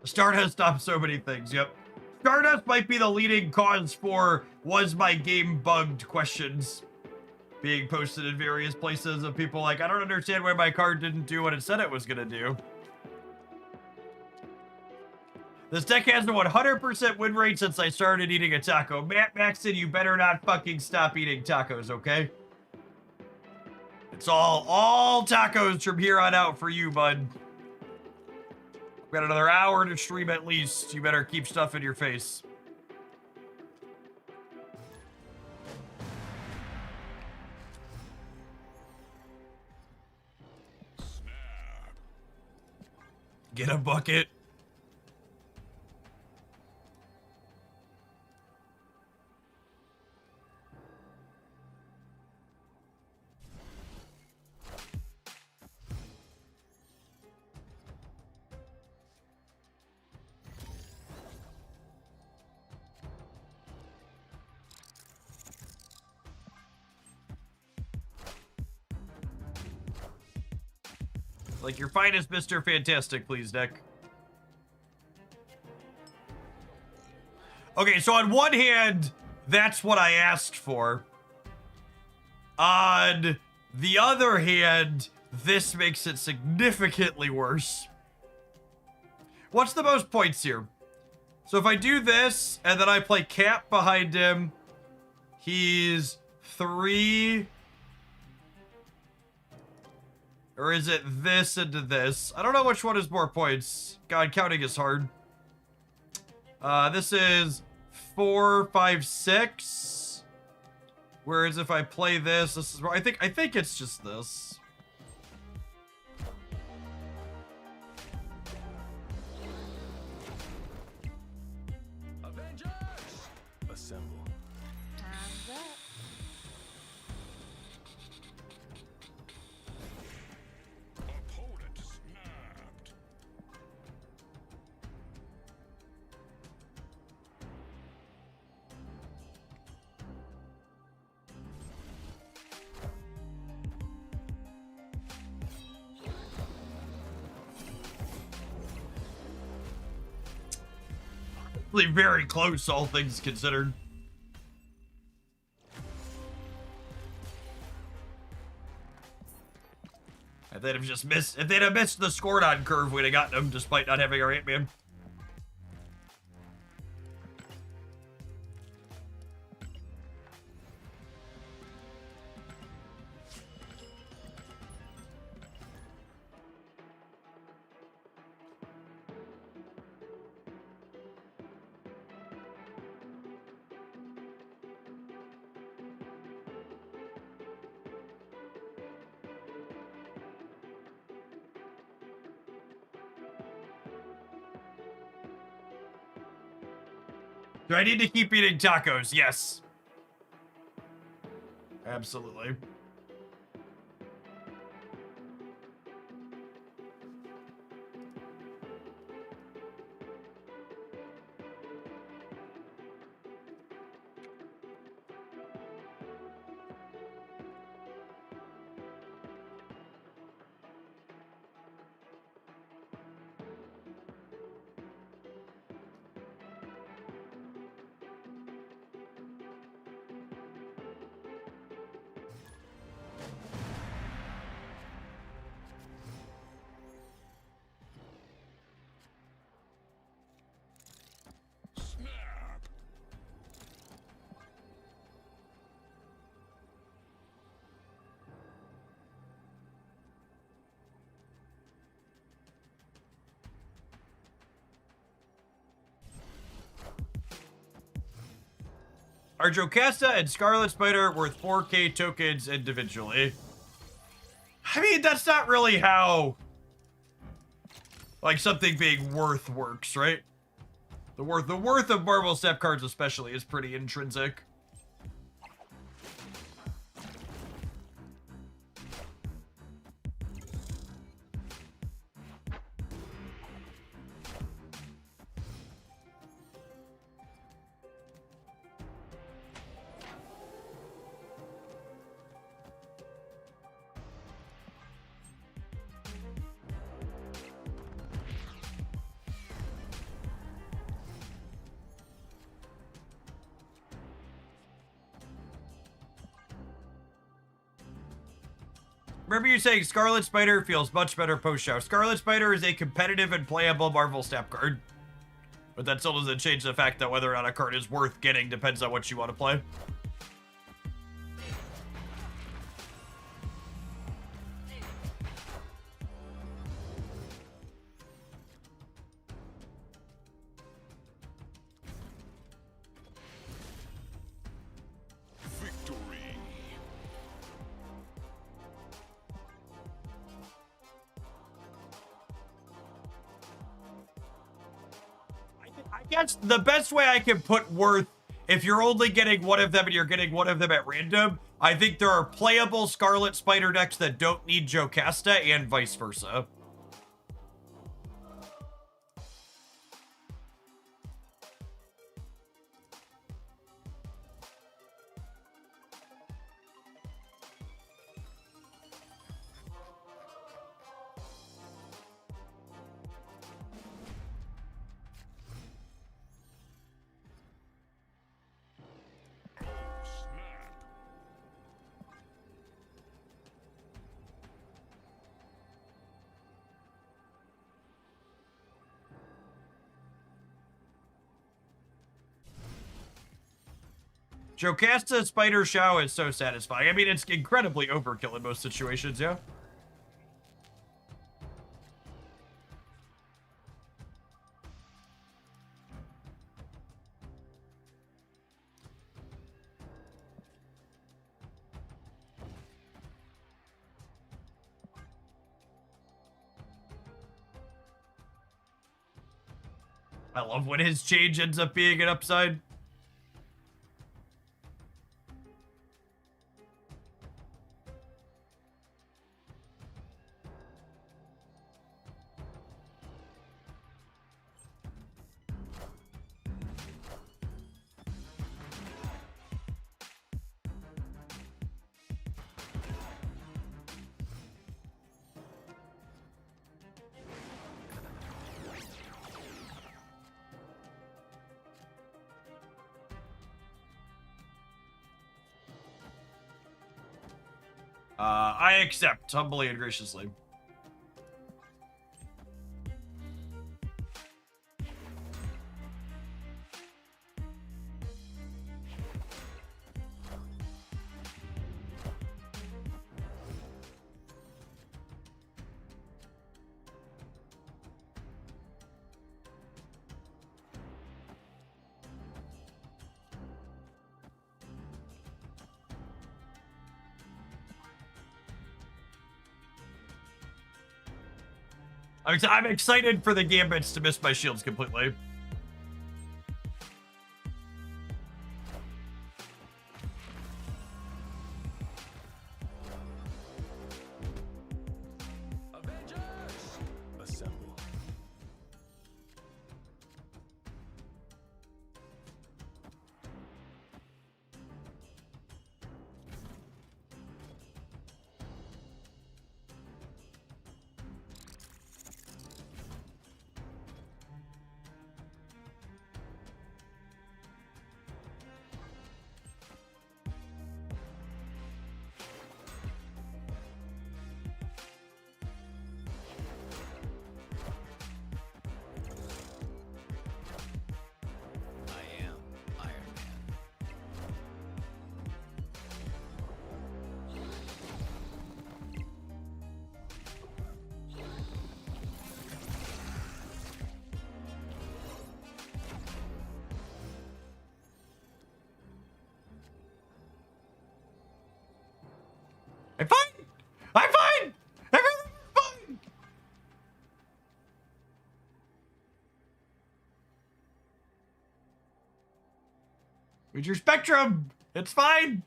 Stardust stopped so many things, yep. Stardust might be the leading cause for was my game bugged questions being posted in various places of people like, I don't understand why my card didn't do what it said it was gonna do. This deck has a 100% win rate since I started eating a taco. Matt Maxton, you better not fucking stop eating tacos, okay? It's all tacos from here on out for you, bud. We got another hour to stream at least. You better keep stuff in your face. Get a bucket. Like your finest Mr. Fantastic, please, deck. Okay, so on one hand, that's what I asked for. On the other hand, this makes it significantly worse. What's the most points here? So if I do this, and then I play Cap behind him, He's 3. Or is it this into this? I don't know which one is more points. God, counting is hard. This is 4, 5, 6. Whereas if I play this, this is where I think it's just this. Avengers! Assemble. Hands up. Opponent snapped. Very close, all things considered. If they'd have just missed, if they'd have missed the Scorodon curve, we'd have gotten them despite not having our Ant-Man. Do I need to keep eating tacos? Yes. Absolutely. Are Jocasta and Scarlet Spider worth 4K tokens individually? I mean, that's not really how, like, something being worth works, right? The worth of Marvel Snap cards especially is pretty intrinsic. Remember you saying Scarlet Spider feels much better post-show. Scarlet Spider is a competitive and playable Marvel Snap card. But that still doesn't change the fact that whether or not a card is worth getting depends on what you want to play. I guess the best way I can put worth, if you're only getting one of them and you're getting one of them at random, I think there are playable Scarlet Spider decks that don't need Jocasta and vice versa. Jocasta Spider Shao is so satisfying. I mean, it's incredibly overkill in most situations, yeah? I love when his change ends up being an upside. I accept, humbly and graciously. I'm excited for the Gambits to miss my shields completely. Assemble. I'm fine! I'm fine! Everything's fine! With your Spectrum! It's fine!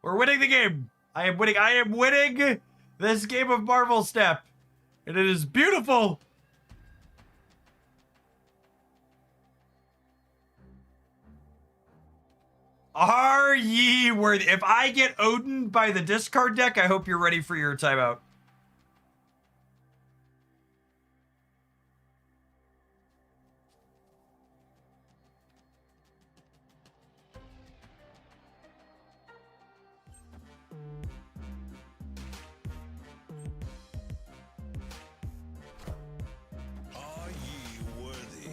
We're winning the game! I am winning this game of Marvel Step! And it is beautiful! Are ye worthy? If I get Odin by the discard deck, I hope you're ready for your timeout. Are ye worthy?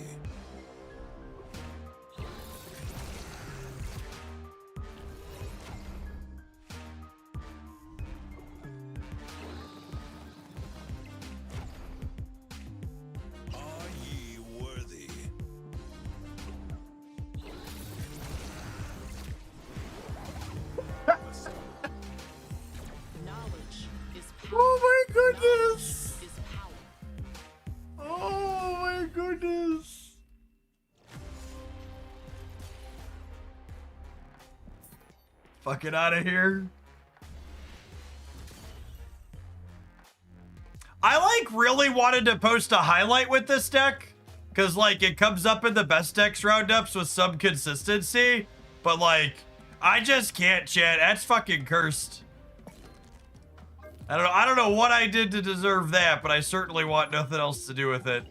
Are ye worthy? Knowledge is power. Oh my goodness! Is power. Oh my goodness! Fucking out of here. I like really wanted to post a highlight with this deck because like it comes up in the best decks roundups with some consistency, but like I just can't, chat. That's fucking cursed. I don't know what I did to deserve that, but I certainly want nothing else to do with it.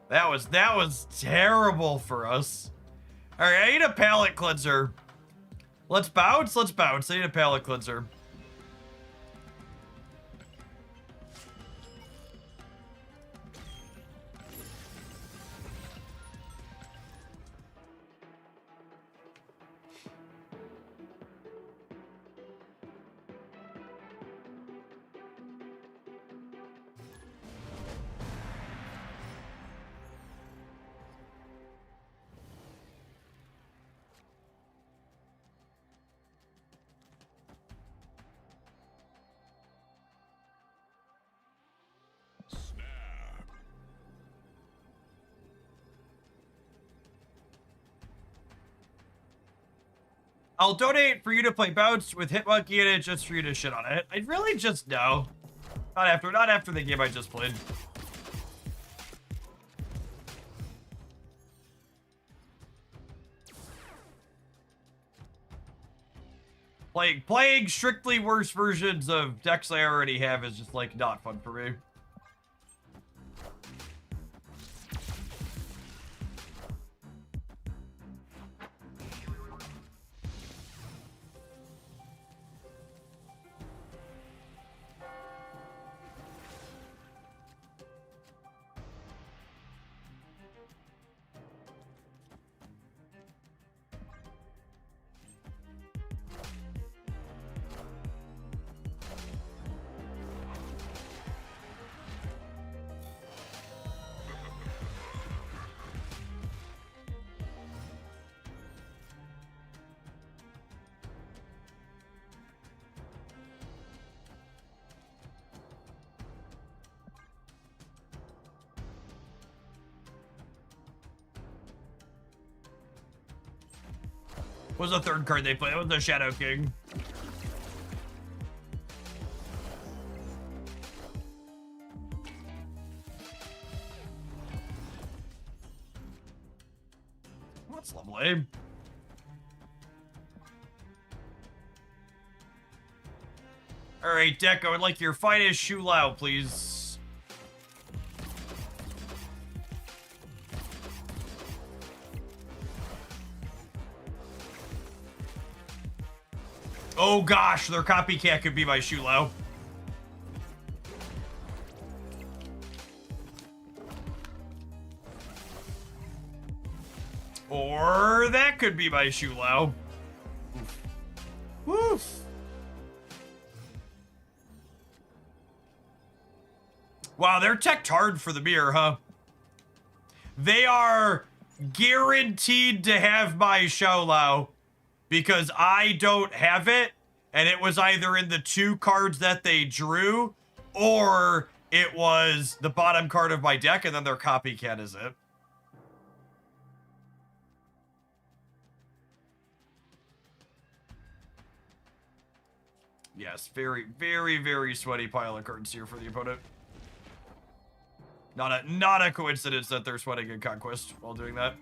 That was terrible for us. All right, I need a palate cleanser. Let's bounce. Let's bounce. I need a palate cleanser. I'll donate for you to play Bounce with Hitmonkey in it just for you to shit on it. I really just no. Not after the game I just played. Playing strictly worse versions of decks I already have is just like not fun for me. What was the third card they played? It was the Shadow King. That's lovely. Alright, Deck, I would like your finest Shu Lao, please. Oh gosh, their copycat could be my Shu Lao. Or that could be my Shu Lao. Woof. Wow, they're teched hard for the mirror, huh? They are guaranteed to have my Shu Lao because I don't have it, and it was either in the 2 cards that they drew, or it was the bottom card of my deck, and then their copycat is it. Yes, very, very, very sweaty pile of cards here for the opponent. Not a coincidence that they're sweating in Conquest while doing that.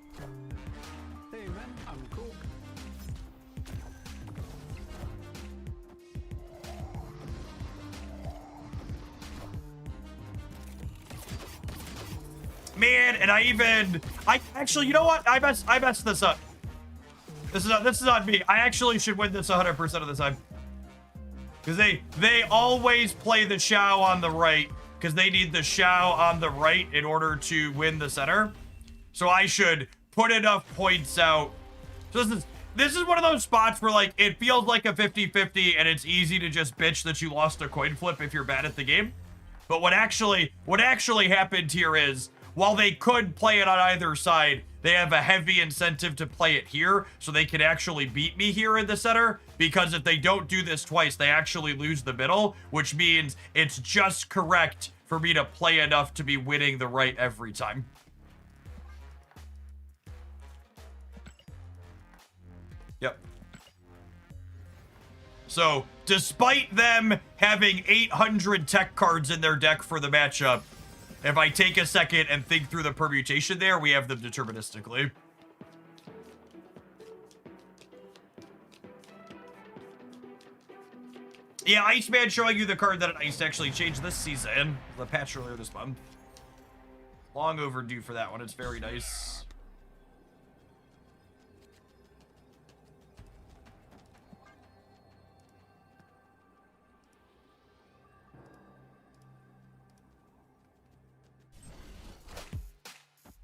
Hey man, I'm cool. Man, and I actually, you know what? I messed this up. This is on me. I actually should win this 100% of the time. Because they always play the Shao on the right, because they need the Shao on the right in order to win the center. So I should put enough points out. So this is one of those spots where like it feels like a 50-50 and it's easy to just bitch that you lost a coin flip if you're bad at the game. But what actually happened here is, while they could play it on either side, they have a heavy incentive to play it here, so they can actually beat me here in the center, because if they don't do this twice, they actually lose the middle, which means it's just correct for me to play enough to be winning the right every time. Yep. So, despite them having 800 tech cards in their deck for the matchup, if I take a second and think through the permutation there, we have them deterministically. Yeah, Iceman showing you the card that Ice actually changed this season. The patch earlier this month. Long overdue for that one. It's very nice.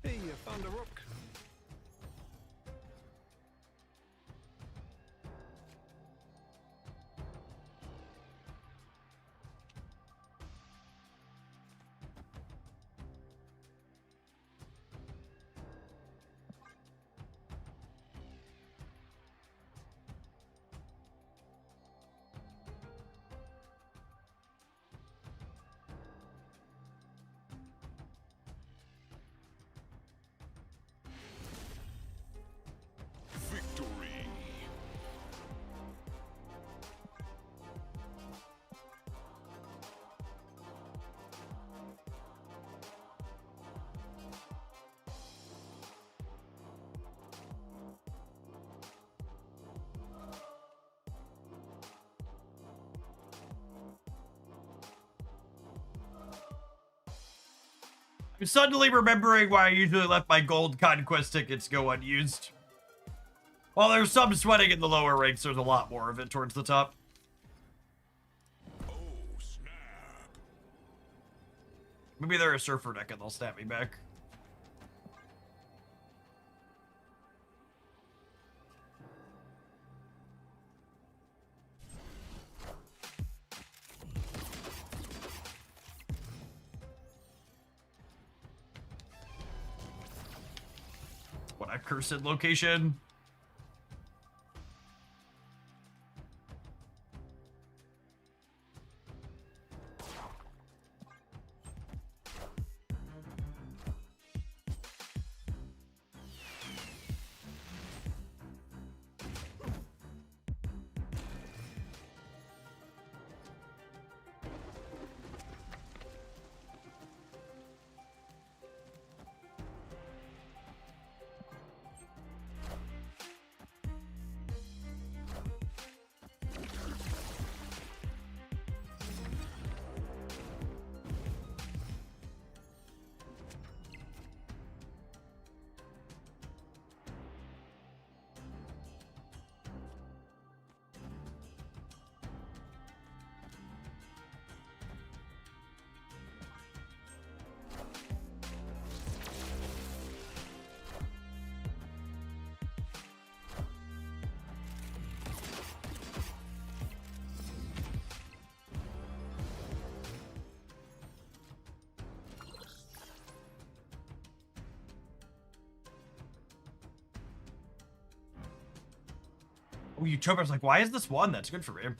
Hey, you found a rook. I'm suddenly remembering why I usually let my gold conquest tickets go unused. While there's some sweating in the lower ranks, there's a lot more of it towards the top. Maybe they're a surfer deck and they'll snap me back. What a cursed location. Oh, Utopia's like, why is this one? That's good for him.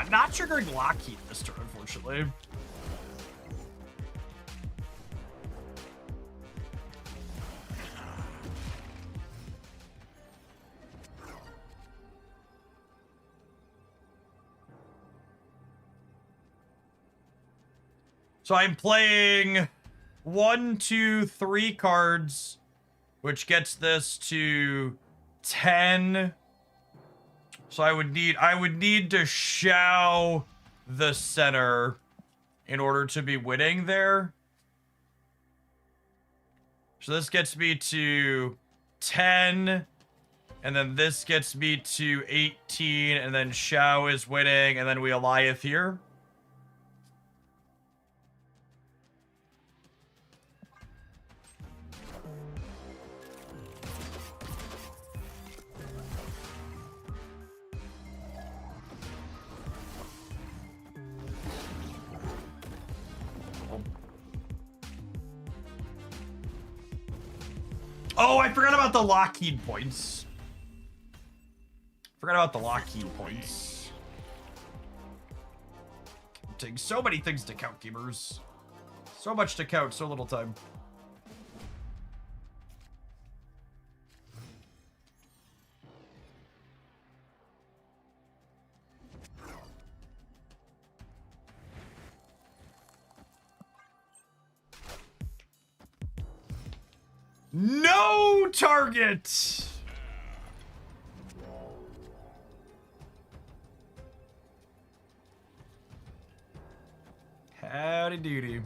Not triggering Lockheed this turn, unfortunately. So I'm playing 1, 2, 3 cards, which gets this to 10. So I would need to Shao the center in order to be winning there. So this gets me to 10, and then this gets me to 18, and then Shao is winning, and then we Eliath here. Oh, I forgot about the Lockheed points. Forgot about the Lockheed points. Counting. So many things to count, gamers. So much to count, so little time. No target! Howdy doody.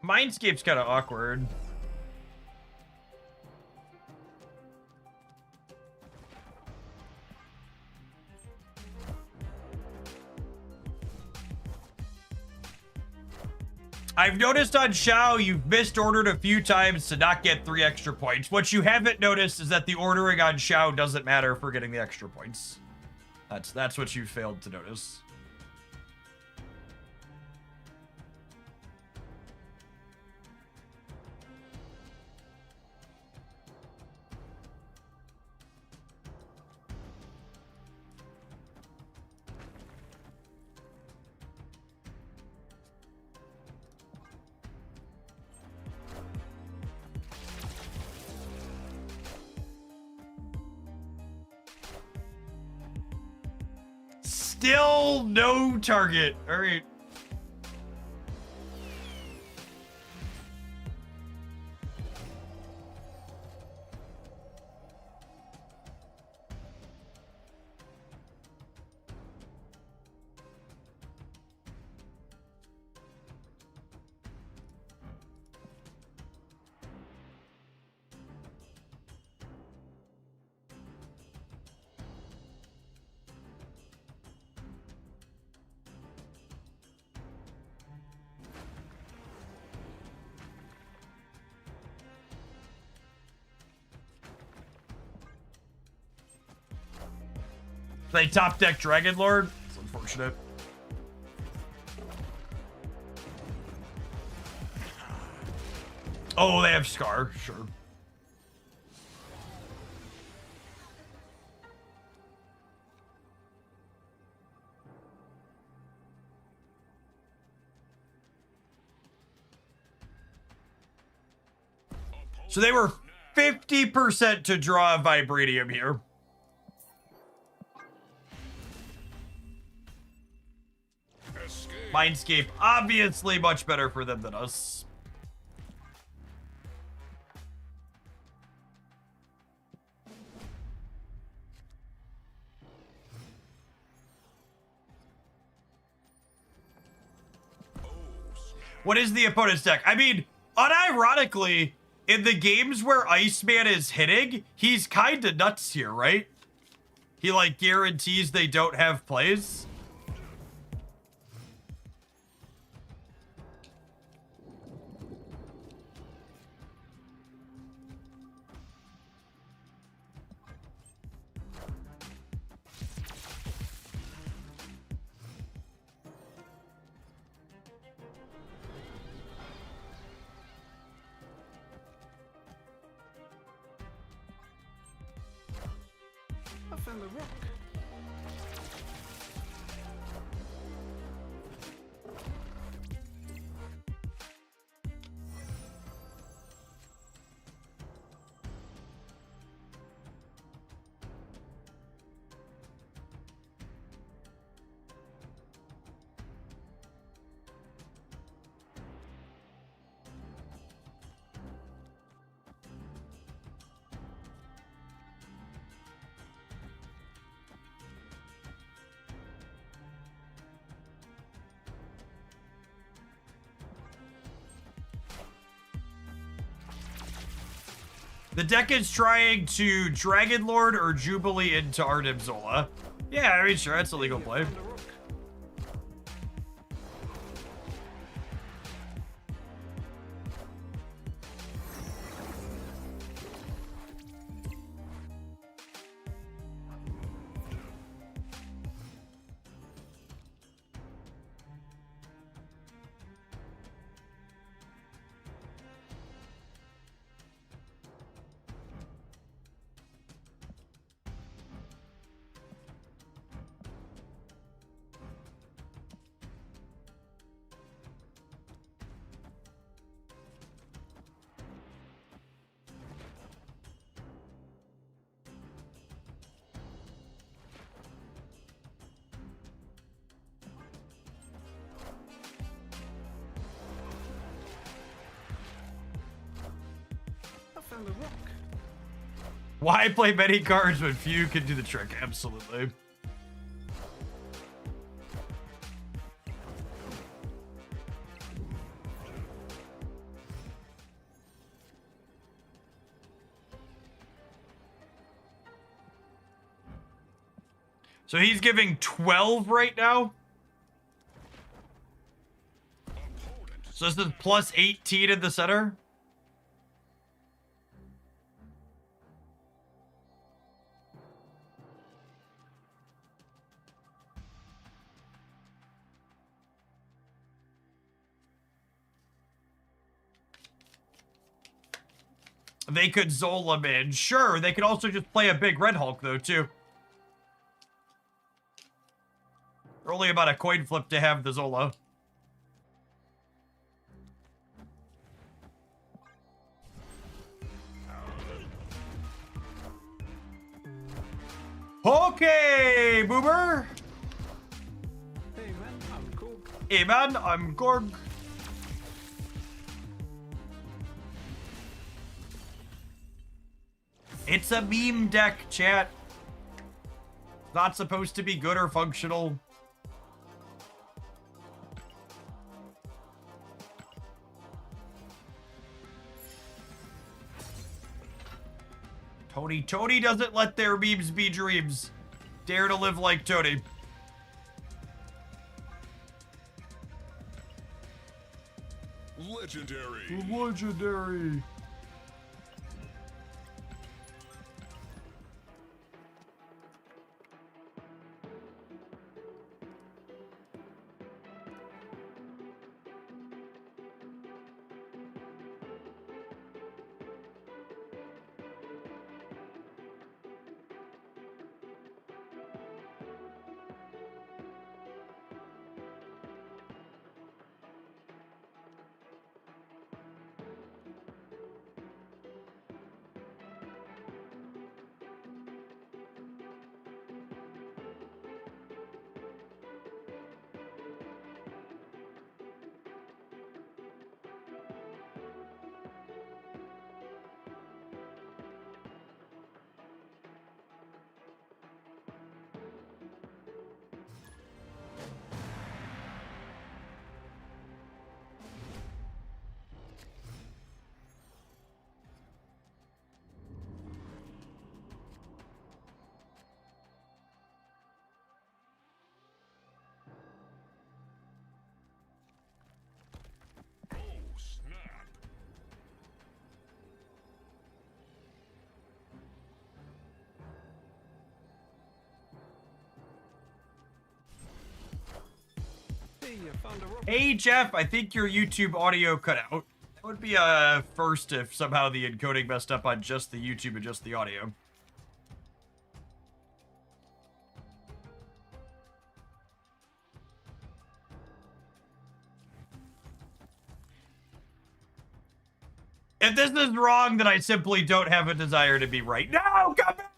Mindscape's kind of awkward. I've noticed on Shao, you've misordered a few times to not get 3 extra points. What you haven't noticed is that the ordering on Shao doesn't matter for getting the extra points. That's what you failed to notice. Still no target. All right. They top deck Dragon Lord. It's unfortunate. Oh, they have Scar. Sure. So they were 50% to draw a Vibranium here. Mindscape, obviously much better for them than us. What is the opponent's deck? I mean, unironically, in the games where Iceman is hitting, he's kind of nuts here, right? He, like, guarantees they don't have plays. I found a rock. The deck is trying to Dragon Lord or Jubilee into Arnim Zola. Yeah, I mean, sure, that's a legal play. Found a rock. Why play many cards when few can do the trick? Absolutely. So he's giving 12 right now. So this is plus 18 in the center. They could Zola him in. Sure, they could also just play a big Red Hulk, though, too. They're only about a coin flip to have the Zola. Okay, Boomer. Hey man, I'm Gorg. It's a meme deck, chat. Not supposed to be good or functional. Tony doesn't let their memes be dreams. Dare to live like Tony. Legendary. Legendary. Hey Jeff, I think your YouTube audio cut out. That would be a first if somehow the encoding messed up on just the YouTube and just the audio. If this is wrong, then I simply don't have a desire to be right. No, come back!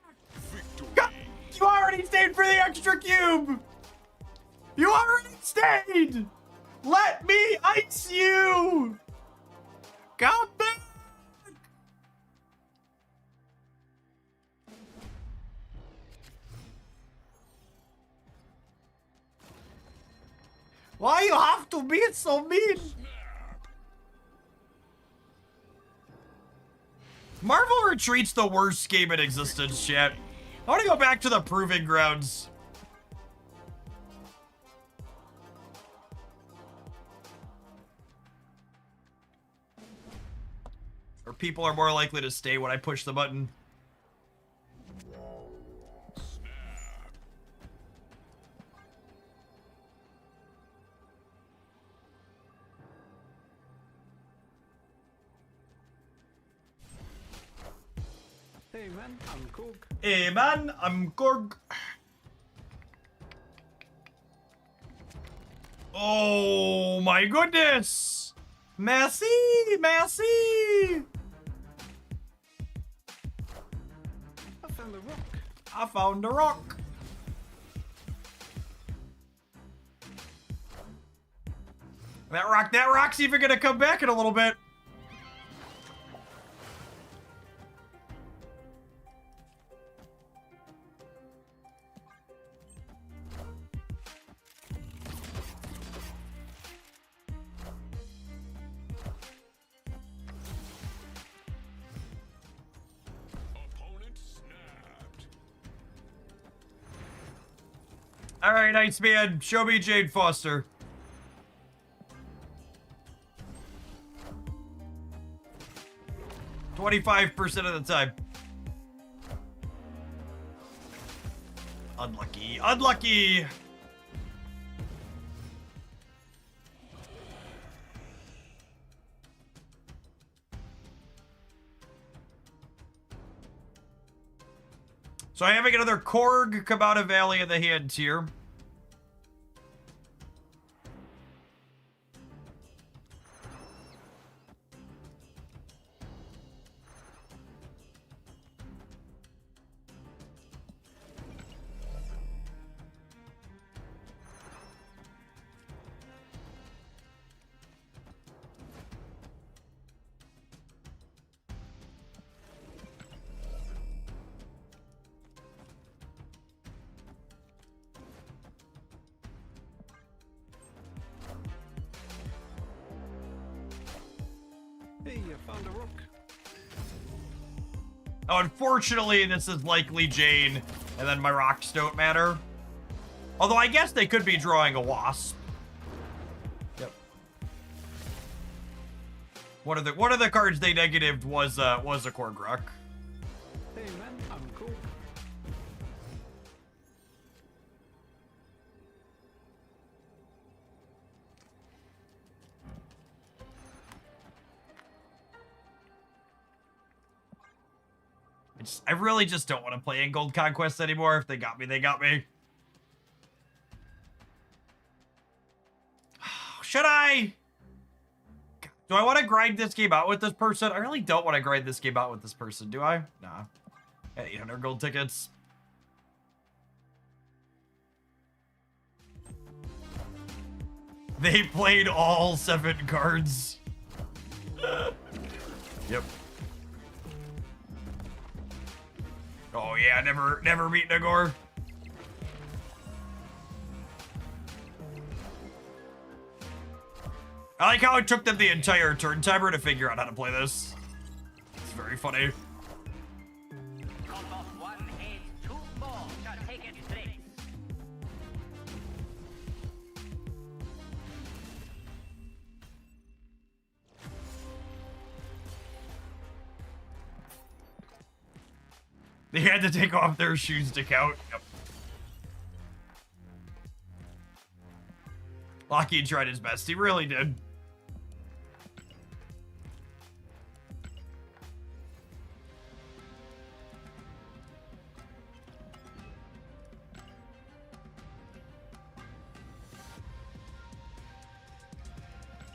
Come, you already stayed for the extra cube! You already stayed! Let me ice you! Come back! Why you have to be so mean? Marvel Retreat's the worst game in existence, chat. I want to go back to the Proving Grounds. Or people are more likely to stay when I push the button. Hey man, I'm Gorg. Hey man, I'm Gorg. Oh my goodness! Merci! Merci! I found a rock. I found a rock. That rock's even gonna come back in a little bit. All right, Iceman, show me Jane Foster. "25% of the time." Unlucky. Unlucky! So I'm having another Korg come out of Valley of the Hand here. I found a rook. Oh, unfortunately, this is likely Jane, and then my rocks don't matter. Although I guess they could be drawing a wasp. Yep. One of the cards they negatived was a Korgruk. Hey man, I'm cool. I really just don't want to play in Gold Conquest anymore. If they got me, they got me. Should I? Do I want to grind this game out with this person? I really don't want to grind this game out with this person, do I? Nah. At 800 gold tickets. They played all 7 cards. Yep. Oh yeah, never meet Nagor. I like how it took them the entire turn timer to figure out how to play this. It's very funny. They had to take off their shoes to count. Yep. Lockheed tried his best. He really did.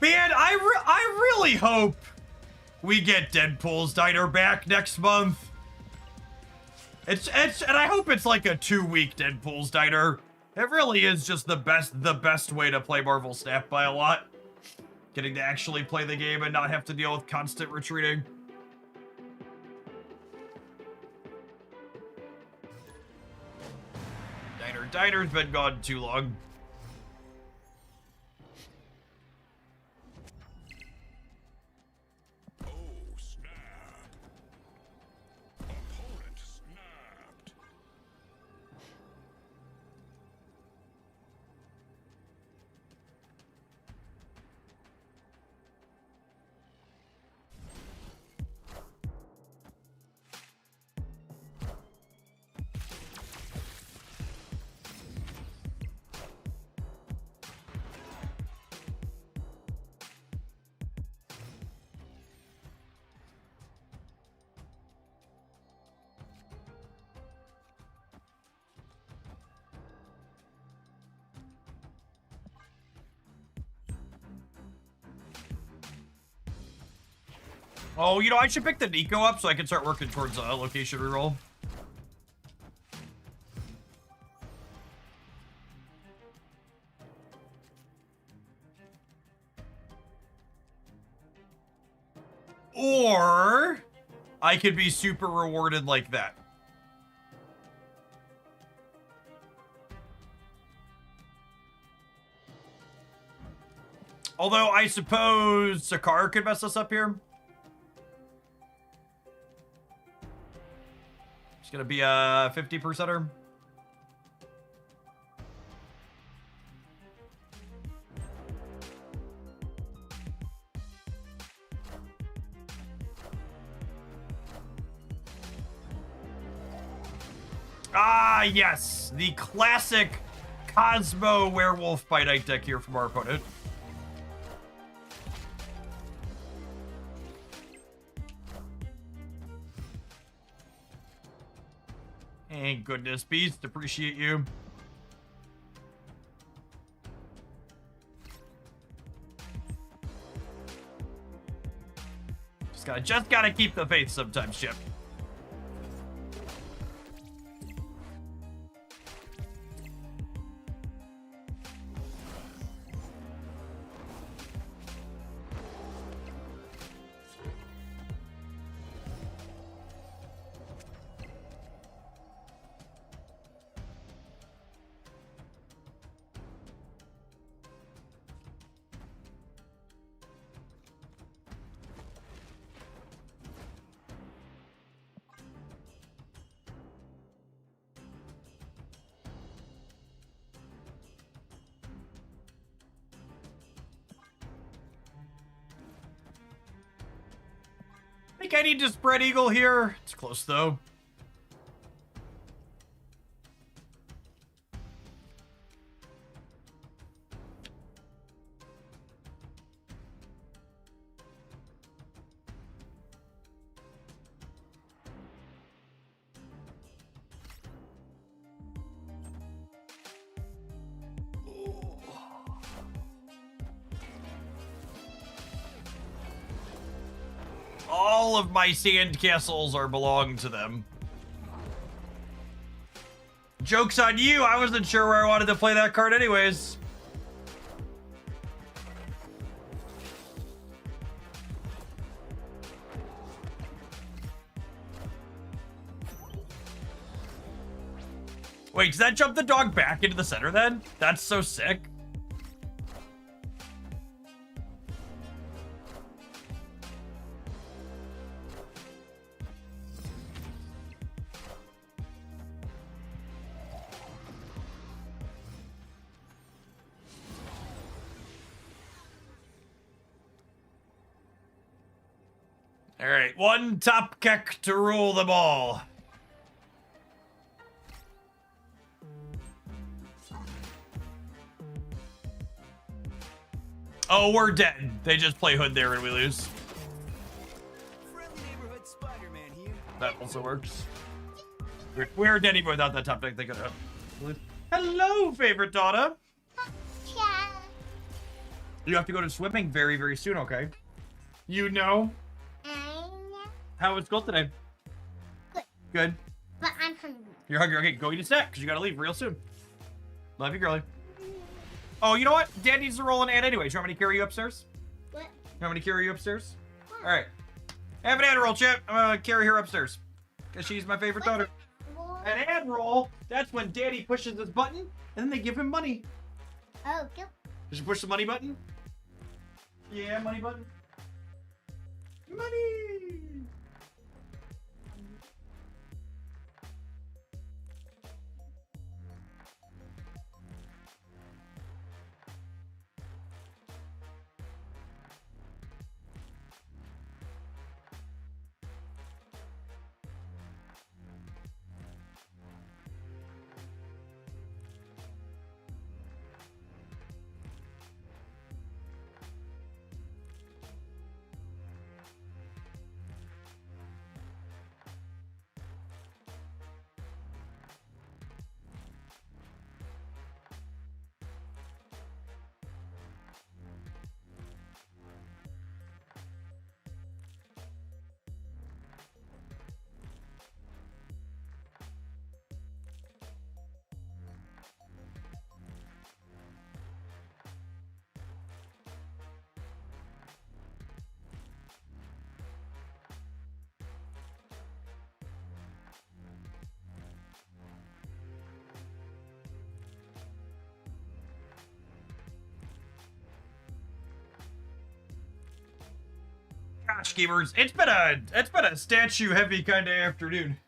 Man, I really hope we get Deadpool's Diner back next month. And I hope it's like a 2-week Deadpool's Diner. It really is just the best way to play Marvel Snap by a lot. Getting to actually play the game and not have to deal with constant retreating. Diner's been gone too long. Oh, you know, I should pick the Nico up so I can start working towards a location reroll. Or I could be super rewarded like that. Although I suppose Sakar could mess us up here. It's gonna be a 50%er. Ah, yes, the classic Cosmo Werewolf by Night deck here from our opponent. Thank goodness, Beast. Appreciate you. Just gotta keep the faith sometimes, Chip. think I need to spread eagle here. It's close though. All of my sand castles are belong to them. Joke's on you. I wasn't sure where I wanted to play that card anyways. Wait, does that jump the dog back into the center then? That's so sick. All right, one top keck to rule them all. Oh, we're dead. They just play hood there and we lose. That also works. We're dead even without that top deck. They could have. Hello, favorite daughter. You have to go to swimming very, very soon, okay? You know? How was school today? Good. Good. But I'm hungry. You're hungry. Okay, go eat a snack because you got to leave real soon. Love you, girly. Oh, you know what? Dad needs to roll an ad anyway. Do you want me to carry you upstairs? What? You want me to carry you upstairs? All right. Have an ad roll, Chip. I'm going to carry her upstairs because she's my favorite daughter. An ad roll, that's when Daddy pushes this button and then they give him money. Oh, go. Did you push the money button? Yeah, money button. Money! Gosh, gamers, it's been a statue heavy kind of afternoon.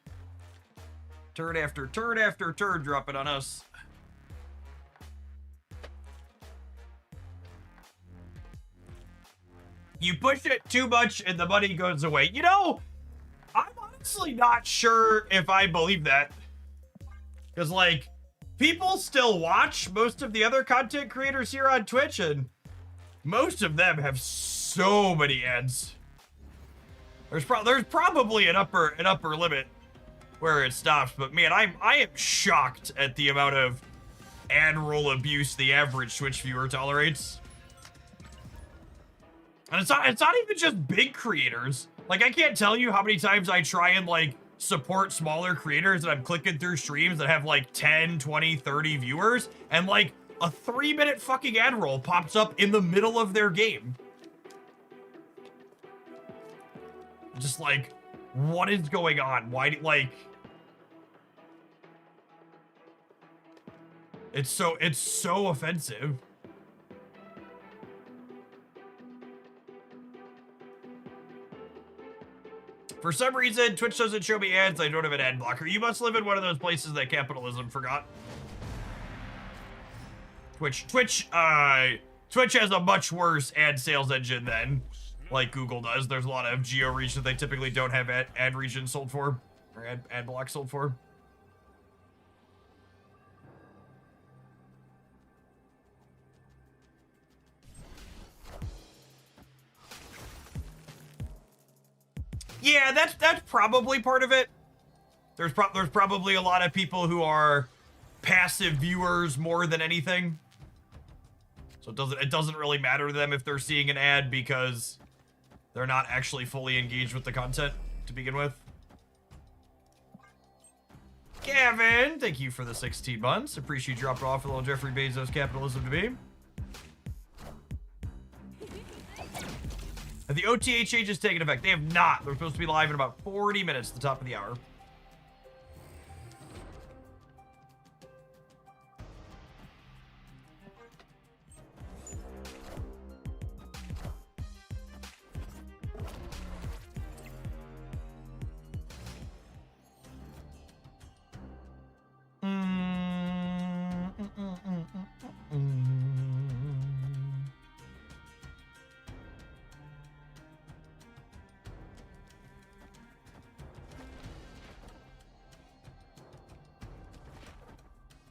Turn after turn after turn dropping on us. You push it too much and the money goes away. You know, I'm honestly not sure if I believe that. Because, like, people still watch most of the other content creators here on Twitch, and most of them have so many ads. There's probably an upper limit where it stops, but man, I am shocked at the amount of ad roll abuse the average Twitch viewer tolerates. And it's not even just big creators. Like, I can't tell you how many times I try and, like, support smaller creators and I'm clicking through streams that have, like, 10, 20, 30 viewers, and, like, a 3-minute fucking ad roll pops up in the middle of their game. Just like, what is going on? Why, like, it's so offensive. For some reason, Twitch doesn't show me ads. I don't have an ad blocker. You must live in one of those places that capitalism forgot. Twitch has a much worse ad sales engine than like Google does. There's a lot of geo regions that they typically don't have ad regions sold for, or ad blocks sold for. Yeah, that's probably part of it. There's probably a lot of people who are passive viewers more than anything. So it doesn't really matter to them if they're seeing an ad because they're not actually fully engaged with the content to begin with. Gavin, thank you for the 16 months. Appreciate you dropping off a little Jeffrey Bezos capitalism to me. Have the OTA changes taken effect? They have not. They're supposed to be live in about 40 minutes at the top of the hour.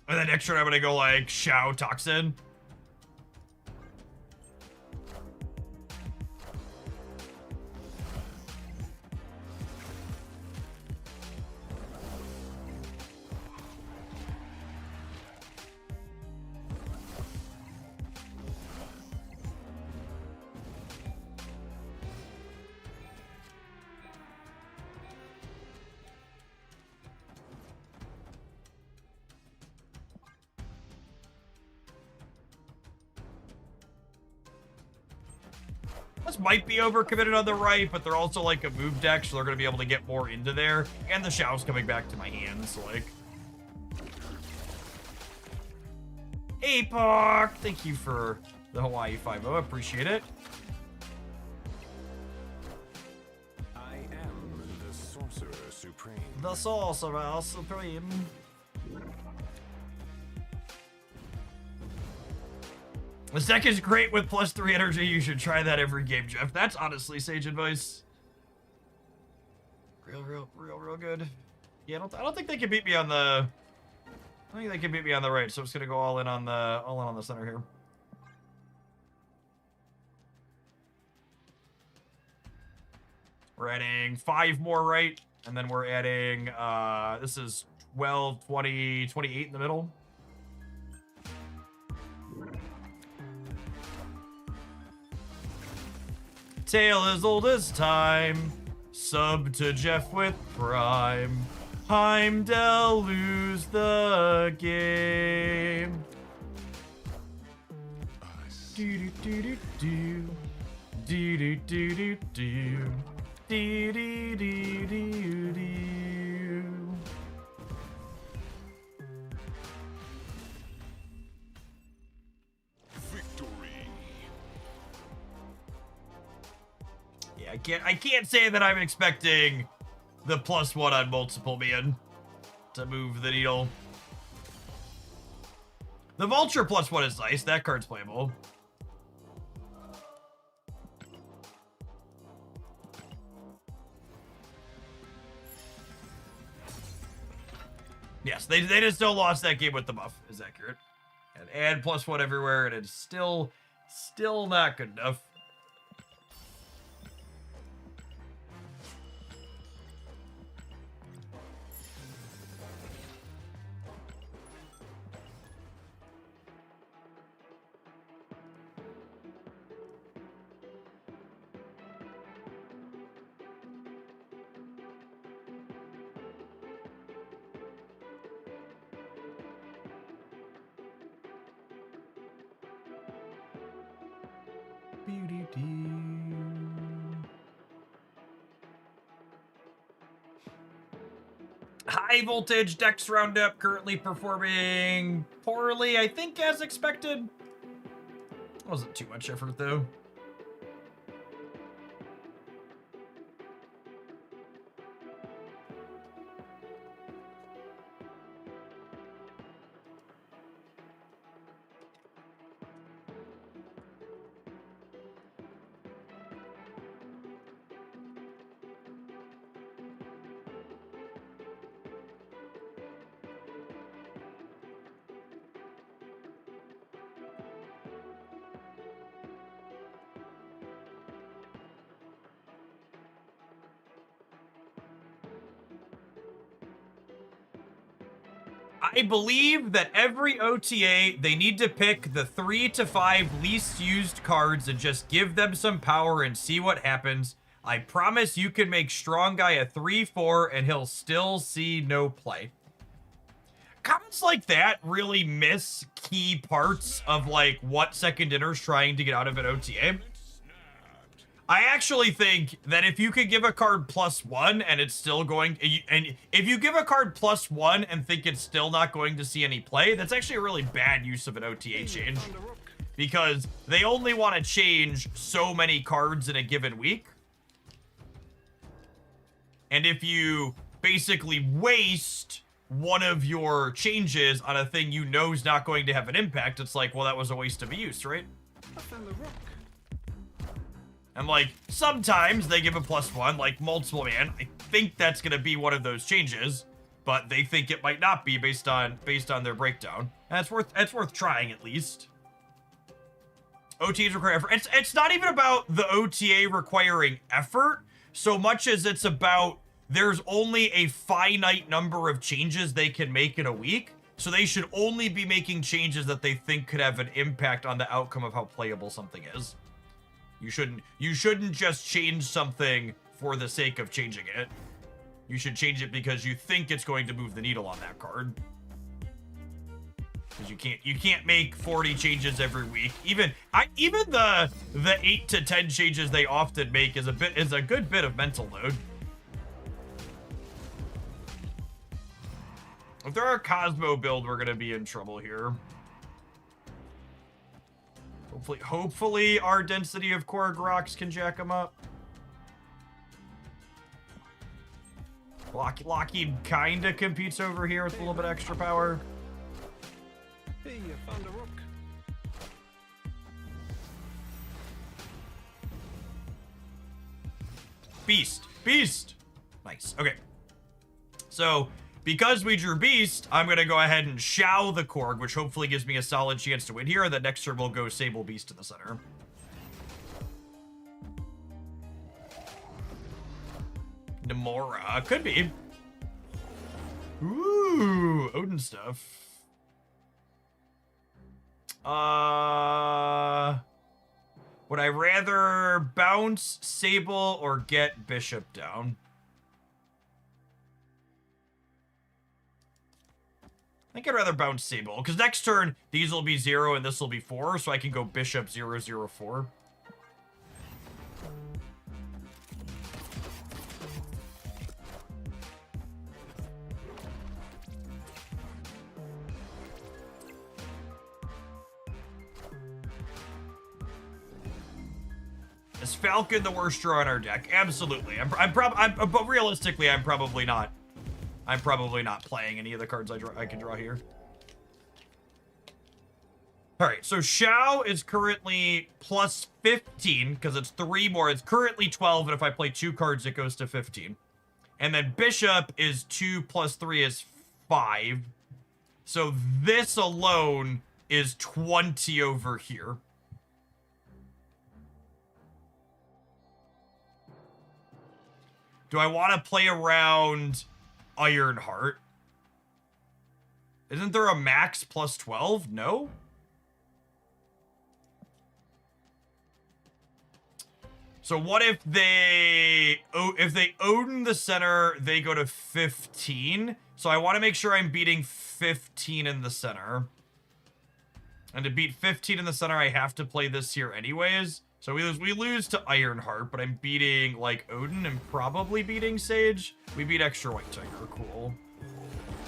And then next turn I'm gonna go like Shao Toxin. This might be overcommitted on the right, but they're also like a move deck, so they're going to be able to get more into there. And the Shao's coming back to my hands, like. Apoc! Thank you for the Hawaii 5-0. Appreciate it. I am the Sorcerer Supreme. The Sorcerer Supreme. This deck is great with +3 energy. You should try that every game, Jeff. That's honestly sage advice. Real good. Yeah, I don't think they can beat me on the. I think they can beat me on the right, so I'm just gonna go all in on the center here. We're adding 5 more right, and then we're adding this is 12, 20, 28 in the middle. Tale as old as time. Sub to Jeff with Prime. Heimdall lose the game. Do do do do do. Do do do do do. Do do do do do. I can't say that I'm expecting the +1 on multiple man to move the needle. The Vulture +1 is nice. That card's playable. Yes, they just still lost that game with the buff, is accurate. And add +1 everywhere, and it's still not good enough. High voltage Dex Roundup currently performing poorly, I think as expected. Wasn't too much effort though. I believe that every OTA, they need to pick the 3 to 5 least used cards and just give them some power and see what happens. I promise you can make Strong Guy a 3-4 and he'll still see no play. Comments like that really miss key parts of like what Second Dinner's trying to get out of an OTA. I actually think that if you could give a card +1 and it's still going, and if you give a card +1 and think it's still not going to see any play, that's actually a really bad use of an OTA change, because they only want to change so many cards in a given week. And if you basically waste one of your changes on a thing you know is not going to have an impact, it's like, well, that was a waste of a use, right? And like, sometimes they give a +1, like Multiple Man. I think that's gonna be one of those changes, but they think it might not be based on their breakdown. And that's worth trying at least. OTAs require effort. It's not even about the OTA requiring effort so much as it's about there's only a finite number of changes they can make in a week, so they should only be making changes that they think could have an impact on the outcome of how playable something is. You shouldn't just change something for the sake of changing it. You should change it because you think it's going to move the needle on that card. Because you can't make 40 changes every week. Even the 8 to 10 changes they often make is a good bit of mental load. If they're a Cosmo build, we're gonna be in trouble here. Hopefully our density of Korg rocks can jack them up. Lockheed kinda competes over here with a little bit extra power. Hey, you found a rook. Beast! Nice, okay. So, because we drew Beast, I'm going to go ahead and Shao the Korg, which hopefully gives me a solid chance to win here. And then next turn we'll go Sable Beast in the center. Namora. Could be. Ooh, Odin stuff. Would I rather bounce Sable or get Bishop down? I think I'd rather bounce Sable, because next turn, these will be 0 and this will be 4, so I can go Bishop 0-0-4. Is Falcon the worst draw in our deck? Absolutely. But realistically, I'm probably not playing any of the cards I can draw here. All right, so Shao is currently plus 15 because it's 3 more. It's currently 12, and if I play 2 cards, it goes to 15. And then Bishop is 2 plus 3 is 5. So this alone is 20 over here. Do I want to play around Ironheart? Isn't there a max plus 12? No? So what if they Odin the center, they go to 15. So I want to make sure I'm beating 15 in the center. And to beat 15 in the center, I have to play this here anyways. So we lose to Ironheart, but I'm beating, like, Odin and probably beating Sage. We beat Extra White Tiger. Cool.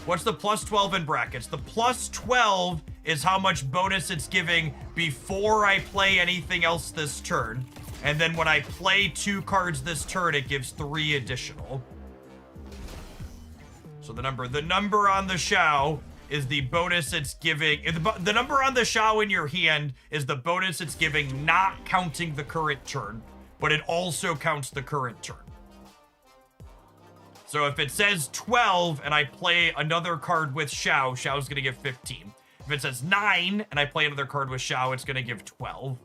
What's the plus 12 in brackets? The plus 12 is how much bonus it's giving before I play anything else this turn. And then when I play 2 cards this turn, it gives 3 additional. So the number on the Shao is the bonus it's giving. The number on the Shao in your hand is the bonus it's giving, not counting the current turn, but it also counts the current turn. So if it says 12 and I play another card with Shao, Shao's gonna give 15. If it says 9 and I play another card with Shao, it's gonna give 12.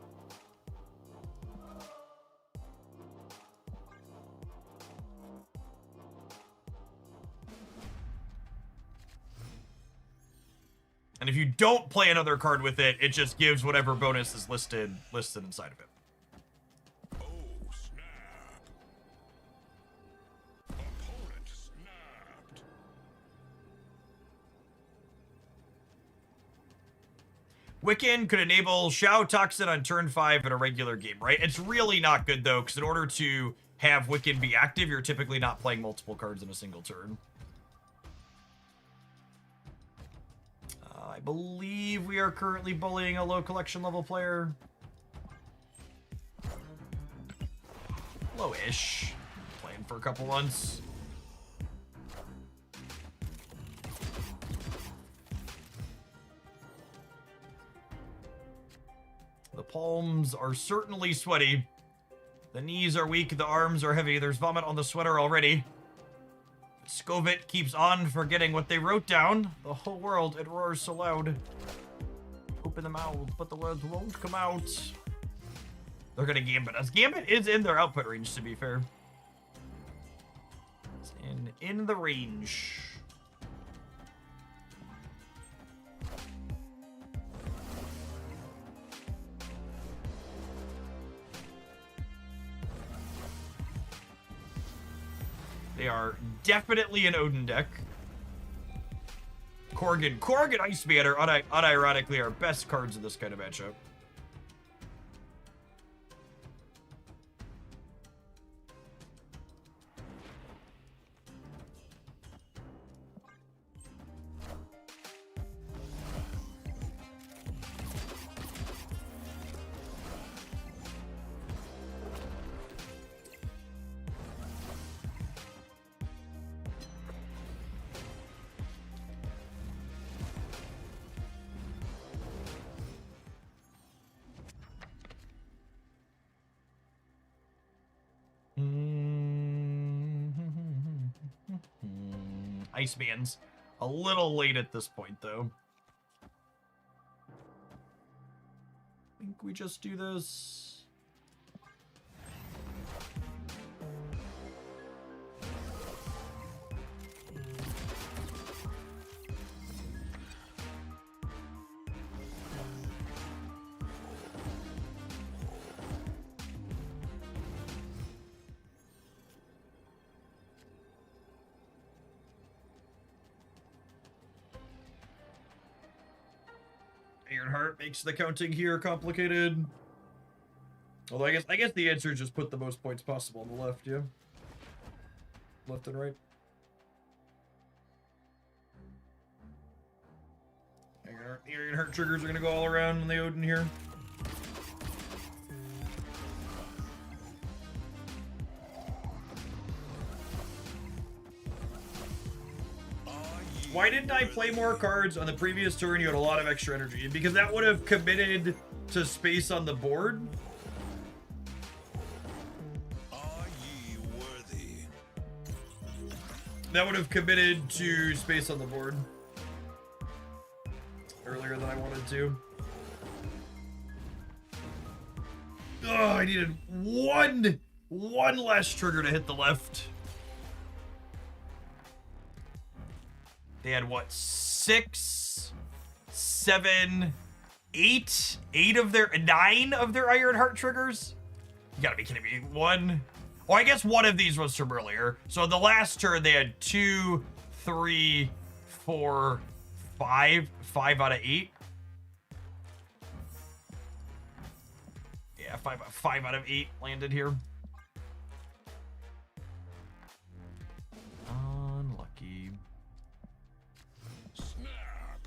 And if you don't play another card with it, it just gives whatever bonus is listed inside of it. Wiccan could enable Shao Toxin on turn 5 in a regular game, right? It's really not good, though, because in order to have Wiccan be active, you're typically not playing multiple cards in a single turn. I believe we are currently bullying a low collection level player. Low-ish. Playing for a couple months. The palms are certainly sweaty. The knees are weak, the arms are heavy. There's vomit on the sweater already. Scovit keeps on forgetting what they wrote down. The whole world, it roars so loud. Open the mouth, but the words won't come out. They're gonna Gambit us. Gambit is in their output range, to be fair. It's in the range. They are definitely an Odin deck. Korgan Ice Man are unironically our best cards in this kind of matchup. Iceman's a little late at this point, though. I think we just do this. Ironheart makes the counting here complicated. Although I guess the answer is just put the most points possible on the left, yeah. Left and right. Ironheart triggers are gonna go all around in the Odin here. Why didn't I play more cards on the previous turn? You had a lot of extra energy. Because that would have committed to space on the board. Are ye worthy? That would have committed to space on the board. Earlier than I wanted to. Oh, I needed one less trigger to hit the left. They had what, 6, 7, 8, 9 of their Ironheart triggers? You gotta be kidding me. One. Oh, I guess one of these was from earlier. So the last turn they had 2, 3, 4, 5. 5 out of 8. Yeah, 5 out of 8 landed here. Unlucky. Snap.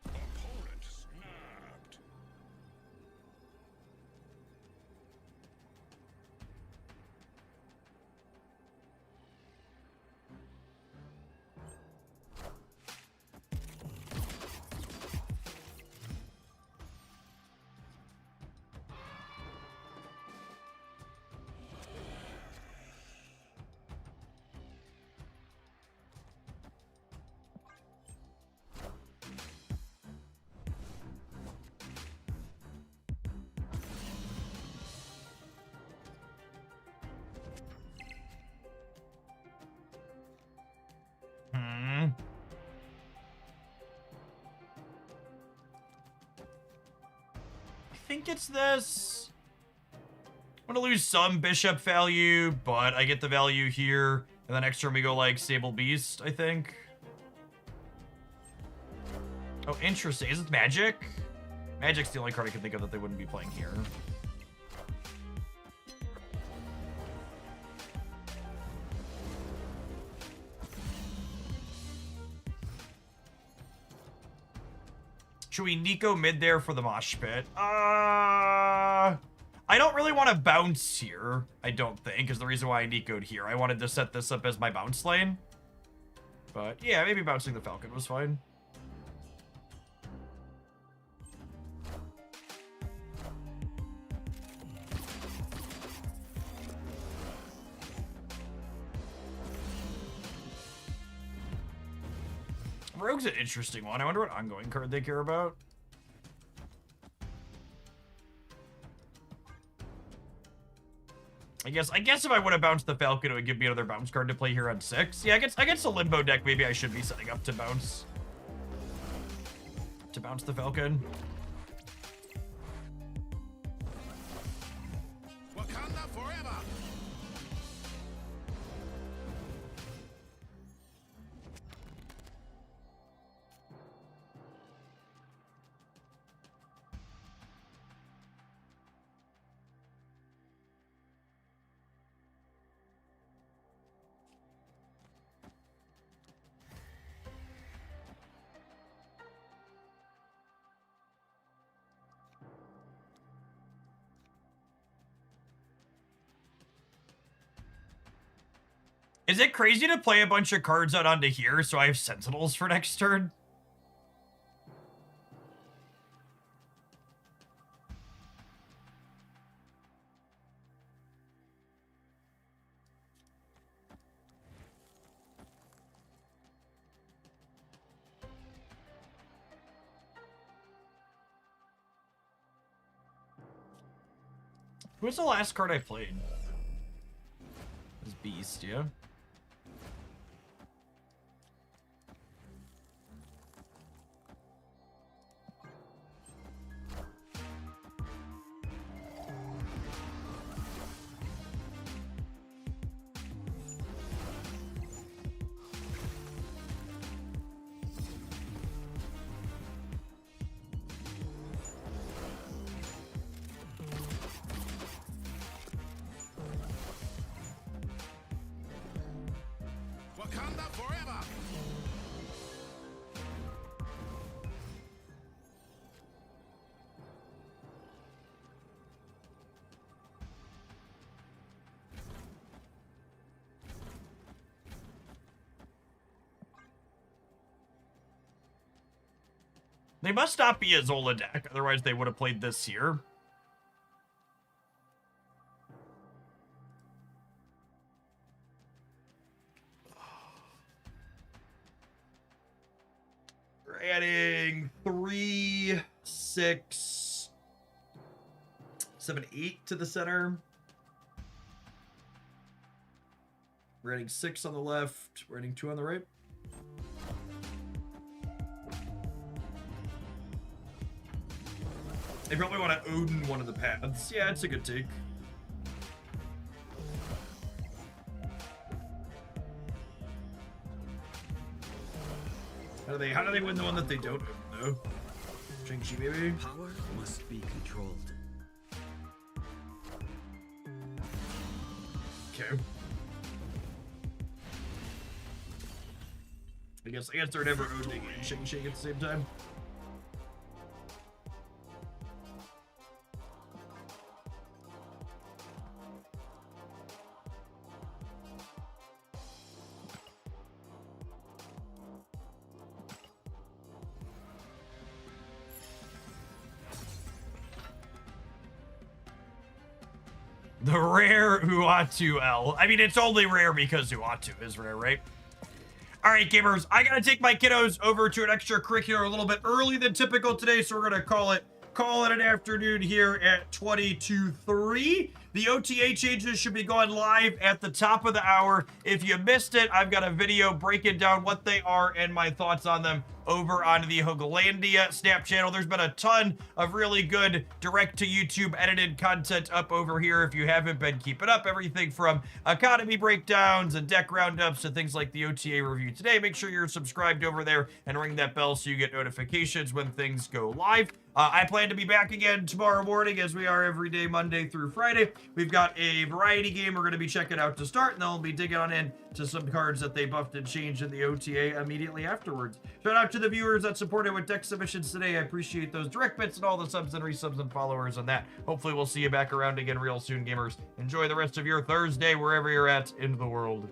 Opponent snapped. think it's this. I'm gonna lose some bishop value, but I get the value here. And then next turn we go like Sable Beast, I think. Oh, interesting. Is it Magic? Magic's the only card I can think of that they wouldn't be playing here. Should we Nico mid there for the mosh pit? I don't really want to bounce here, I don't think, is the reason why I Nico'd here. I wanted to set this up as my bounce lane. But yeah, maybe bouncing the Falcon was fine. Rogue's an interesting one. I wonder what ongoing card they care about. I guess if I would have bounced the Falcon, it would give me another bounce card to play here on 6. Yeah, against a Limbo deck, maybe I should be setting up to bounce the Falcon. Wakanda forever! Is it crazy to play a bunch of cards out onto here so I have Sentinels for next turn? Who's the last card I played? It was Beast, yeah? Wakanda forever! They must not be a Zola deck, otherwise they would have played this here. We're adding 3, 6, 7, 8 to the center. We're adding 6 on the left. We're adding 2 on the right. They probably want to Odin one of the paths. Yeah, it's a good take. How do they win the one that they don't own, though? Shang-Chi, maybe? Power must be controlled. Okay. I guess they're never owning and Shang-Chi at the same time. The rare Uatu L. I mean, it's only rare because Uatu is rare, right? All right, gamers, I gotta take my kiddos over to an extracurricular a little bit early than typical today, so we're gonna call it an afternoon here at 22:03. The OTA changes should be going live at the top of the hour. If you missed it, I've got a video breaking down what they are and my thoughts on them over on the Hooglandia Snap channel. There's been a ton of really good direct-to-YouTube edited content up over here. If you haven't been keeping up, everything from economy breakdowns and deck roundups to things like the OTA review today. Make sure you're subscribed over there and ring that bell so you get notifications when things go live. I plan to be back again tomorrow morning, as we are every day, Monday through Friday. We've got a variety game we're going to be checking out to start, and then we'll be digging on in to some cards that they buffed and changed in the OTA immediately afterwards. Shout out to the viewers that supported with deck submissions today. I appreciate those direct bits and all the subs and resubs and followers on that. Hopefully we'll see you back around again real soon, gamers. Enjoy the rest of your Thursday wherever you're at in the world.